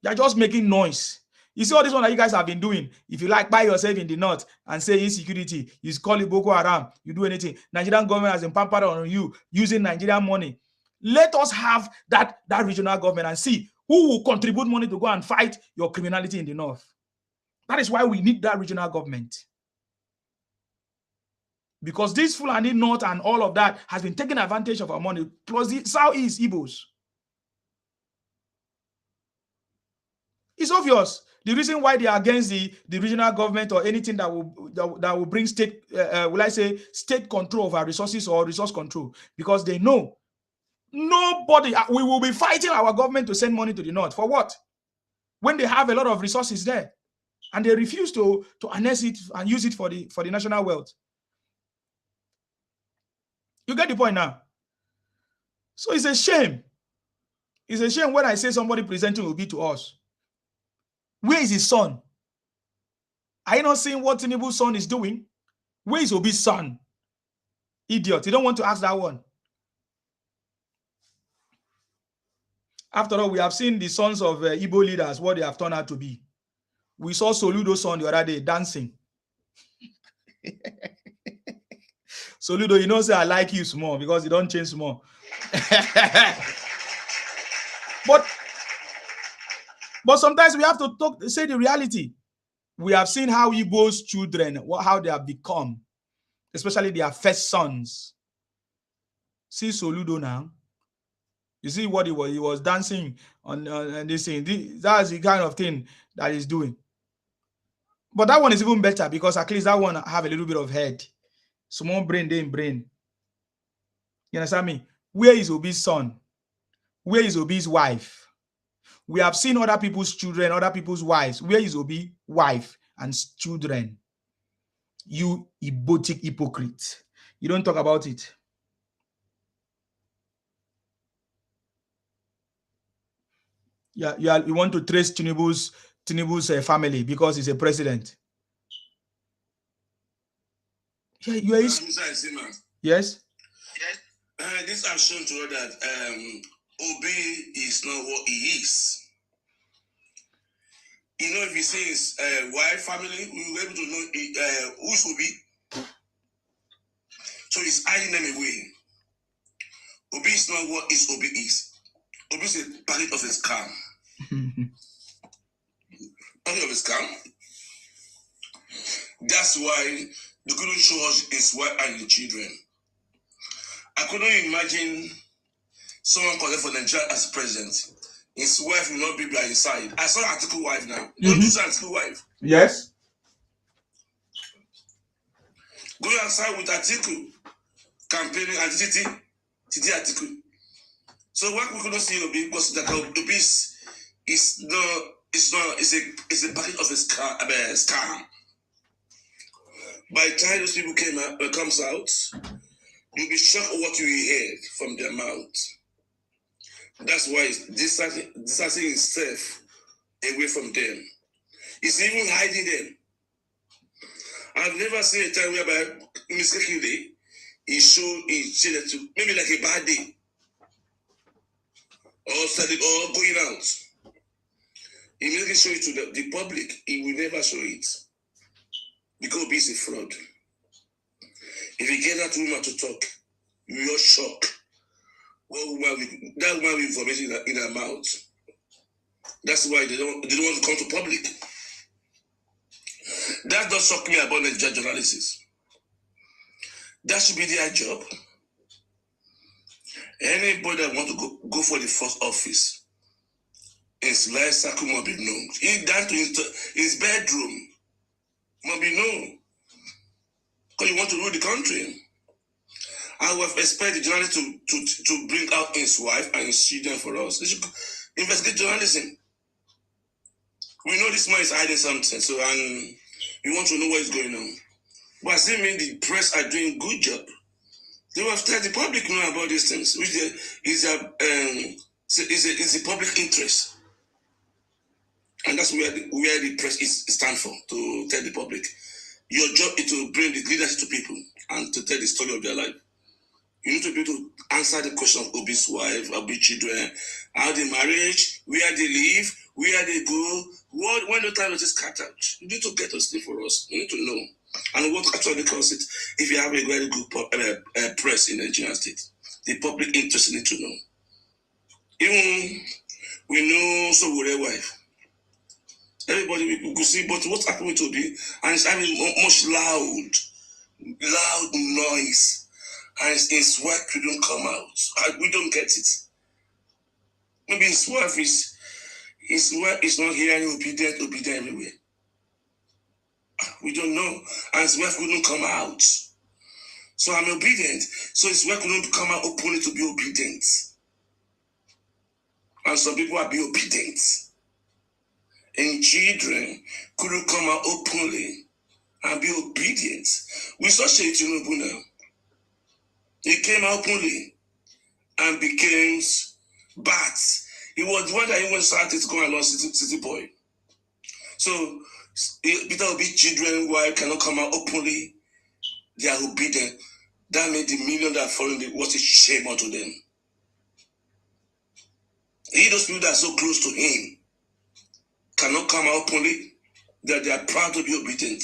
You're just making noise. You see all this one that you guys have been doing. If you like buy yourself in the north and say insecurity, you call it Boko Haram, you do anything. Nigerian government has been pampered on you using Nigerian money. Let us have that regional government and see who will contribute money to go and fight your criminality in the north. That is why we need that regional government. Because this Fulani North and all of that has been taking advantage of our money, plus the Southeast Igbos. It's obvious. The reason why they are against the regional government or anything that will bring state, state control of our resources or resource control, because they know nobody, we will be fighting our government to send money to the north. For what? When they have a lot of resources there and they refuse to harness it and use it for the national wealth. You get the point now? So it's a shame. It's a shame when I say somebody presenting Obi to us. Where is his son? Are you not seeing what Tinubu's son is doing? Where is Obi's son? Idiot. You don't want to ask that one. After all, we have seen the sons of Igbo leaders, what they have turned out to be. We saw Soludo's son the other day dancing. Soludo, you know, say I like you small because you don't change small. But sometimes we have to say the reality. We have seen how Igbo's children, how they have become, especially their first sons. See Soludo now. You see what he was dancing on this thing. That's the kind of thing that he's doing. But that one is even better because at least that one have a little bit of head. Small brain, then brain. You understand me? Where is Obi's son? Where is Obi's wife? We have seen other people's children, other people's wives. Where is Obi's wife and children? You Igbotic hypocrite. You don't talk about it. You want to trace Tinubu's family because he's a president. Yeah, you are. Yes. This has shown to us that Obi is not what he is. You know, if he says wife, family, we will be able to know who's Obi. So he's hiding them away. Obi is not what Obi is. Obi is a bandit of his scam. Bandit of his scam. That's why They couldn't show us his wife and his children. I couldn't imagine someone calling for Nigeria as president. His wife will not be by his side. I saw Atiku wife now. Don't you see Atiku wife? Yes. Go outside with Atiku, campaigning and Titi Atiku. So what we couldn't see Obi because the Obi is a packet of a scam. By the time those people comes out, you'll be shocked at what you hear from their mouth. That's why it's distancing himself away from them. He's even hiding them. I've never seen a time whereby mistakenly he showed to maybe like a bad day or going out. He never show it to the public. He will never show it because he's a fraud. If you get that woman to talk, you're shocked. That woman will vomit in her mouth. That's why they don't want to come to public. That does shock me about Nigerian journalists. That should be their job. Anybody that want to go for the first office, his life circle must be known. He down to his bedroom must be known. Because you want to rule the country. I would expect the journalist to bring out his wife and his children for us. They should investigate journalism. We know this man is hiding something, so and we want to know what is going on. But I still mean the press are doing a good job. They will have to let the public know about these things, which is a public interest. And that's where the press stand for, to tell the public. Your job is to bring the leadership to people and to tell the story of their life. You need to be able to answer the question of Obi's wife, Obi's children, how they marriage, where they live, where they go, when the time is cut out. You need to get us for us. You need to know. And what actually causes it, if you have a very good press in the Nigerian state, the public interest need to know. Even we know Sowore wife. Everybody we could see, but what's happening to Obi? And it's having much loud noise. And his wife couldn't come out. We don't get it. Maybe his wife is not hearing obedient everywhere. We don't know. And his wife couldn't come out. So I'm obedient. So his wife couldn't come out openly to be obedient. And some people are being obedient. And children couldn't come out openly and be obedient. We saw Tinubu now. He came out openly and became bats. He was the one that even started to go along city boy. So Peter Obi children, wife cannot come out openly. They are obedient. That made the million that following what a shame unto them. Those people that are so close to him cannot come out openly. That they are proud to be obedient.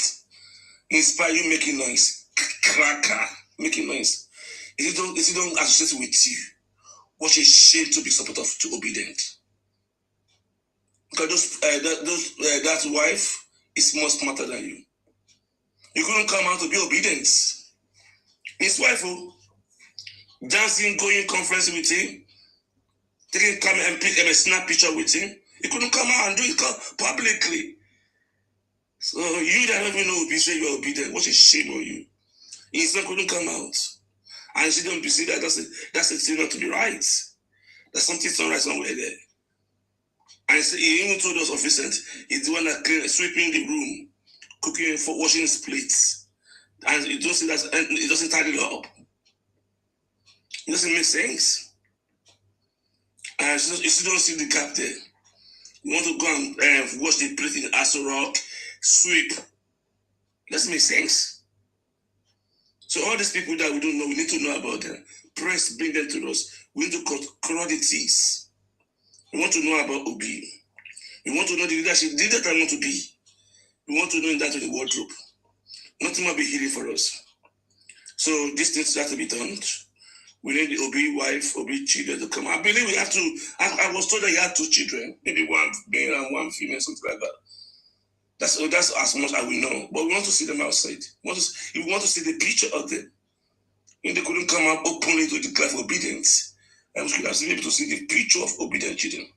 Inspire you making noise. Cracker. Making noise. If you don't associate with you, what a shame to be supportive to obedient. Because that wife is more smarter than you. You couldn't come out to be obedient. His wife, dancing, going conference with him, taking camera and pick a snap picture with him. He couldn't come out and do it publicly. So you that don't even know Obi say you are obedient. What a shame on you. His wife couldn't come out. And she don't see that that's a thing not to be right. There's something not right somewhere there. And he even told us officers, he's the one that sweeping the room, cooking, for washing his plates. And it doesn't tidy it up. It doesn't make sense. And you still don't see the gap there. You want to go and wash the plate in Aso Rock, sweep. Doesn't make sense. So all these people that we don't know, we need to know about them. Press, bring them to us. We need to cut commodities. We want to know about Obi. We want to know the leadership. The leader I want to be. We want to know that in the wardrobe. Nothing will be hidden for us. So these things have to be done. We need the Obi wife, Obi children to come. I believe we have to. I was told that he had 2 children, maybe one male and one female, something like that. That's as much as we know. But we want to see them outside. We want to see the picture of them. When they couldn't come up openly to declare for obedience, and we should have been able to see the picture of obedient children.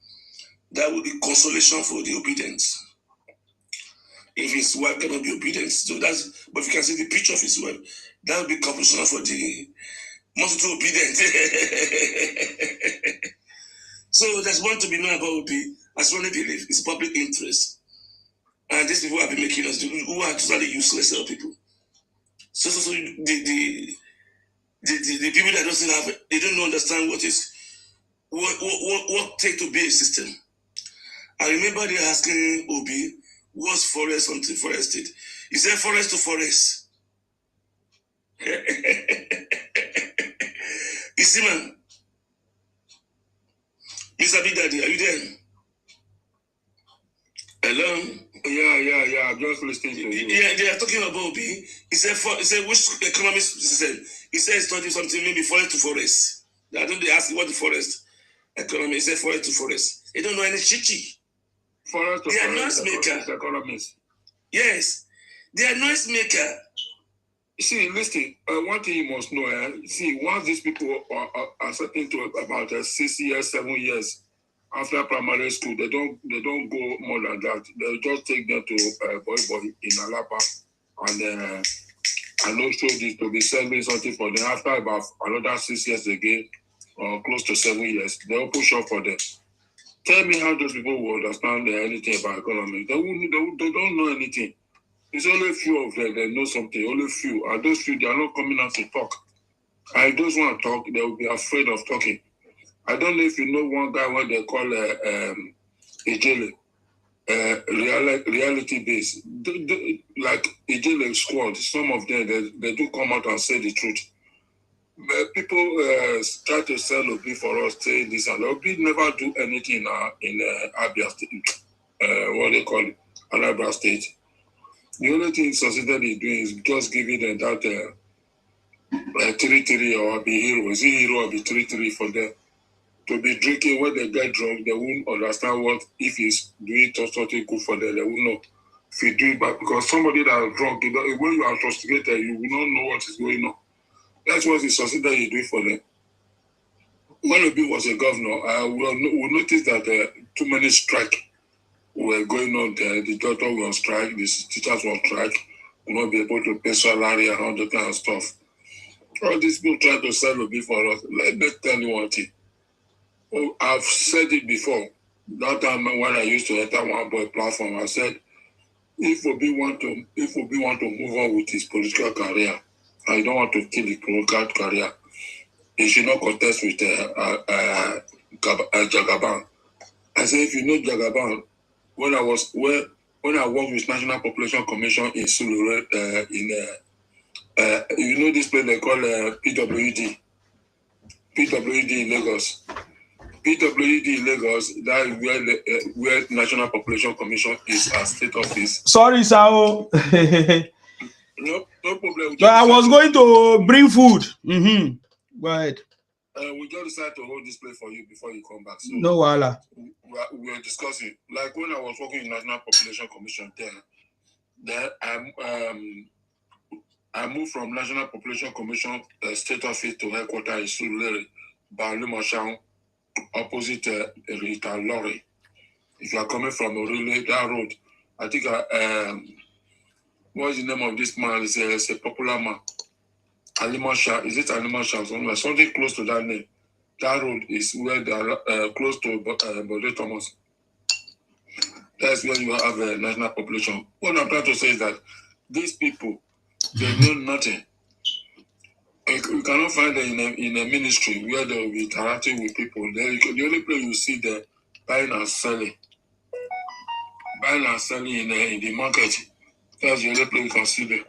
That would be consolation for the obedience. If his wife cannot be obedient, so but if you can see the picture of his wife, that would be consolation for the multitude obedient. So there's one to be known about OB. As one believe, it's public interest. And these people have been making us who are totally useless people. So the people that don't have it, they don't understand what take to be a system. I remember they asking Obi, what's forest something forest state? He said forest to forest. You see, man, Mr. Big Daddy, are you there? Hello? Yeah. I'm just listening to you. Yeah, they are talking about Obi. He said which economist system? He said studying something maybe forest to forest. I don't they ask what the forest economy. He said forest to forest. They don't know any chichi. Forest to they forest. They are noise maker. Economists. Yes, they are noise maker. See, listen. One thing you must know. See, once these people are certain to about 6 years, 7 years after primary school, they don't go more than that. They just take them to boy in Alapa and also this to be selling something for them. After about another 6 years again, or close to 7 years, they open shop for them. Tell me how those people will understand anything about economy. They don't know anything. It's only a few of them that know something. Only few. And those few, they are not coming out to talk. And those who want to talk, they will be afraid of talking. I don't know if you know one guy what they call Ejele, reality based. Like Ejele squad, some of them, they do come out and say the truth. But people try to sell Obi for us, saying this and Obi never do anything in Abia State, what they call it, Anambra State. The only thing succeeded in doing is just giving them that 3-3 or be hero. Is he hero or be 3-3 for them? To be drinking when they get drunk, they won't understand what if he's doing something good for them. They won't know if he do it bad because somebody that is drunk, when you are intoxicated, you will not know what is going on. That's what he succeeded in doing for them. When Obi was a governor, we noticed that too many strikes were going on there. The doctor was on strike, the teachers were on strike, will not be able to pay salary and all that kind of stuff. All these people try to sell Obi for us. Let me tell you one thing. Oh, I've said it before. That time when I used to enter One Boy platform, I said, if Obi want to move on with his political career, I don't want to kill his political career. He should not contest with Jagaban. I said, if you know Jagaban, when I worked with National Population Commission in Sulure, you know this place they call PWD in Lagos. PWD in Lagos, that is where National Population Commission is a state office. Sorry, Sao. No problem. No, I was going to bring food. Go ahead. We just decided to hold this place for you before you come back. So no wala. We were discussing, like when I was working in National Population Commission then I moved from National Population Commission state office to headquarters in Sulere, Balimashang, opposite Rita Lorry. If you are coming from Orele, that road, I think what's the name of this man? It's a popular man. Alimasha, is it Alimasha? Something close to that name. That road is where they are close to Bode Thomas. That's where you have a national population. What I'm trying to say is that these people, they know nothing. You cannot find them in a ministry where they will be interacting with people. The only place you see them buying and selling in the market. That's the only place you can see them.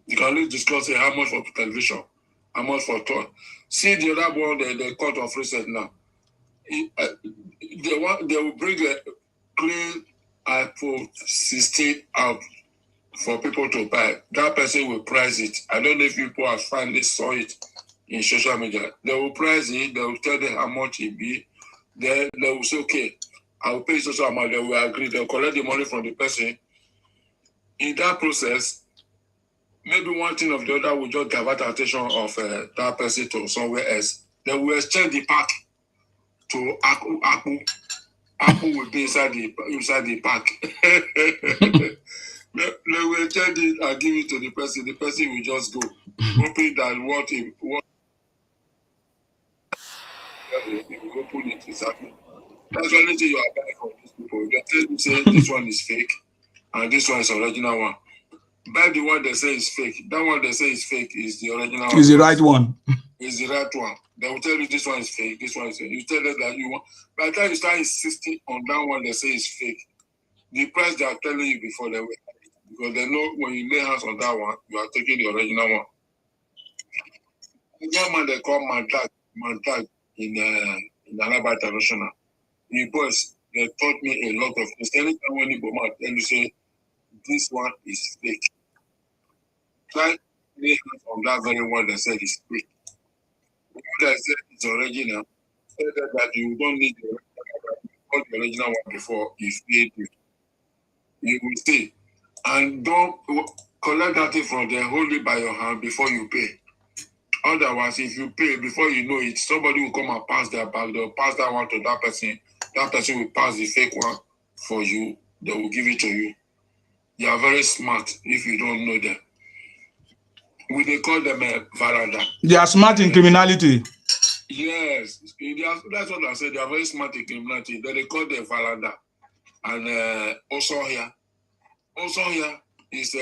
You can only discuss how much for television, how much for toy. See the other one, the court of recent now. They will bring a clean iPhone 16 out for people to buy. That person will price it. I don't know if people have finally saw it in social media. They will price it. They will tell them how much it be. Then they will say, okay, I will pay social amount. They will agree. They will collect the money from the person. in that process, maybe one thing or the other will just divert attention of that person to somewhere else. Then we exchange the pack to Aku. Aku will be inside the pack. They will exchange it and give it to the person. The person will just go, hoping that what he will open it exactly. That's the only thing you are buying from these people. They tell you say this one is fake and this one is original one. Buy the one they say is fake. That one they say is fake is the original one. Is the right one. Is the right one. They will tell you this one is fake, this one is fake. You tell them that you want. By the time you start insisting on that one they say is fake, the price they are telling you before they will have it. Because they know when you lay hands on that one, you are taking the original one. The man they call Mandag in Alaba International. The boys, they taught me a lot of things. Anytime when you go out, tell you say this one is fake. Try lay hands on that very one they said is fake. When they said it's original, tell them that you don't need the original one before you feed you. You will see. And don't collect that thing from them, hold it by your hand before you pay. Otherwise, if you pay before you know it, somebody will come and pass their bag, they'll pass that one to that person will pass the fake one for you, they will give it to you. They are very smart if you don't know them. They call them a varada. They are smart in criminality. Yes, that's what I said. They are very smart in criminality. Then they call them varada. And also here is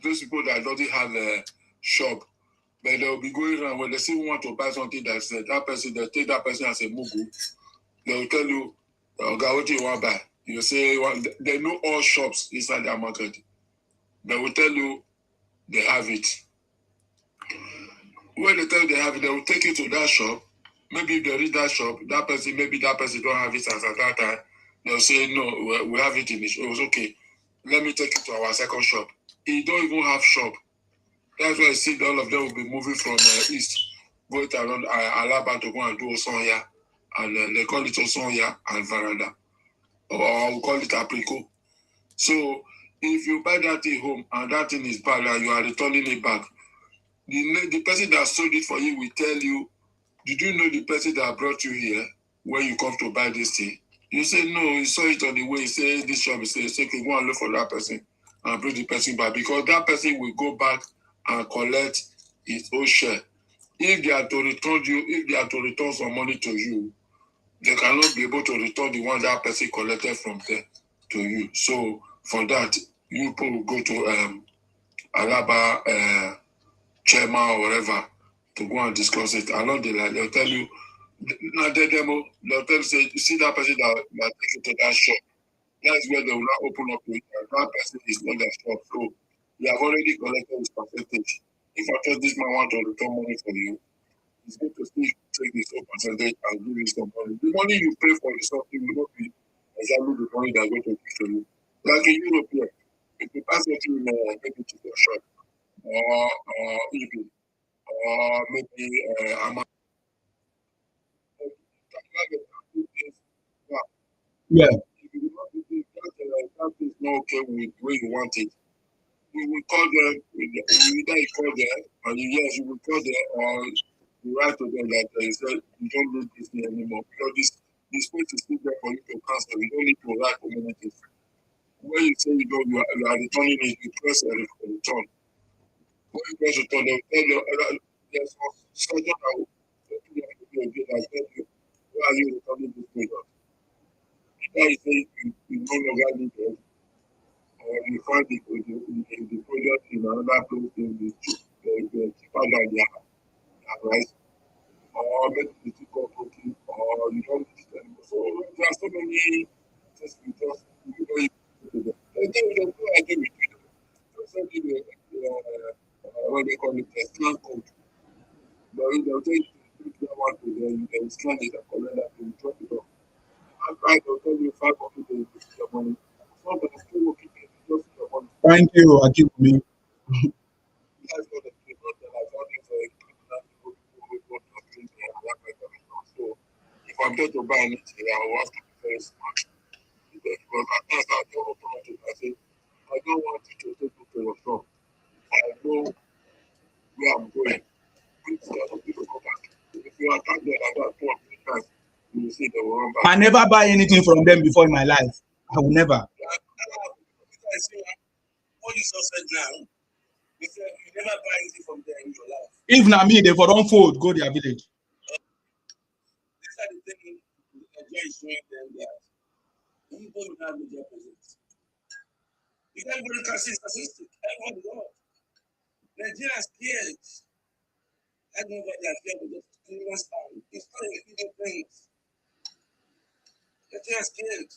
those people that don't have a shop, but they'll be going around when they see want to buy something that's that person, they'll take that person as a mugu. They'll tell you, okay, what do you want to buy? You say they know all shops inside their market. They will tell you they have it. When they tell you they have it, they will take you to that shop. Maybe if they reach that shop, that person don't have it as at that time. They'll say, no, we have it in the shop. It was okay. Let me take you to our second shop. He don't even have shop. That's why I see all of them will be moving from east, going around Alaba to go and do Osonya. And they call it Osonya and Veranda. Or we call it Apricot. So if you buy that thing home and that thing is bad and you are returning it back, the person that sold it for you will tell you, did you know the person that brought you here when you come to buy this thing? You say, no, you saw it on the way. You say, this shop, you say, okay, go and look for that person and bring the person back. Because that person will go back and collect his own share. If they are to return some money to you, they cannot be able to return the one that person collected from there to you. So for that, you people will go to Alaba chairman or whatever to go and discuss it. Along the line, they'll tell you, they'll tell you, say, you see that person that takes you to that shop. That's where they will not open up to it. That person is not their shop. So you have already collected his percentage. If I thought this man want to return money for you, he's going to still take his own percentage and give you some money. The money you pay for the something will not be exactly the money they're going to give to you. Like in Europe here, if you pass it to maybe to your shop or even or maybe Yeah. if you want to do that is not okay with the way you want it. We will call them, either you call them, and yes, you will call them, or you write to them that they said you don't need this thing anymore because this space is still there for you to cancel. You don't need to write communities. When you say you are returning it, you press a return. When you press return, they will tell you there's some surgeon that will tell you why are you returning this product? Either you say you no longer need it, or you find the product in another place in cheaper than their price, or maybe the too cooking, or you don't need them. So there are so many things we just they don't agree with you. So what they call it, a scan code. But if they'll tell you to put that one to them, you can scan it and collect that and drop it off. After they'll tell you 5 or 2 days to see your money. Sometimes still working just see your money. Thank you, Akibumi. That's what they do. Not like all these criminal people who not drink and that kind of stuff. So if I'm there to buy anything, I will have to be very smart. Because at times I don't open up to it. I say, I don't want you to to your shop. I know where I'm going. It's a lot of people come back. If you attack them like that 2 or 3 times, you will see they will run back. I never buy anything from them before in my life. I will never. What you just said now, you said you never buy anything from them in your life. If not me, they for don't fold, go their village. These are the things Nigeria is showing them that people will have major presence. Because everybody can see statistics. Everybody knows. Nigeria is scared. I don't know why they are scared of the criminal stand. It's not a living thing. Nigeria is scared.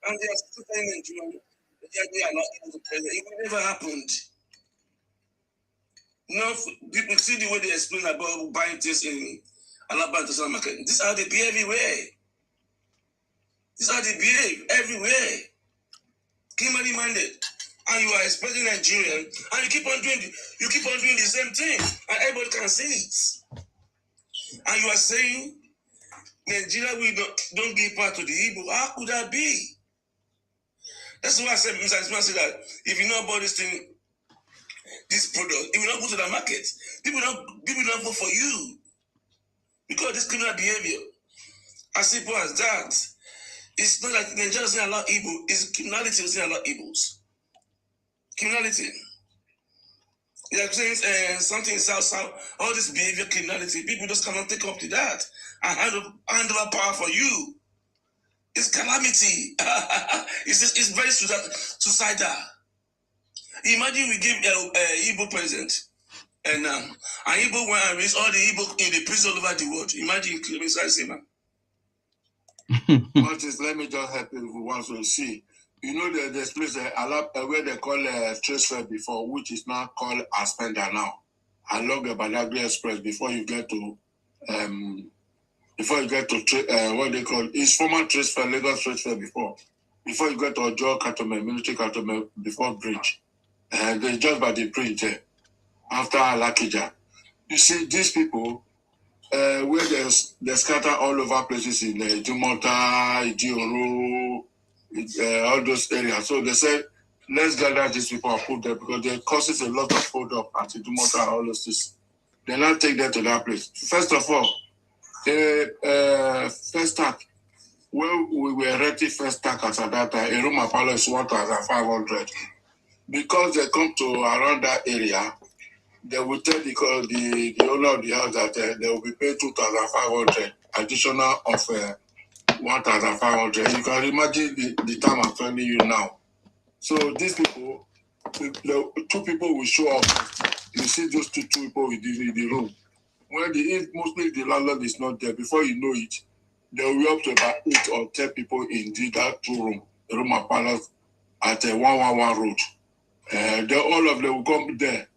And they are still telling Nigeria that they are not able to present. It will never happened. You know, people see the way they explain about buying things in Alabama to some market. This is how they behave everywhere. This is how they behave everywhere. Criminally minded. And you are expecting Nigerian, and you keep on doing the same thing, and everybody can see it. And you are saying Nigeria will don't give part to the Igbo. How could that be? That's why I said, Mr. Ismail said that if you know about this thing, this product, if you don't go to the market, people don't vote for you because this criminal behavior. As simple as that. It's not like Nigeria doesn't allow Igbo. It's criminality doesn't allow Igbos. Criminality. They're saying something in South, all this behavior, criminality, people just cannot take up to that and hand over power for you. It's calamity. It's very suicidal. Imagine we give Igbo president, and Igbo went and raised all the Igbo in the prison all over the world. Imagine Mr. Sima. Let me just help you if you want to see. You know that there's place where they call transfer before, which is now called Aspender now. Along the Badagry Express before you get to what they call it's former transfer, Lagos transfer before you get to Ojo Katome, military Katome before bridge. They just by the bridge there after Alakija. You see these people where they scatter all over places in Jumota, Idioro, all those areas. So they said, let's gather these people and put them because they causes a lot of hold up at Jumota and all those things. They now take them to that place. First of all, first tax, when we were renting first tax at that time, a room of palace is 1,500. Because they come to around that area, they will tell the owner of the house that they will be paid 2,500 additional of 1,500. You can imagine the time I'm telling you now. So these people, the 2 people will show up. You see those two people in the room. When mostly the landlord is not there, before you know it, they will be up to about 8 or 10 people in that 2 room, the room of palace at 111 road. All of them will come there.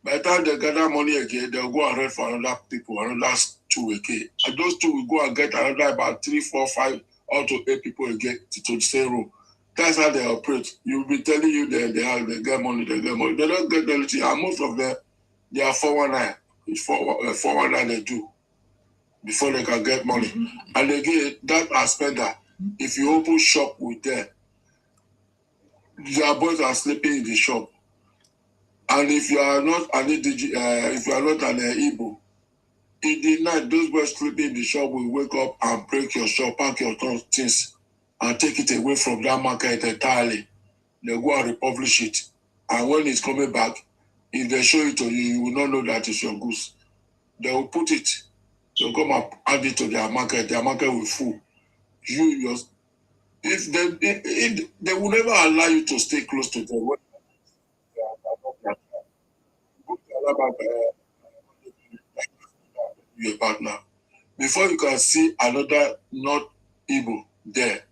By the time they gather money again, they'll go and rent for another people, another 2 again. And those 2 will go and get another about 3, 4, 5, up to 8 people again to the same room. That's how they operate. You'll be telling you they get money, they get money. They don't get anything. And most of them, they are 419. It's 419 they do before they can get money. And again, that aspect that if you open shop with them, their boys are sleeping in the shop. And if you are not an Igbo, in the night, those boys sleeping in the shop will wake up and break your shop, pack your things, and take it away from that market entirely. They go and republish it. And when it's coming back, if they show it to you, you will not know that it's your goods. They will put it. They'll come and add it to their market will full. If they will never allow you to stay close to them. Your partner. Before you can see another not Igbo there,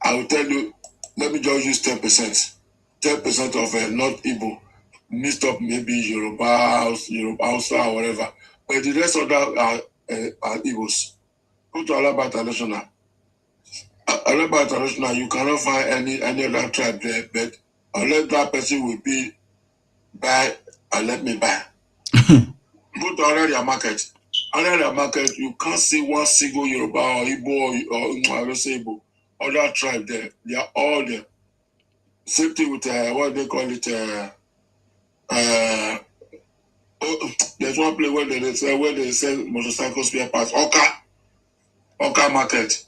I will tell you, let me just use 10%. 10% of not Igbo mixed up maybe Yoruba Hausa or whatever. But the rest of that are Igbos. Go to Alaba International. Alaba International, you cannot find any other tribe there, but unless that person will be buy and let me buy. Go to Area Market. Area Market, you can't see one single Yoruba or Igbo or I don't say Igbo. Other tribe there. They are all there. Same thing with what they call it, There's one place where they sell motorcycle spare parts. Oka Market.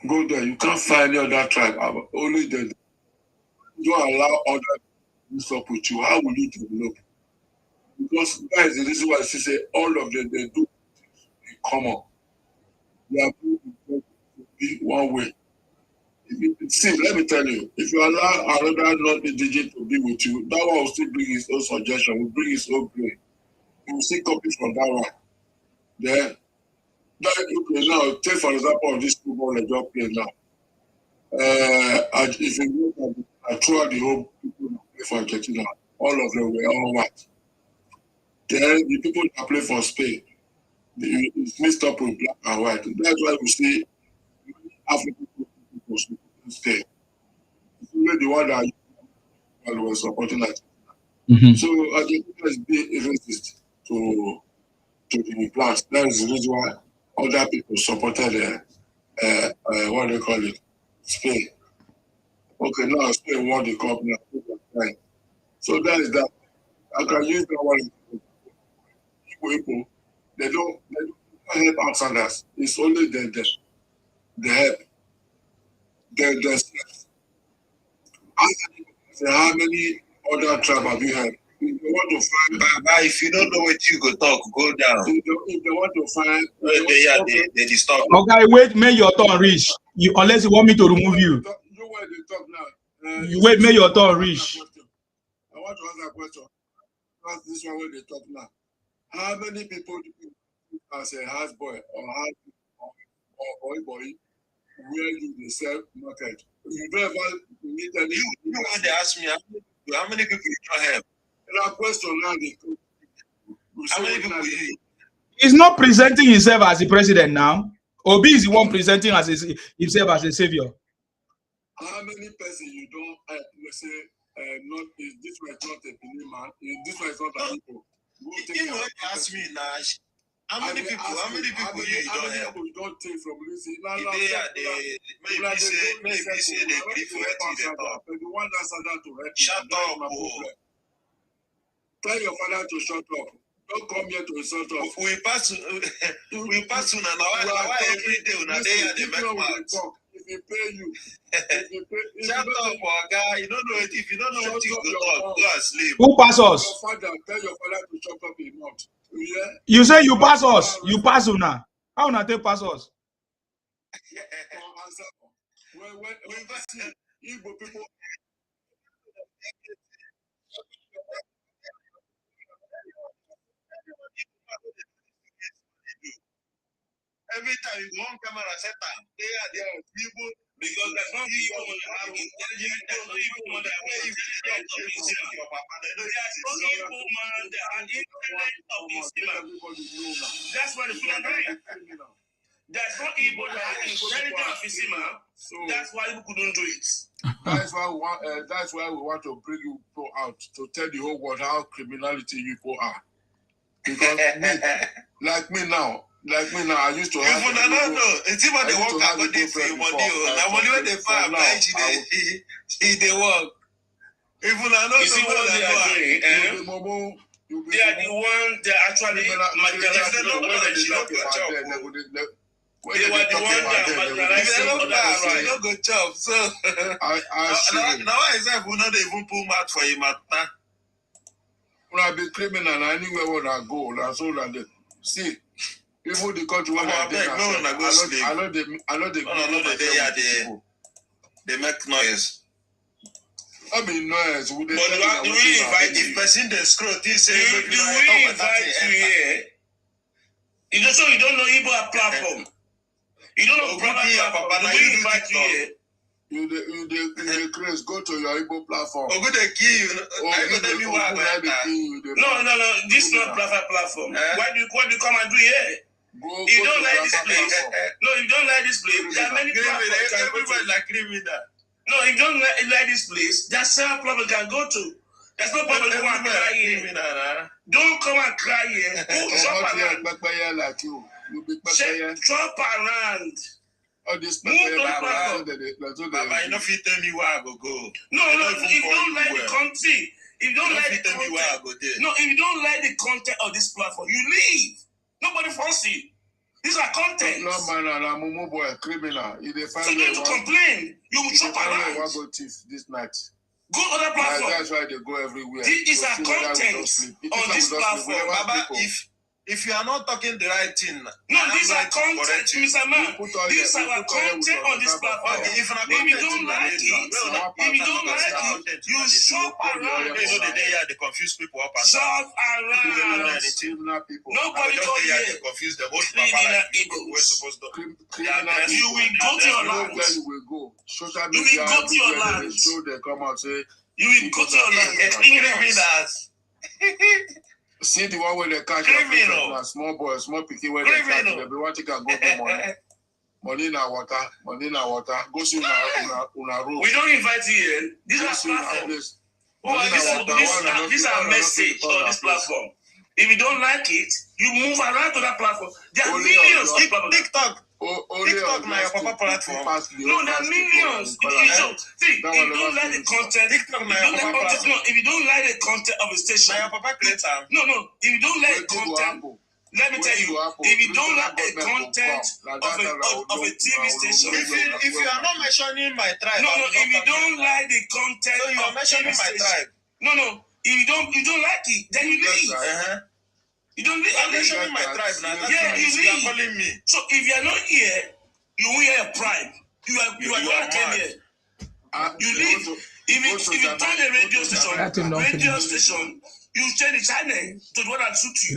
Go there. You can't find any other tribe. Only the you allow other to stop with you. How will you develop? Because that is the reason why I say all of them they do in common. They are going to be one way. See, let me tell you, if you allow another non-indigenous to be with you, that one will still bring his own suggestion, will bring his own brain. He will still copy from that one. Then, okay, now, take for example of this football they just play now. If you look at throughout the whole people that play for Argentina, all of them were all white. Then the people that play for Spain, it's mixed up with black and white. That's why we see African people stay. It's only the one that were supporting that. So Argentina is being racist to the blacks. That is the reason why other people supported what they call it, Spain. Okay, now Spain won the cup now. So that is that. I can use that one. People, they don't help outsiders. It's only they help. They how many other tribes have you had? If they want to find, if you don't know what you go talk, go down. If they want to find, they disturb. Okay, wait, may your turn reach. Unless you want me to remove you. You want to talk now. You wait, may your turn reach. I want to ask a question. Ask this one when they talk now. How many people do you as a house boy or boy where you sell market? You don't ever meet any. You want to ask me how many people you don't have? And a question now how many people you? He's not presenting himself as the president now. Obi is the one presenting as himself as a savior. How many persons you don't let's say not this was not a Benin man, this was not a people. You want to ask me now? How many people you don't have? You don't take from Lucy. Maybe say they agree for it. The one that's allowed to help. Shut up. Tell your father to shut up. Don't come here to insult us. We pass now. Why every day they make mouth? If he pay you, shut up, guy. You don't know it. If you don't know what you go talk, go and sleep. Who pass us? Your father, tell your father to shut up his mouth. Yeah? You say you pass us. You pass una. How una take pass us? When Igbo people. Every time you go on camera, set up. They are people because there's no people have intelligence. There's no people man that way your papa. There's no people man that are independent of this man. That's why the people are dying. There's no people that are independent of this man. That's why you couldn't do it. That's why we want to bring you people out to tell the whole world how criminality you people are. Because like me now, I used to have. Even I don't know. It's even the work I got there for your money. Now money when they find they work. Even I know. You see what they are doing? They are the ones that actually marginalize the one that they were the one that marginalized. You don't go chop. So now I say we not even pull mat for him at that. When I be criminal anywhere where I go, that's all I do. See. Even the country when I know they make noise. I mean noise. But do we invite if person they scroll this do we invite you here? You don't know Igbo platform. You don't know proper platform. Do we invite you here? You the Chris, go to your Igbo platform. Oh, go to kill you. No. This is not platform. Why do you come and do here? You don't like this place. No, you don't like this place. There are many platforms. Everybody like criminal. No, you don't like this place. There are several platforms you can go to. There's no problem. Come and cry here. Don't come and cry here. Go shop around. Like you. Shop around. All this Baba, you know if you tell me where I go. No, if you don't like the country, If you don't like the content, no, if you don't like the content of this platform, you leave. Nobody force you. These are content. No man, I'm a boy, criminal. If they find so you need to complain. You will chop around. Go thief this night. Go other platform. That's why they go everywhere. These are content on this platform. Baba, if you are not talking the right thing, no, these are content, Mr. Man. These are content on this platform. Okay, if you don't like it, you shop around. They know the day they confuse people up and shop around. Nobody go here. Confuse the whole we're supposed to. You will go to your land. You will go. Social media. You will go to your land. They come out say. You will go to your land. See the one where they catch a small boy, small picky where they catch them. Everyone think I go for money. Money na water. Go see una road. We don't invite you here. These are platforms. These are message on this platform. If you don't like it, you move around to that platform. There are millions of people. TikTok, my papa platform. No, there are millions. See, if you don't like the content, if you don't like the content of a station, my papa creator. No. If you don't like the content, let me tell you. If you don't like the content of a TV station, if you are not mentioning my tribe, no. If you don't like the content, so you are mentioning my tribe. No. If you don't like it, then you leave. You don't leave. I'm mentioning my tribe now. Yeah, you are calling me. So if you are not here, you won't hear a pride. You are not came here. You leave. If you turn the radio station, you change the channel to the one that suits you.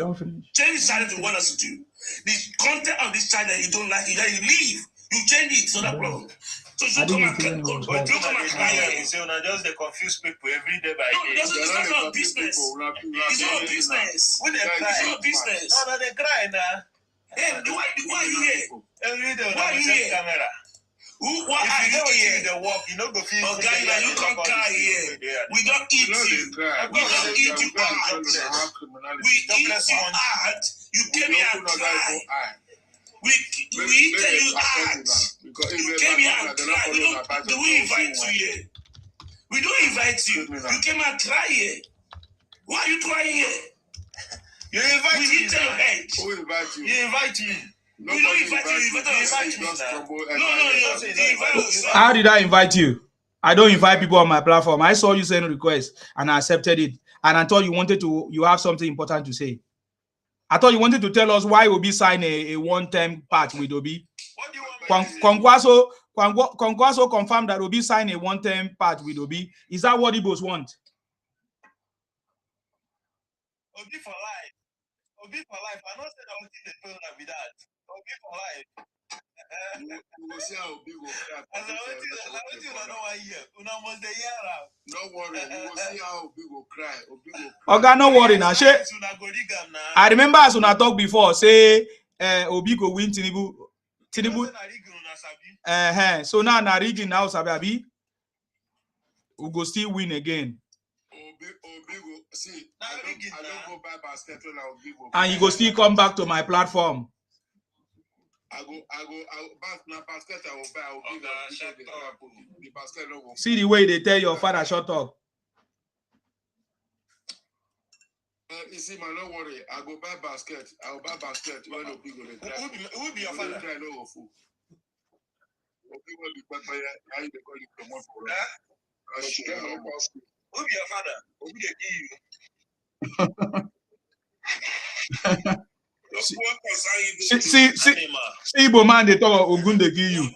Change the channel to the one that suits you. The content of this channel you don't like it, then you leave. You change it, so that problem. So you come and cry. So now just they confuse people every day by day. It's not business. It's not business. When they cry, it's not business. No, they cry now. Hey, why are you here? Every day why are you here? Camera. Why are you here? The work, you know, go feel. Oh, guy, you can't cry here. We don't eat you. We don't eat you out. We eat you out. You came here and cry. We tell you out. You came here and cry. Do we invite you here? We don't invite you. You came and cry here. Why are you crying here? You invite me. We tell your head. Who invite you? You invite me. We don't invite you. You invite us. No. How did I invite you? I don't invite people on my platform. I saw you send a request and I accepted it. And I thought you have something important to say. I thought you wanted to tell us why Obi signed a one-time part with Obi. What do you want? Kwankwaso confirmed that Obi signed a one-time part with Obi. Is that what Igbos want? Obi for life. Obi for life. I don't say that Obi the phone be that. Obi for life. We will see how Obi will cry. I don't know why here. Una must the year out. No worry. We will see how Obi will cry. Obi will cry. Okay, no worry now. I remember as Una talk before, say Obi go win Tinubu. So now na rigging now, Sabi. We go still win again. Obi go see. I don't go buy basket when Obi go. And you go still come back to my platform. I go back na basket I will buy. I will give the basket no go. See the way they tell your father shut up. You see, man, don't worry. I go buy basket. I will buy basket when Obi go dey cry. Who be your father? Cry no go fool. Obi will be back by how you call it promote for us. Who be your father? Obi dey give you. See, Igbo man, they talk about Ogun they give you.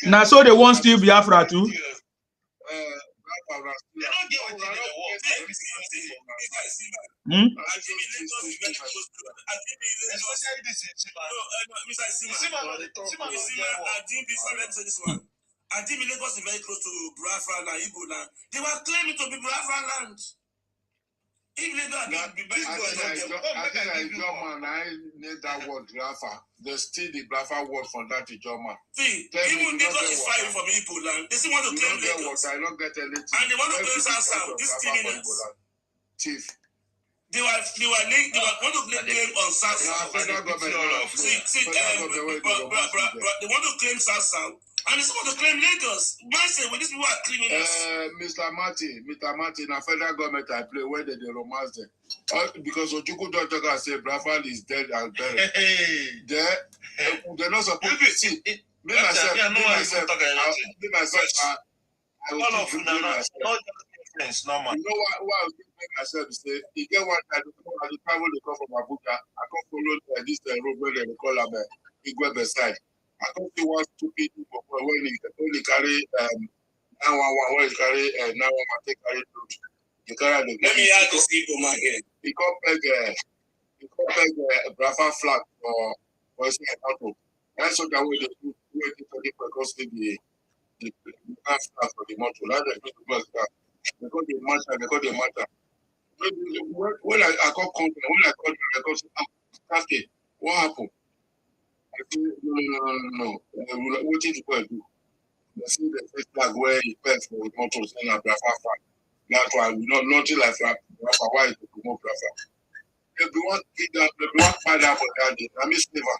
Now, so they want still Biafra too. And TV Lagos is very close to Biafra and Igbo land. They were claiming to be Biafra land. If Lagos can be very good, I need that word Biafra. There's still the Biafra word for that German. See, even Lagos is fighting from Igbo land. They still want to claim Lagos. I don't get anything. And they want to claim South. This criminals. Chief. They want to claim on South. They want to claim South. And they want to claim Lagos. Man say, when these people are criminals. Mr. Martin, a federal government I play where they romance them. Because Ojuku don't talk and say Biafra is dead and buried. They're not supposed to see. Me myself, I will keep doing myself. It's normal. You know what I was thinking myself is say, you get one time I travel to come from Abuja, I come follow this road where they call them Igwe side. I come see one stupid people when he carry 911, when he carry 911, take carry road. He carry the. Let me add this people man here. He come peg a Biafra flag for his auto. That's what that way they do. Where they because the flag for the motor. Now they do the that. Because they matter. When I call company, when I call the record, okay, what happened? I say, no. What did you go and do? They see the first flag where he fell for the motor saying a Biafra flag. That's why we know nothing like that. Why is it promote Biafra? Everyone find out for that day. I miss never.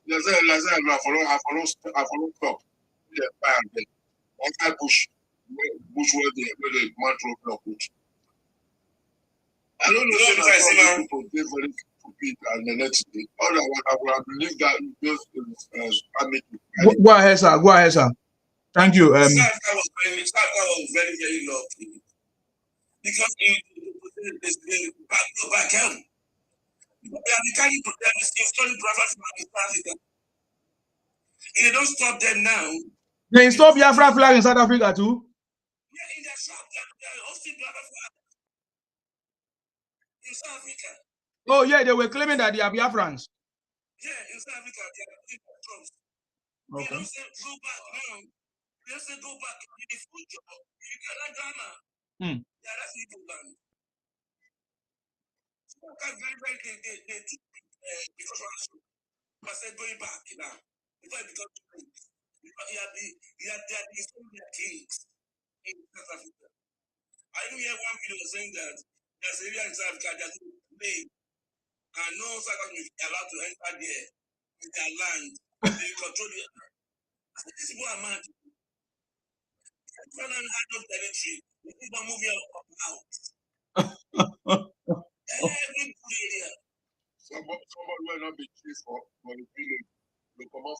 They say, I follow stop. They buy and then. I push. Bush where the mantle block which. I don't know if people they very stupid and the next day. Otherwise, I would have believed that just family. Go ahead, sir. Thank you. That was very, very lucky. Because they back home. They are carrying to them installing private from if they don't stop them now. They install Biafra flag in South Africa too. Yeah, in their shop, they're hosting Biafra flag in South Africa. Oh yeah, they were claiming that they are Biafrans. Yeah, in South Africa, they are doing drums. Okay. They don't say go back now. They say go back in the future. You cannot Ghana. Yeah, that's Igbo land. So very, very they took because I said going back now. Before it becomes he had so many kings in South Africa. I even hear one video saying that there's a area in South Africa that's made and no South African is allowed to enter there with their land. They control it. These people are mad. Canada had no territory. The people move here out. Every area. Somebody will not be chief for the village. They come up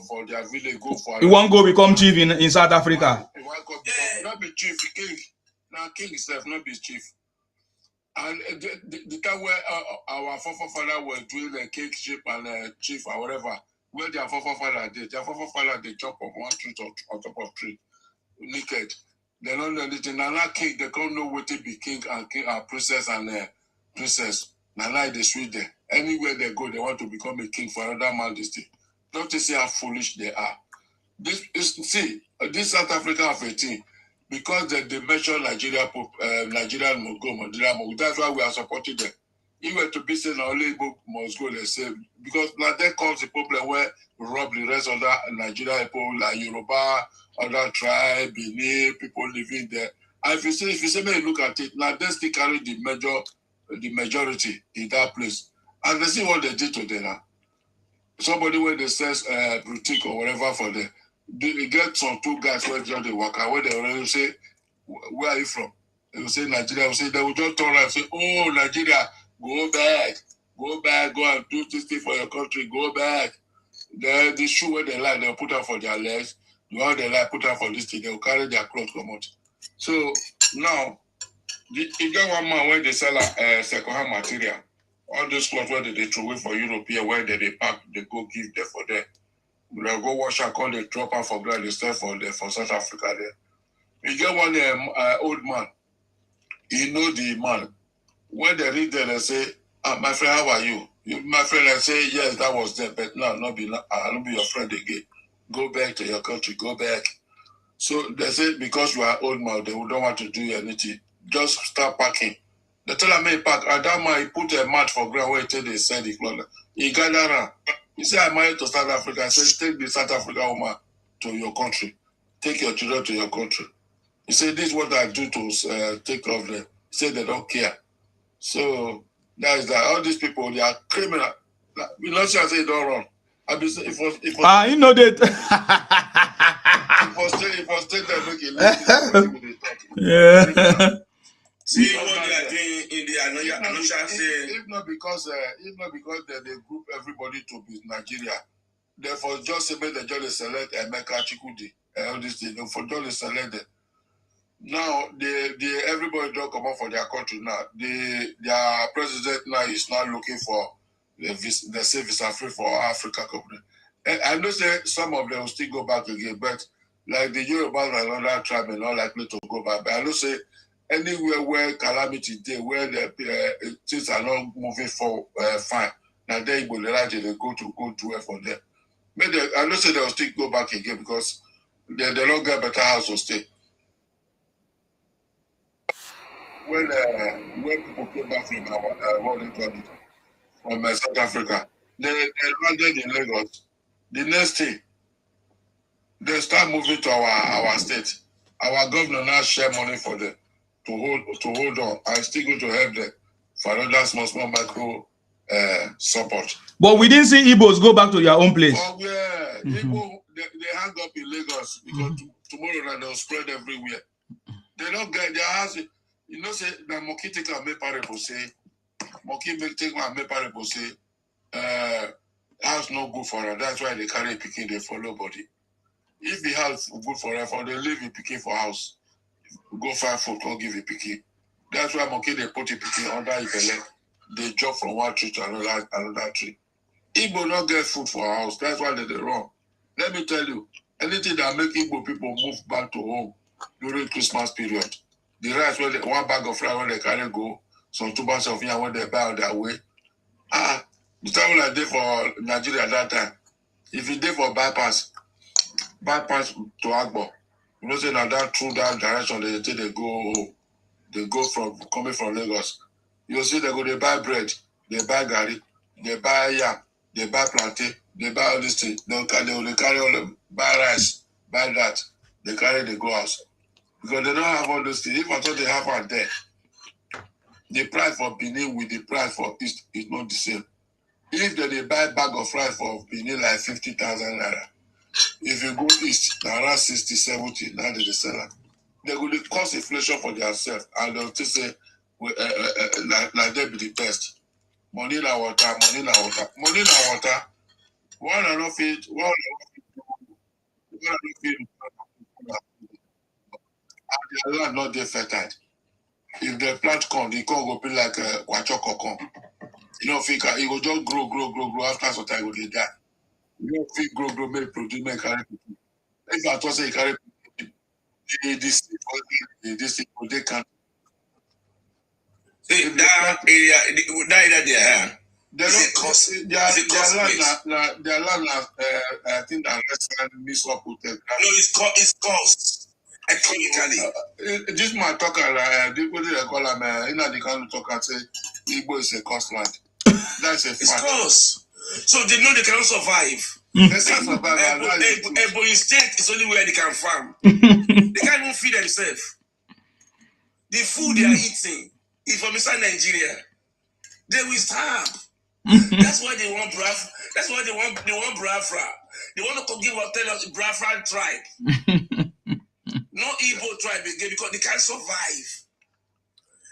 for their village, go for he won't go become chief in South Africa. He won't go not be chief, king. Now king himself, not be chief. And the time where our forefather were doing the kingship and chief or whatever, where their forefather did, they jump on one tree on top of tree, naked. They don't know anything. Now king, they don't know what to be king and princess and princess. Now they sweet there. Anywhere they go, they want to become a king for another man. This thing. Don't you see how foolish they are? This South Africa have a thing because they mention Nigerian Mogo. That's why we are supporting them. If we're to be saying only Igbo must go, they say because now there comes the problem where we rob the rest of the Nigerian people like Yoruba, other tribe, Benin, people living there. And if you say, may look at it, now they still carry the majority in that place. And they see what they did to them now. Somebody where they says boutique or whatever for them. They get some two guys where they work out, where they already say, where are you from? They will say Nigeria. They will just turn around and say, oh, Nigeria, go back, go and do this thing for your country, go back. The shoe where they like, they'll put out for their legs. The one they like, put out for this thing, they'll carry their clothes come out. So now, you got one man where they sell second-hand material. All those clothes where they throw away for Europe here, where they pack, they go give them for them. They go wash and call, they drop out for ground, they sell for South Africa there. You get one old man. You know the man. When they read there, they say, my friend, how are you? My friend, I say, yes, that was there, but no, I'll not be your friend again. Go back to your country, go back. So they say because you are old man, they don't want to do anything. Just start packing. They tell me pack. At that man, he put a mat for ground where they sell the cloth. He gather around. He said, I'm married to South Africa. I said, take the South African woman to your country. Take your children to your country. He said, this is what I do to take care of them. He said, they don't care. So that is that. All these people, they are criminal. You know, I say they don't run. I be saying, you know that. If I stay there, make it Yeah. See what they are doing in the Anusha say. If not because they group everybody to be Nigeria, therefore just say they just select Emeka Chikudi and all this thing. For just select them. Now the everybody don't come out for their country now. Their president now is not looking for the say visa free for Africa company. And I know say some of them will still go back again, but like the Yorubas and another tribe are not likely to go back. But I know say anywhere where calamity day, where the things are not moving for fine, now they will like they go to where for them. But I know say they'll still go back again because they don't get better house to stay. When people came back from from South Africa, they landed in Lagos. The next thing, they start moving to our state. Our governor now share money for them to hold on. I still going to help them for another small micro support. But we didn't see Igbos go back to their own place. Oh yeah, Igbo they hang up in Lagos because tomorrow they'll spread everywhere. They don't get their house. You know, say the Moki take a me parable say, Moki take a me parable say, house no good for her. That's why they carry picking, they follow body. If the house good for her, they leave a picking for house. Go 5 foot, don't give a picking. That's why Moki they put a picking under Ibele. They jump from one tree to another tree. Igbo not get food for a house. That's why they wrong. Let me tell you, anything that make Igbo people move back to home during Christmas period. The rice when one bag of rice when they carry go, some 2 bags of yam when they buy on their way. The time I did for Nigeria at that time, if you did for bypass to Agbo, you know say now that through that direction they go from coming from Lagos. You see they go they buy bread, they buy gari, they buy yam, they buy plantain, they buy all these things. They carry all them, buy rice, buy that, they carry they go house. Because they don't have all those things. If I thought they have one there, the price for Benin with the price for East is not the same. If they buy bag of rice for Benin like 50,000 naira, if you go East, around 60, 70, now they sell it. They will cause inflation for themselves and they'll just say, like they be the best. Money na water, money na water, money na water. One and not feed. And the land not dey fertile. If the plant corn, the corn go be like kwachoko corn. You know, it will just grow. After some time, it will die. You know, if it grow, make produce, make carry. If I thought say carry, this they can't. See that area there. Their land, I think, that mix up with them. No, it's cost. Economically. This my talker, what do they call him? You know, the kind of talker say, Igbo is a cost land. That's a fact. It's cost. So they know they cannot survive. They can't survive. Ebony State is only where they can farm. They can't even feed themselves. The food they are eating is from inside Nigeria. They will starve. That's why they want Biafra. That's why they want Biafra. They want to give up tell us Biafra tribe. No Igbo tribe again because they can't survive.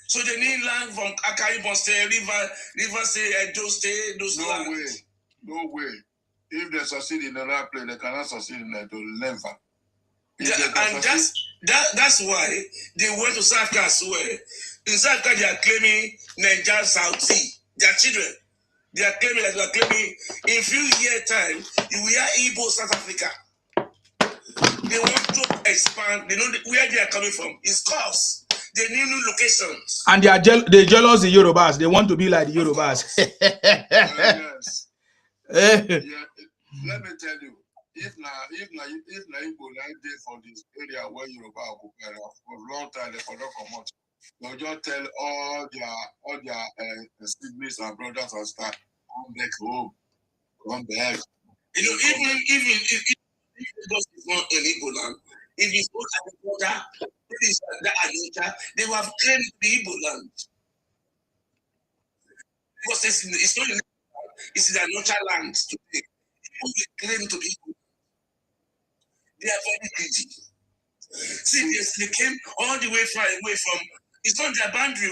So they need land from Akari State, River State, Edo State, those lands. No way. If they succeed in another place, they cannot succeed in Edo. Never. And that's why they went to South Africa as well. In South Africa, they are claiming Niger South Sea. Their children. They are claiming that they are claiming in few years' time, we are Igbo South Africa. They want to expand. They know where they are coming from. It's cost. They need new locations. And they're jealous the Yorubas. They want to be like the Yorubas. Yes. Yeah, let me tell you. if Igbo like dey for this area where Yoruba occupy for a long time, they for not come out. They'll just tell all their siblings and brothers and stuff, come back home, come back. You know, even if Lagos is not an Igbo land, if it's not agriculture, it is that agriculture, they will have claimed the Igbo land. Because it's not it's a natural land today. People will claim to be Igbo. They are very greedy. See, they came all the way far away from, it's not their boundary.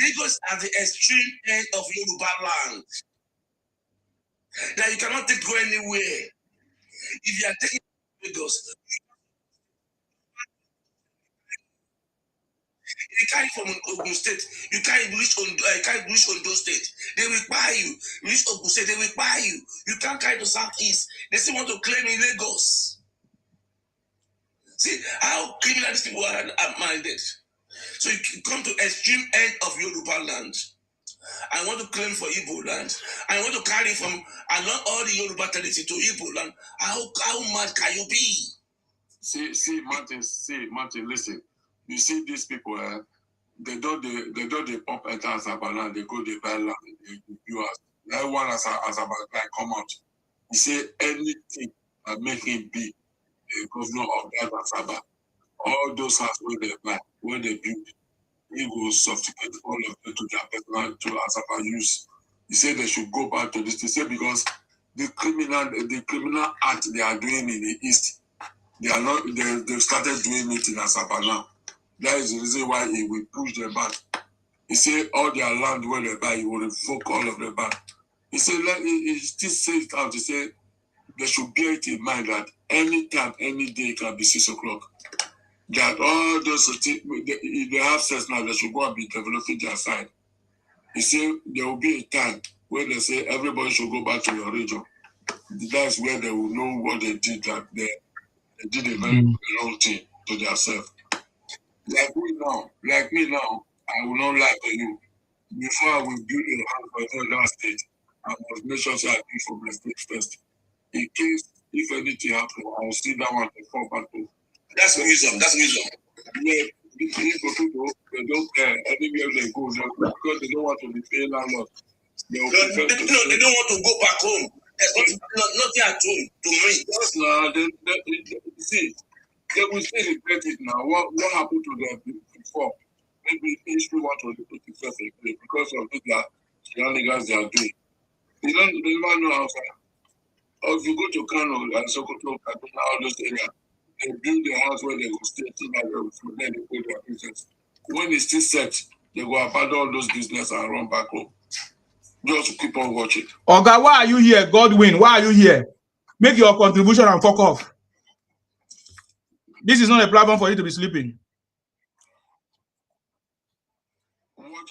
Lagos at the extreme end of Yoruba land. That you cannot go anywhere. If you are taking Lagos, you carry from Ogun State, you can't reach Ondo State. They will buy you. You reach Ogun State, they will buy you. You can't carry to Southeast. They still want to claim in Lagos. See how criminal these people are minded. So you come to extreme end of Yoruba land. I want to claim for Igbo land. I want to carry from along all the Yoruba territory to Igbo land. How mad can you be? See, Martin, listen. You see these people, they don't pump enter Asaba land, they go they buy land, they that one as Asaba guy come out. He say anything that make him be a governor of that Asaba. All those houses where they buy, where they build, he will substitute all of them to their personal to Asaba use. He said they should go back to this. He said because the criminal act they are doing in the east, they started doing it in Asaba now. That is the reason why he will push them back. He said all their land where they buy, he will revoke all of them back. He said he still says it out. He said they should bear it in mind that anytime, any day it can be 6 o'clock. That all those if they have sense now, they should go and be developing their side. He said there will be a time when they say everybody should go back to your region. That's where they will know what they did. That they did a very wrong thing to themselves. Like me now, I will not lie to you. Before I will build a house for another state, I must make sure I do for my state first. In case if anything happens, I will see that one to fall back to. That's wisdom. Yeah, people they don't care anywhere they go because they don't want to be paying landlord. They don't want to go back home. There's nothing at home to me. Yes, now see. They will still regret it now. What happened to them before? Maybe history want to repeat itself again because of the shenanigans they are doing. They never know outside. Or if you go to Kano and Sokoto, Kaduna, all those areas, they build their house where they go stay till then they go their business. When it's still set, they go abandon all those business and run back home. Just keep on watching. Oga, why are you here? Godwin, why are you here? Make your contribution and fuck off. This is not a platform for you to be sleeping.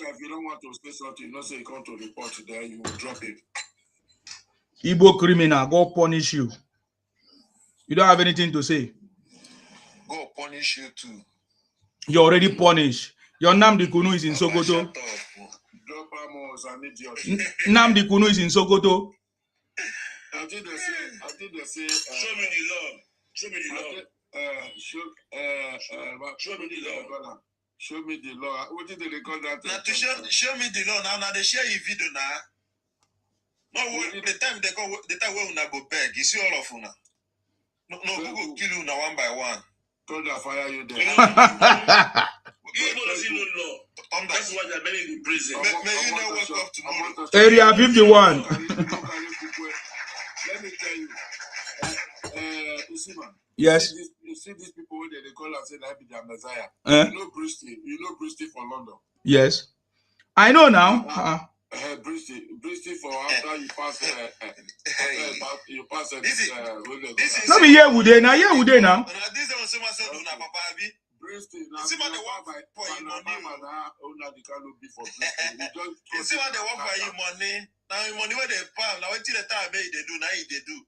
If you don't want to say something, you don't say you come to report there, you will drop it. Igbo criminal, go punish you. You don't have anything to say. Go punish you too. You're already punished. Your Nnamdi Kunu is in Sokoto. Nnamdi Kunu is in Sokoto. I think they say show me the law. Show me the law. Show me the law. Show me the law. What did they call that? Now to show me the law. Now they share a video now. No, the time when we go beg, you see all of una. No, Google kill you now one by one. God will fire you there. Igbo doesn't know law. That's why they're many in prison. May you not wake up tomorrow. Area 51. Let me tell you. Usman. Yes. You see these people when they call and say that be their Messiah. You know Bristol for London. Yes. I know now. Bristol for after you pass this is not be here would they now. Here would they now. This is so much do na papa abi. Bristol now. See what they want for you money. See what they want for you money. Now your money where they palm. Now until the time they do now they do.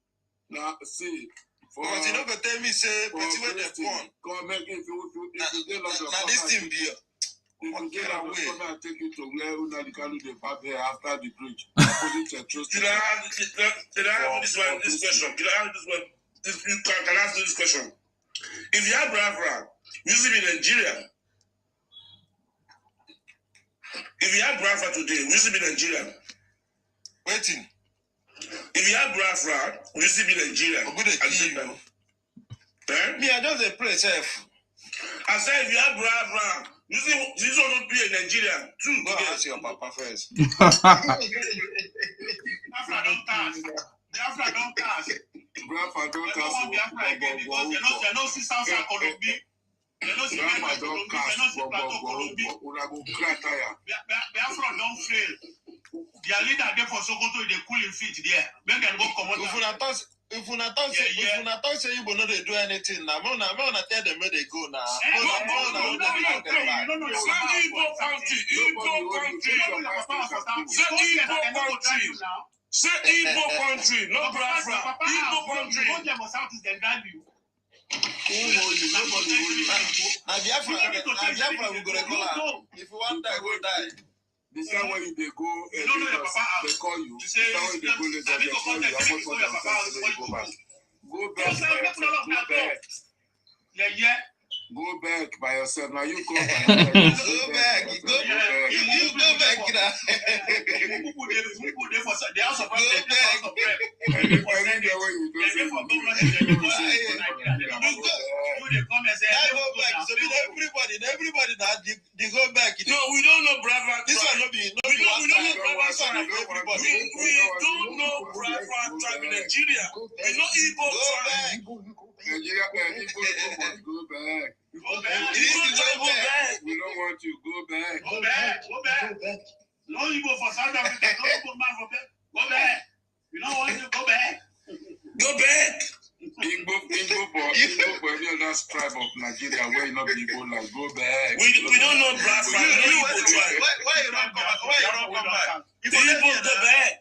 Now see. Because you don't go tell me say pretty where they born. Come make if you now this thing be. If you get away, come and take you to where Unadi Kalu they park there after the bridge. Did I have this question? Did I have this one? if you can ask this question. If you have Biafra, you live in Nigeria. If you have Biafra today, you live in Nigeria. Waiting. If you have Biafra, you live in Nigeria. Me, I just a play safe. I said, if you have Biafra, you don't play in Nigeria too. Go ask your papa first. Biafra don't cast. Biafra don't cast. Biafra don't cast. Biafra again because they know see South Colombia. They know see Biafra Colombia. They know see Plateau Colombia. Biafra don't fail. Their leader there for Sokoto, they cool in feet there. Make them go come out. If you not say you will not do anything now, I'm gonna tell them where they go now. You don't know your Igbo country. Say Igbo country, no Biafra. Igbo country. Biafra will go to call. If you want die, go die. The same way they go, they call you. The same way they go, they call you. Go back. Yeah. Go back by yourself. Now you go back. Go back. You go back. Everybody that they go back. No, we don't know Biafra. This one not be. We don't know Biafra. We don't know Biafra tribe in Nigeria. We know Igbo tribe. Nigeria, people go back. Go back. We don't want you. Go back. Go back. No Igbo for South Africa. No Igbo man for back. Go back. We don't want you. Go back. Go back. Igbo for any other tribe of Nigeria where you not be Igbo like go back. We don't know Biafra. Why you don't come back? Igbo go back.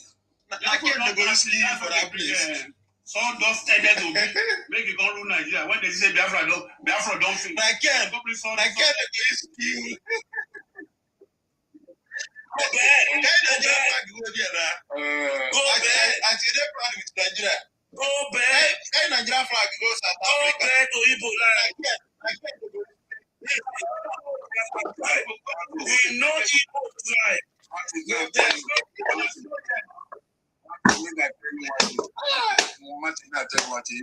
I can't go sleep for that place. So just tell them to make it go to Nigeria. When they say Biafra don't fit. I can't go sleep. Go back. Go back. Nigeria flag goes South Go Africa. back to Igbo land. We know Igbo tribe. You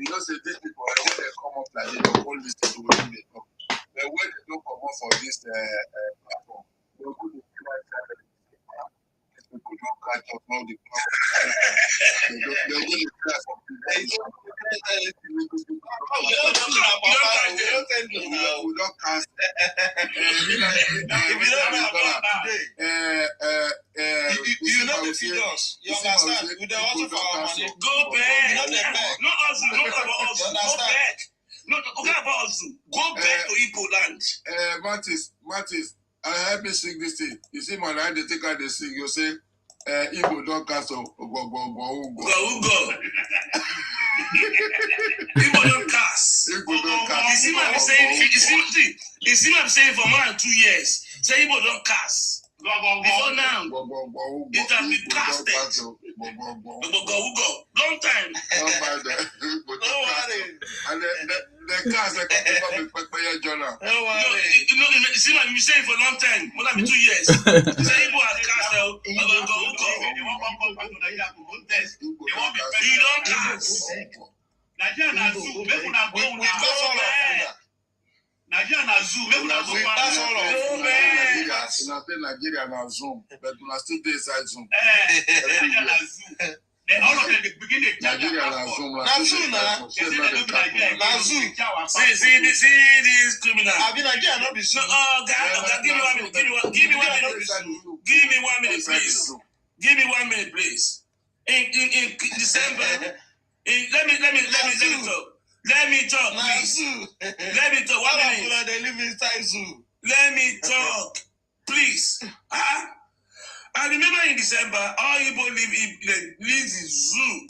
know, say these people when they come up like they don't all listen to what they talk. The way they don't come up for this platform, they'll go to these people don't catch up all the they'll go to class of people. We don't cast. You know the figures. You understand? We don't also for our money. Go back. Not the back. Not us. Not about us. Go back. Not about us. Go back to Igbo land. Martis, help me sing this thing. You see my line, they take out the sing. You say, Igbo don't cast go. Igbo don't cast. Igbo don't cast. You see what I'm saying? You see what I'm saying for more than 2 years? Say Igbo don't cast. Before now, it has been casted. Long time. Don't worry. And the cast that come up with your journal. You see what you saying for a long time, more than 2 years. Say Igbo has cast. You don't cast. Nigeria na zoo. Make una go una go back. Nigeria na zoo. Make una go back. Nigeria na Zoom, but we still dey inside Zoom. Nigeria na zoo. Then all of them they begin to Nigeria na Zoom. Na zoo na. See this criminal. I mean, Nigeria not be zoo. Give me 1 minute. Give me 1 minute, please. Give me 1 minute, please. In December, let me talk. Let me talk, please. Let me talk. 1 minute. They live inside zoo. Let me talk, please. I remember in December, all people leave the zoo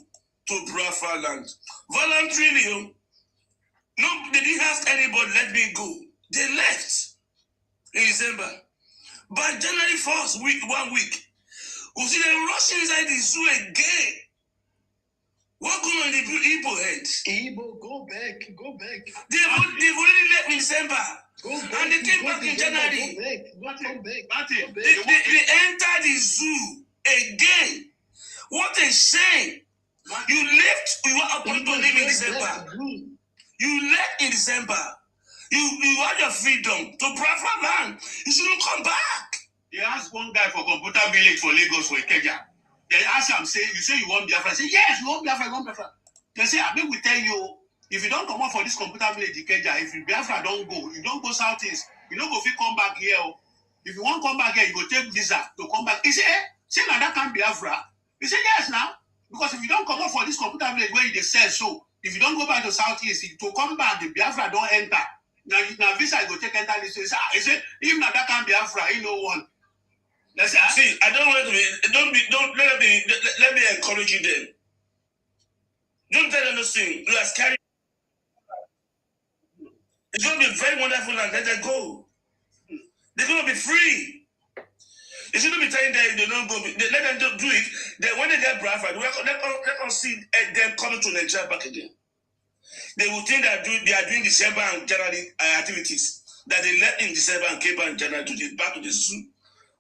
to Biafra land. Voluntarily, no, they didn't ask anybody, let me go. They left in December. By January 1st, 1 week, we see them rushing inside the zoo again. What going on in the Igbo head? Igbo, go back. They've already left in December. And they came back in January. They entered the zoo again. What a shame. You left, you were appointed to leave in December. You left in December. You had your freedom to Biafra land. You shouldn't come back. They asked one guy for computer village for Lagos for Ikeja. They asked him, you say you want Biafra? I say, yes, you want Biafra, They say, I mean, we tell you, if you don't come out for this computer village Ikeja, if Biafra don't go, you don't go southeast, you don't go fit come back here. If you want to come back here, you go take visa to come back. He say, say now that can't Biafra. He say, yes now. Because if you don't come out for this computer village where they sell, so if you don't go back to southeast, to come back, the Biafra don't enter. Now visa you go take enter this. He say, even now that can't Biafra, he no one. See, I don't want to be, let me encourage you then. Don't tell them nothing. You are scary. It's going to be very wonderful and let them go. They're going to be free. They shouldn't be telling them they don't go. Let them do it. Then when they get Biafra, let us see them coming to Nigeria back again. They will think that they are doing December and January activities that they left in December and came back in January back to the zoo.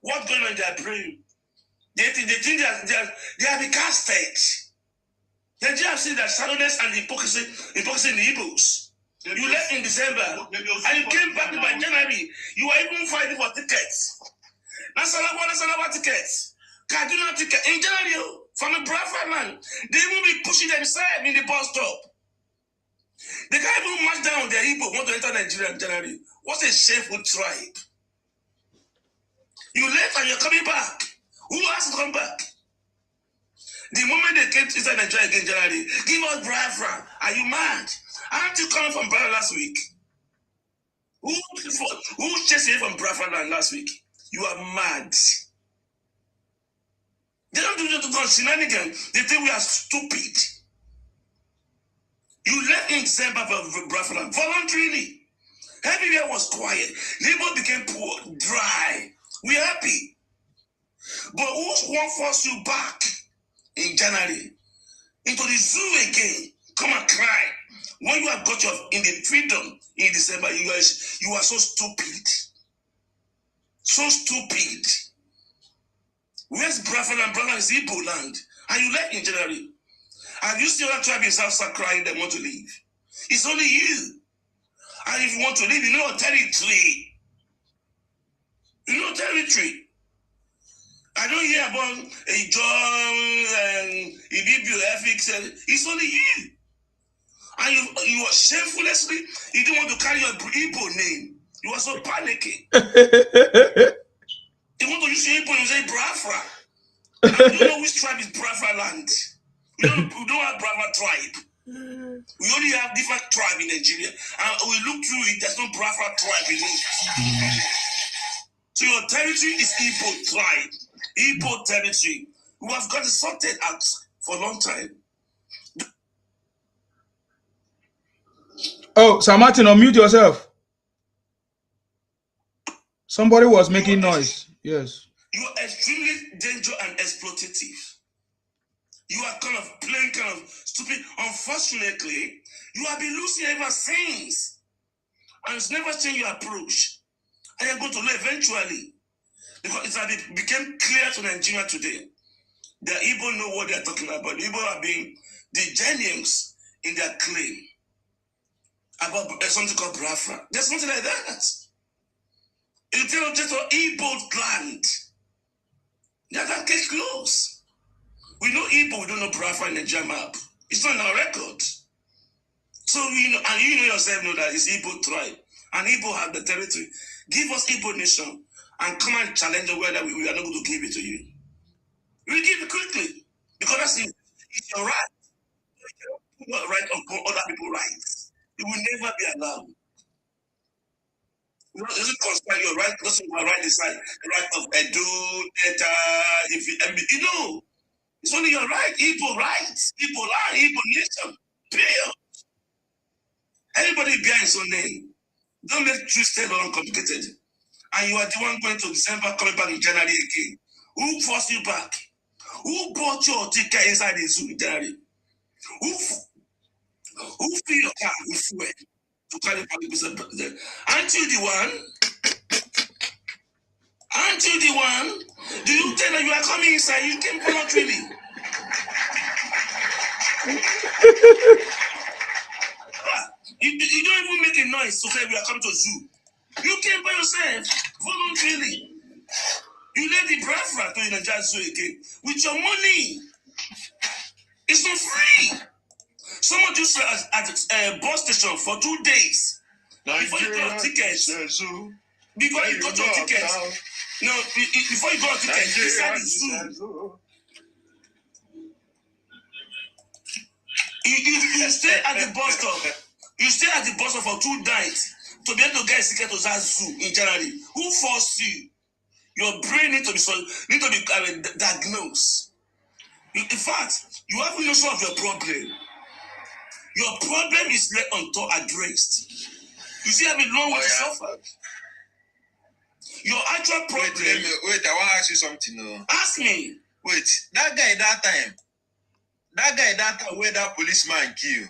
What's going on in their brain? They think they are the casted. They just have seen that shallowness and hypocrisy in the Igbos. You left in December and you came back by January. You were even fighting for tickets. National tickets. Kaduna ticket. In January, from the Biafra land, they will be pushing themselves in the bus stop. They can't even march down their Igbo want to enter Nigeria in January. What a shameful tribe. You left and you're coming back. Who has to come back? The moment they came to inside Nigeria again in January, give us Biafra. Are you mad? Aren't you coming from Biafra last week? Who chased you from Biafra land last week? You are mad. They don't do the shenanigans. They think we are stupid. You left in December for Biafra land voluntarily. Everywhere was quiet. Labor became poor, dry. We're happy. But who won't force you back in January into the zoo again? Come and cry. When you have got your in the freedom in December, you are so stupid. So stupid. Where's Biafra and Biafra is Igbo land? And you left in January. Have you seen other tribe in South crying they want to leave? It's only you. And if you want to leave, you know territory. You know territory. I don't hear about a John and Ibibio ethics. It's only you. And you are shamefully, you don't want to carry your Igbo name. You are so panicking. You want to use your Igbo name and say Biafra. And you don't know which tribe is Biafra land. We don't have Biafra tribe. We only have different tribe in Nigeria. And we look through it, there's no Biafra tribe in it. So your territory is Igbo tribe. Igbo territory. We have got it sorted out for a long time. Oh, Sir Martin, unmute yourself. Somebody was making noise. Yes. You are extremely dangerous and exploitative. You are kind of playing kind of stupid. Unfortunately, you have been losing ever since. And it's never changed your approach. And you're going to learn eventually. Because it became clear to Nigeria today. The Igbo know what they're talking about. The Igbo are being the genius in their claim about something called Biafra. There's something like that. It's just an Igbo land. They can't get close. We know Igbo, we don't know Biafra in the Nigeria map. It's not in our record. So you know, and you know yourself know that it's Igbo tribe. And Igbo have the territory. Give us Igbo nation and come and challenge whether we are not going to give it to you. We give it quickly. Because that's it's your right. You don't right upon other people's rights. It will never be allowed. It doesn't concern your right, doesn't right decide the right of Edo, Delta, if you know. It's only your right, Igbo rights, Igbo land, Igbo nation, period. Everybody behind his own name. Don't make twisted or uncomplicated. And you are the one going to December, coming back in January again. Who forced you back? Who bought your ticket inside the zoo in January? Who fill your car with fuel to carry public business? Aren't you the one? Aren't you the one? Do you tell that you are coming inside? You came voluntarily. You don't even make a noise to say we are coming to zoo. You came by yourself voluntarily. You let the brat to the Nigeria zoo again with your money. It's not free. Someone just at a bus station for 2 days. Before you got tickets. Before you got your tickets. No, before you got tickets, inside the zoo. You stay at the bus stop. You stay at the bus stop for 2 nights to be able to get a ticket to that zoo in January. Who forced you? Your brain need to be diagnosed. In fact, you have no sort of your problem. Your problem is left unaddressed. You see, I've been long with suffer. Your actual problem. Wait, I want to ask you something. Ask me. Wait, that guy that time where that policeman kill.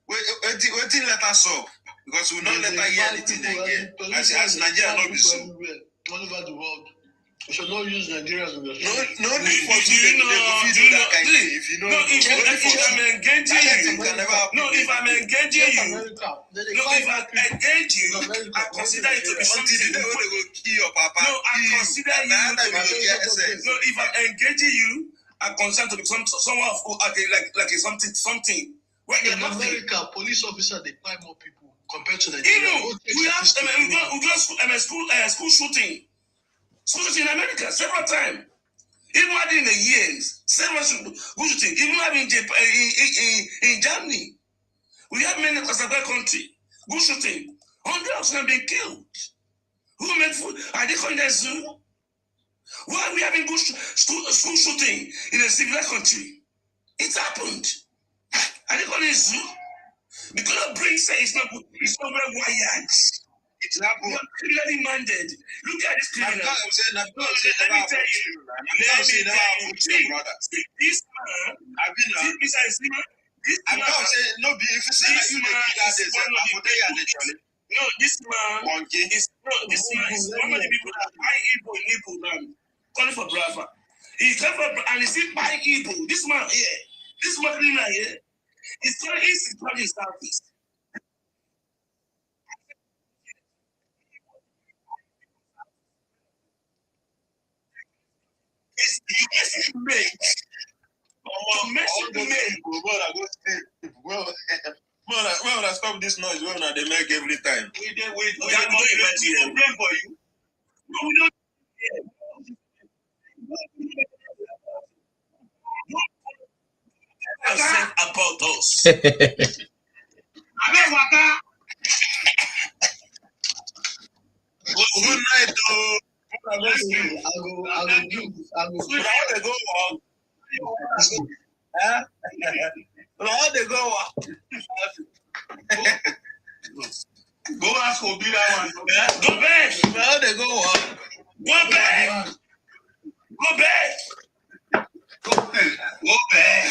Waiting let us up because we not let her hear anything again. As Nigeria not be so. All over the world. We should not use Nigerians in the show. If I'm engaging you, I consider it to be something. No, I consider you to be. No, if I'm engaging you, I consider to be someone like something. Well, in America, police officers they buy more people compared to Nigeria. We have school shooting. Schools in America several times. Even in the years, several schools shooting. Even in Germany, we have many across the country. Good shooting. Hundreds have been killed. Who made food? Are they calling that zoo? Why are we having good school shooting in a civilized country? It happened. Are they calling it zoo? Because the brain says it's not very wired. It's not criminally minded. Look at this criminal. Let me tell you. This man. This man is one of the people that buy Igbo in Igbo land. Calling for brava. He came for and he still buy Igbo. This man here. This man here. He's calling his Southeast. It's made. Well, I stop this noise. Well, now they make every time. We don't for you. We don't. About us. Good night, though. I'll go. Go ask Obi that one. Go back. They go on. Go back. Go back. Go back.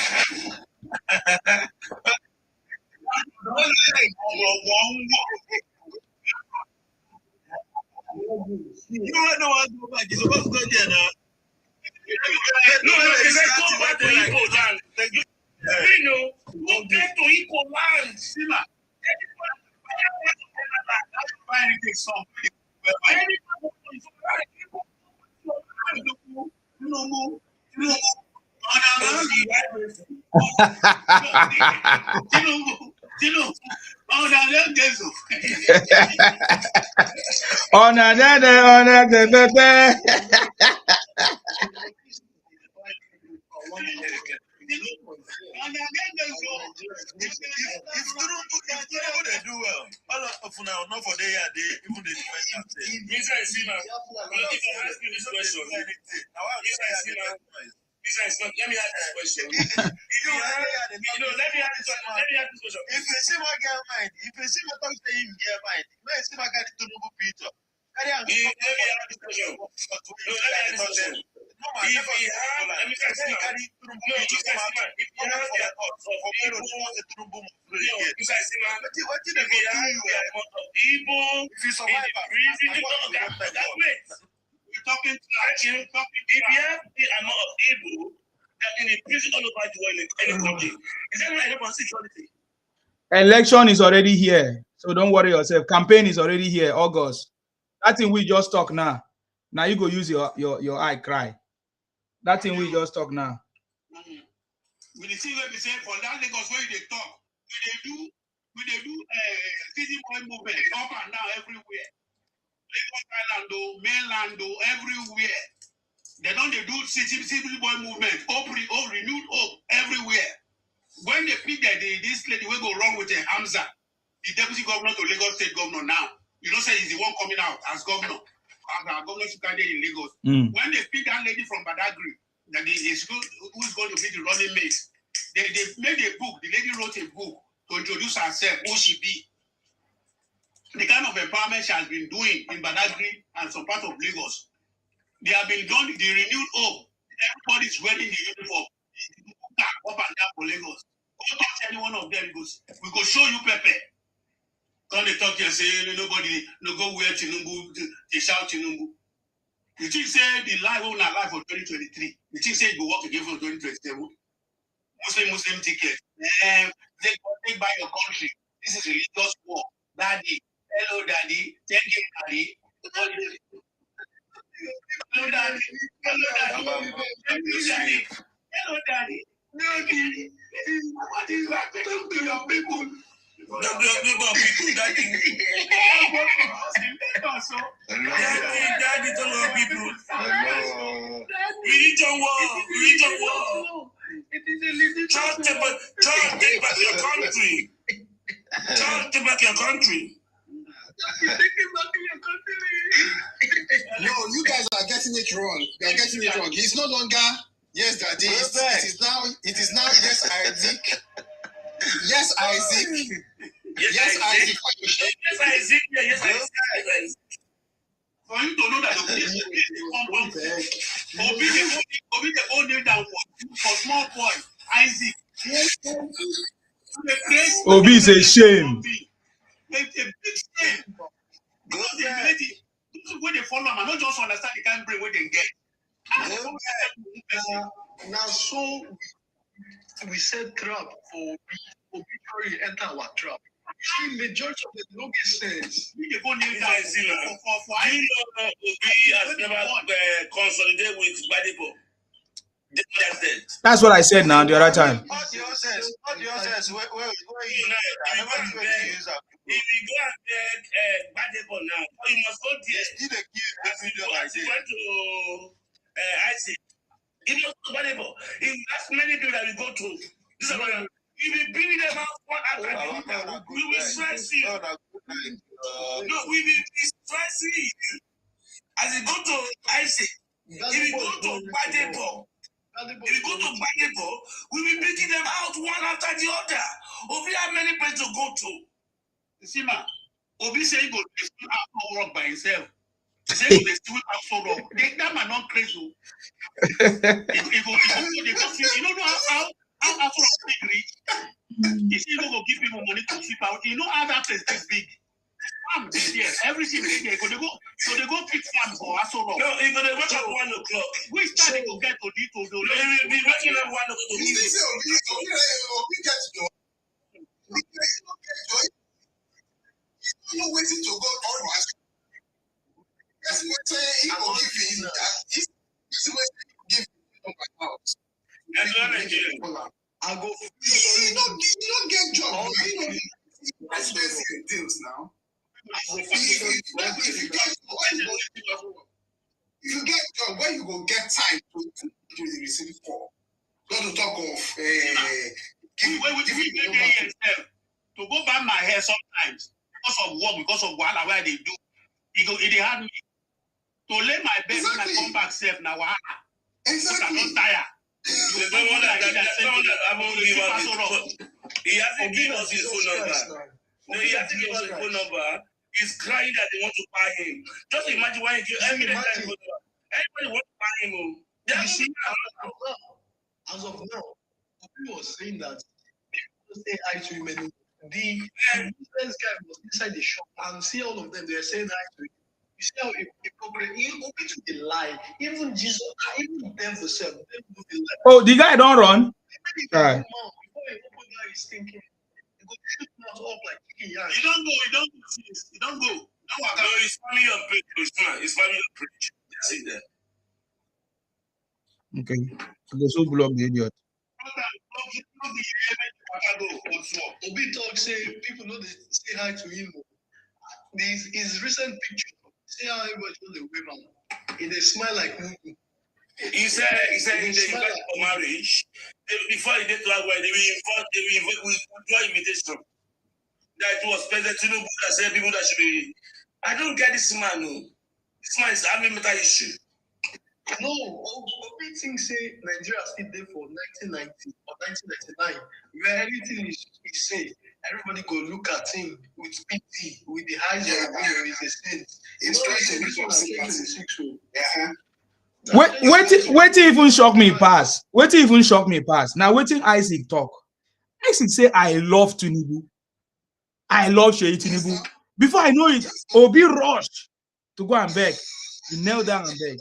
You don't know what to go back. You're supposed to go there now. No, they say go back to Igbo land. You know, go back to Igbo land. Sima. They do well. All of now, not for they are they even the defense. Let me ask this question. Let me ask this question. If you see my girl mind, if you see my talk to him girl mind, when you see my guy Tinubu Peter, let me ask this question. If you have, let me say, if you have if you survive, we're talking if you have the amount of Igbo that in a prison all over the world in any country, is that not enough security? Election is already here, so don't worry yourself. Campaign is already here, August. That thing we just talk now. Now you go use your eye cry. That thing we just talk now. We see where we say for that Lagos where they talk, we they do city boy movement up and down everywhere. Lagos Island, mainland, everywhere. They don't they do city boy movement, renewed hope everywhere. When they pick this lady will go wrong with Hamza, the deputy governor to Lagos State governor now. You don't say he's the one coming out as governor. As governor in Lagos. When they pick that lady from Badagry, that is who's going to be the running mate, they made a book. The lady wrote a book to introduce herself, who she be. The kind of empowerment she has been doing in Badagry and some part of Lagos. They have been done the renewed hope. Everybody's wearing the uniform. Up and down for Lagos. Go touch any one of them, we go show you Pepe. Don't they talk here say nobody no go wear Tinubu, they shout Tinubu. You think say the life will not life for 2023? You think say you go work again for 2027? Muslim ticket. Take by your country. This is a religious war. Daddy, hello daddy, thank you daddy. Hello daddy, hello daddy, thank you daddy. Hello daddy. No, daddy. What is happening to your people? Daddy, to your people. Religion war. It is a religion. Child, take back your country. Child, take back your country. No, you guys are getting it wrong. You are getting it wrong. He's no longer. Yes, Daddy. It is now. Yes, Isaac. Yes, Isaac. Yes, Isaac. Yes, Isaac. Yes, Isaac. For you to know that Obi the old name down for small boy Isaac. Obi is a shame. It's a big shame. Those when they follow him, I don't just understand the kind of brain where they get. Now, so we set trap for Obi enter our trap. You see, majority of them don't get sense. We go kneel down for Obi has never consolidated with Badibo. That's what I said now the other time. What the essence? Where you know? If you go and take Badibo now, you must go there. As you went to Isaac. It was Badibo. That's many people that we go to. This is what we will bring them out one after the other. We will stress you. No, we will be stressing you. As you go to Isaac, if you go to Badibo, we will be bringing them out one after the other. Obi have many places to go to. You see, man, Obi say he go to steal after rock by himself. He say he go to steal after rock. That man not crazy. He go, you don't know how after rock rich. He say he go give people money to sweep out. You know how that place is big. Farm is there. Everything is there. They go pick farm for Aso Rock. No, if they wake up 1 o'clock, which time they go get to do? They will be waking up 1 o'clock. You know waiting to go on my. That's what he will give him. He's give him my house. I go. You don't get job. That's the deals now. If you get job, where you go get time to receive for? Not to talk of to go buy my hair sometimes because of work, because of wahala where they do. It had me to lay my bed when I come back safe now. Exactly. I'm tired. He hasn't given us his phone number. No, he hasn't given us his phone number. He's crying that they want to buy him. Just imagine why he gives everybody wants to buy him. You see, as of now, Obi was saying that people say hi to him anymore. The business guy was inside the shop and see all of them, they are saying hi to him. You see how hypocrite, Obi to the lie. Even Jesus, even them themselves, they do the lie. Oh, the guy don't run. Right. Before he open guy is thinking, he go shoot mouth up like chicken yarn. You don't go. You don't go. No, it's family of preach. It's family of preach. See there. Okay. So block the idiot. Obi talk say people know they say hi to him. His recent picture, see how everybody shows the women. They smile like movie. He said in the invite for marriage, before he did to our wedding, we invite invitation. That was President Tinubu that said people that should be. I don't get this man. No. This man is having mental issue. No, Obi think say Nigeria still there for 1990 or 1999, where everything is safe. Everybody go look at him with pity, with the eyes of with the sense. It's trying to be some Wait even shock me pass. Wait even shock me pass. Now waiting Isaac talk. Isaac say I love Tinubu. I love Tinubu. Before I know it, Obi rush to go and beg. He knelt down and begged.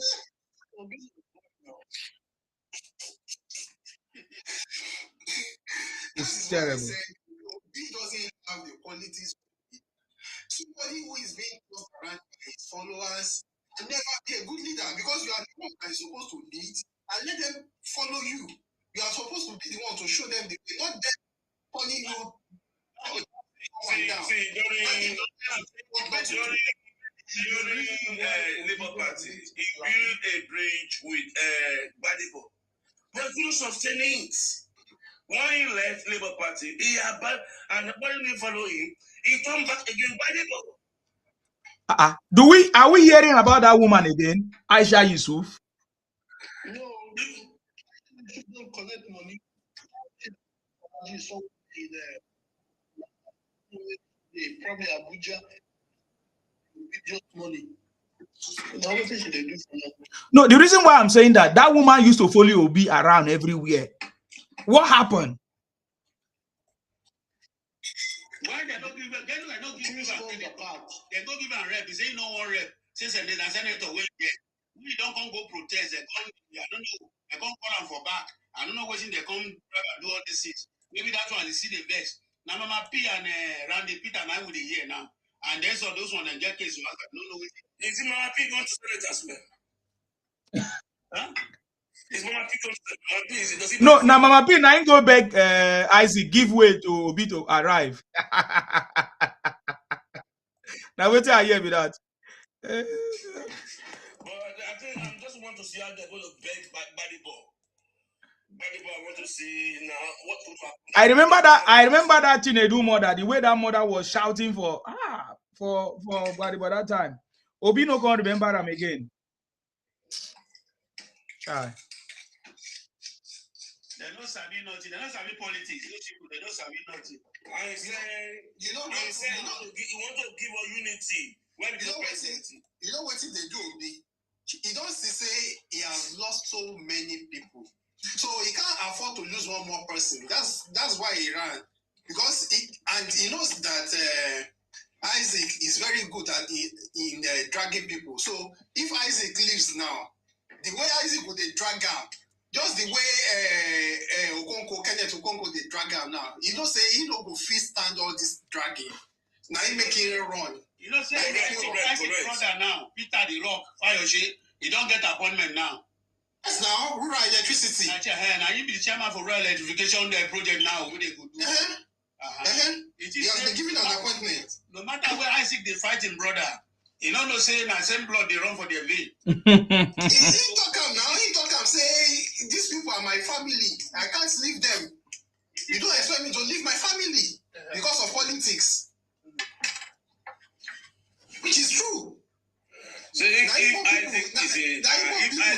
It's terrible. Obi doesn't have the qualities. Somebody who is being close around his followers and never be a good leader, because you are the one that is supposed to lead and let them follow you. You are supposed to be the one to show them the way, not them calling you. During Labour Party, he built a bridge with Badibo, but he couldn't sustain it. When he left Labour Party, he abandoned, and when he followed him, he turned back again Badibo. Are we hearing about that woman again, Aisha Yusuf? No, you don't collect money. Probably Abuja. Just money. No, the reason why I'm saying that woman used to follow Obi around everywhere. What happened? Why they don't give they don't give they don't give a rep. They say no one rep. Since the senator wait there. We don't come go protest. They come, I don't know. They come call them for back. I don't know what they come do all this shit. Maybe that's why they see the best. Now Mama P and Randy Peter and I will be here now. And then so those one and get case. I don't know. Is Mama P going to Senate as well? Huh? Is Mama P going to Senate? No, now Mama P now go back Isaac give way to Obi to arrive. Now wait till I hear me that. But I think I just want to see how they're going to beg Badibo. I want to see now what will happen. I remember that Tinubu mother, the way that mother was shouting for Badibo that time. Obi no can't remember them again. Try. They don't sabi nothing. They don't sabi politics. Those people, they don't sabi nothing. I say, you want to give a unity. You know what they do? He don't say he has lost so many people. So he can't afford to lose one more person. That's why he ran. Because he knows that Isaac is very good at in dragging people. So if Isaac leaves now, the way Isaac would drag out, just the way Kenneth Okonkwo they drag out now, you know say he no go fit stand all this dragging. Now he making it run. You know say Isaac brother now, Peter the Rock, Fayoshe, he don't get appointment now. Yes, now rural electricity. Now you be the chairman for rural electrification project now. What they could do. He has been given an appointment. No matter where Isaac they fight him brother, you know no say na same blood they run for their vein. He talk him now. He talk him say these people are my family. I can't leave them. You don't expect me to leave my family because of politics, which is true. So if Isaac is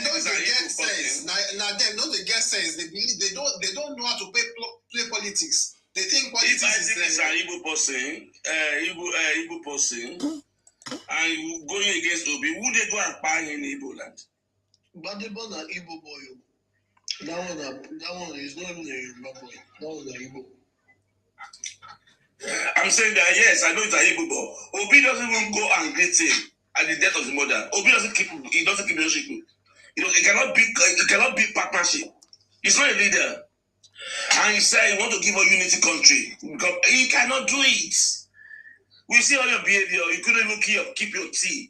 don't get sense. Now them don't they get sense. They believe they don't know how to play politics. They think politics is an Igbo person, Igbo person, and going against Obi, would they go and buy in Igbo land? But the born an Igbo boy. That one is not even a Yoruba boy. That was an Igbo. I'm saying that yes, I know it's an Igbo boy. Obi doesn't even go and greet him at the death of his mother. Obi doesn't keep relationship. It cannot be partnership. He's not a leader. And he said he want to give a unity country. Because he cannot do it. We see all your behavior. You couldn't even keep your team.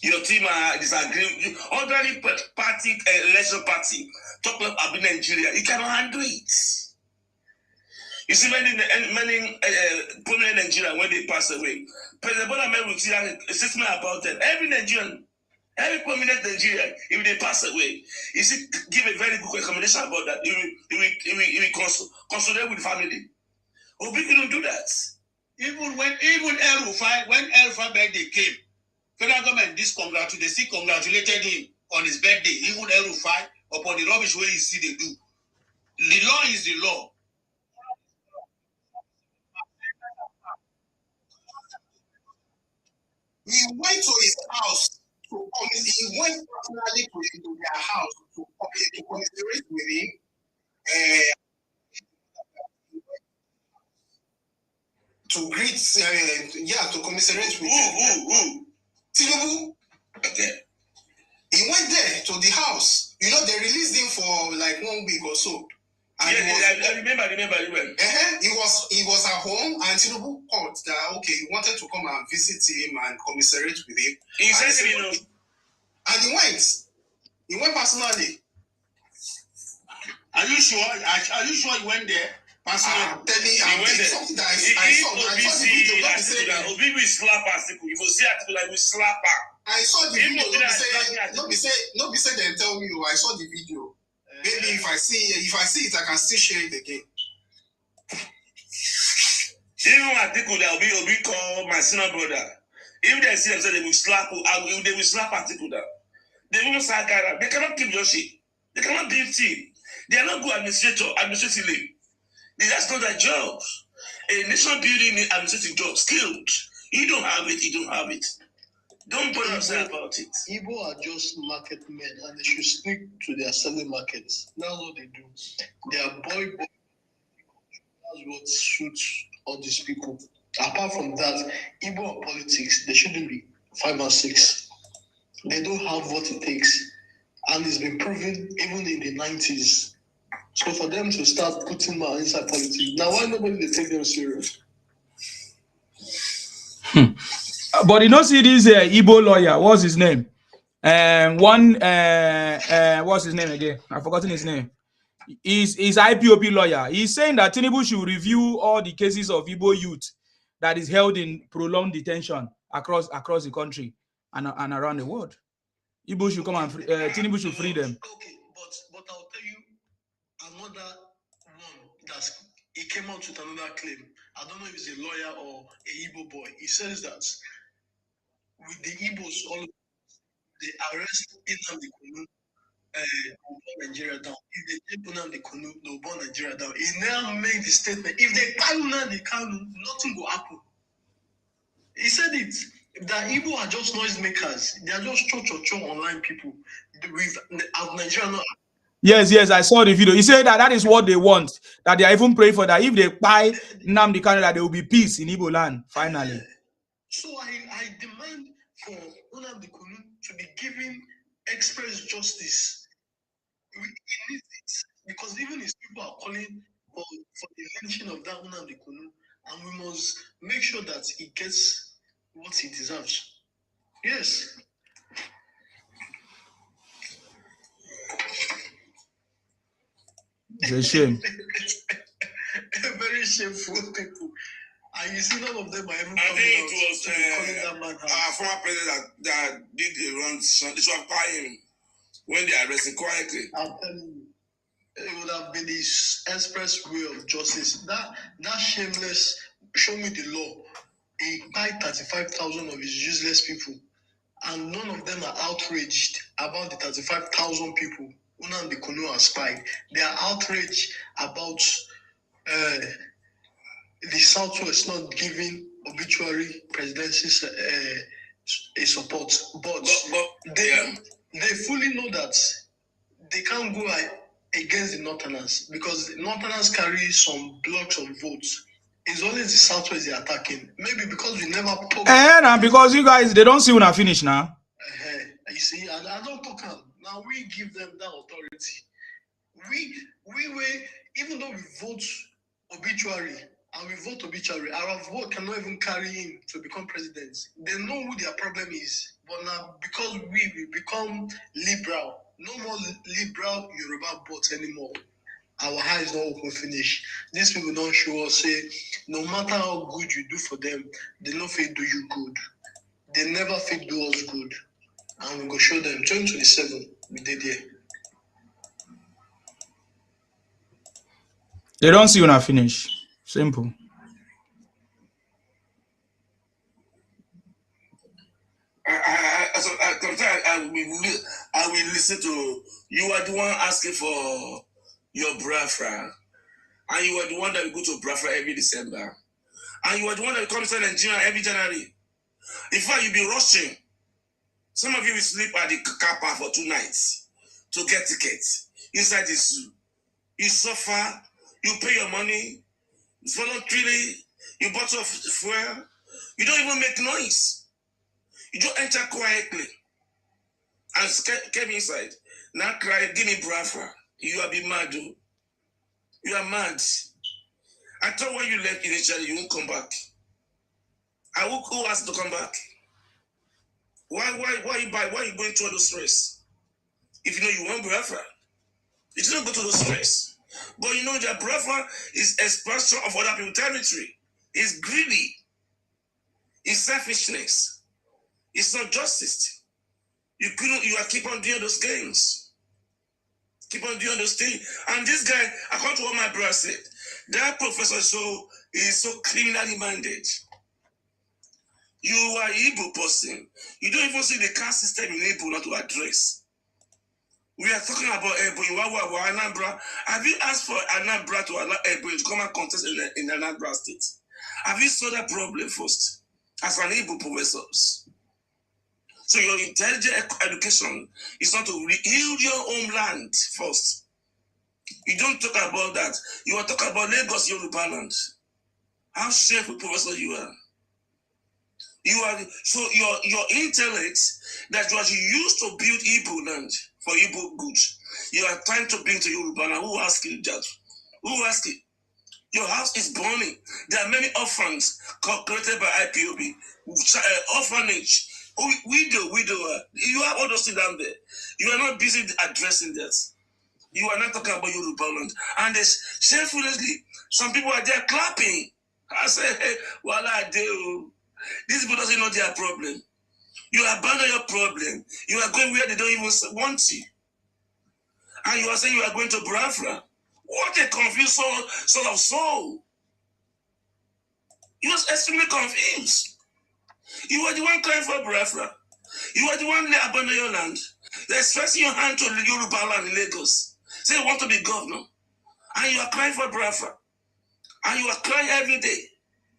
Your team disagree. Ordinary party, election party, talk about Nigeria. You cannot handle it. You see many prominent Nigerians when they pass away. President Bola Ahmed will see a statement about them. Every prominent Nigerian, if they pass away, you see, give a very good recommendation about that. He will consolidate with the family. Obi couldn't do that. Even El-Rufai, when El-Rufai birthday came, federal government they still congratulated him on his birthday. Even El-Rufai, upon the rubbish way you see they do. The law is the law. He went to his house he went personally to their house to commiserate with him. To greet, to commiserate with Who? Tinubu. Okay. He went there to the house. You know, they released him for like 1 week or so. And I remember. He was at home, and Tinubu called that he wanted to come and visit him and commiserate with him. He said, and he went. He went personally. Are you sure? Are you sure he went there? I'm something that I saw the video. Obi will slap us. If you see article like we slap her. I saw the video. Not be say they tell me. I saw the video. Maybe if I see it, I can still share it again. Even article that Obi call my senior brother. If they see themselves, they will slap. They will slap article that. They won't sack her. They cannot keep your shit. They cannot build team. They are not good administratively. They just know their jobs. A nation building administrative job, skilled. You don't have it. Don't bother yourself about it. Igbo are just market men, and they should stick to their selling markets. That's what they do. They are boy. That's what suits all these people. Apart from that, Igbo politics, they shouldn't be 5 or 6. They don't have what it takes. And it's been proven even in the 90s. So for them to start putting more inside politics, now why nobody they take them serious? But you know, see this Igbo lawyer, what's his name? What's his name again? I've forgotten his name. He's IPOP lawyer. He's saying that Tinubu should review all the cases of Igbo youth that is held in prolonged detention across the country and around the world. Igbo should come and Tinubu should free them. Okay, but I'll tell you another one he came out with another claim. I don't know if he's a lawyer or a Igbo boy. He says that with the Igbos, they arrest Nnamdi Kanu, they'll burn Nigeria down. If they take Nnamdi Kanu, they'll burn Nigeria down. He now made the statement: if they buy Nnamdi Kanu, nothing will happen. He said it. The Igbo are just noisemakers. They are just cho online people. With Nigeria not. Yes, I saw the video. He said that is what they want. That they are even praying for that. If they buy Nnamdi Kanu, that there will be peace in Igbo land, finally. So I demand for Nnamdi Kanu to be given express justice. He needs it. Because even his people are calling for the mention of that Nnamdi Kanu. And we must make sure that he gets what he deserves. Yes. It's a shame. Very shameful people. And you see, none of them are even I think it was our former president that did the wrong decision. They should have fired him when they arrested quietly. I'm telling you, it would have been the express way of justice. That shameless, show me the law. He died 35,000 of his useless people. And none of them are outraged about the 35,000 people Nnamdi Kanu has spied. They are outraged about the Southwest not giving obituary presidencies a support. But they fully know that they can't go against the Northerners because the Northerners carry some blocks of votes. It's always the Southwest they're attacking. Maybe because we never talk. Now because you guys, they don't see when I finish now. You see, I don't talk about. Now we give them that authority. We even though we vote obituary and we vote obituary, our vote cannot even carry him to become president. They know who their problem is. But now because we become liberal, no more liberal Yoruba votes anymore. Our eyes don't open finish. These people don't show us, say, no matter how good you do for them, they don't fit do you good. They never fit do us good. And we go show them 2027, we did here. They don't see when I finish. Simple. I will listen to you. Are the one asking for your Biafra, and you are the one that will go to Biafra every December, and you are the one that will come to Nigeria every January. In fact, you'll be rushing. Some of you will sleep at the car park for 2 nights to get tickets inside the zoo. You suffer, you pay your money voluntarily, you bought off fuel, you don't even make noise. You just enter quietly and came inside. Now cry, give me Biafra. You are be mad, though. You are mad. I thought when you left initially, you won't come back. Who asked to come back? Why you going through all those stress? If you know you want Biafra, you don't go to those stress. But you know that Biafra is expression of other people's territory. It's greedy. It's selfishness. It's not justice. You keep on doing those games. Keep on doing those things. And this guy, according to what my brother said, that professor is so criminally minded. You are an Igbo person. You don't even see the caste system in Igbo not to address. We are talking about Ebo in Anambra. Have you asked for Anambra to allow Ebo to come and contest in Anambra State? Have you solved that problem first? As an Igbo professor. So your intelligent education is not to rebuild your homeland first. You don't talk about that. You are talking about Lagos, Yoruba land. How shameful professor you are. You are so your intellect that was used to build Igbo land for Igbo goods. You are trying to bring to Yoruba land. Who asked you that? Who asked you? Your house is burning. There are many orphans created by IPOB, orphanage, widower. You have all those things down there. You are not busy addressing that. You are not talking about Yoruba land. And shamefully, some people are there clapping. I say, hey, well, I do. These people doesn't know their problem. You abandon your problem. You are going where they don't even want you. And you are saying you are going to Biafra. What a confused sort of soul. You are extremely confused. You are the one crying for Biafra. You are the one that abandoned your land. You're expressing your hand to Yoruba land in Lagos. Say you want to be governor. And you are crying for Biafra. And you are crying every day.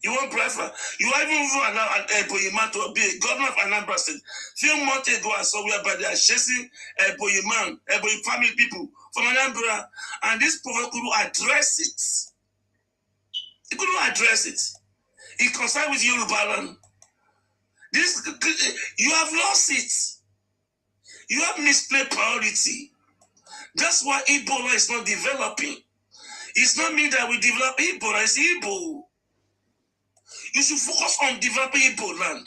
You want Biafra. You are even allowed Eboyiman to be a governor of Anambra State. Few months ago, I saw whereby they are chasing Eboyiman, Eboyi family people from Anambra. And this prophet couldn't address it. He couldn't address it. He concerned with Yoruba land. You have lost it. You have misplaced priority. That's why Ebola is not developing. It's not me that we develop Ebola, it's Igbo. You should focus on developing Igbo land.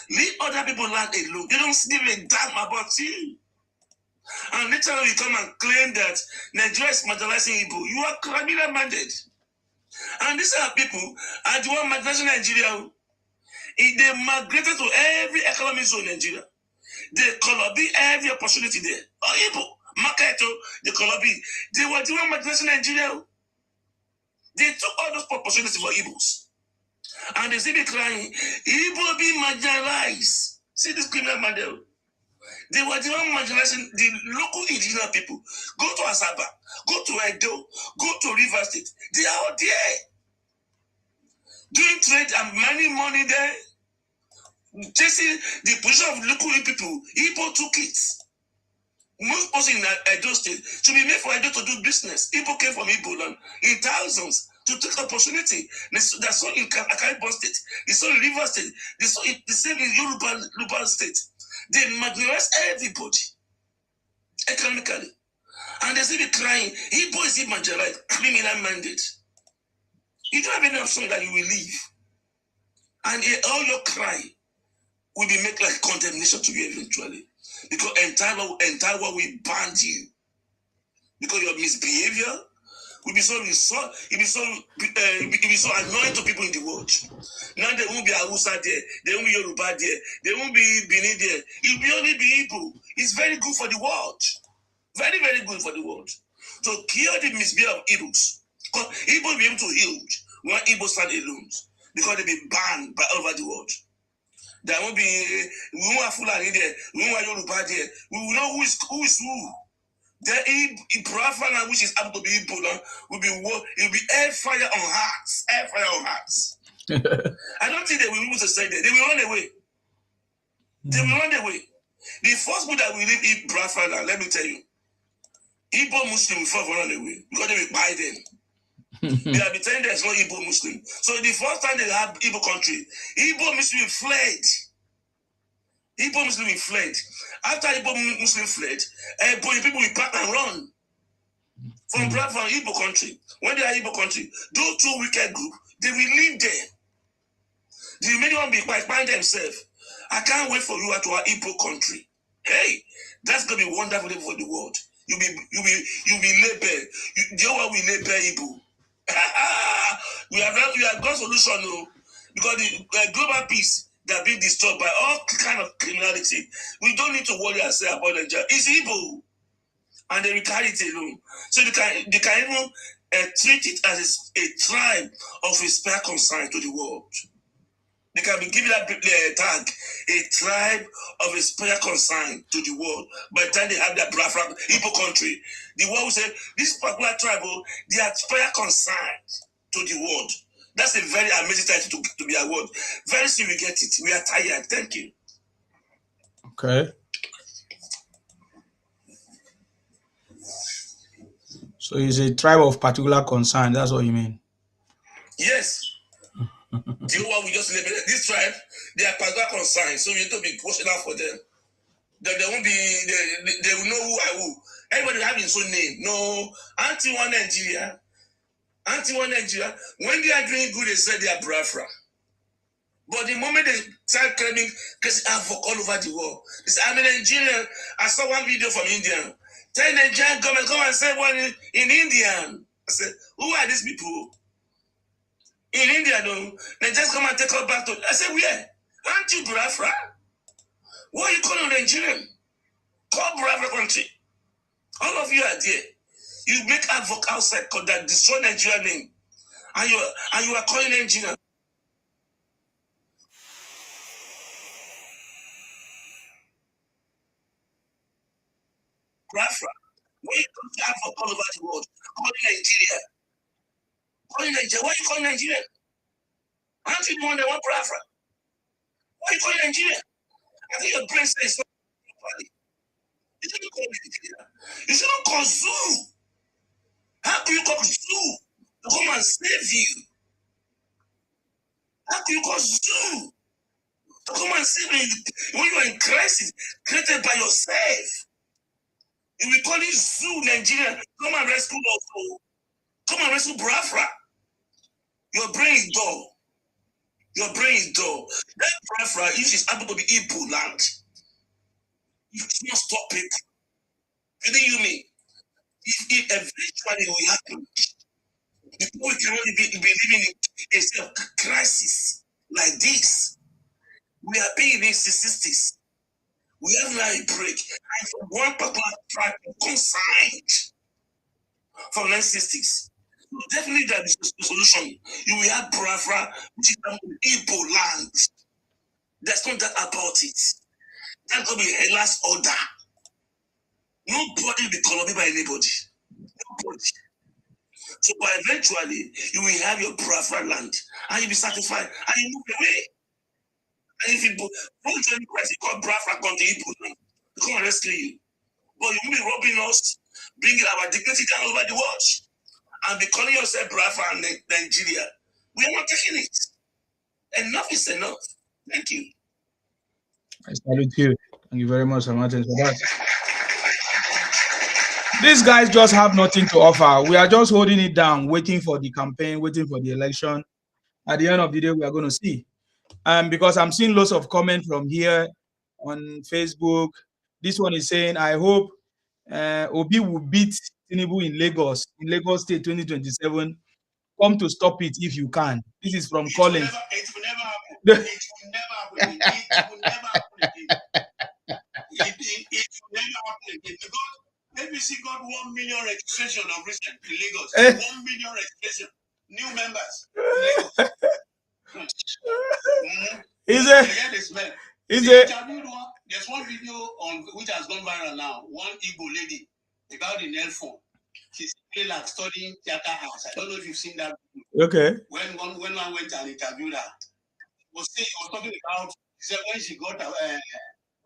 Leave other people land alone. They don't give a damn about you. And later on you come and claim that Nigeria is marginalizing Igbo. You are criminal minded. And these are people are the one marginalizing Nigeria. They migrated to every economic zone in Nigeria. They Colobi every opportunity there. Oh, Igbo, market, the Colobi. They were the one marginalizing Nigeria. They took all those opportunities for Igbos. And they see me crying, Igbo be marginalized. See this criminal model. They were the one marginalizing the local indigenous people. Go to Asaba, go to Edo, go to River State. They are all there. Doing trade and mining money there. Chasing the position of local people. Igbo took it. Most person in Edo State should be made for Edo to do business. People came from Igbo land in thousands to take opportunity. That's so in Akaibo State, it's so in River State, the same in Yoruba State. They marginalize everybody economically. And they still be crying, Igbo is marginalized, criminal mandate. You don't have any option that you will leave. And all your cry will be made like condemnation to you eventually. Because entire world will ban you. Because your misbehavior will be so annoying to people in the world. Now there won't be Hausa there, there won't be Yoruba there, there won't be Benin there. It will only be Igbo. It's very good for the world. Very, very good for the world. To kill the misbehavior of Igbos. Because Igbo will be able to heal when Igbo stand alone. Because they'll be banned by all over the world. There won't be, we won't have Fulani there, we won't have Yoruba there. We will know who is who. The Biafra, which is able to be Igbo, will be airfire on hearts. Airfire on hearts. I don't think they will be able to stay there. They will run away. They will run away. The first people that will leave Biafra, let me tell you, Igbo Muslim will run away because they will buy them. They have been telling there's no Igbo Muslim. So the first time they have Igbo country, Igbo Muslim fled. Igbo Muslim fled. After Igbo Muslim fled, people will pack and run from Igbo country. When they are Igbo country, those two wicked groups, they will leave there. The remaining one will find themselves. I can't wait for you to our Igbo country. Hey, that's gonna be wonderful for the world. You'll be labeled. The other one will label Igbo. we have got solution, no, because the global peace that being destroyed by all kind of criminality. We don't need to worry ourselves about Nigeria. It's Igbo, and they will carry it alone. So they can even treat it as a tribe of a spare concern to the world. They can be given that tag, a tribe of a spare concern to the world. By the time they have their Biafra Igbo country, the world will say, this particular tribe, they are spare concern to the world. That's a very amazing title to be a word. Very soon we get it. We are tired. Thank you. Okay. So it's a tribe of particular concern. That's what you mean? Yes. The whole one we just label this tribe, they are particular concern. So you need to be watching out for them. They won't be, they will know who I who. Everybody have his own name. No, anti-one Nigeria. Anti-one Nigeria. When they are doing good, they say they are Biafra. But the moment they start claiming, because I have all over the world. They say, I'm a Nigerian. I saw one video from India. Tell Nigerian government, come and say one in India. I said, who are these people? In India, no. They just come and take us back to. I said, where? Aren't you Biafra? What are you calling Nigerian? Call Biafra country. All of you are there. You make advocate outside that destroy Nigeria name. And you are calling Nigeria. Biafra. Why you come to advocate all over the world? Calling Nigeria. Calling Nigeria. Why are you calling Nigeria? Aren't you the one that want Biafra? Why are you calling Nigeria? I think your brain says not properly. You shouldn't call Nigeria. You shouldn't call Zoo. How can you call Zoo to come and save you? How can you call Zoo to come and save you when you are in crisis created by yourself? You will call it Zoo, Nigeria. Come and rescue us. Come and rescue Biafra. Your brain is dull. Your brain is dull. That Biafra, if it's able to be Igbo land, you cannot stop it. You think you mean? If eventually will happen, before we cannot be living in a crisis like this, we are being in the 60s. We have now a break. And from one particular tribe consigned from 1960s. So definitely there is a solution. You will have Biafra, which is Igbo land. There's no doubt about it. That's going to be a last order. Nobody will be corrupted by anybody. Nobody. So, but eventually, you will have your Biafra land, and you'll be satisfied, and you move away. And if you don't join Christ, you call Biafra country Igbo land, they come and rescue you. But you will be robbing us, bringing our dignity down over the world, and be calling yourself Biafra and Nigeria. We are not taking it. Enough is enough. Thank you. I salute you. Thank you very much, Sir Martin, for that. These guys just have nothing to offer. We are just holding it down, waiting for the campaign, waiting for the election. At the end of the day, we are going to see. Because I'm seeing lots of comments from here on Facebook. This one is saying, I hope Obi will beat Tinubu in Lagos State 2027. Come to stop it if you can. This is from Collins. It will never happen. It will never happen. It will never happen again. It will never happen again. Because ABC got 1 million registration of recent in Lagos. 1 million registration. New members in Lagos. Is it? There's one video on which has gone viral now. One Igbo lady about the nail phone. She's still like studying theater arts. I don't know if you've seen that video. Okay. When I went and interviewed her, was talking about, she said when she got admission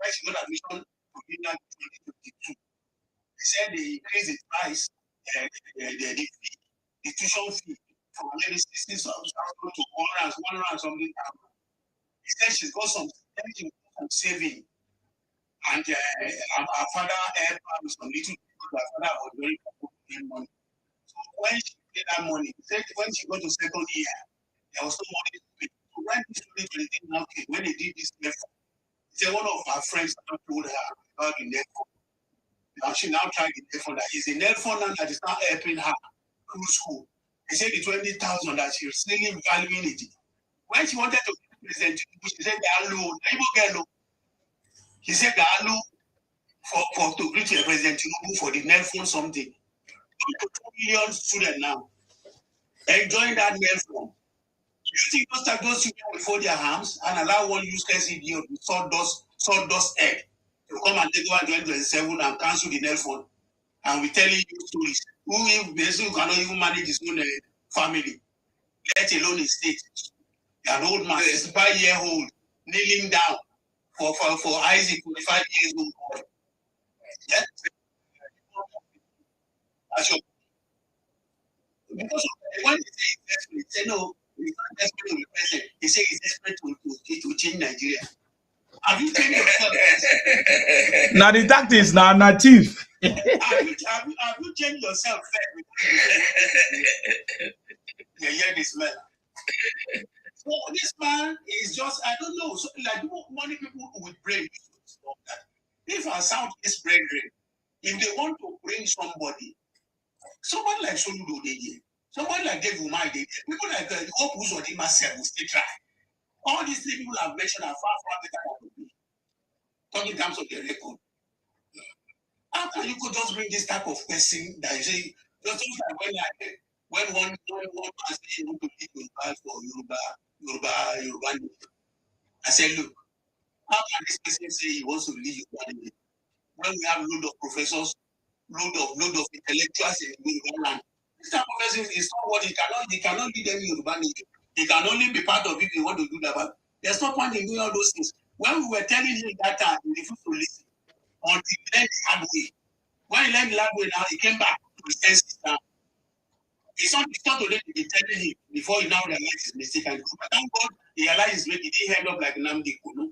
to Finland in 2022, he said they increased the price, the tuition fee from maybe 60,000 to 100 something. He said she's got some saving, and her father helped her with some little. Her father was very good money. So when she paid that money, he said when she got to second year, there was no money to pay. So when this 2023 now came, when they did this network, he said one of her friends now told her about the network. Now she now tried the network. That is the network now that is now helping her through school. He said the 20,000 that she was still valuing it. When she wanted to present, she said the low, he said the low for to greet the President Tinubu for the Nelfon something. 2 million students now enjoying that Nelfon. You think those children will fold their arms and allow one useless idiot with sawdust head to come and take over 2027 and cancel the Nelfon? And we telling you stories. Who basically cannot even manage his own family, let alone his state. An old man, 65-year-old, kneeling down for Isaac, 25 years old. Yes. Because when he say no, he's not desperate to be president. He said he's desperate to change Nigeria. Have you changed yourself? Now the tactics now native. have you changed yourself? Yeah, this man. So this man is just, I don't know, so like many people with brain. If our Southeast brethren, if they want to bring somebody like Soludo Dede, someone like Dave Umar Dede, people like Opus or Dimasel will still try. All these three people I've mentioned are far better than me. Talking in terms of their record. How can you could just bring this type of person that you say, just like when one man say you want to lead Yoruba for Yoruba, I said, look, how can this person say he wants to lead Yoruba when we have load of professors, load of intellectuals in Yoruba land? This type of person is not what he cannot lead any Yoruba nation. He can only be part of it if he want to do that. But there's no point in doing all those things. When we were telling him that time, he refused to listen until he learned the hard way. When he learned the hard way now, he came back to his senses now. It's not to let him telling him before he now realized his mistake. And thank God he realized his mistake. He didn't end up like Nnamdi Kanu.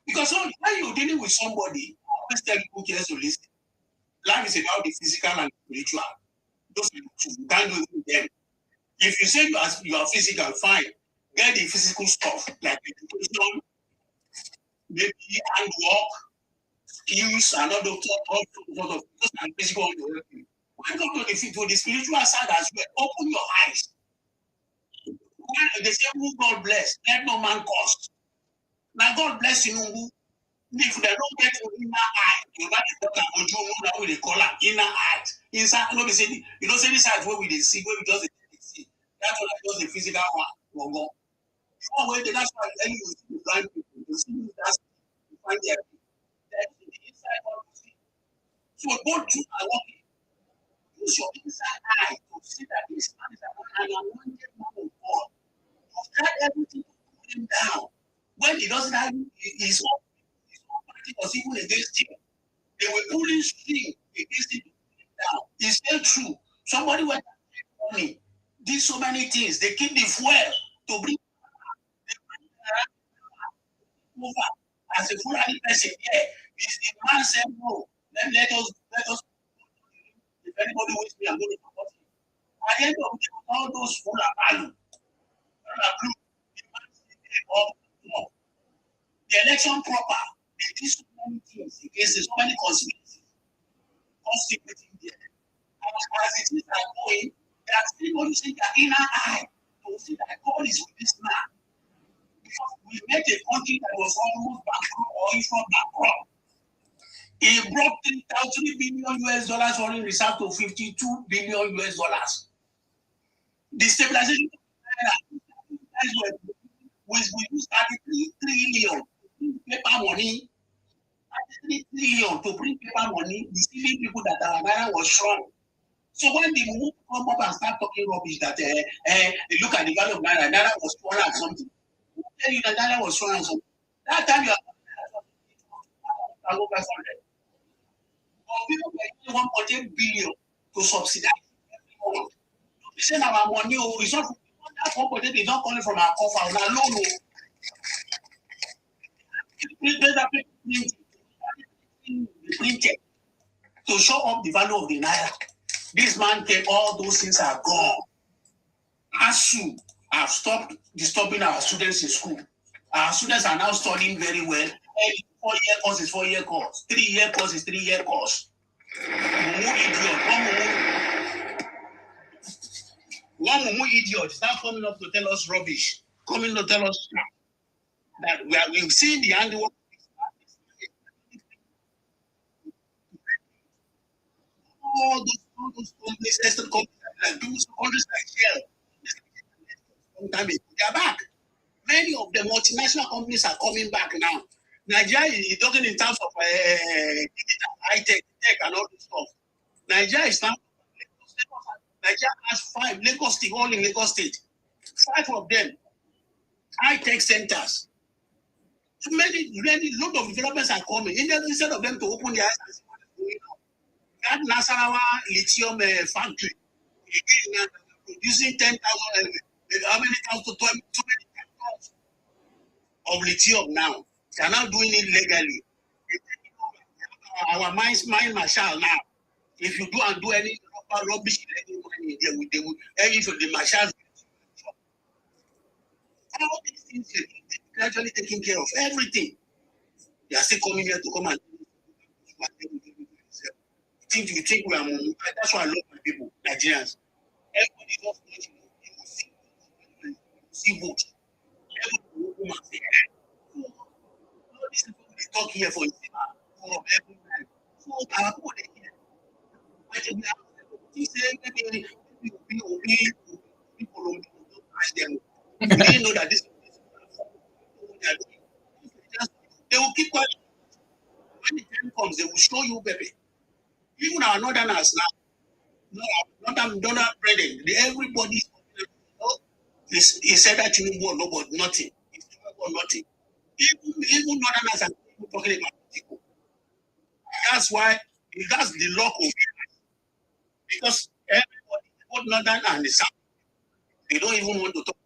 Because when you're dealing with somebody, always tell people who cares to listen. Life is about the physical and spiritual. Those two, you can't do it with them. If you say you are physical, fine. Get the physical stuff like education, maybe handwork, skills, and all sort of physical work. When you come to the spiritual side as well, open your eyes. When they say, who God bless, let no man curse. Now God bless you. If they don't get your inner eye, you might talk about you know how they call it inner eye. Inside, say this side where we see, where we just see. That's what I just the physical one. That's why I tell you to blind people. You see that's you find their the inside one to see. So go to and walk. Use your inside eye to see that this man is an anointed man of God. You've tried everything to put him down. When he doesn't have his own was even against him. They were pulling string against it down. It's still true. Somebody went money, did so many things. They keep the fuel to bring over as a Fulani person. Yeah, the man said no. Then let us. If anybody wants me, I'm going to support him. At the end of the day, all those Fulani, the election proper, they did so many things against so many conspiracies. Constituting there. As it is going, they are still going to see their inner eye to see that God is with this man. Because we met a country that was almost bankrupt or even bankrupt. He brought 3 billion US dollars foreign reserve to 52 billion US dollars. The stabilization we use 33 trillion paper money. 33 trillion to bring paper money, deceiving people that our naira was strong. So when the move come up and start talking rubbish that they look at the value of naira, naira was 200 and something. Who tell you that naira was 200 and something? That time you are 500. But people were using 1.8 billion to subsidize everyone. You say our money is not that 1.8 is not coming from our coffers, our loan. Printed to show up the value of the naira. This man came, all those things are gone. ASU have stopped disturbing our students in school. Our students are now studying very well. 4-year course is 4-year course. 3-year course is 3-year course. One idiot is now coming up to tell us rubbish. Coming to tell us that we've seen the handiwork. All those companies, Esther companies, like those countries like Shell, they are back. Many of the multinational companies are coming back now. Nigeria is talking in terms of high tech and all this stuff. Nigeria is now. Nigeria has 5 Lagos State, all in Lagos State. 5 of them high tech centers. So many lot of developments are coming. Instead of them to open their eyes and see what is going on. That Nasarawa lithium factory again producing 10,000, how many thousand, too many tons of lithium now. They are now doing it legally. Our mine marshal now. If you do any rubbish, they will if the marshals. All these things are gradually taking care of everything. They are still coming here to come and you think we are money. That's why I love my people, Nigerians. Everybody just wants to see vote. Everybody will come and say, all these people they talk here for every time. So our people they hear. I think we say maybe people don't ask them. We didn't know that this they will keep quiet. When the time comes, they will show you, baby. Even our northerners now, northern brethren, everybody he said that Tinubu or nobody, nothing. It's nothing. Even northerners are talking about people. That's why that's the luck of it. Because everybody, both northern and the south, they don't even want to talk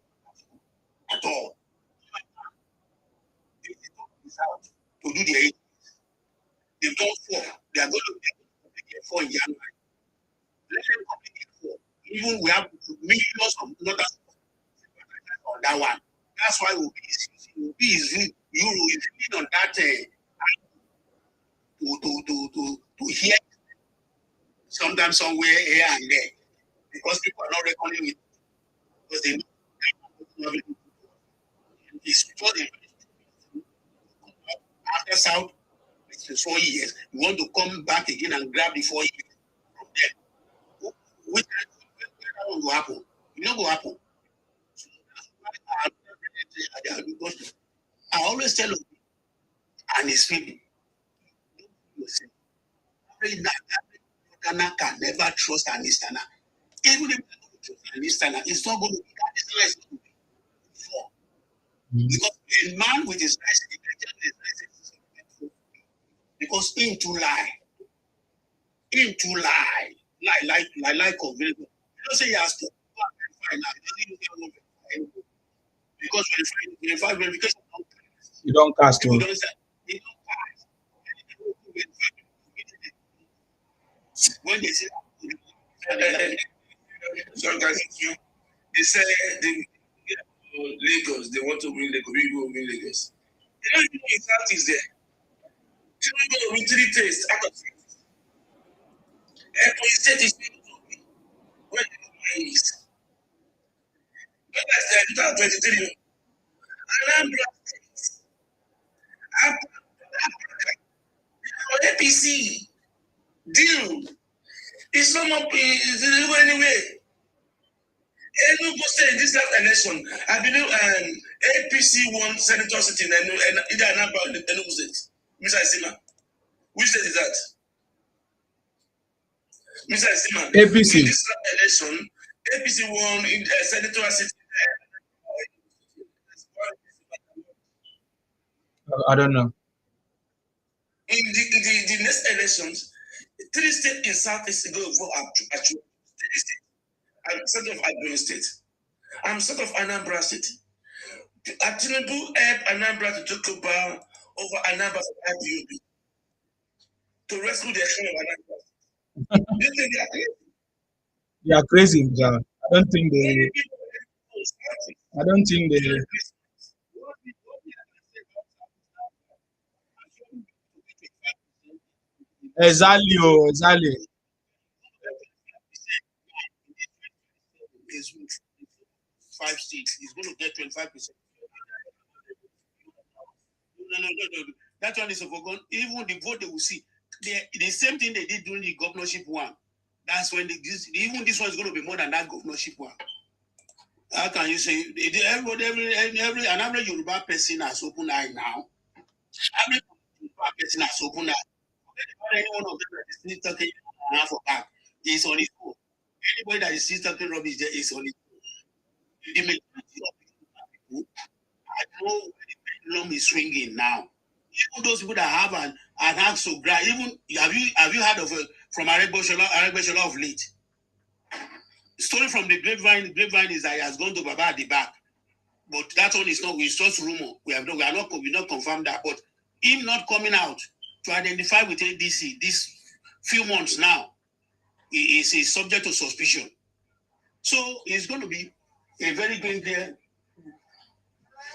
at all. They talk to the south to do their they don't fall. They are going to get 4 in January. Let them complete 4. Even we have millions of northern on that one. That's why Obi is leading on that to hear sometimes somewhere here and there because people are not reckoning with because they know it's after South, it's 4 years. You want to come back again and grab the 4 years from them. Which one will happen? It not go happen. So that's why I always tell you and his people, Ghana can never trust an Easterner. Even if you trust an Easterner, it's not going to be that Easterner is going to be before. Because a man with his license, because into lie. him to lie convince. You don't say he has to verify now. He doesn't even verify because verify verification. You don't cast People him. don't say he don't cast. When they say some guys, they say Lagos, they want to win Lagos. We go win Lagos. They don't even know his heart is there. Tinubu going to win 3 tests out of 6. And he said he's where the money is. When I said 2023, Anambra State, APC deal. It's not more anyway. Enugu State in this last election, I believe APC won senator seat in either Anambra or Enugu State. Mr. Isima, which state is that? Mr. Isima, APC. In this last election, APC won in senator seat. I don't know. In the next elections, 3 states in Southeast go vote actually 3 states. I'm sort of Abia State. I'm sort of Anambra State. Tinubu helped Anambra to take over Anambra IPOB to rescue the economy of Anambra. Do you think they are crazy? They are crazy, John. I don't think they. Exactly. Is 5 states. He's going to get 25%. No. That one is a forgotten. Even the vote they will see. The same thing they did during the governorship one. That's when even this one is going to be more than that governorship one. How can you say every Yoruba person has open eye now? Every Yoruba person has open eye. Any one of them that is still talking for back is on his own. Anybody that is still talking rubbish there is on his own. The majority of people, I know where the pendulum is swinging now. Even those people that have an axe to grind, even have you heard of from Aregbesola of late? Story from the grapevine is that he has gone to Baba at the back, but that one is not. It's just rumor. We not confirmed that. But him not coming out to identify with ADC this few months now is subject to suspicion. So it's going to be a very clear.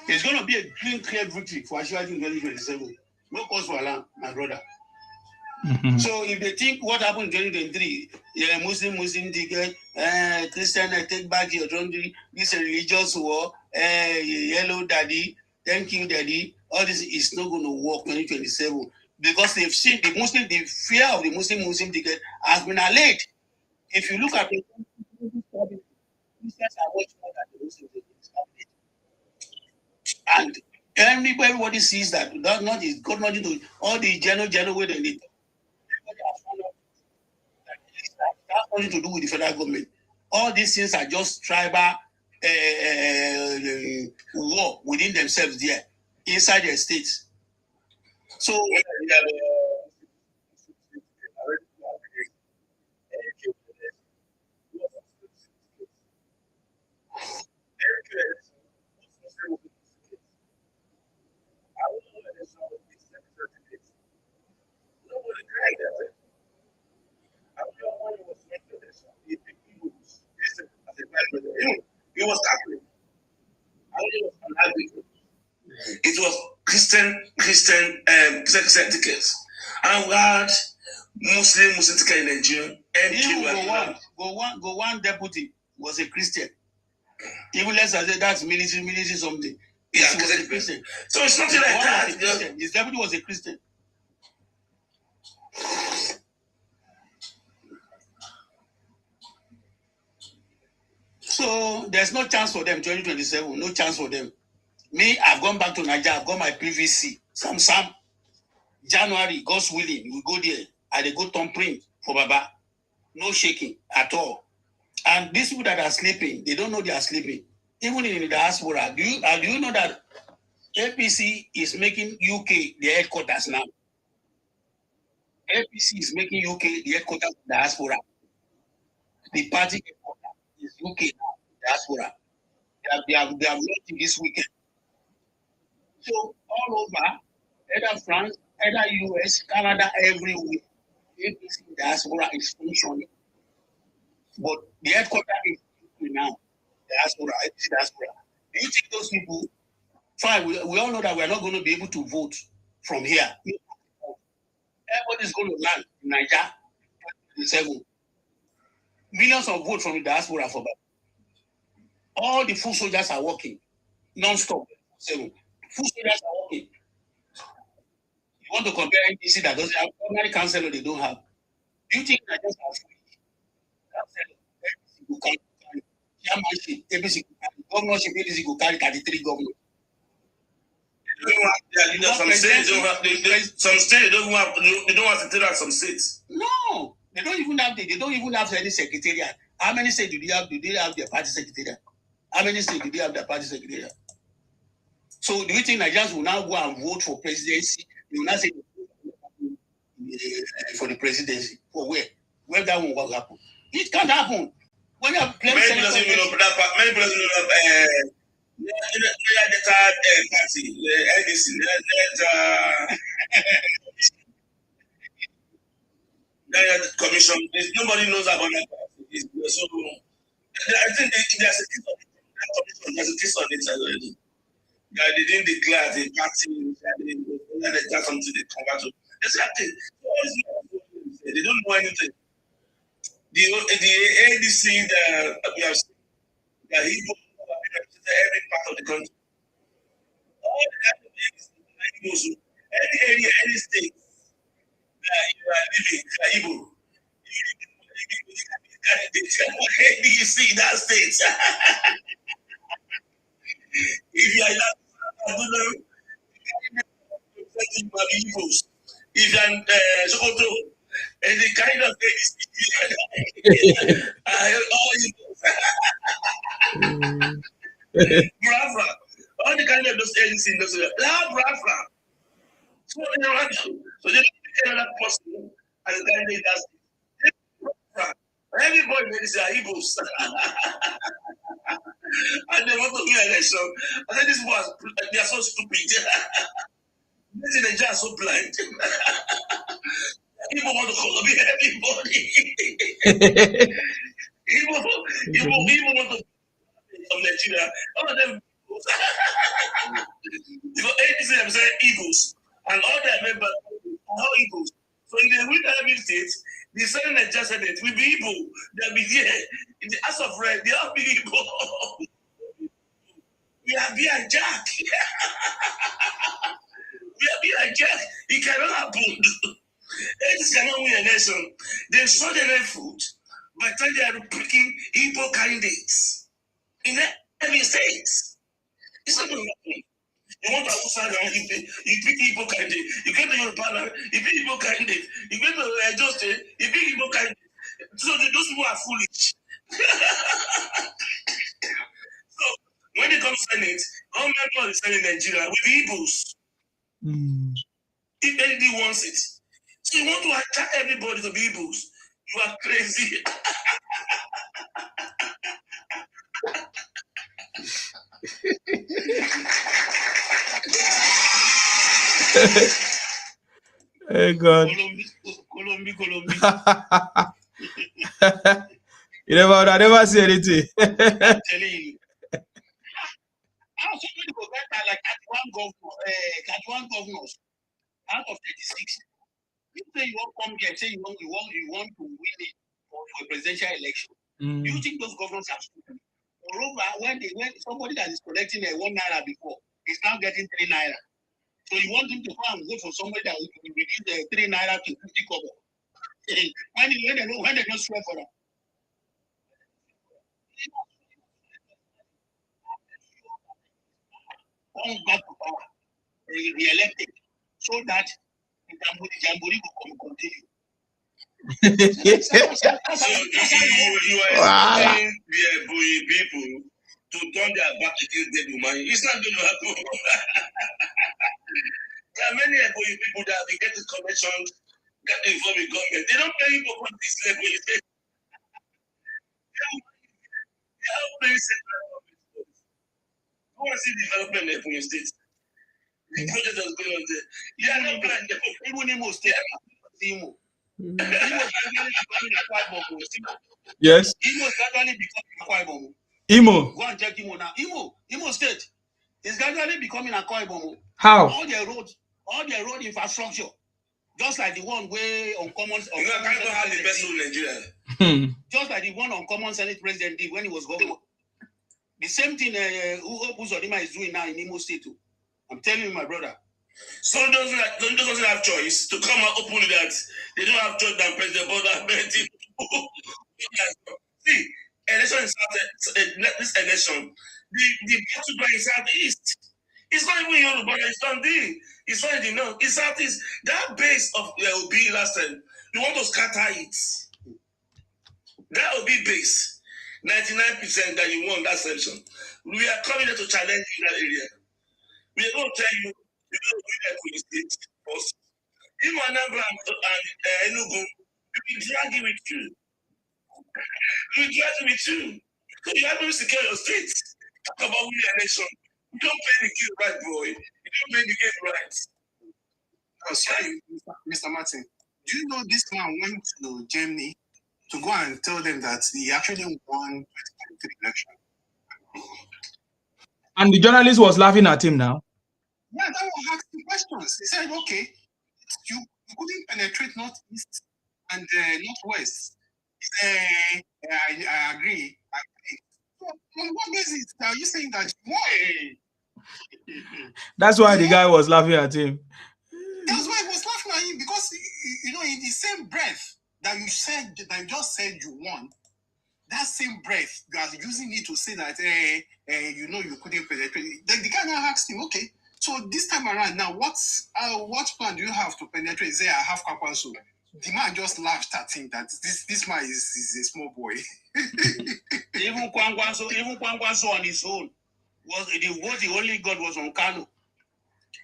It's going to be a clear victory for Ashwaji in 2027. No cause for alarm, my brother. Mm-hmm. So if they think what happened in 2023, Muslim ticket, Christian take back your country, this is a religious war, yellow daddy, thank you daddy, all this is not going to work 2027 because they've seen the fear of the Muslim ticket has been allayed. If you look at the Christians are much more than the Muslim ticket. And everybody sees that that's not is got nothing to all the general way they need. That's nothing to do with the federal government. All these things are just tribal war within themselves there, inside their states. So It was Catholic. It was Christian tickets. And we had Muslim ticket in Nigeria. Go one deputy was a Christian. Even less I said that's military something. Yeah, he was a Christian. So it's nothing like that. His deputy was a Christian. So there's no chance for them 2027. No chance for them. Me, I've gone back to Nigeria. I've got my PVC. Sam. January, God's willing, we go there. And they go thumbprint for Baba. No shaking at all. And these people that are sleeping, they don't know they are sleeping. Even in the diaspora, do you know that APC is making UK their headquarters now? APC is making UK the headquarters of diaspora. The party headquarters is UK now, diaspora. They have launched this weekend. So all over, either France, either US, Canada, everywhere, APC diaspora is functioning. But the headquarters is UK now, diaspora, APC diaspora. Do you think those people, fine, we all know that we are not going to be able to vote from here. Everybody's going to land in Nigeria, 27. Millions of votes from the diaspora for that. All the full soldiers are working non-stop. 7. Full soldiers are working. You want to compare NDC that doesn't have ordinary councillor they don't have. Do you think that just have councillor? Chairmanship, APC go carry. Governorship, APC go carry 33 governors. Some states don't have. Some states don't have. They don't have secretariat. Some states. No, they don't even have. They don't even have any secretariat. How many states do they have? Do they have their party secretariat? How many states do they have their party secretariat? So do you think Nigerians will now go and vote for presidency? They will not say for the presidency. For where? Where that one will happen? It can't happen. When you have many people doesn't even know that part. Many people doesn't know that. The third party, the NDC, the commission. Nobody knows about that party. So I think there's a case on it already. They didn't declare the party. They got something they convert to. Exactly. They don't know anything. The ADC that we have seen, that he represented every part of the country. All the kind of Igbos, any area, any state that you are living, you are Igbo. You see that state. If you are Igbos, if you are Sokoto, and the kind of Brava, all the kind of those agencies in those Brava. So they don't take another person as a candidate. Everybody is Igbos. And they want to win election. I said, these boys, they are so stupid. They are so blind. People want to copy everybody. People want to from Nigeria. All of them, because 80% say Eagles, and all their members are all Eagles. So if they win every state, the Senate Nigeria Senate will be Igbo. They'll be there. In the House of Red, they all be Igbo. We are being Jack. We are being Jack. It cannot happen. This cannot win an election. They saw the red food by the time they are picking Igbo candidates in every state. It's not going to happen. You want to outside now, you pick Igbo candidate. You get to your partner, you pick Igbo candidate. You get to just you pick Igbo candidate. So those people are foolish. So when they come to Senate, all members of the Senate in Nigeria will be Igbos. If anybody wants it. So you want to attack everybody to be Igbos. You are crazy. Hey God. I never see anything. I'm telling you. How somebody go get like 31 governors out of 36. You say you won't come here, say you want to win it for a presidential election. Do you think those governors are stupid? Moreover, when somebody that is collecting a 1 naira before is now getting 3 naira. So you want him to go and vote for somebody that will reduce the 3 naira to 50 kobo. When they don't swear for that. Come back to power, re-elected, so that the Jamboree will continue. So you are expecting the people to turn their back against the woman. It's not going to happen. There are many people that we get commissioned Before we come here, they don't pay you for this level. They don't pay central government. I want to see development in your state. The project that's going on there. Yeah, no plan. Even Imo State. Imo. Yes. Imo is gradually becoming Akwa Ibom. Imo. Go and check Imo now. Imo State is gradually becoming Akwa Ibom. How? All the road infrastructure, just like the one way on common. You know, I don't have the best road in Nigeria. Just like the one on common Senate president did when he was governor. The same thing Uzodima is doing now in Imo State too. I'm telling you, my brother. So those doesn't have choice to come and open that they don't have choice than President Bola. See, election is this election. The battle by Southeast. It's not even Yoruba, it's not the. It's not in the north. It's Southeast. That base of Obi last time, you want to scatter it. That Obi base, 99% that you won that section. We are coming here to challenge you in that area. We are going to tell you. You don't do that with the state first. Even Anambra and Enugu, you will drag it with you. You will drag it with you. So you have to secure your state. Talk about winning election. You don't play the game right, boy. You don't play the game right. Oh, sorry, Mr. Martin. Do you know this man went to Germany to go and tell them that he actually won 2023 election? And the journalist was laughing at him now. Yeah, that was asking questions. He said, okay, you couldn't penetrate northeast and northwest. I agree. So, on what basis are you saying that you won? That's why the guy was laughing at him. That's why he was laughing at him, because, you know, in the same breath that you just said you won, that same breath, you are using it to say that, you know, you couldn't penetrate. The guy now asked him, okay, so this time around, now, what plan do you have to penetrate? Say, I have Kwakwanso. The man just laughed at him that this man is a small boy. Even Kwakwanso on his own was the only God was on Kano,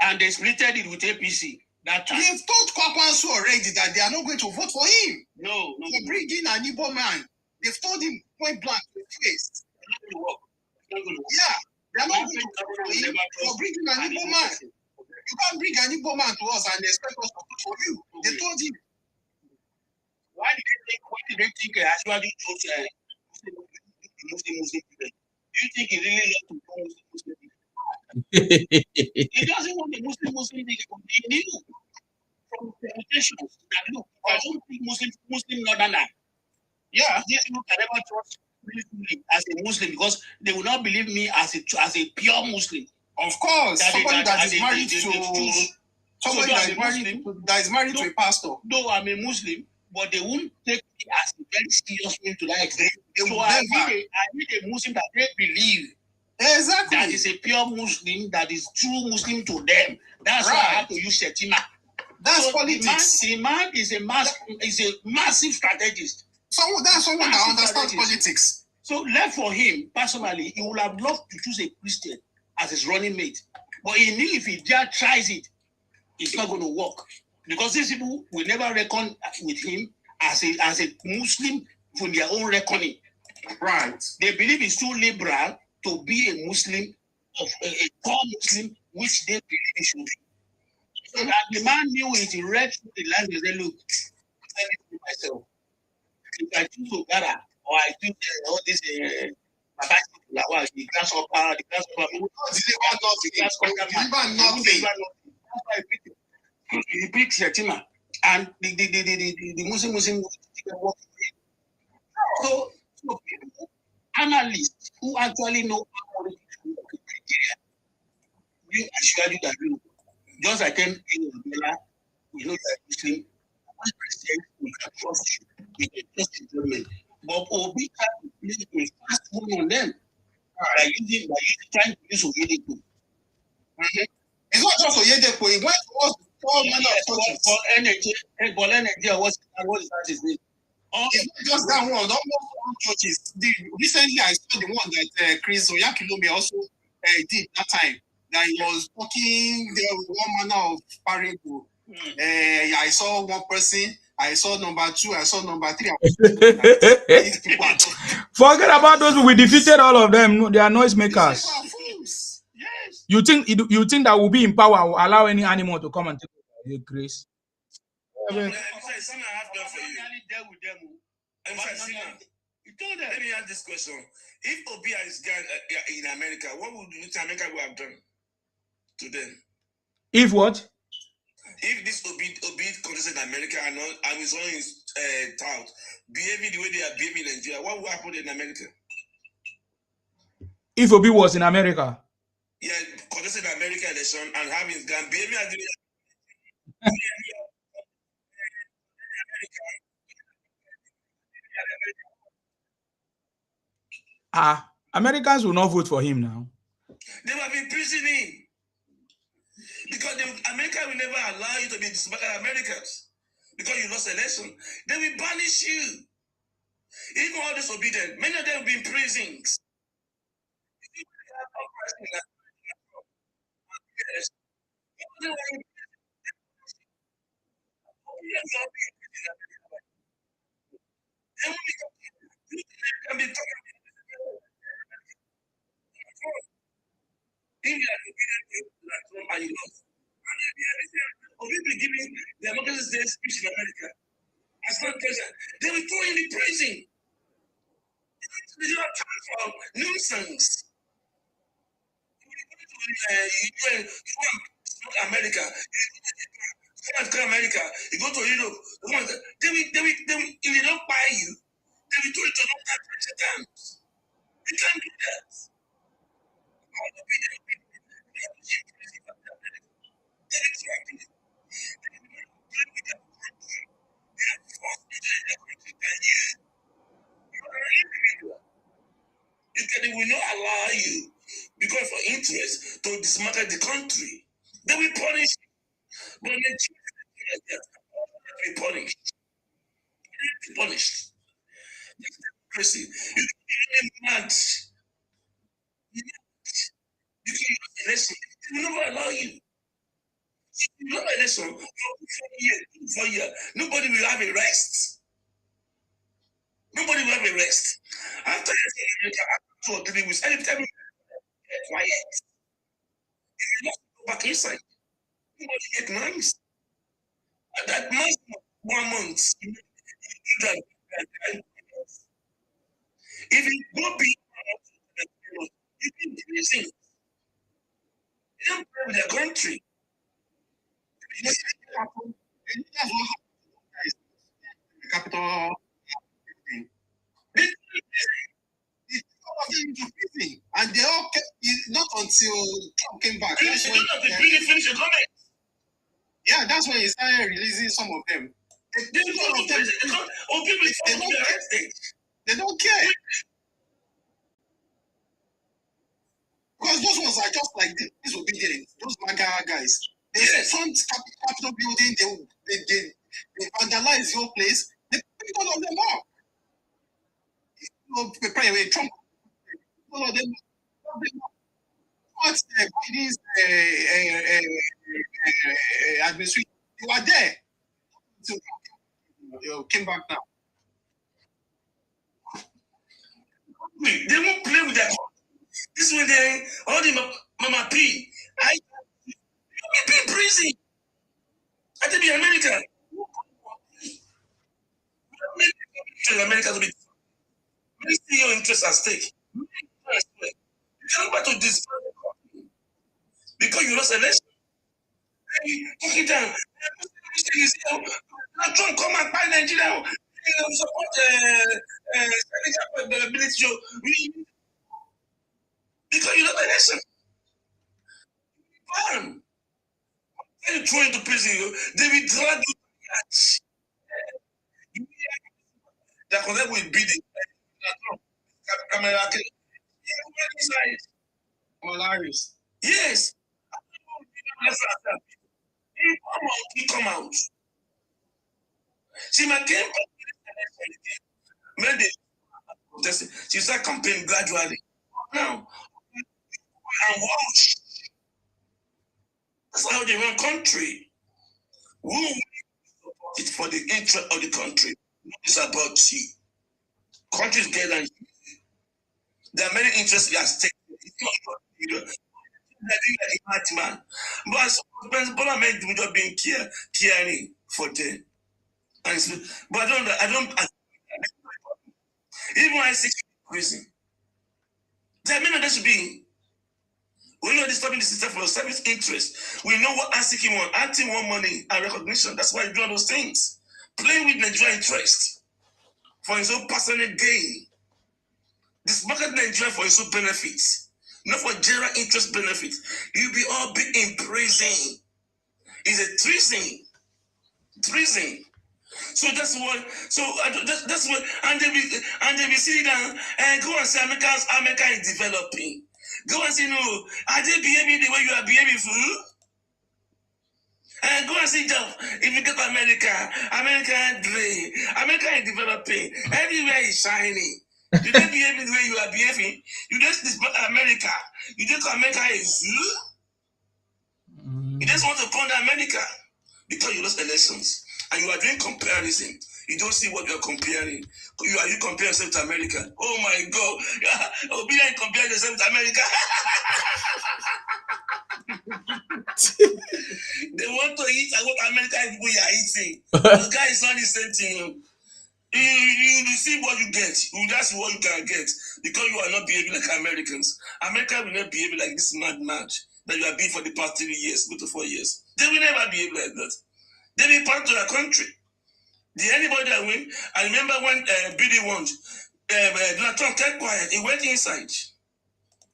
and they splitted it with APC that time. They've told Kwakwanso already that they are not going to vote for him. No. For bringing an Igbo man, they've told him point blank to his face. Yeah. They are not going to vote for him for bringing an Igbo man. You can't bring an Igbo man to us and expect us to vote for you. They told him. Why did they think actually chose Muslim people? Do you think he really loved to go Muslim people? He doesn't want the Muslim people. He knew from the reputations that look, I don't think Muslim Northerner. Yeah, these people can never trust me as a Muslim because they will not believe me as a pure Muslim. Of course, somebody that is married to a pastor. Though I'm a Muslim, but they won't take me as a very serious thing to that extent. So I need a Muslim that they believe. Exactly. That is a pure Muslim, that is true Muslim to them. That's why I have to use Shetima. That's politics. The man is a massive strategist. That's someone that understands politics. So left for him, personally, he would have loved to choose a Christian as his running mate. But he knew if he just tries it, it's not going to work. Because these people will never reckon with him as a Muslim from their own reckoning. Right. They believe it's too liberal to be a Muslim, of a core Muslim, which they believe it should be. So that the man knew it, he read through the language, they look, I tell it to myself. If I choose Ogara, or I choose all this, the grasshopper, he picks Shetima, and the Muslim work. So people, analysts who actually know how politics work in Nigeria, you assure you that you just attend you know you are Muslim, one Christian, we can trust you, we can trust the government. But Obi tried to play a fast one on them by trying to use Oyedepo. It's not just Oyedepo, it went towards all manner of churches. For energy, what's his name? It's not just that one, almost all churches. Recently, I saw the one that Chris Oyakhilome also did that time. That he was talking there with one manner of parable I saw one person, I saw number 2, I saw number 3. Forget about those. We defeated all of them. They are noisemakers. Yes. You think that will be in power will allow any animal to come and take over? Grace. Let me ask this question. If Obi is gone in America, what would America have done to them? If what? If this Obi contested in America and his own is tout, behaving the way they are behaving in Nigeria, what would happen in America? If Obi was in America? Yeah, contested in America election and having his gun, behaving as Americans will not vote for him now. They will be imprisoning. Because America will never allow you to be disbanded Americans. Because you lost election. They will banish you. Even all disobedient, many of them will be in prisons. People giving the Democracy Day speech in America as not president, they will throw in the prison. They don't have time for nonsense. America, you go to Europe, they will, if they don't buy you, they will do it to no times. You can't do that. They will not allow you because for interest to dismantle the country. They will punish you. But they will be punished. They will be punished. Crazy. You mad. Election. They will never allow you. You know election for 4 years. Nobody will have a rest. Nobody will have a rest. After 2 or 3 weeks, anytime you get quiet, if you not go back inside, nobody get nice. At that maximum 1 month, you do that. If you go beyond, you be in prison. They don't play with their country. Capital. And they all kept, not until Trump came back. That's when finish your comment. Yeah, that's when he started releasing some of them. They don't care. Because those ones are just like disobedient. Those MAGA guys. They front Capitol building, they vandalize your place, they pick all of them up. Trump, all of them. What's Biden's administration? You are there. So, you came back now. They won't play with that. This one, they all the Mama P. I be in prison. I think in America. America to be. You see your interest at stake. You cannot go to this because you lost election. Talk it down. Trump come and buy Nigeria. Support availability because you lost election. Bam. When you throw into prison, they will drag you. That connect will be the camera. Hilarious. Yes. He come out. She came when she started campaigning gradually. Now, and watch. That's how they run country. Who will support it for the interest of the country? It's about you. Countries get and there are many interests at stake. It's not about you. Like man. But I meant to just being caring for them. And so, but I don't even when I say prison, there may not be. We know disturbing the system for service interest. We know what ASIC want. Anti want money and recognition. That's why you do all those things. Playing with Nigerian interest for his own personal gain. This market Nigeria for his own benefits. Not for general interest benefits. You'll be all be in prison. It's a treason. Treason. So that's what. So that's what. And they be sitting down and go and say America is developing. Go and say no. Are they behaving the way you are behaving, fool? And go and see Jeff. If you get to America is developing. Everywhere is shining. You don't behave the way you are behaving. You just America. You think America is you? You just want to condemn America because you lost elections and you are doing comparison. You don't see what you're comparing. You compare yourself to America. Oh my God. Obina compare yourself to America. They want to eat what American people are eating. The guy is not the same thing. You see what you get. That's what you can get. Because you are not behaving like Americans. America will not behave like this mad that you have been for the past 3 years, go to 4 years. They will never behave like that. They will be part of the country. Did anybody that win? I remember when Billy won, Donald Trump kept quiet. He went inside.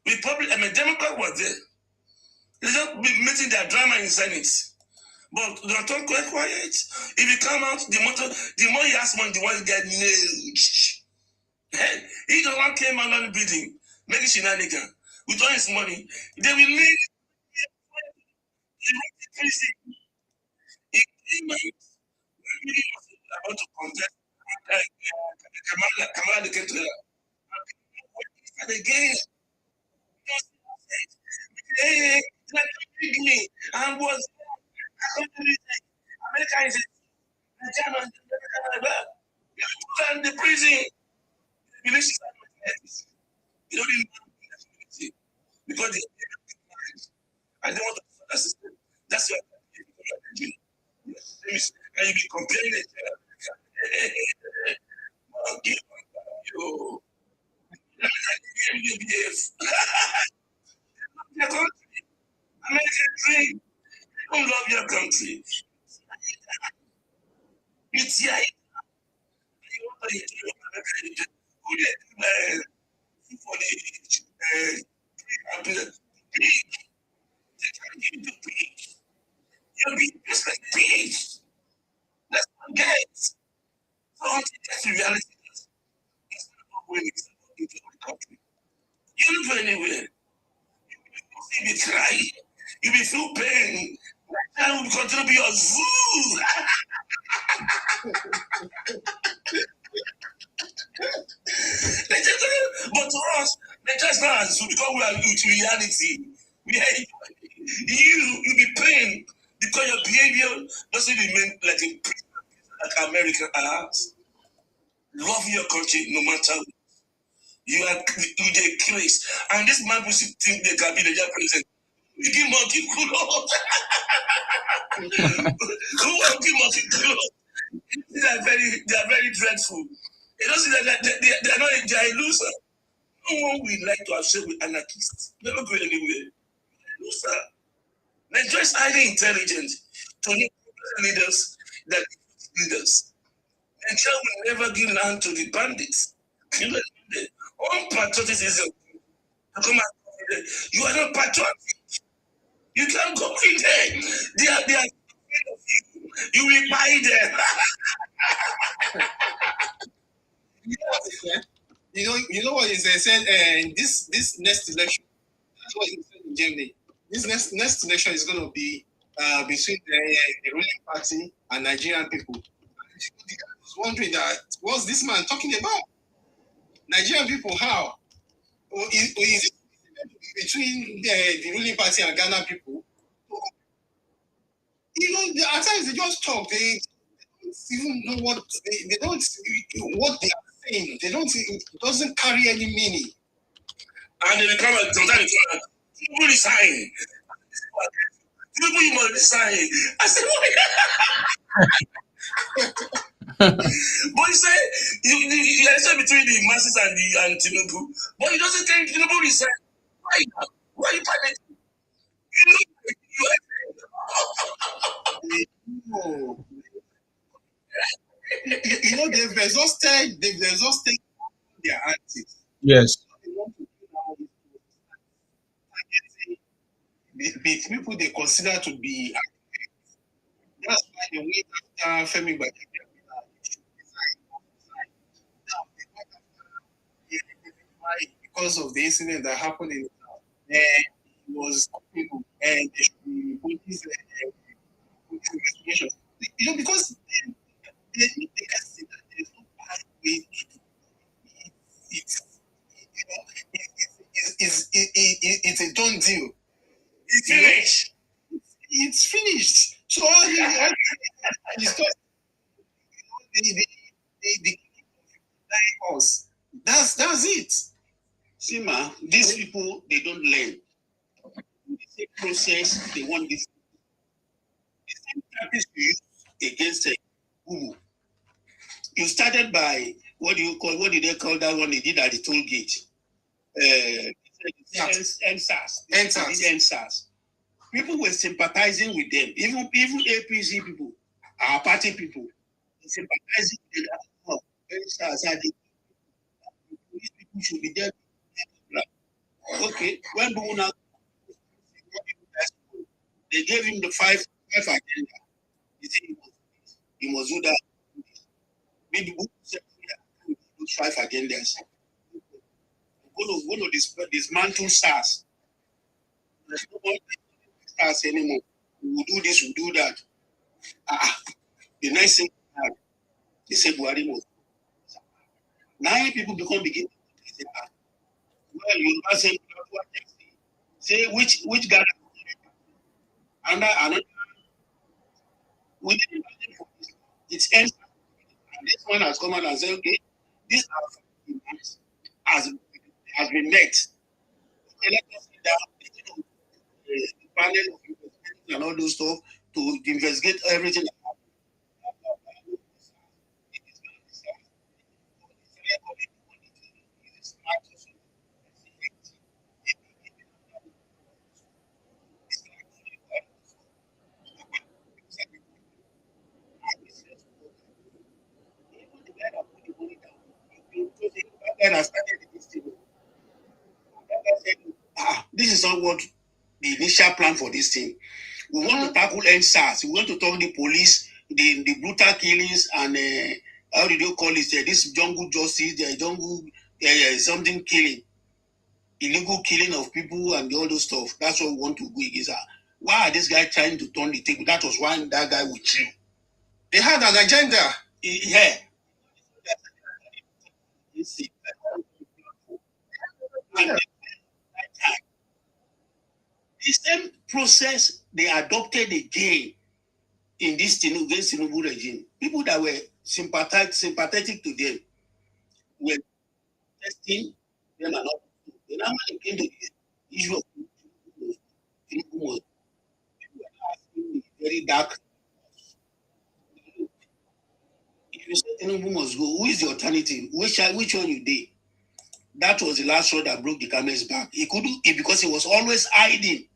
Democrat was there. They just be making their drama in Senate. But Donald Trump kept quiet. If you come out, the more he has money, the more he get nailed. Hey, he the one came out on the building, making shenanigans. With all his money, they will leave. He came out when he was about to contest. Kamala came to and again. Hey, me. And was America is and the prison. You don't need because I don't want to system. That's your and you be comparing it. You behave. Your country, American dream. You don't love your country. It's here. You'll be just like pigs. That's what gets. So that's the reality. It's not going into the country. You don't go anywhere. You be crying. You be feel pain. That will continue to be your zoo. But to us, they just not zoo because we are into reality. You be pain because your behavior doesn't remain like American has. Love your country no matter what. You the craze. And this man who think they can be the president. You give monkey cool. Who will give monkey cool? They are very dreadful. You don't see that they are a loser. No one will like to have said with anarchists. Never go anywhere. Loser. Nigeria is highly intelligent to know leaders that leaders. Nigeria will never give land to the bandits. Unpatriotism. You are not patriotic. You can't go in there. They are afraid of you. You will buy them. You know what he said? This next election, that's what he said in Germany. This next election is going to be between the ruling party and Nigerian people. I was wondering that what's this man talking about? Nigerian people, how? Is it between the ruling party and Ghana people? At times they just talk. They don't even know what they don't what they are saying. They don't. It doesn't carry any meaning. And they come and sometimes people resign. People must resign. I said, but you say you say between the masses and Tinubu, but he doesn't think Tinubu resign. Why? Why are you panicking? You know, they've exhausted their antics. Yes. The people they consider to be, that's why they went after Femi Gbagede. Because of the incident that happened in it was and they should be police investigation. You know, because they can see that there's no bad way to do it. It's a done deal. It's finished. It's finished. So all the us. That's it. See, ma, these people, they don't learn. The same process, they want this. The same tactics you use against Umu. You started by, what did they call that one they did at the toll gate? NSAS. People were sympathizing with them. Even APC people, our party people, sympathizing with them. Oh, NSAS, these people should be there. Okay, when Buna, they gave him the five agenda. He said he must do that. Maybe those 5 agendas. We're going to dismantle SARS. There's no more SARS anymore. We will do this, we will do that. The next thing they say Buhari was. Now people begin to say, well, you must say which guy another we didn't imagine for this. It's ends. And this one has come out and said, okay, this has been met. Okay, let us sit down, the panel of investigators and all those stuff to investigate everything. This is not what the initial plan for this thing. We want to tackle NSAS. We want to talk the police, the brutal killings, and how did you call it? This jungle justice, the jungle something killing, illegal killing of people and all those stuff. That's what we want to go against. Why are this guy trying to turn the table? That was why that guy withdrew. They had an agenda. Yeah. And the same process they adopted again in this Tinubu regime. People that were sympathetic to them were testing them and all. Then when it came to the issue of Tinubu was very dark. If you say Tinubu must go, who is the alternative? Which one you did? That was the last straw that broke the camel's back. He couldn't, because he was always hiding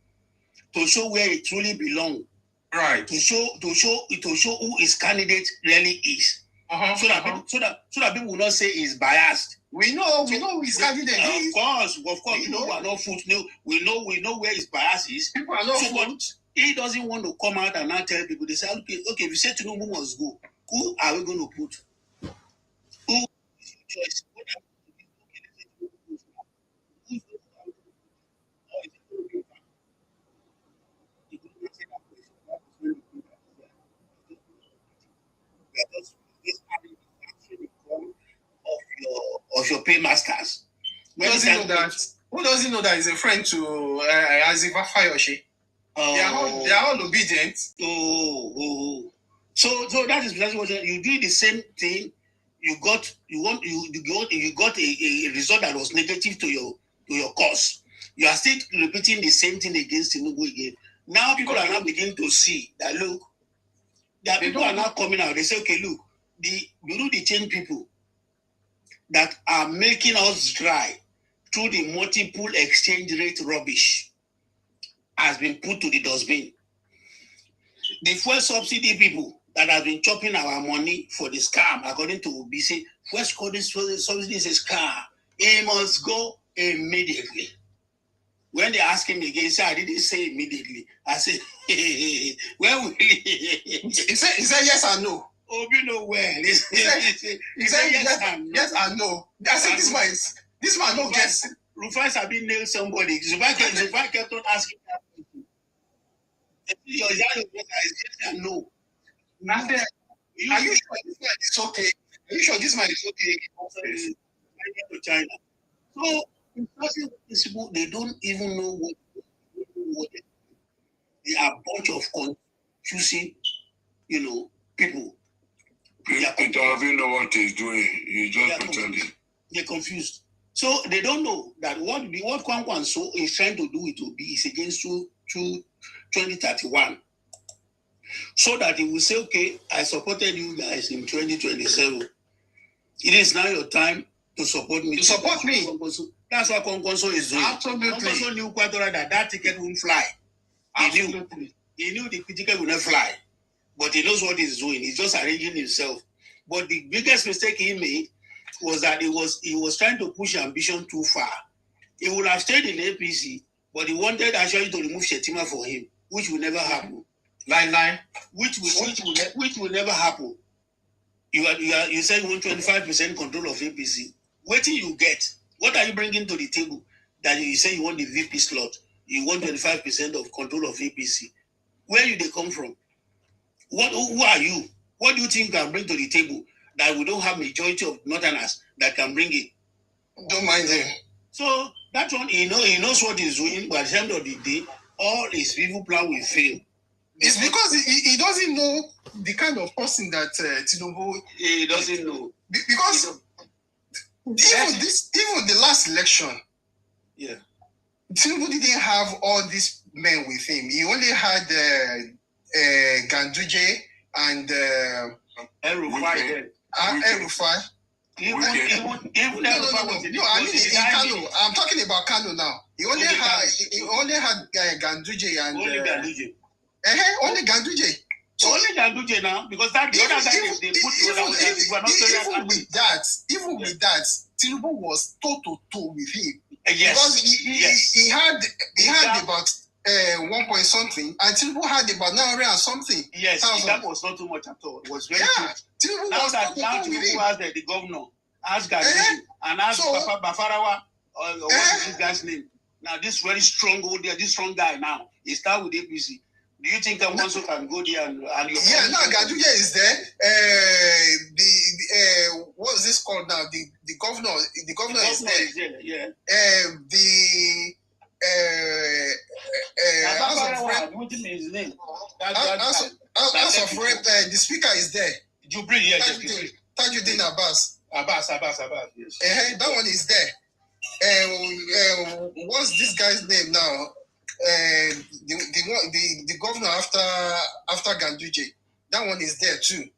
to show where he truly belonged. Right. To show who his candidate really is. So that people will not say he's biased. We know his candidate. Of course, people are not foot. We know where his bias is. People are not foot. He doesn't want to come out and not tell people. They say, okay, if you say Tinubu must go, who are we going to put? Who is your choice? Of your paymasters. Who doesn't know that he's a friend to Azifa Fayoshi? They are all obedient. So that is precisely what you do. The same thing. You got a result that was negative to your cause. You are still repeating the same thing against Tinubu again. Now people are now beginning to see that look. That people are now coming out. They say, okay, look, the change people that are making us dry through the multiple exchange rate rubbish has been put to the dustbin. The fuel subsidy people that have been chopping our money for the scam, according to BC, fuel subsidy is a scam. It must go immediately. When they ask him again, he said, I didn't say immediately. I said, when will he said yes or no? Obi no well. He said yes and no. I said this man no guess. Rufai Sabi nailed somebody. Rufai kept on asking that question. Your is yes and no. Nothing. Are you sure this man is okay? Are you sure this man is okay? To China. So these people, they don't even know what they are a bunch of confusing, people. He don't even know what he's doing. He's just pretending. They're confused. So they don't know that what Kwankwan so is trying to do it will be is against 2031. So that he will say, okay, I supported you guys in 2027. It is now your time to support me. To support me. That's what Kwankwanso is doing. Absolutely. Kwankwanso knew quite well that ticket won't fly. Absolutely. He knew the ticket would not fly. But he knows what he's doing. He's just arranging himself. But the biggest mistake he made was that he was trying to push ambition too far. He would have stayed in APC, but he wanted actually to remove Shetima for him, which will never happen. Line. Which will never happen. You said you want 25% control of APC. What do you get? What are you bringing to the table that you say you want the VP slot? You want 25% of control of APC. Where do they come from? Who are you? What do you think can bring to the table that we don't have majority of Northerners that can bring it? Don't mind him. So that one, he knows what he's doing, but at the end of the day, all his evil plan will fail. It's because he doesn't know the kind of person that Tinubu. He doesn't know. Because even the last election, yeah, Tinubu didn't have all these men with him. He only had Ganduje and El-Rufai. El-Rufai. Even El-Rufai was in Kano. I'm talking about Kano now. He only had Ganduje and only Ganduje. Only Ganduje. So only Ganduje now, because that the other guy they put even with that, Tinubu was toe-to-toe with him. Yes. Because he had about 1 point something, and Tinubu had about 900 and something. Yes, that was not too much at all. It was very good. Now Tinubu asked the governor, asked Ganduje, and asked Papa Bafarawa, what is this guy's name? Now this very strong this strong guy now, he start with APC. Do you think Kwankwanso can go there and your Ganduje is there. What is this called now? The governor is there. Yeah. House of Rep, the speaker is there. Jubril, Tajuddin Abbas. Yes. That one is there. What's this guy's name now? The governor after Ganduje, that one is there too.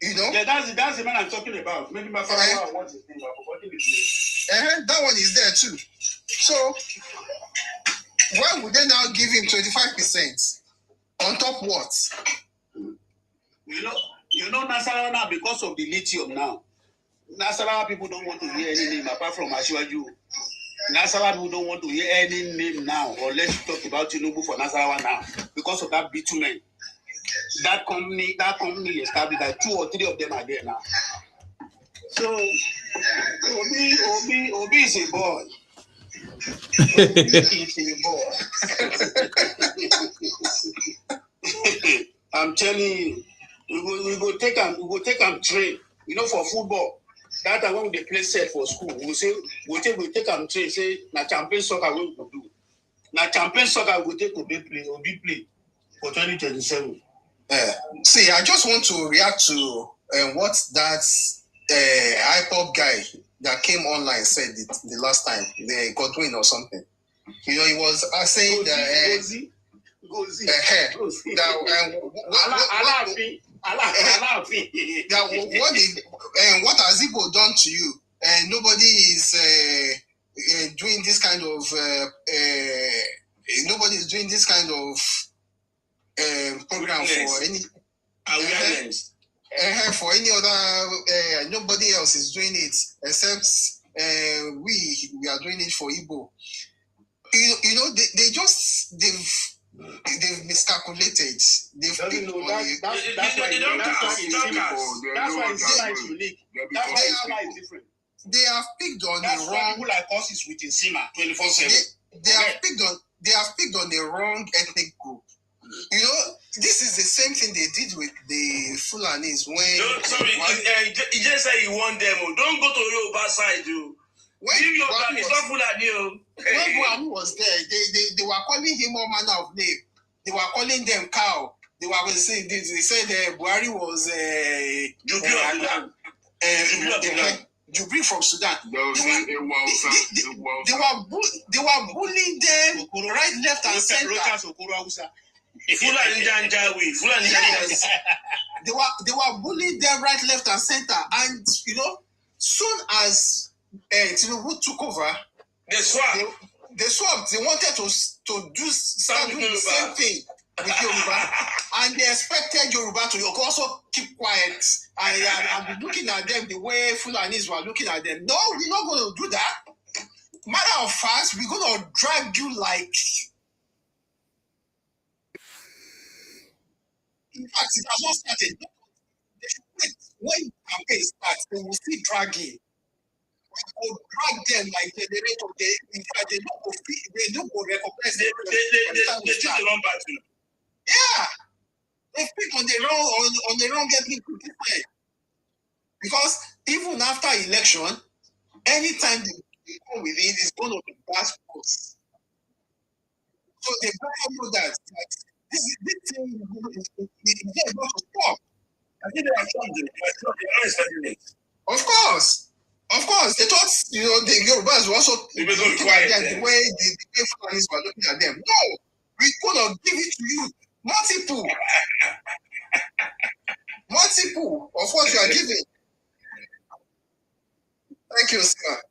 You know? Yeah, that's the man I'm talking about. Maybe my father wants his name. I'm forgetting his name. That one is there too. So why would they now give him 25% on top what? You know Nasarawa now, because of the lithium now. Nasarawa people don't want to hear any name apart from Asiwaju. Nasarawa people don't want to hear any name now, unless you talk about Tinubu for Nasarawa now, because of that bitumen. That company established that 2 or 3 of them are there now. So Obi is a boy. I'm telling you, we go take him train. You know, for football. That time when they play set for school, we take him train. Say na champion soccer we go do. Now campaign soccer will take Obi play for 2027. See, I just want to react to what that IPOP guy that came online said the last time, the Godwin or something. You know, he was saying that what has Igbo done to you? And nobody is doing this kind of nobody is doing this kind of program for any awareness. For any other, nobody else is doing it except we are doing it for Igbo. You know, they've miscalculated. That's why it's unique. That's why it's different. They have picked on the wrong. People like us is with Insima 24/7. They have picked on the wrong ethnic group. You know, this is the same thing they did with the Fulanis when. He just said he want them. Don't go to Yoruba side, you. When Buhari was there, they were calling him all manner of names. They were calling them cow. They were saying they said Buhari was Jubril from Sudan. They were bullying them right, left, and center. They were bullying them right, left, and center. And you know, soon as Tinubu took over, they swapped. They wanted to start doing the same thing with Yoruba, and they expected Yoruba to also keep quiet and be looking at them the way Fulanis were looking at them. No, we're not going to do that. Matter of fact, we're going to drag you like. In fact, it has not started. They should wait. When campaign starts, they will still drag in. Or drag them like generator. They don't go recognize them. They still run back to. Yeah, they pick on the wrong ethnic group. Because even after election, anytime they come with it, it's going to be bad posts. So they better know that this thing is going to stop. I think they are shocked. Of course, they thought the Yorubas were also looking at them the way the Fulanis were looking at them. No, we're going to give it to you. Multiple of what you are giving. Thank you, sir.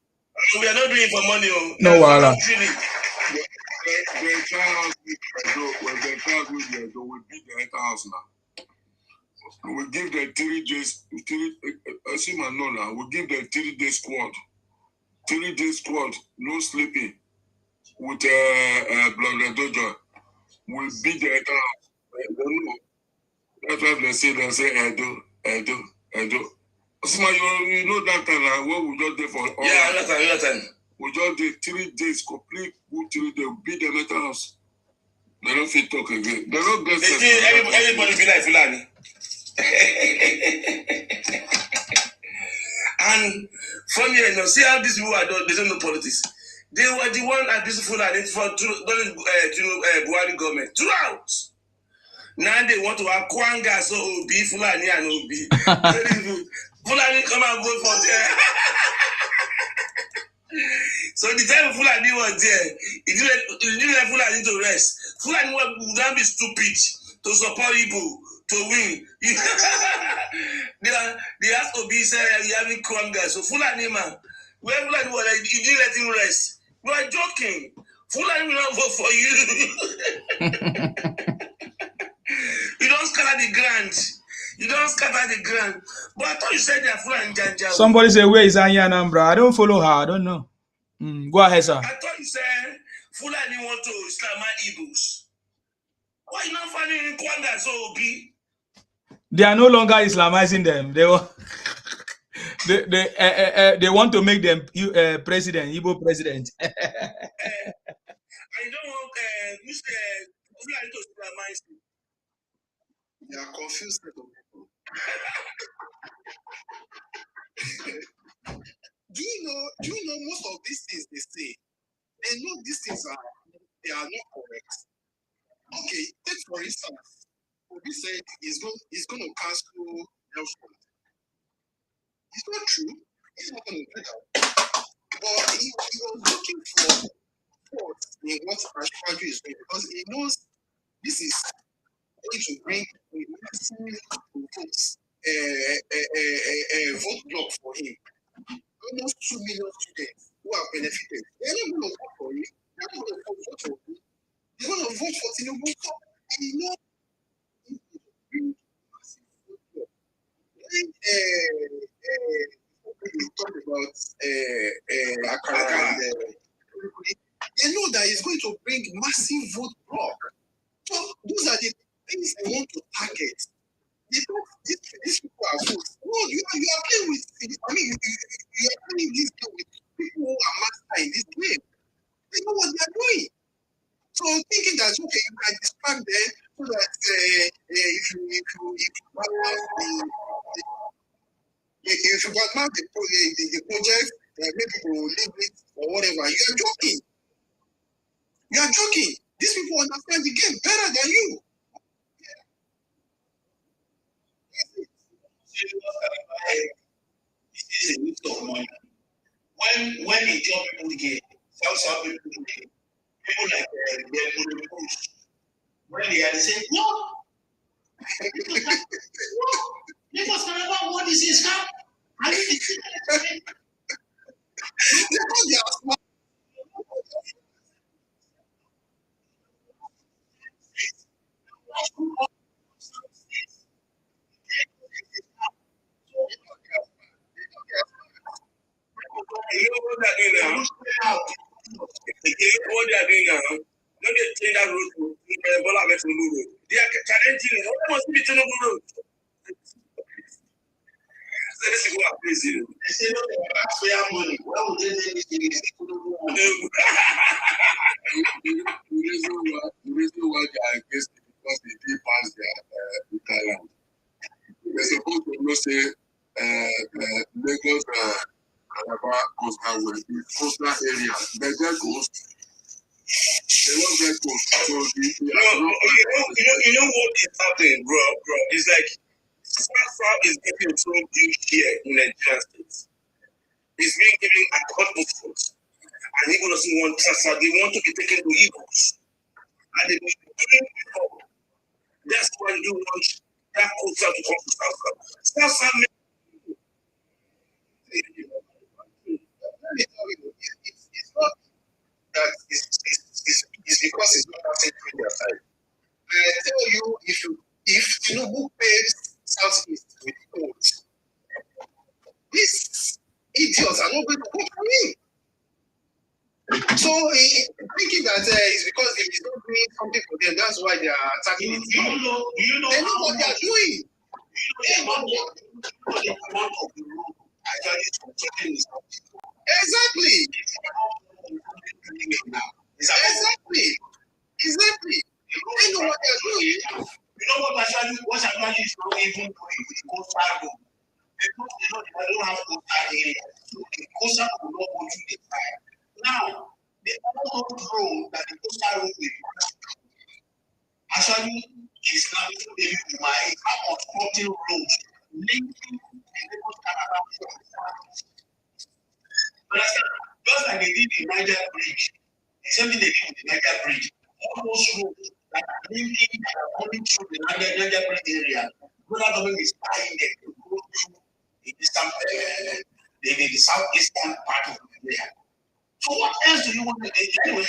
We are not doing it for money. No, Wala. The child will beat the entire house now. We give them 3 days. We give them 3 days squad. 3 days squad, no sleeping. With blood dojo. We beat the entire house. That's why they say Edo. Osima, you know that time what we just did for all. Yeah, that time. We just did 3 days, complete good 3 days, beat the entire house. They don't fit talk again. They don't get everybody be like Fulani. And funny enough, see how these people they don't know politics. They were the one at this Fulani for during Buhari government throughout. Now they want to have Kwanga, so Obi, Fulani and Obi. Fulani come and vote for them. So the time Fulani was there, he didn't let Fulani to rest. Fulani would not be stupid to support people to win. They asked Obi, say, you having Kwanga. So Fulani man, where Fulani was, you didn't let him rest. You are joking. Fulani will not vote for you. You don't scatter the ground. But I thought you said they are Fulani Janja. Somebody say, where is Anya Anambra? I don't follow her. I don't know. Go ahead, sir. I thought you said Fulani want to Islamize Igbos. Why you not finding Kwanga so Obi? They are no longer Islamizing them. They want to make them president, Igbo president. I don't want Fulani to Islamize them. They are confused. Do you know most of these things they say? They know these things are they are not correct. Okay, take for instance, Obi said he's going to cancel health fund. It's not true. He's not going to do that. But he was looking for faults in what Ashwaju is doing because he knows this is going to bring a massive vote block for him. Almost 2 million students who are benefited. They're not going to vote for him. They're not going to vote for him. They're going to vote for Tinubu. And you know, it will bring massive vote block. When we talk about Akara, they know that it's going to bring massive vote block. So those are the things they want to target. They don't, these people are fools. No, you are playing with, I mean, you are playing this game with people who are master in this game. They know what they are doing. So thinking that, okay, you can distract them so that if you got mount the project, maybe people will leave it or whatever. You are joking. You are joking. These people understand the game better than you. It is a waste of money. When they tell people again, South people again, people like when they are saying, no, because Canada want this is scam. I mean, You know what they're doing now? What they are doing now? No, they change that road to Bola Tinubu. They are challenging. What must be Tinubu road? So this is what crazy. They say no, they are fair money. Why would they say this thing is Tinubu? The reason why they are against it because they did pass their talent. They're supposed to know say Lagos Calabar coastal way, the coastal area. They get coast. They don't get coast. So you know what is happening, bro? It's like South is getting so huge here in Nigeria states. It's being given a court of votes. And Igbo doesn't want transfer. They want to be taken to Igbos. And they've been doing it before. That's why you want that culture to come to South. South it's not that it's because it's not accepting their side. I tell you, if Tinubu pays Southeast with votes, these idiots are not going to vote for him. So thinking that it's because if he's not doing something for them, that's why they are attacking it. You know they know what they are doing. The amount of the road actually controlling is not people. Exactly. They know what they are doing. You know what actually is not even doing with the coastal road. Because they don't have coastal area. So the coastal will not go through the side. Now, the other road that the coastal road will actually is now my obstructing road linking the Lagos Calabar to the south. Just like they did in Niger Bridge, the same thing they did with the Niger Bridge. All those roads that are linking that are coming through the Niger Bridge area, federal government is buying them to go through the southeastern part of Nigeria. So what else do you want to do? Anyway, I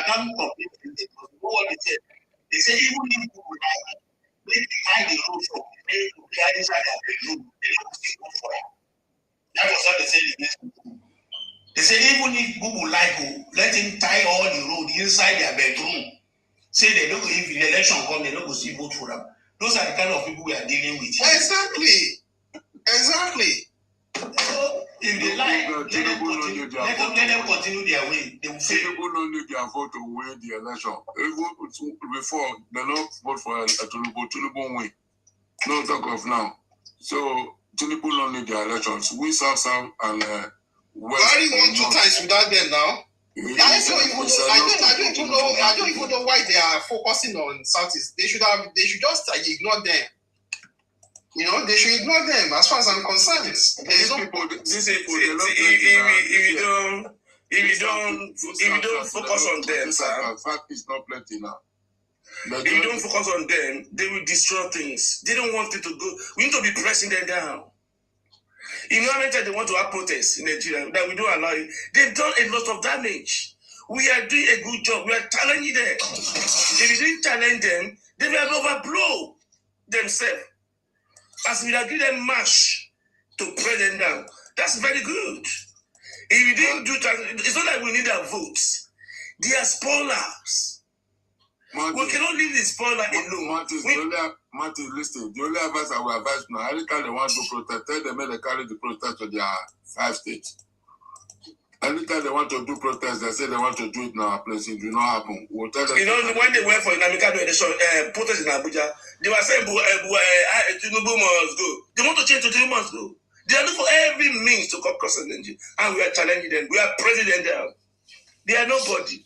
can't complain because you know what they said. They say even if you would like behind the road from the main to the other side of the road, they don't still go for it. That was what they said against Bubu. They said even if Bubu like let him tie all the road inside their bedroom. Say they don't if the election come, they don't go see vote for them. Those are the kind of people we are dealing with. Exactly. So if they lie, let them continue their way. They will fail. People don't need their vote to win the election. Even before, they don't vote for Tinubu win. No talk of now. So Tinubu don't need their elections. We South and West. I already won 2 times without them now. I don't even know why they are focusing on Southeast. They should just ignore them. You know, they should ignore them as far as I'm concerned. These people, if you don't focus on them, fact is not plenty now. If you don't focus on them, they will destroy things. They don't want it to go. We need to be pressing them down. You know how many times they want to have protests in Nigeria that we don't allow it? They've done a lot of damage. We are doing a good job. We are challenging them. If you didn't challenge them, they will overblow themselves. As we are giving them mash to press them down. That's very good. If you didn't do that, it's not like we need their votes. They are spoilers. We cannot leave the spoiler alone. Martin, listen. The only advice I will advise now, anytime they want to protest, tell them they carry the protest to their 5 states. Anytime they want to do protest, they say they want to do it now. Place it will not happen. We'll tell them. You know, when they went for Namikado election, protest in Abuja, they were saying Tinubu must go. They want to change to Tinubu must go. They are looking for every means to come cross the engine, and we are challenging them. We are pressing them down. They are nobody.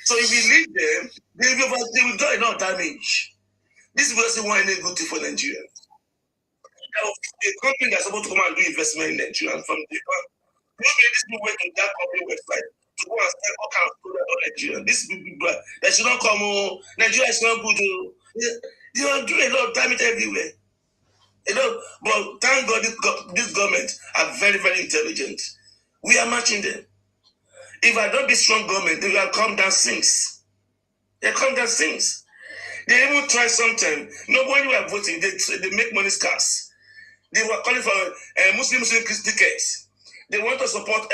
So if we leave them, they will do enough damage. This person want any good thing for Nigeria. The company that's supposed to come and do investment in Nigeria from the this people went to that company website to go and sell all kinds of products on Nigeria. This people that should not come. Nigeria is not good. They are doing a lot of damage everywhere. You know, but thank God this government are very, very intelligent. We are matching them. If I don't be strong government, they will come down sinks. They come down sinks. They even try sometimes. You know, when you are voting, they make money scarce. They were calling for Muslim tickets. They want to support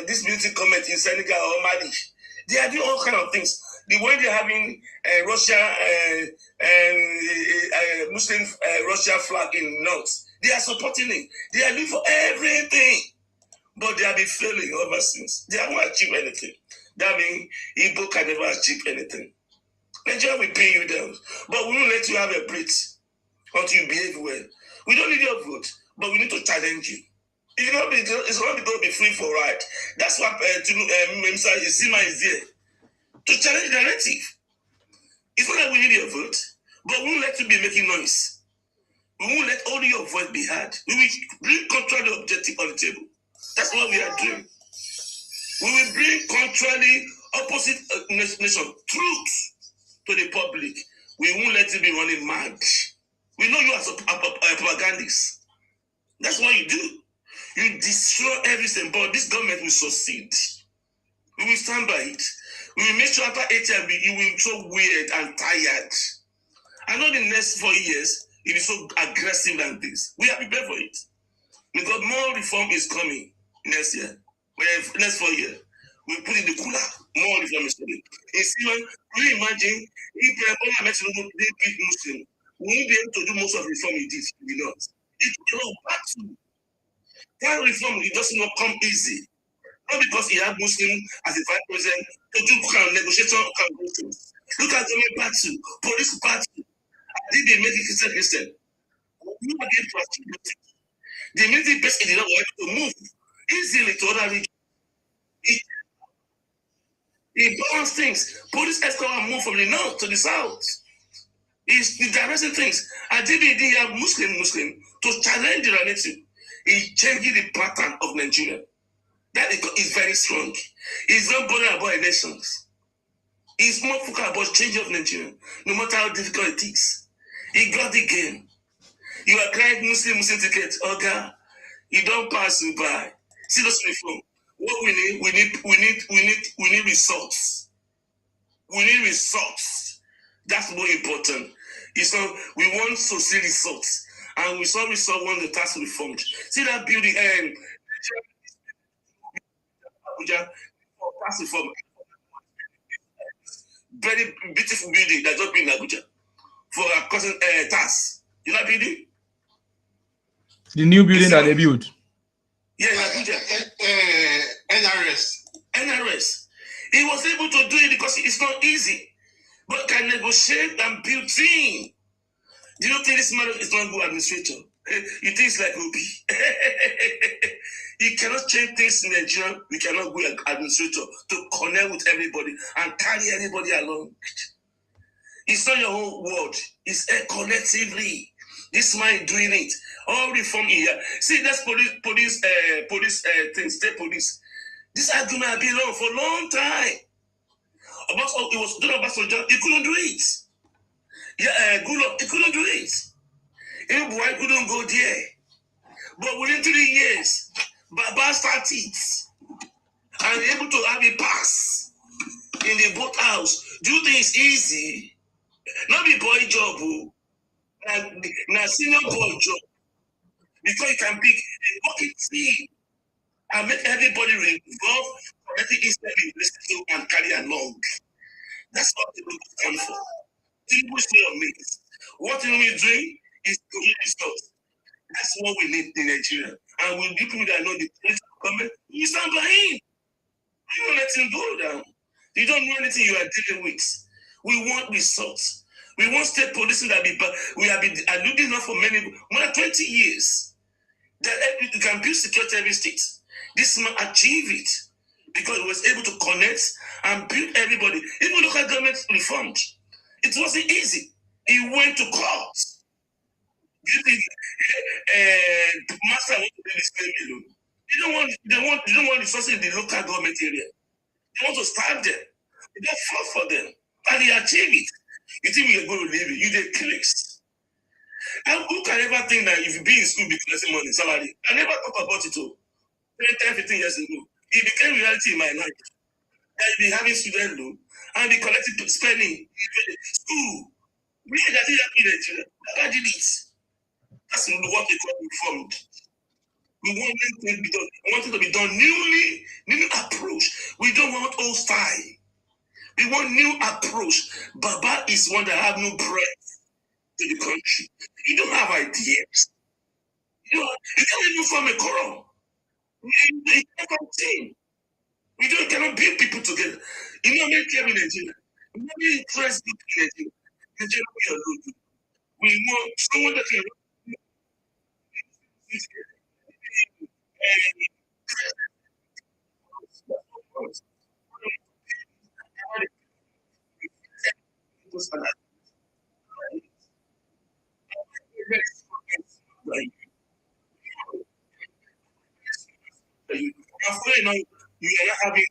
this military government in Senegal or Mali. They are doing all kinds of things. The way they're having Russia Muslim Russia flag in North, they are supporting it. They are doing for everything. But they have been failing ever since. They haven't achieved anything. That means Igbo can never achieve anything. Nigeria will pay you down. But we won't let you have a break until you behave well. We don't need your vote, but we need to challenge you. It's not going to be free for right. That's what Sima is there. To challenge the narrative. It's not like we need your vote, but we won't let you be making noise. We won't let only your voice be heard. We will bring contrary objective on the table. That's what we are doing. We will bring contrary opposite nation truth to the public. We won't let it be running mad. We know you as a propagandist. That's what you do. You destroy everything, but this government will succeed. We will stand by it. We will make sure after 8 years you will be so weird and tired. I know the next 4 years it will be so aggressive and this. We are prepared for it. Because more reform is coming next year. Next 4 years. We put in the cooler. More reform is coming. Can you imagine if Tinubu did beat Muslim? We won't be able to do most of the reform he did. We not. It's a lot of battle. That reform it does not come easy. Not because he had Muslim as a vice president to do kind of negotiation kind of things. Look at the battle, police battle. Did they make it Christian? We are getting to achieve it. The military base did not want to move easily to other regions. It balanced things. Police escort move from the north to the south. It's the direction things. And they have Muslim to challenge the narrative. It's changing the pattern of Nigeria. That is very strong. It's not bothered about elections. It's more focused about change of Nigeria, no matter how difficult it is. He got the game. You are crying Muslim ticket. Okay, you don't pass you by. See those reform. What we need results. We need results. That's more important. It's not, we want to see results. And we saw results when the tax reformed. See that building and Abuja tax reform. Very beautiful building that just been in Abuja for a cousin tax. You know that building? The new building that they built. Yeah, in Abuja. NRS. He was able to do it because it's not easy. But can negotiate and build team. Do you think this man is not a good administrator? You think it's like Obi. You cannot change things in Nigeria. We cannot go an administrator to connect with everybody and carry everybody along. It's not your own word. It's collectively. This man doing it. All reform here. See, that's police thing, state police. This argument has been on for a long time. It was done about Sojan. He couldn't do it. Yeah, Gulo, he couldn't do it. Even boy couldn't go there. But within 3 years, Baba started and able to have a pass in the boat house. Do you think it's easy? Not be boy job, now senior boy job. Because you can pick a working team and make everybody involved, connecting instantly, listen and carry along. That's what people come for. People say on me. What Tinubu is doing is community results. That's what we need in Nigeria. And with people that know the political government, you stand by him. You don't let him go down. You don't know anything you are dealing with. We want results. We want state policing that we have been alluding on for more than 20 years. That you can build security every state. This man achieved it because he was able to connect and build everybody. Even local government reformed. It wasn't easy. He went to court. You think master want to do this thing alone? You don't want resources in the local government area. They want to starve them. You don't fought for them. And he achieved it. You think we are going to leave it? You did clicks. And who can ever think that if you be in school be collecting money, salary? I never thought about it all. 10, 15 years ago. It became reality in my life. That you be having student loan and be collecting spending school. We are getting happy in Nigeria. I did it. That's what they call reformed. We want it to be done. We want it to be done new approach. We don't want old style. We want new approach. Baba is one that have no breath to the country. You don't have ideas. You can't even form a quorum. You can't form a team. We cannot build people together. You know, make care in Nigeria. We want to interest people in Nigeria. Nigeria, we are alone. We want someone that can. You are not having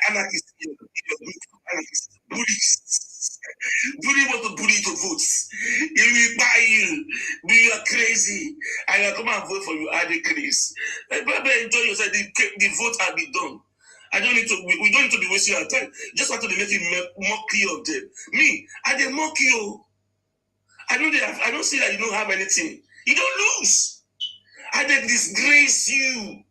anarchists in your group. Anarchists, bullies. Bully want to bully to votes. He will buy you. You are crazy. I will come and vote for you. I decrease. Brother, enjoy yourself. The vote has been done. We don't need to be wasting our time. Just want to be making mockery of them. Me, I dey mock you. I don't see that you don't have anything. You don't lose. I dey disgrace you.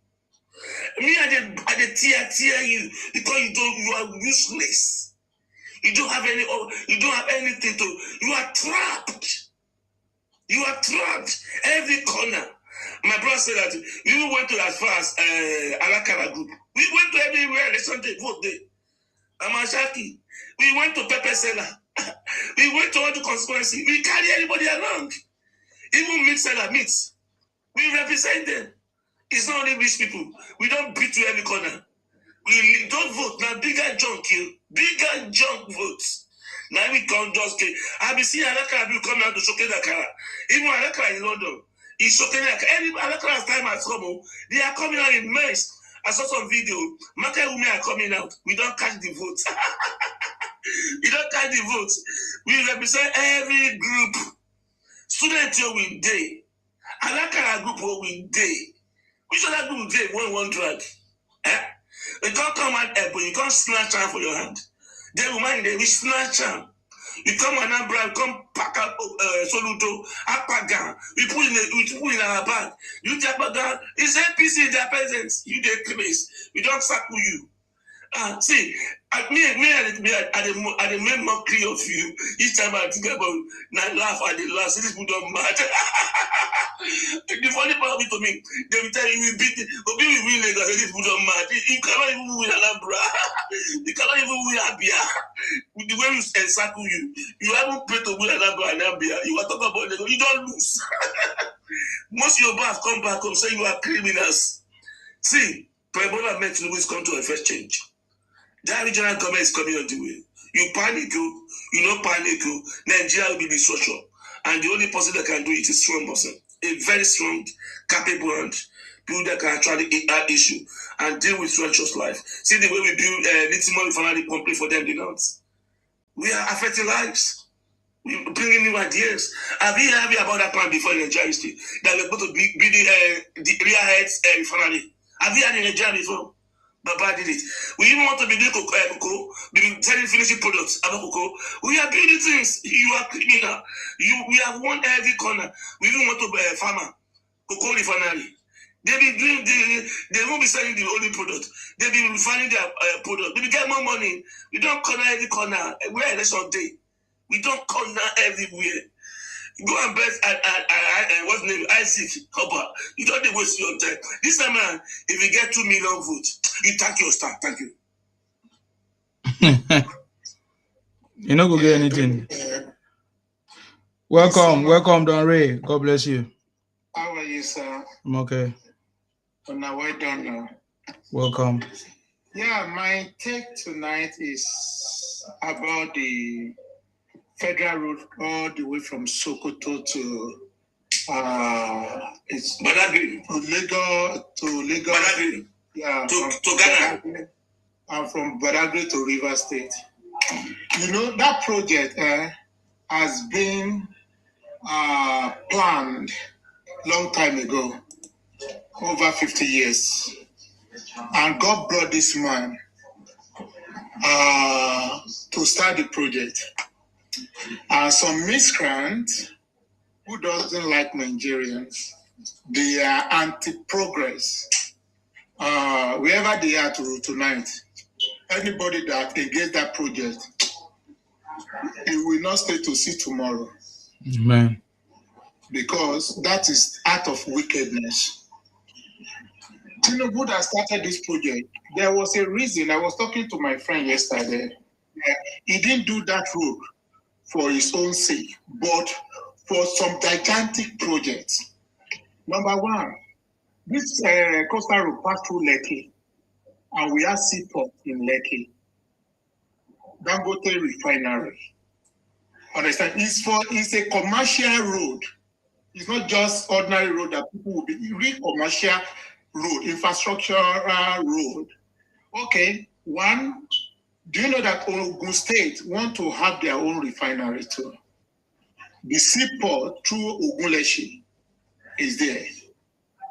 Me, I dey tear you because you are useless. You don't have anything to. You are trapped. You are trapped. Every corner. My brother said that you went to as far as Alakara group. We went to everywhere. Let's not vote there. Amashaki. We went to Pepper Seller. We went to all the constituency. We carry everybody along. Even meat seller meats. We represent them. It's not only rich people. We don't beat to every corner. We don't vote. Now bigger junk you. Bigger junk votes. Now we can't just get. I've been seeing Alakara people come out to showcase Akara. Even Alakara in London. He's showcasing Akara. Any Alakara's time has come. They are coming out in mess. I saw some video. Market women are coming out. We don't catch the votes. We don't catch the votes. We represent every group. Student here will day. Alakara group will day. Which other group day one drag? You can't come out but you can't snatch her for your hand. Then we mind we snatch her. You come on and brand, come pack up Soludo, Apagan. We put in our bag. You take Apagan. It's APC, their peasants. You take place. We don't sackle you. See, I make mockery of you. Each time I think about now laugh at the last, these people don't matter. The funny part of it to me, they will tell you we beat Obi will win Lagos, these people don't matter. You cannot even win Alabra. You cannot even win Abia. With the way we encircle you, you haven't played to win Alabra and Abia. You are talking about Lagos, you don't lose. Most of your boss come back and say you are criminals. See, Prebola meant Tinubu is come to a first change. That regional government is coming on the way. You panic, you don't panic. Nigeria will be destruction. And the only person that can do it is a strong person. A very strong, capable and people that can actually issue and deal with righteous life. See the way we build lithium refinery company for them, we are affecting lives. We bringing new ideas. Have you heard about that plan before in Nigeria history? That we're going to be the real heads refinery. Have you heard in Nigeria before? Baba did it. We even want to be doing cocoa, be selling finishing products about cocoa. We are building things. You are criminal. We have won every corner. We even want to be a farmer, cocoa refinery. They be doing they won't be selling the only product. They be refining their product. They be get more money. We don't corner every corner. We're election day. We don't corner everywhere. Go and bet what's the name? Isaac Hopper. You don't waste your time. This time, man, if you get 2 million votes, you thank your star. Thank you. You not go get anything. Welcome, Don Ray. God bless you. How are you, sir? I'm okay. Oh, now well done. Welcome. Yeah, my take tonight is about the federal road all the way from Sokoto to it's Badagry. To Lagos. Badagry. Yeah. To Ghana. And from Badagry to River State. You know, that project has been planned long time ago, over 50 years. And God brought this man to start the project. Some miscreants who doesn't like Nigerians, they are anti-progress. Wherever they are tonight, anybody that against that project, it will not stay to see tomorrow. Amen. Because that is act of wickedness. Tinubu that started this project, there was a reason. I was talking to my friend yesterday. He didn't do that road for his own sake, but for some gigantic projects. Number one, this coastal road passed through Lekki, and we have seaport in Lekki. Dangote refinery. Understand? It's a commercial road. It's not just ordinary road that people will be real commercial road, infrastructural road. Okay, one, do you know that Ogun State want to have their own refinery too? The seaport through Ogunleshi is there.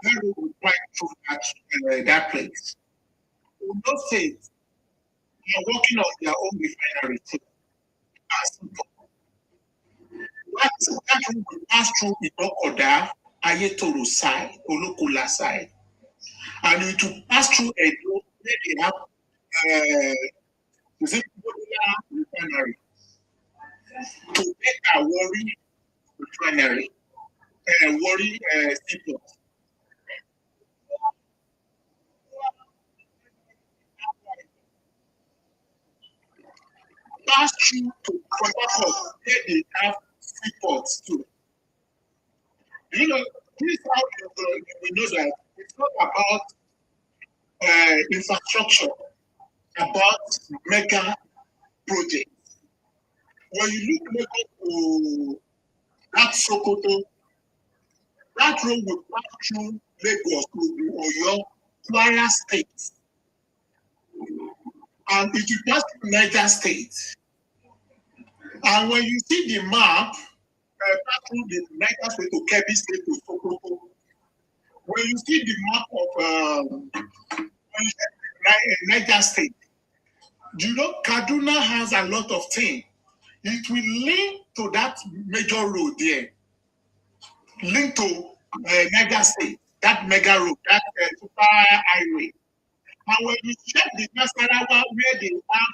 That road will pass through that place. Ogun State are working on their own refinery too. That road will pass through Ibokoda, Ayetoro side, Olokola side. And it will pass through Edo, where they have refinery to make a Warri refinery, Warri seaport. Pass through to Port Harcourt, where they have seaports too. You know, this is how we know that it's not about infrastructure, about mega projects. When you look to that Sokoto, that road will pass through Lagos to Oyo, Kwara State, and it will pass through Niger State. And when you see the map, pass through the Niger State to Kebbi State to Sokoto, when you see the map of Niger State, you know Kaduna has a lot of things. It will link to that major road there, link to Niger State, that mega road, that super highway. And when you check the Nasarawa where they have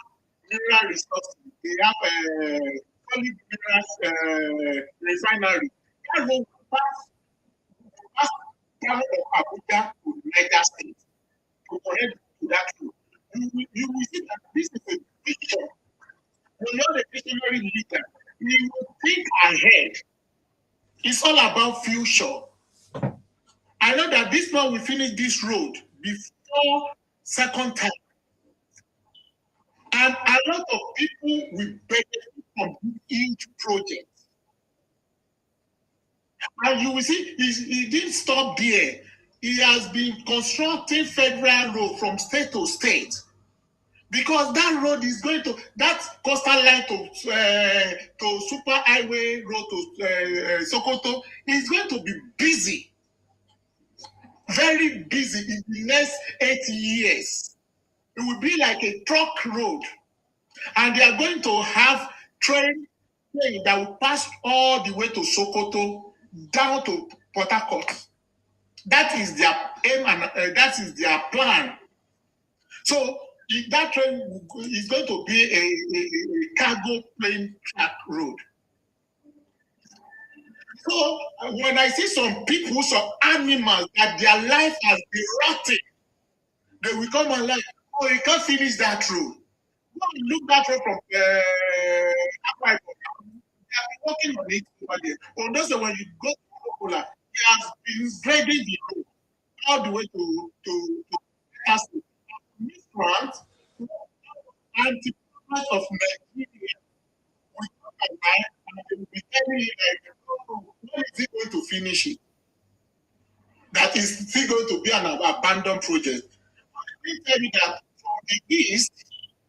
mineral resources. They have solid minerals refinery. That road will pass down of Abuja to Niger State to connect to that road. You will see that this is a picture. When you're the visionary leader, you will think ahead. It's all about future. I know that this man will finish this road before second time. And a lot of people will benefit from each project. And you will see, he didn't stop there. He has been constructing federal road from state to state. Because that road is going to, that coastal line to super highway road to Sokoto is going to be busy. Very busy in the next 8 years. It will be like a truck road. And they are going to have train that will pass all the way to Sokoto down to Port Harcourt. That is their aim and that is their plan. So that train is going to be a cargo plane track road. So when I see some people, some animals that their life has been rotting, they will come and like, oh, you can't finish that road. Look that road from they have been working on it over there. Although so when you go to Coca-Cola, he has been grading the road all the way to Castle. Migrants, anti-government of Nigeria, will come online and they will be telling you like, when is he going to finish it? That is still going to be an abandoned project. They tell me that from the east,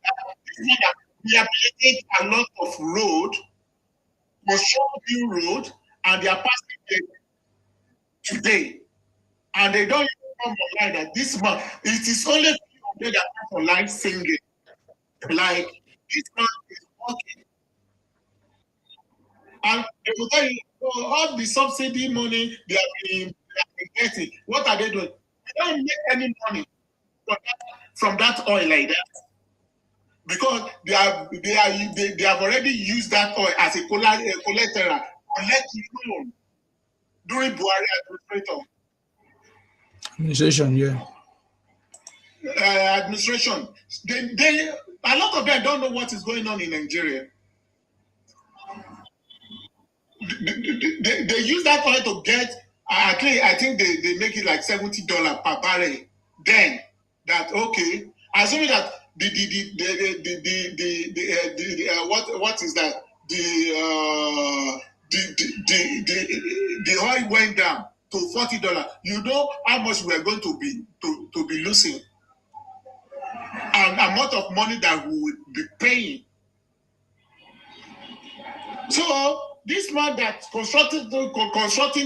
that rehabilitate a lot of road, construct new road, and they are passing there today. And they don't even come online that this month. It is only few of them that come online singing. Like, this man is working. And they will tell you, oh, all the subsidy money they have been getting, what are they doing? They don't make any money from that oil like that. Because they have already used that oil as a collateral collect loan during Buhari administration. Yeah. Administration. They a lot of them don't know what is going on in Nigeria. They use that oil to get. I think they make it like $70 per barrel. Then that okay, assuming that what is that the oil went down to $40. You know how much we are going to be losing, and amount of money that we will be paying. So this man that constructing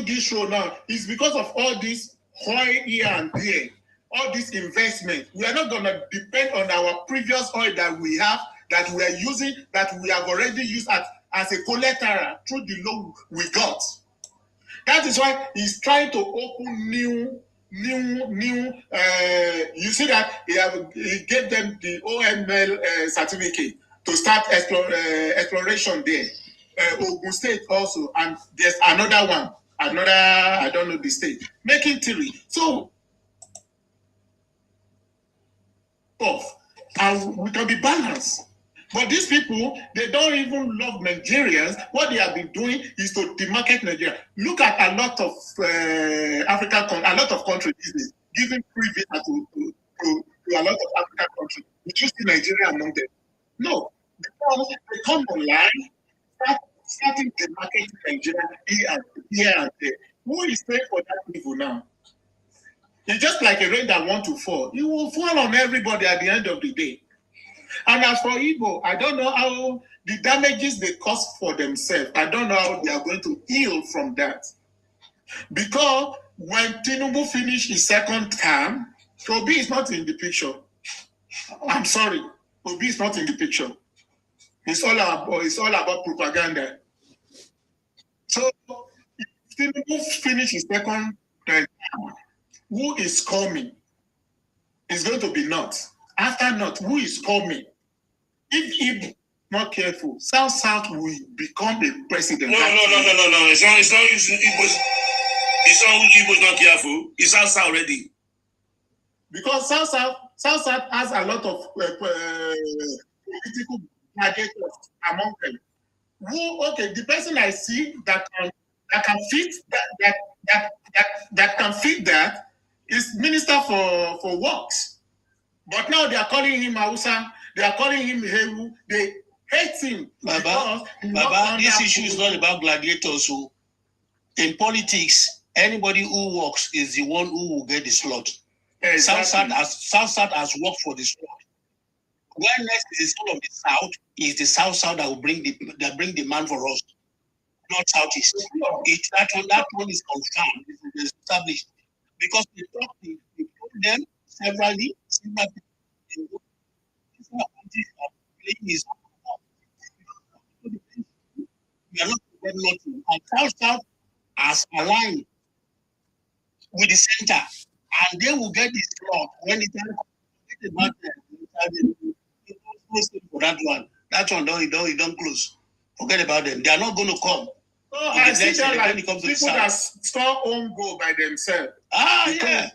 this road now is because of all this oil here and there, all this investment. We are not going to depend on our previous oil that we have, that we are using, that we have already used as a collateral through the loan we got. That is why he's trying to open new. You see that he gave them the OML certificate to start exploration there. Ogun State also, and there's another one, I don't know the state, making theory. So, and we can be balanced. But these people, they don't even love Nigerians. What they have been doing is to demarket Nigeria. Look at a lot of a lot of countries giving free visa to a lot of African countries. Did you see Nigeria among them? No, because they come online, starting the market in Nigeria here and there. Who is paying for that evil now? It's just like a rain that wants to fall. It will fall on everybody at the end of the day. And as for Igbo, I don't know how the damages they cause for themselves, I don't know how they are going to heal from that. Because when Tinubu finished his second term, Obi is not in the picture. I'm sorry, Obi is not in the picture. It's all about propaganda. So, if Tinubu finished his second term, who is coming? It's going to be North. After North, who is coming? If not careful, South will become a president. No. It's not Igbos. It's not Igbos not careful. It's South already. Because South has a lot of political gladiators among them. The person I see that can fit that can fit that is Minister for Works. But now they are calling him Hausa, they are calling him Hewu, they hate him. Baba, this issue is not about gladiators. So in politics, anybody who works is the one who will get the slot. Exactly. South has worked for the slot. When next is the soul of the South, is the South that will bring the man for us, not Southeast. That one is confirmed, it is established. Because we told them severally, we are not nothing. And South has aligned with the center, and they will get this slot when the time comes. For that one don't close. Forget about them. They are not going to come. Oh, I see that like people that score own goal by themselves. Yeah.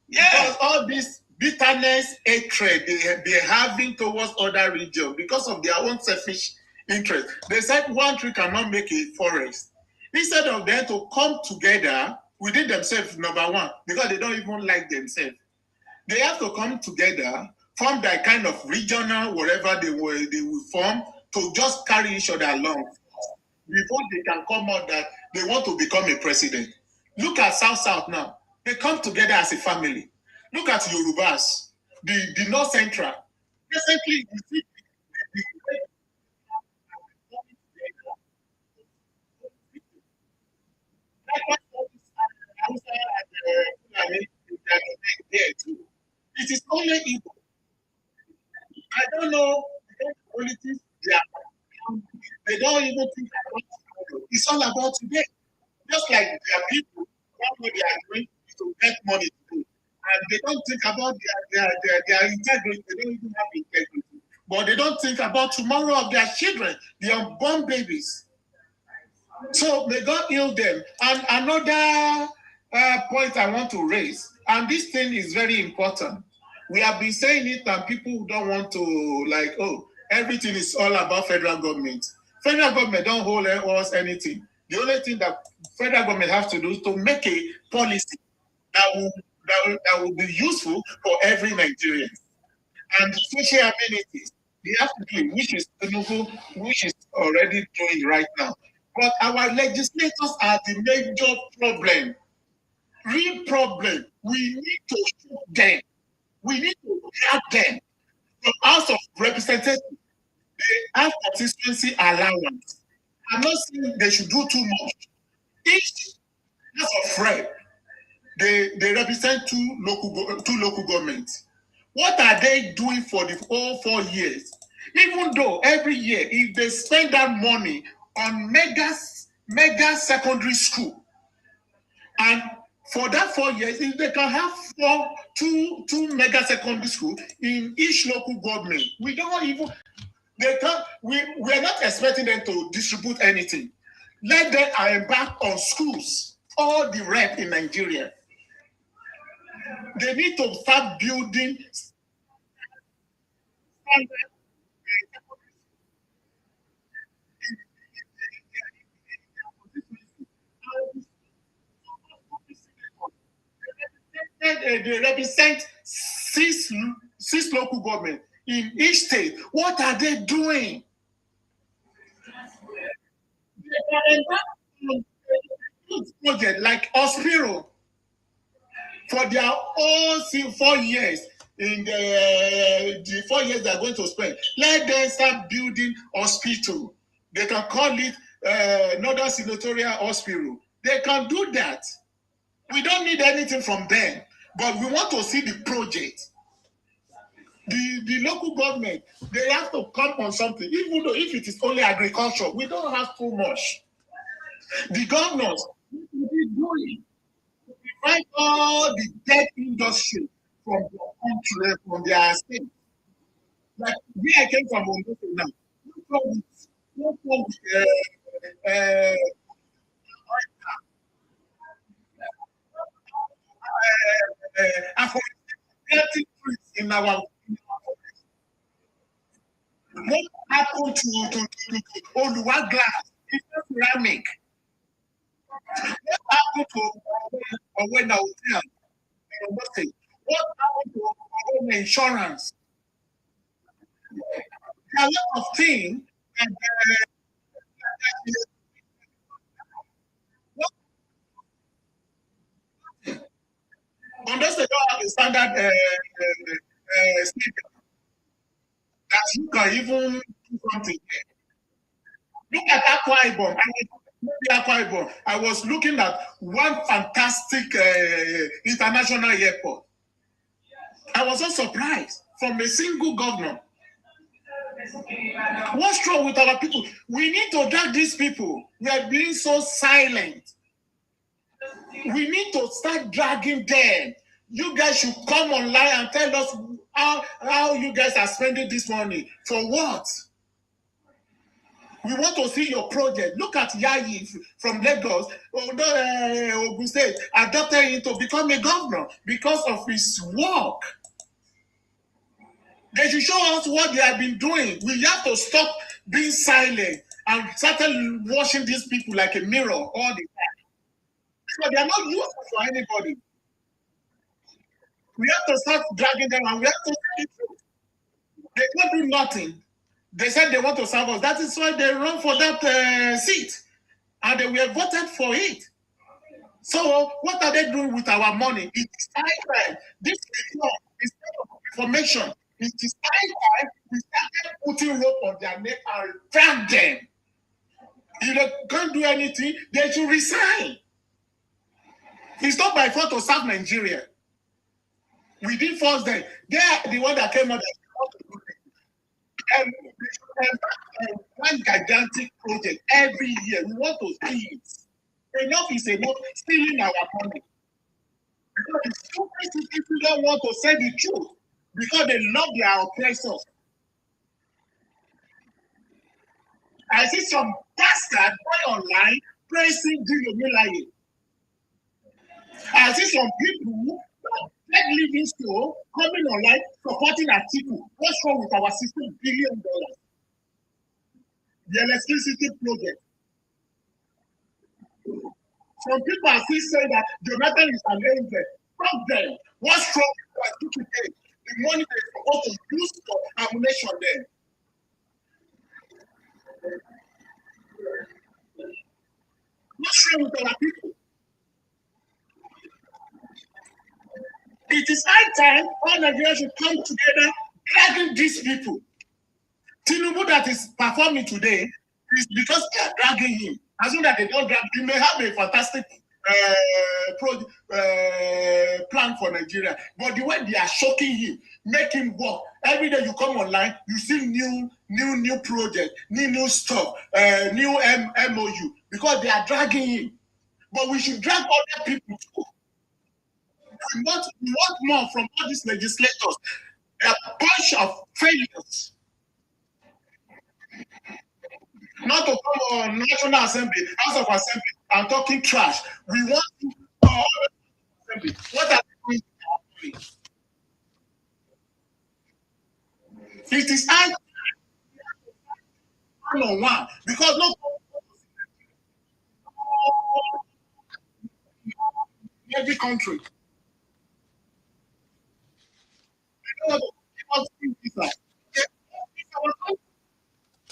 Because all this bitterness, hatred they're having towards other regions because of their own selfish interest. They said one tree cannot make a forest. Instead of them to come together within themselves, number one, because they don't even like themselves. They have to come together, form that kind of regional, whatever they will form, to just carry each other along before they can come out that they want to become a president. Look at South now. They come together as a family. Look at Yorubas, the North Central. Recently, you see it is only evil. I don't know the politics they don't even think about tomorrow. It's all about today. Just like there are people what they are doing to get money to do. And they don't think about their integrity. They don't even have integrity. But they don't think about tomorrow of their children, the unborn babies. So may God heal them. And another point I want to raise, and this thing is very important. We have been saying it, and people don't want to everything is all about federal government. Federal government don't hold us anything. The only thing that federal government has to do is to make a policy that will be useful for every Nigerian. And social amenities, they have to do it, which is Tinubu, which is already doing right now. But our legislators are the major problem. Real problem. We need to shoot them. We need to drag them from House of Representatives. They have consistency allowance. I'm not saying they should do too much. Each House of Rep, they represent two local governments. What are they doing for the whole 4 years? Even though every year, if they spend that money on mega secondary school, and for that 4 years, if they can have two mega secondary school in each local government, we are not expecting them to distribute anything. Let them embark on schools, all the rep in Nigeria. They need to start building they represent six local governments in each state. What are they doing? Project like Ospiro for their own 4 years. In the 4 years they are going to spend, let them start building hospital. They can call it Northern Senatorial Hospital. They can do that. We don't need anything from them, but we want to see the project. The local government, they have to come on something, even though if it is only agriculture, we don't have too much. The governors will be doing to provide all the dead industry from their country, from their state. Like where I came from Ondo now. No problem with creating trees in our what happened to Oluwa glass? It's not ceramic. What happened to when I was here? What happened to our insurance? There are a lot of things. And, unless they don't have a standard sticker that you can even do something. Look at Akwa Ibom. I was looking at one fantastic international airport. I was so surprised from a single governor. What's wrong with our people? We need to drag these people. We are being so silent. We need to start dragging them. You guys should come online and tell us how you guys are spending this money. For what? We want to see your project. Look at Yayi from Lagos, Ogun State, adopted him to become a governor because of his work. They should show us what they have been doing. We have to stop being silent and start watching these people like a mirror all the time. So they are not useful for anybody. We have to start dragging them and we have to say the truth. They can't do nothing. They said they want to serve us. That is why they run for that seat. And they were voted for it. So what are they doing with our money? It is high time. This is information. It is high time we started putting rope on their neck and drag them. If they can't do anything, they should resign. It's not by fault to serve Nigeria. We didn't force them. They are the one that came out and one gigantic project every year. We want to see it. Enough is enough stealing our money. Because the stupid people don't want to say the truth because they love their oppressors. I see some bastard going online praising Diyomilaye. I see some people like living store coming online supporting Atiku. What's wrong with our $16 billion? The electricity project. Some people are still saying that Jonathan is an angel. From them, what's wrong with Atiku today? The money they're supposed to use for ammunition then. What's wrong with our people? It is high time all Nigerians should come together, dragging these people. Tinubu that is performing today is because they are dragging him. As soon as they don't drag, he may have a fantastic plan for Nigeria. But the way they are shocking him, make him work. Every day you come online, you see new project, new stuff, new MOU, because they are dragging him. But we should drag other people too. We want more from all these legislators. A bunch of failures. Not to come on National Assembly, House of Assembly, and talking trash. We want to Assembly. What are we doing? It is one-on-one because no every country.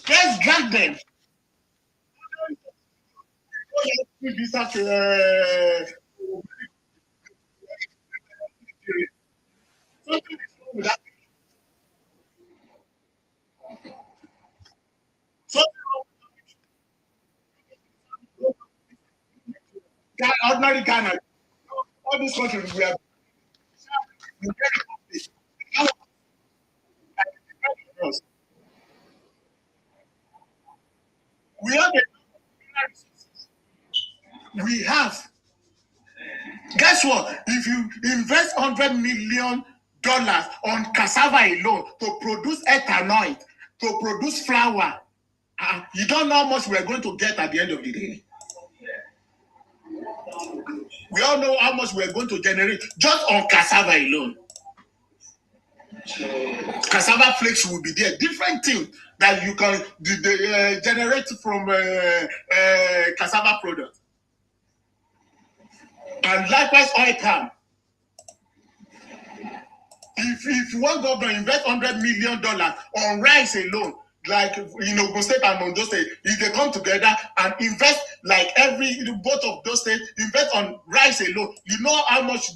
Let's drag them. Ordinary Ghana, all these countries we have. We have we have. Guess what? If you invest $100 million on cassava alone to produce ethanol, to produce flour. You don't know how much we're going to get at the end of the day. We all know how much we're going to generate just on cassava alone. Cassava flakes will be there. Different things that you can generate from cassava product. And likewise, oil palm. If you want government to invest $100 million on rice alone, like in Ogun State and Ondo State, if they come together and invest like both of those states, invest on rice alone, you know how much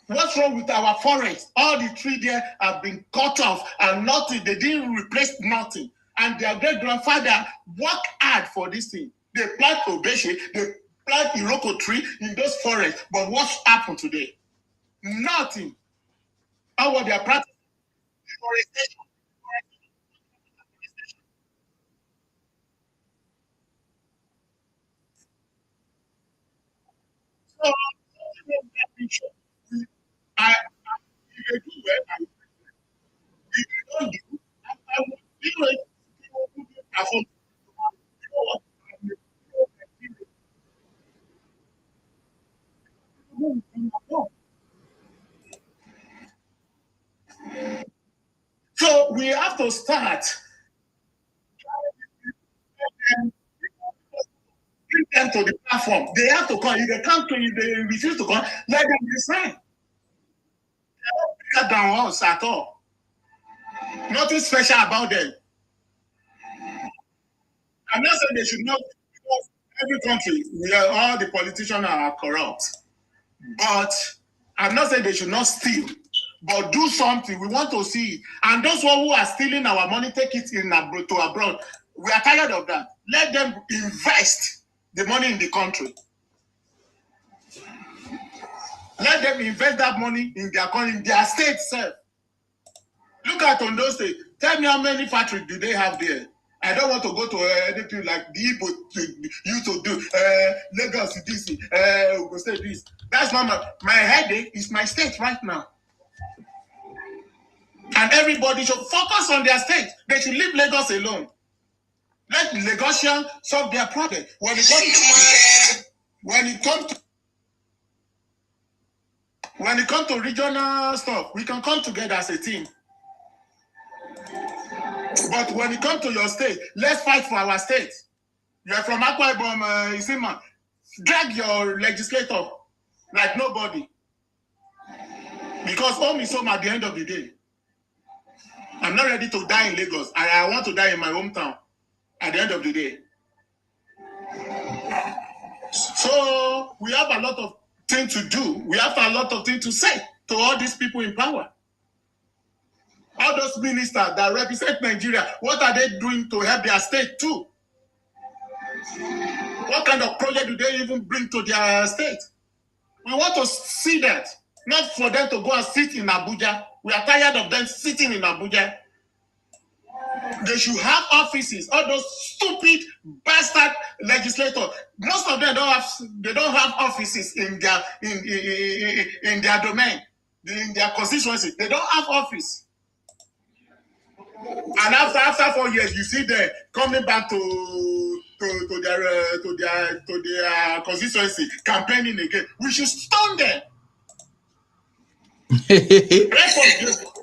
what's wrong with our forest? All the trees there have been cut off and nothing. They didn't replace nothing. And their great grandfather worked hard for this thing. They plant obeche, they plant iroko tree in those forests. But what's happened today? Nothing. How were their practice? Deforestation. So, I if they do well, if they don't do, I will do it. So we have to start bring them to the platform. They have to come. If they can't, if they refuse to come, let them resign. They don't bigger than us at all. Nothing special about them. I'm not saying they should not, because every country, all the politicians are corrupt. But I'm not saying they should not steal, but do something. We want to see it. And those who are stealing our money, take it to abroad. We are tired of that. Let them invest the money in the country. Let them invest that money in their country, in their state self. Look at Ondo State. Tell me how many factories do they have there? I don't want to go to anything like the Igbo used to do. Lagos, this, Ogun State, this. That's not my headache. Is my state right now. And everybody should focus on their state. They should leave Lagos alone. Let Lagosians solve their problem. When it comes to regional stuff, we can come together as a team. But when it comes to your state, let's fight for our state. You're from Akwa Ibom, Isima. Drag your legislator like nobody. Because home is home at the end of the day. I'm not ready to die in Lagos. I want to die in my hometown at the end of the day. So we have a lot of things to do. We have a lot of things to say to all these people in power. All those ministers that represent Nigeria, what are they doing to help their state too? What kind of project do they even bring to their state? We want to see that, not for them to go and sit in Abuja. We are tired of them sitting in Abuja. They should have offices. All those stupid bastard legislators. Most of them don't have offices in their domain, in their constituency. They don't have office. And after 4 years, you see them coming back to their constituency, campaigning again. We should stun them.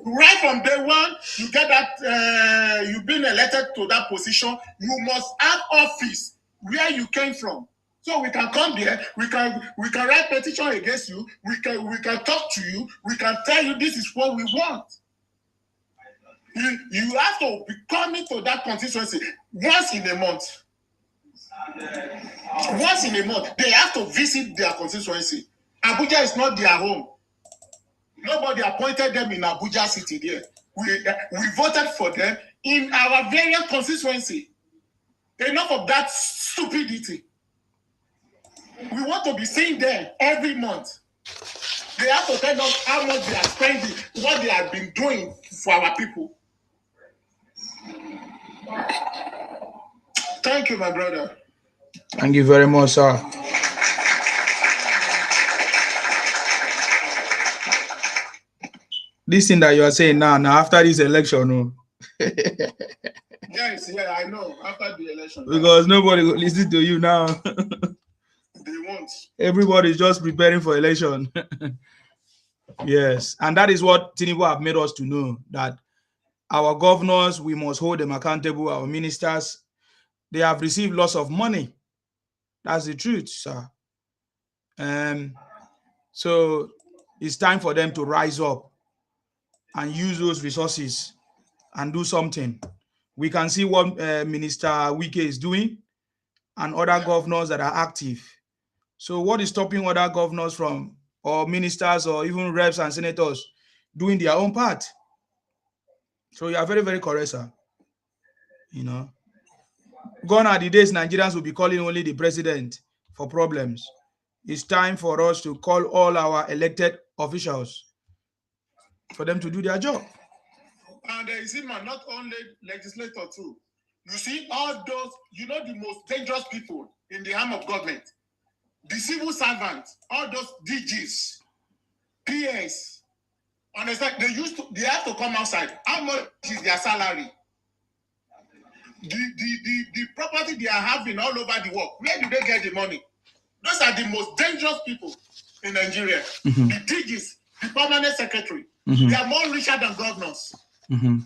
Right from day one, you get that you've been elected to that position. You must have office where you came from, so we can come there. We can write petition against you. We can talk to you. We can tell you this is what we want. You have to be coming to that constituency once in a month. Once in a month, they have to visit their constituency. Abuja is not their home. Nobody appointed them in Abuja City there. We voted for them in our various constituency. Enough of that stupidity. We want to be seeing them every month. They have to tell us how much they are spending, what they have been doing for our people. Thank you, my brother. Thank you very much, sir. This thing that you are saying now after this election, no. Yes, yeah, I know. After the election, because nobody will listen to you now. they won't. Everybody's just preparing for election. Yes, and that is what Tinubu have made us to know, that our governors, we must hold them accountable. Our ministers, they have received lots of money. That's the truth, sir. So it's time for them to rise up and use those resources and do something. We can see what Minister Wike is doing and other governors that are active. So what is stopping other governors from, or ministers, or even reps and senators doing their own part? So you are very, very correct, sir. You know, gone are the days Nigerians will be calling only the president for problems. It's time for us to call all our elected officials for them to do their job. And there is man, not only legislator too. You see, all those, you know, the most dangerous people in the arm of government, the civil servants, all those DGs, PS, understand? They have to come outside. How much is their salary? The property they are having all over the world, where do they get the money? Those are the most dangerous people in Nigeria. Mm-hmm. The DGs, the permanent secretary, mm-hmm. They are more richer than governors. Mm-hmm.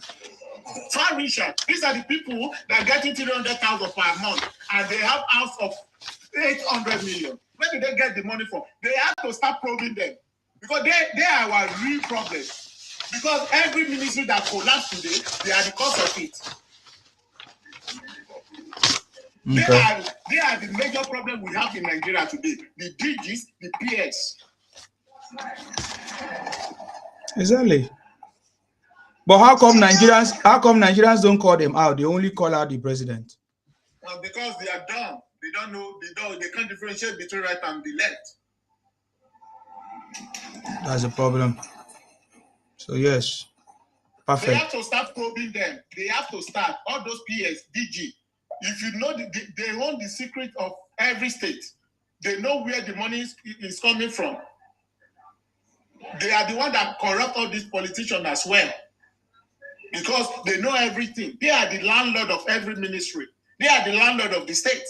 Far richer. These are the people that are getting 300,000 per month, and they have house of 800 million. Where do they get the money from? They have to start probing them, because they are our real problem. Because every ministry that collapsed today, they are the cause of it. Okay. They are the major problem we have in Nigeria today. The DGs, the PS. Exactly. But how come Nigerians don't call them out? They only call out the president. Well, because they are dumb. They don't know. They can't differentiate between right and the left. That's a problem. So yes, perfect. They have to start probing them. They have to start all those PS, DG. If you know, they own the secret of every state. They know where the money is coming from. They are the one that corrupt all these politicians as well. Because they know everything. They are the landlord of every ministry. They are the landlord of the state.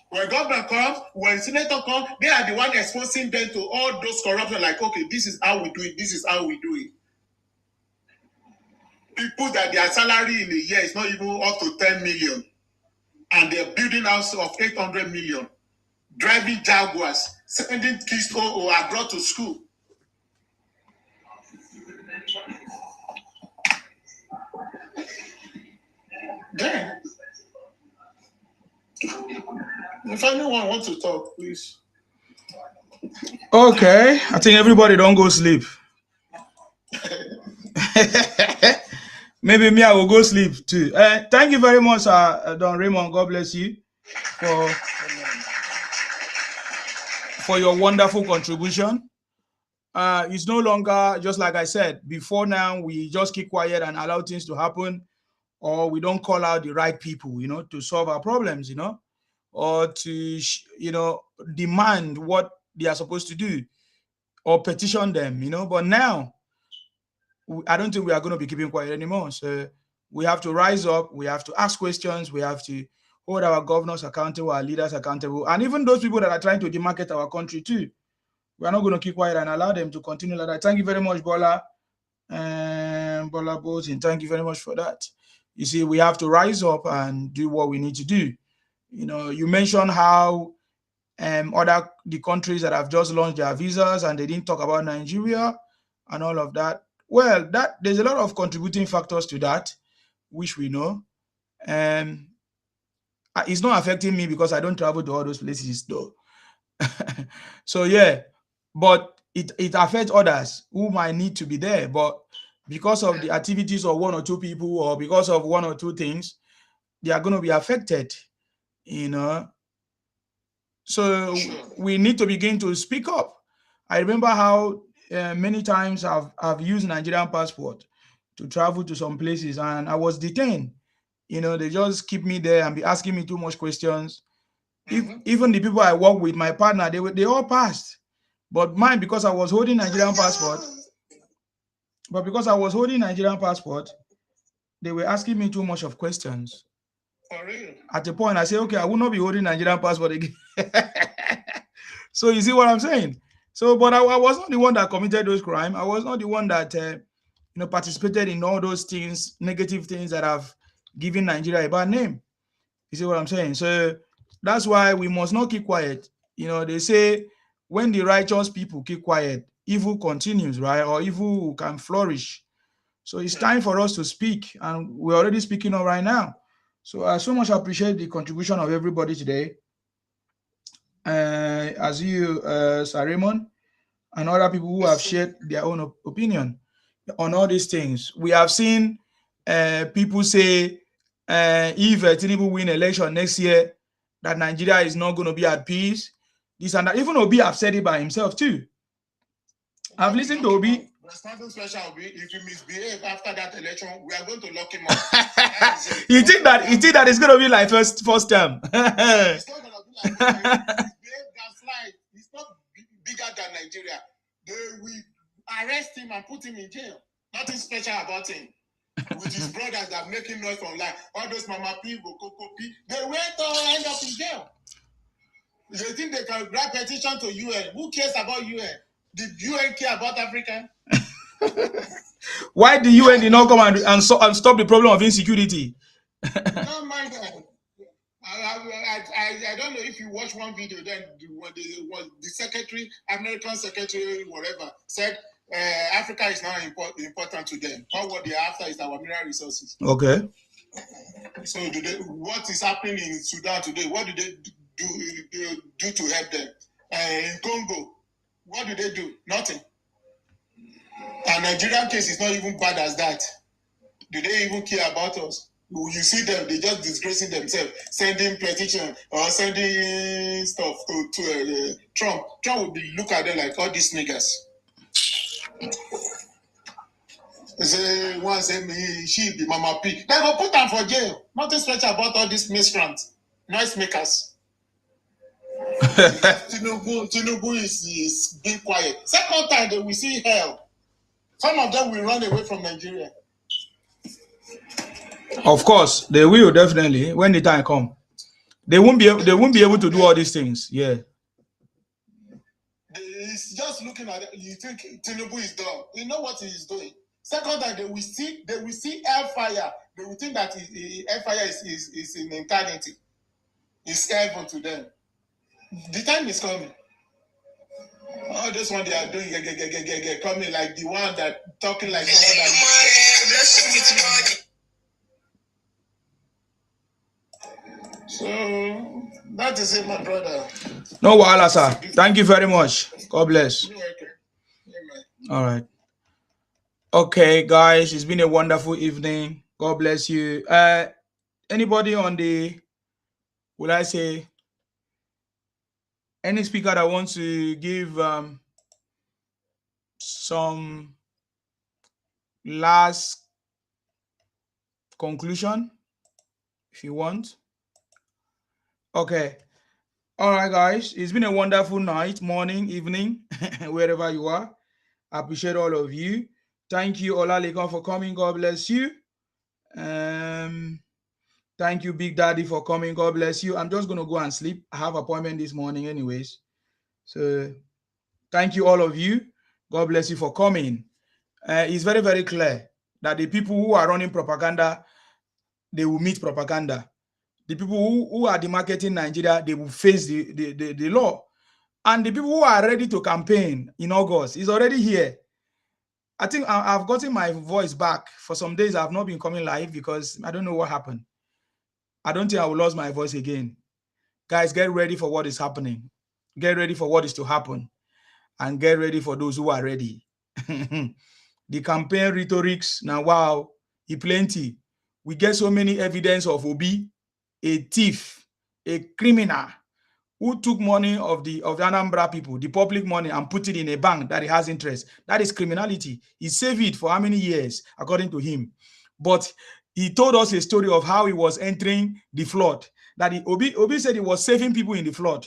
When governor comes, when senator comes, they are the one exposing them to all those corruption. Like, okay, this is how we do it. This is how we do it. People that their salary in a year is not even up to 10 million. And they're building houses of 800 million. Driving Jaguars. Sending kids or abroad to school. Then, if anyone wants to talk, please. Okay, I think everybody don't go sleep. Maybe me, I will go sleep too. Thank you very much, Don Raymond. God bless you for your wonderful contribution. It's no longer, just like I said before, now we just keep quiet and allow things to happen, or we don't call out the right people, to solve our problems, or to, demand what they are supposed to do, or petition them, But now, I don't think we are going to be keeping quiet anymore. So we have to rise up. We have to ask questions. We have to hold our governors accountable, our leaders accountable, and even those people that are trying to demarket our country too. We are not going to keep quiet and allow them to continue like that. Thank you very much, Bola. Bola Botin. Thank you very much for that. You see, we have to rise up and do what we need to do. You mentioned how the countries that have just launched their visas and they didn't talk about Nigeria and all of that. Well, there's a lot of contributing factors to that, which we know. It's not affecting me because I don't travel to all those places, though. So yeah, but it affects others who might need to be there. But because of the activities of one or two people, or because of one or two things, they are going to be affected. So we need to begin to speak up. I remember how many times I've used Nigerian passport to travel to some places, and I was detained You know, they just keep me there and be asking me too much questions. Even the people I work with, my partner, they all passed. But mine, because I was holding Nigerian passport, they were asking me too much of questions. For real? At a point, I say, okay, I will not be holding Nigerian passport again. So you see what I'm saying? So, but I was not the one that committed those crimes. I was not the one that participated in all those things, negative things that have given Nigeria a bad name. You see what I'm saying? So that's why we must not keep quiet. You know, they say when the righteous people keep quiet, evil continues, right? Or evil can flourish. So it's time for us to speak, and we're already speaking up right now. So I so much appreciate the contribution of everybody today. As you, Sir Raymond, and other people who have shared their own opinion on all these things. We have seen people say if Tinubu win election next year, that Nigeria is not going to be at peace. This and that. Even Obi have said it by himself too. I've listened to Obi. There's nothing special, Obi. If you misbehave after that election, we are going to lock him up. You think that it's going to be like first term? It's not going to be like that. He's not bigger than Nigeria. They will arrest him and put him in jail. Nothing special about him. With his brothers that are making noise online, all those Mama P, Coco P, they went to end up in jail. They think they can write petition to UN. Who cares about UN? Did UN care about Africa? Why the UN did not come and stop the problem of insecurity? No, my God. I don't know if you watch one video then the secretary, American secretary, whatever, said Africa is not important to them. All what they're after is our mineral resources. Okay. So what is happening in Sudan today? What do they do to help them? In Congo, what do they do? Nothing. And Nigerian case is not even bad as that. Do they even care about us? You see them, they just disgracing themselves, sending petition or sending stuff to Trump. Trump will be look at them like all these niggas. They say one say me, she be Mama P. They go put them for jail. Nothing special about all these miscreants, noise makers. Tinubu is being quiet. Second time they will see hell. Some of them will run away from Nigeria. Of course, they will definitely when the time comes. They won't be able to do all these things. Yeah. It's just looking at it, you think Tinubu is done. You know what he is doing. Second time they will see hellfire. They will think that hellfire is in eternity. It's heaven to them. The time is coming. Oh, this one they are doing coming like the one that talking like someone that. So that is it, my brother. No wahala, sir. Thank you very much. God bless. All right. Okay, guys, it's been a wonderful evening. God bless you. Anybody on the, will I say, any speaker that wants to give some last conclusion, if you want? Okay. All right, guys. It's been a wonderful night, morning, evening, wherever you are. I appreciate all of you. Thank you, Olalekan, for coming. God bless you. Thank you, Big Daddy, for coming. God bless you. I'm just going to go and sleep. I have an appointment this morning anyways. So thank you, all of you. God bless you for coming. It's very, very clear that the people who are running propaganda, they will meet propaganda. The people who are demarketing Nigeria, they will face the law. And the people who are ready to campaign in August is already here. I think I've gotten my voice back. For some days, I've not been coming live because I don't know what happened. I don't think I will lose my voice again. Guys, get ready for what is happening. Get ready for what is to happen. And get ready for those who are ready. The campaign rhetorics, now wow, he plenty. We get so many evidence of Obi, a thief, a criminal, who took money of the Anambra people, the public money, and put it in a bank that he has interest. That is criminality. He saved it for how many years, according to him. But He told us a story of how he was entering the flood. That Obi said he was saving people in the flood.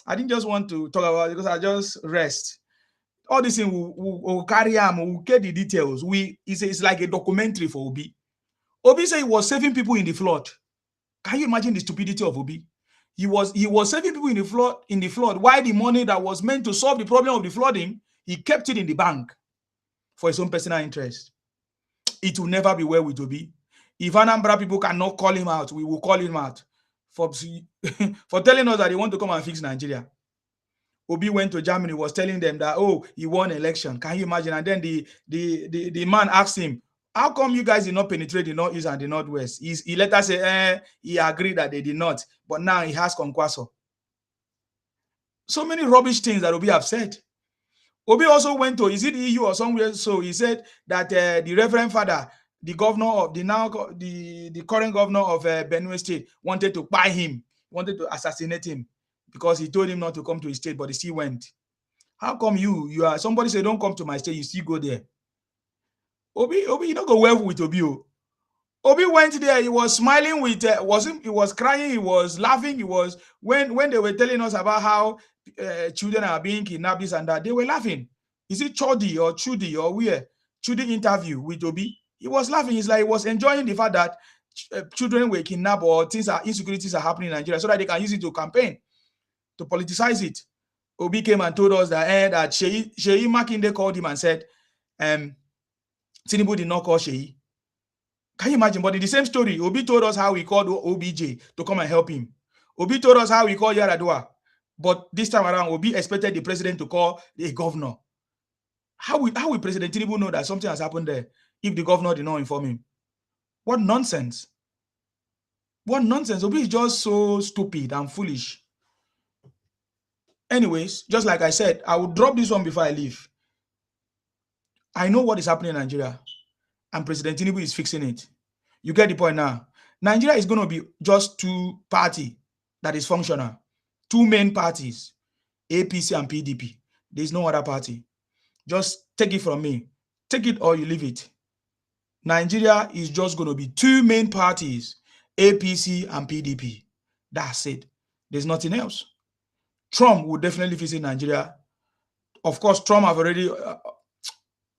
I didn't just want to talk about it because I just rest. All this thing will carry him, we'll get the details. It's like a documentary for Obi. Obi said he was saving people in the flood. Can you imagine the stupidity of Obi? He was saving people in the flood. Why the money that was meant to solve the problem of the flooding, he kept it in the bank for his own personal interest. It will never be well with Obi. If Anambra people cannot call him out, we will call him out for telling us that he want to come and fix Nigeria. Obi went to Germany, was telling them that, oh, he won election. Can you imagine? And then the man asked him, how come you guys did not penetrate the Northeast and the Northwest? He later said, he agreed that they did not. But now he has Kwankwaso. So many rubbish things that Obi have said. Obi also went to, is it EU or somewhere? So he said that the Reverend Father, the governor of the current governor of Benue State, wanted to buy him, wanted to assassinate him because he told him not to come to his state, but he still went. How come you are somebody say don't come to my state, you still go there? Obi, you don't go well with Obi. Obi went there, he was smiling with he was crying, he was laughing, he was when they were telling us about how children are being kidnapped, this and that, they were laughing. Is it Chudi or where? Chudi interview with Obi. He was laughing. It's like he was enjoying the fact that children were kidnapped or insecurities are happening in Nigeria so that they can use it to campaign, to politicize it. Obi came and told us that Sheyi Makinde called him and said, Tinubu did not call Sheyi. Can you imagine? But in the same story, Obi told us how he called OBJ to come and help him. Obi told us how he called Yaradua. But this time around, Obi expected the president to call the governor. How will President Tinubu know that something has happened there if the governor did not inform him? What nonsense. What nonsense. Obi is just so stupid and foolish. Anyways, just like I said, I will drop this one before I leave. I know what is happening in Nigeria, and President Tinubu is fixing it. You get the point now. Nigeria is going to be just two parties that is functional. Two main parties, APC and PDP. There's no other party. Just take it from me. Take it or you leave it. Nigeria is just going to be two main parties, APC and PDP. That's it. There's nothing else. Trump will definitely visit Nigeria. Of course, Trump have already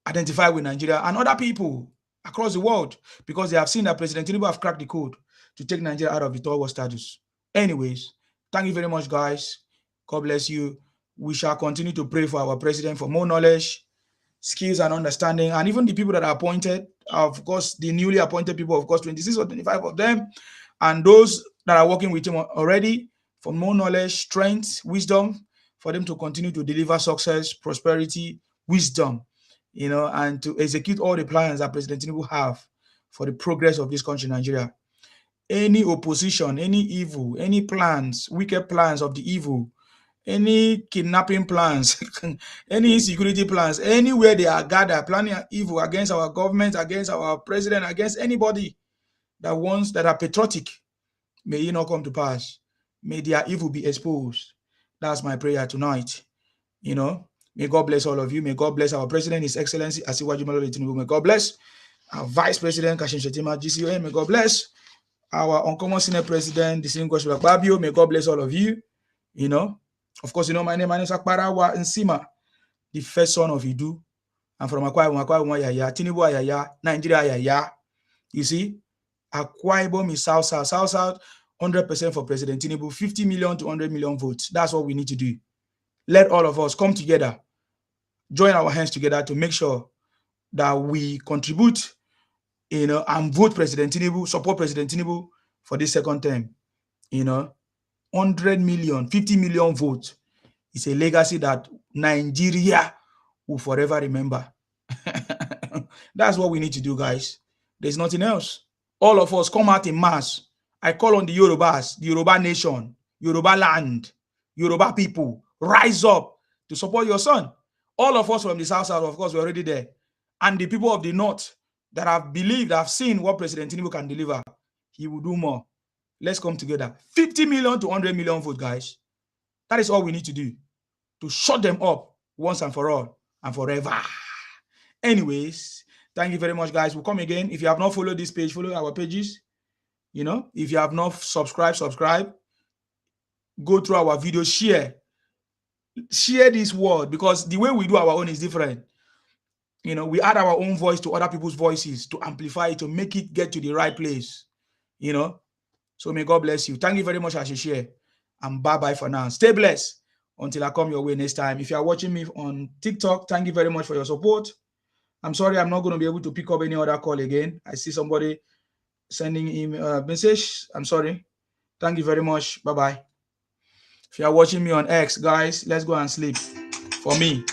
identified with Nigeria and other people across the world because they have seen that President Tinubu have cracked the code to take Nigeria out of the third world status. Anyways, thank you very much, guys. God bless you. We shall continue to pray for our president for more knowledge, skills, and understanding. And even the people that are appointed, of course, the newly appointed people, of course, 26 or 25 of them, and those that are working with him already, for more knowledge, strength, wisdom, for them to continue to deliver success, prosperity, wisdom, and to execute all the plans that President Tinubu have for the progress of this country, Nigeria. Any opposition, any evil, any plans, wicked plans of the evil, any kidnapping plans, any insecurity plans, anywhere they are gathered, planning evil against our government, against our president, against anybody that are patriotic, may it not come to pass. May their evil be exposed. That's my prayer tonight. May God bless all of you. May God bless our president, His Excellency Asiwaju Bola Tinubu. May God bless our Vice President Kashim Shettima GCON. May God bless our uncommon Senate President, Distinguished Babio. May God bless all of you. Of course, my name is Akparawa Nsima, the first son of Idu. I'm from Akwa Ibom Yaya, Tinubu Yaya, Nigeria Yaya. You see, Akwa Ibom is South, 100% for President Tinubu, 50 million to 100 million votes. That's what we need to do. Let all of us come together, join our hands together to make sure that we contribute, and vote President Tinubu, support President Tinubu for this second term. 100 million, 50 million votes is a legacy that Nigeria will forever remember. That's what we need to do, guys. There's nothing else. All of us come out in mass. I call on the Yorubas, the Yoruba nation, Yoruba land, Yoruba people, rise up to support your son. All of us from the South, of course, we're already there. And the people of the North that have believed, have seen what President Tinubu can deliver, he will do more. Let's come together. 50 million to 100 million votes, guys. That is all we need to do to shut them up once and for all and forever. Anyways, Thank you very much, guys. We'll come again. If you have not followed this page, follow our pages. You know, if you have not subscribed, subscribe. Go through our videos, share this word, because the way we do our own is different. You know, we add our own voice to other people's voices to amplify it, to make it get to the right place. You know, so may God bless you. Thank you very much as you share. And bye-bye for now. Stay blessed until I come your way next time. If you are watching me on TikTok, thank you very much for your support. I'm sorry I'm not going to be able to pick up any other call again. I see somebody sending email message. I'm sorry. Thank you very much. Bye-bye. If you are watching me on X, guys, let's go and sleep. For me.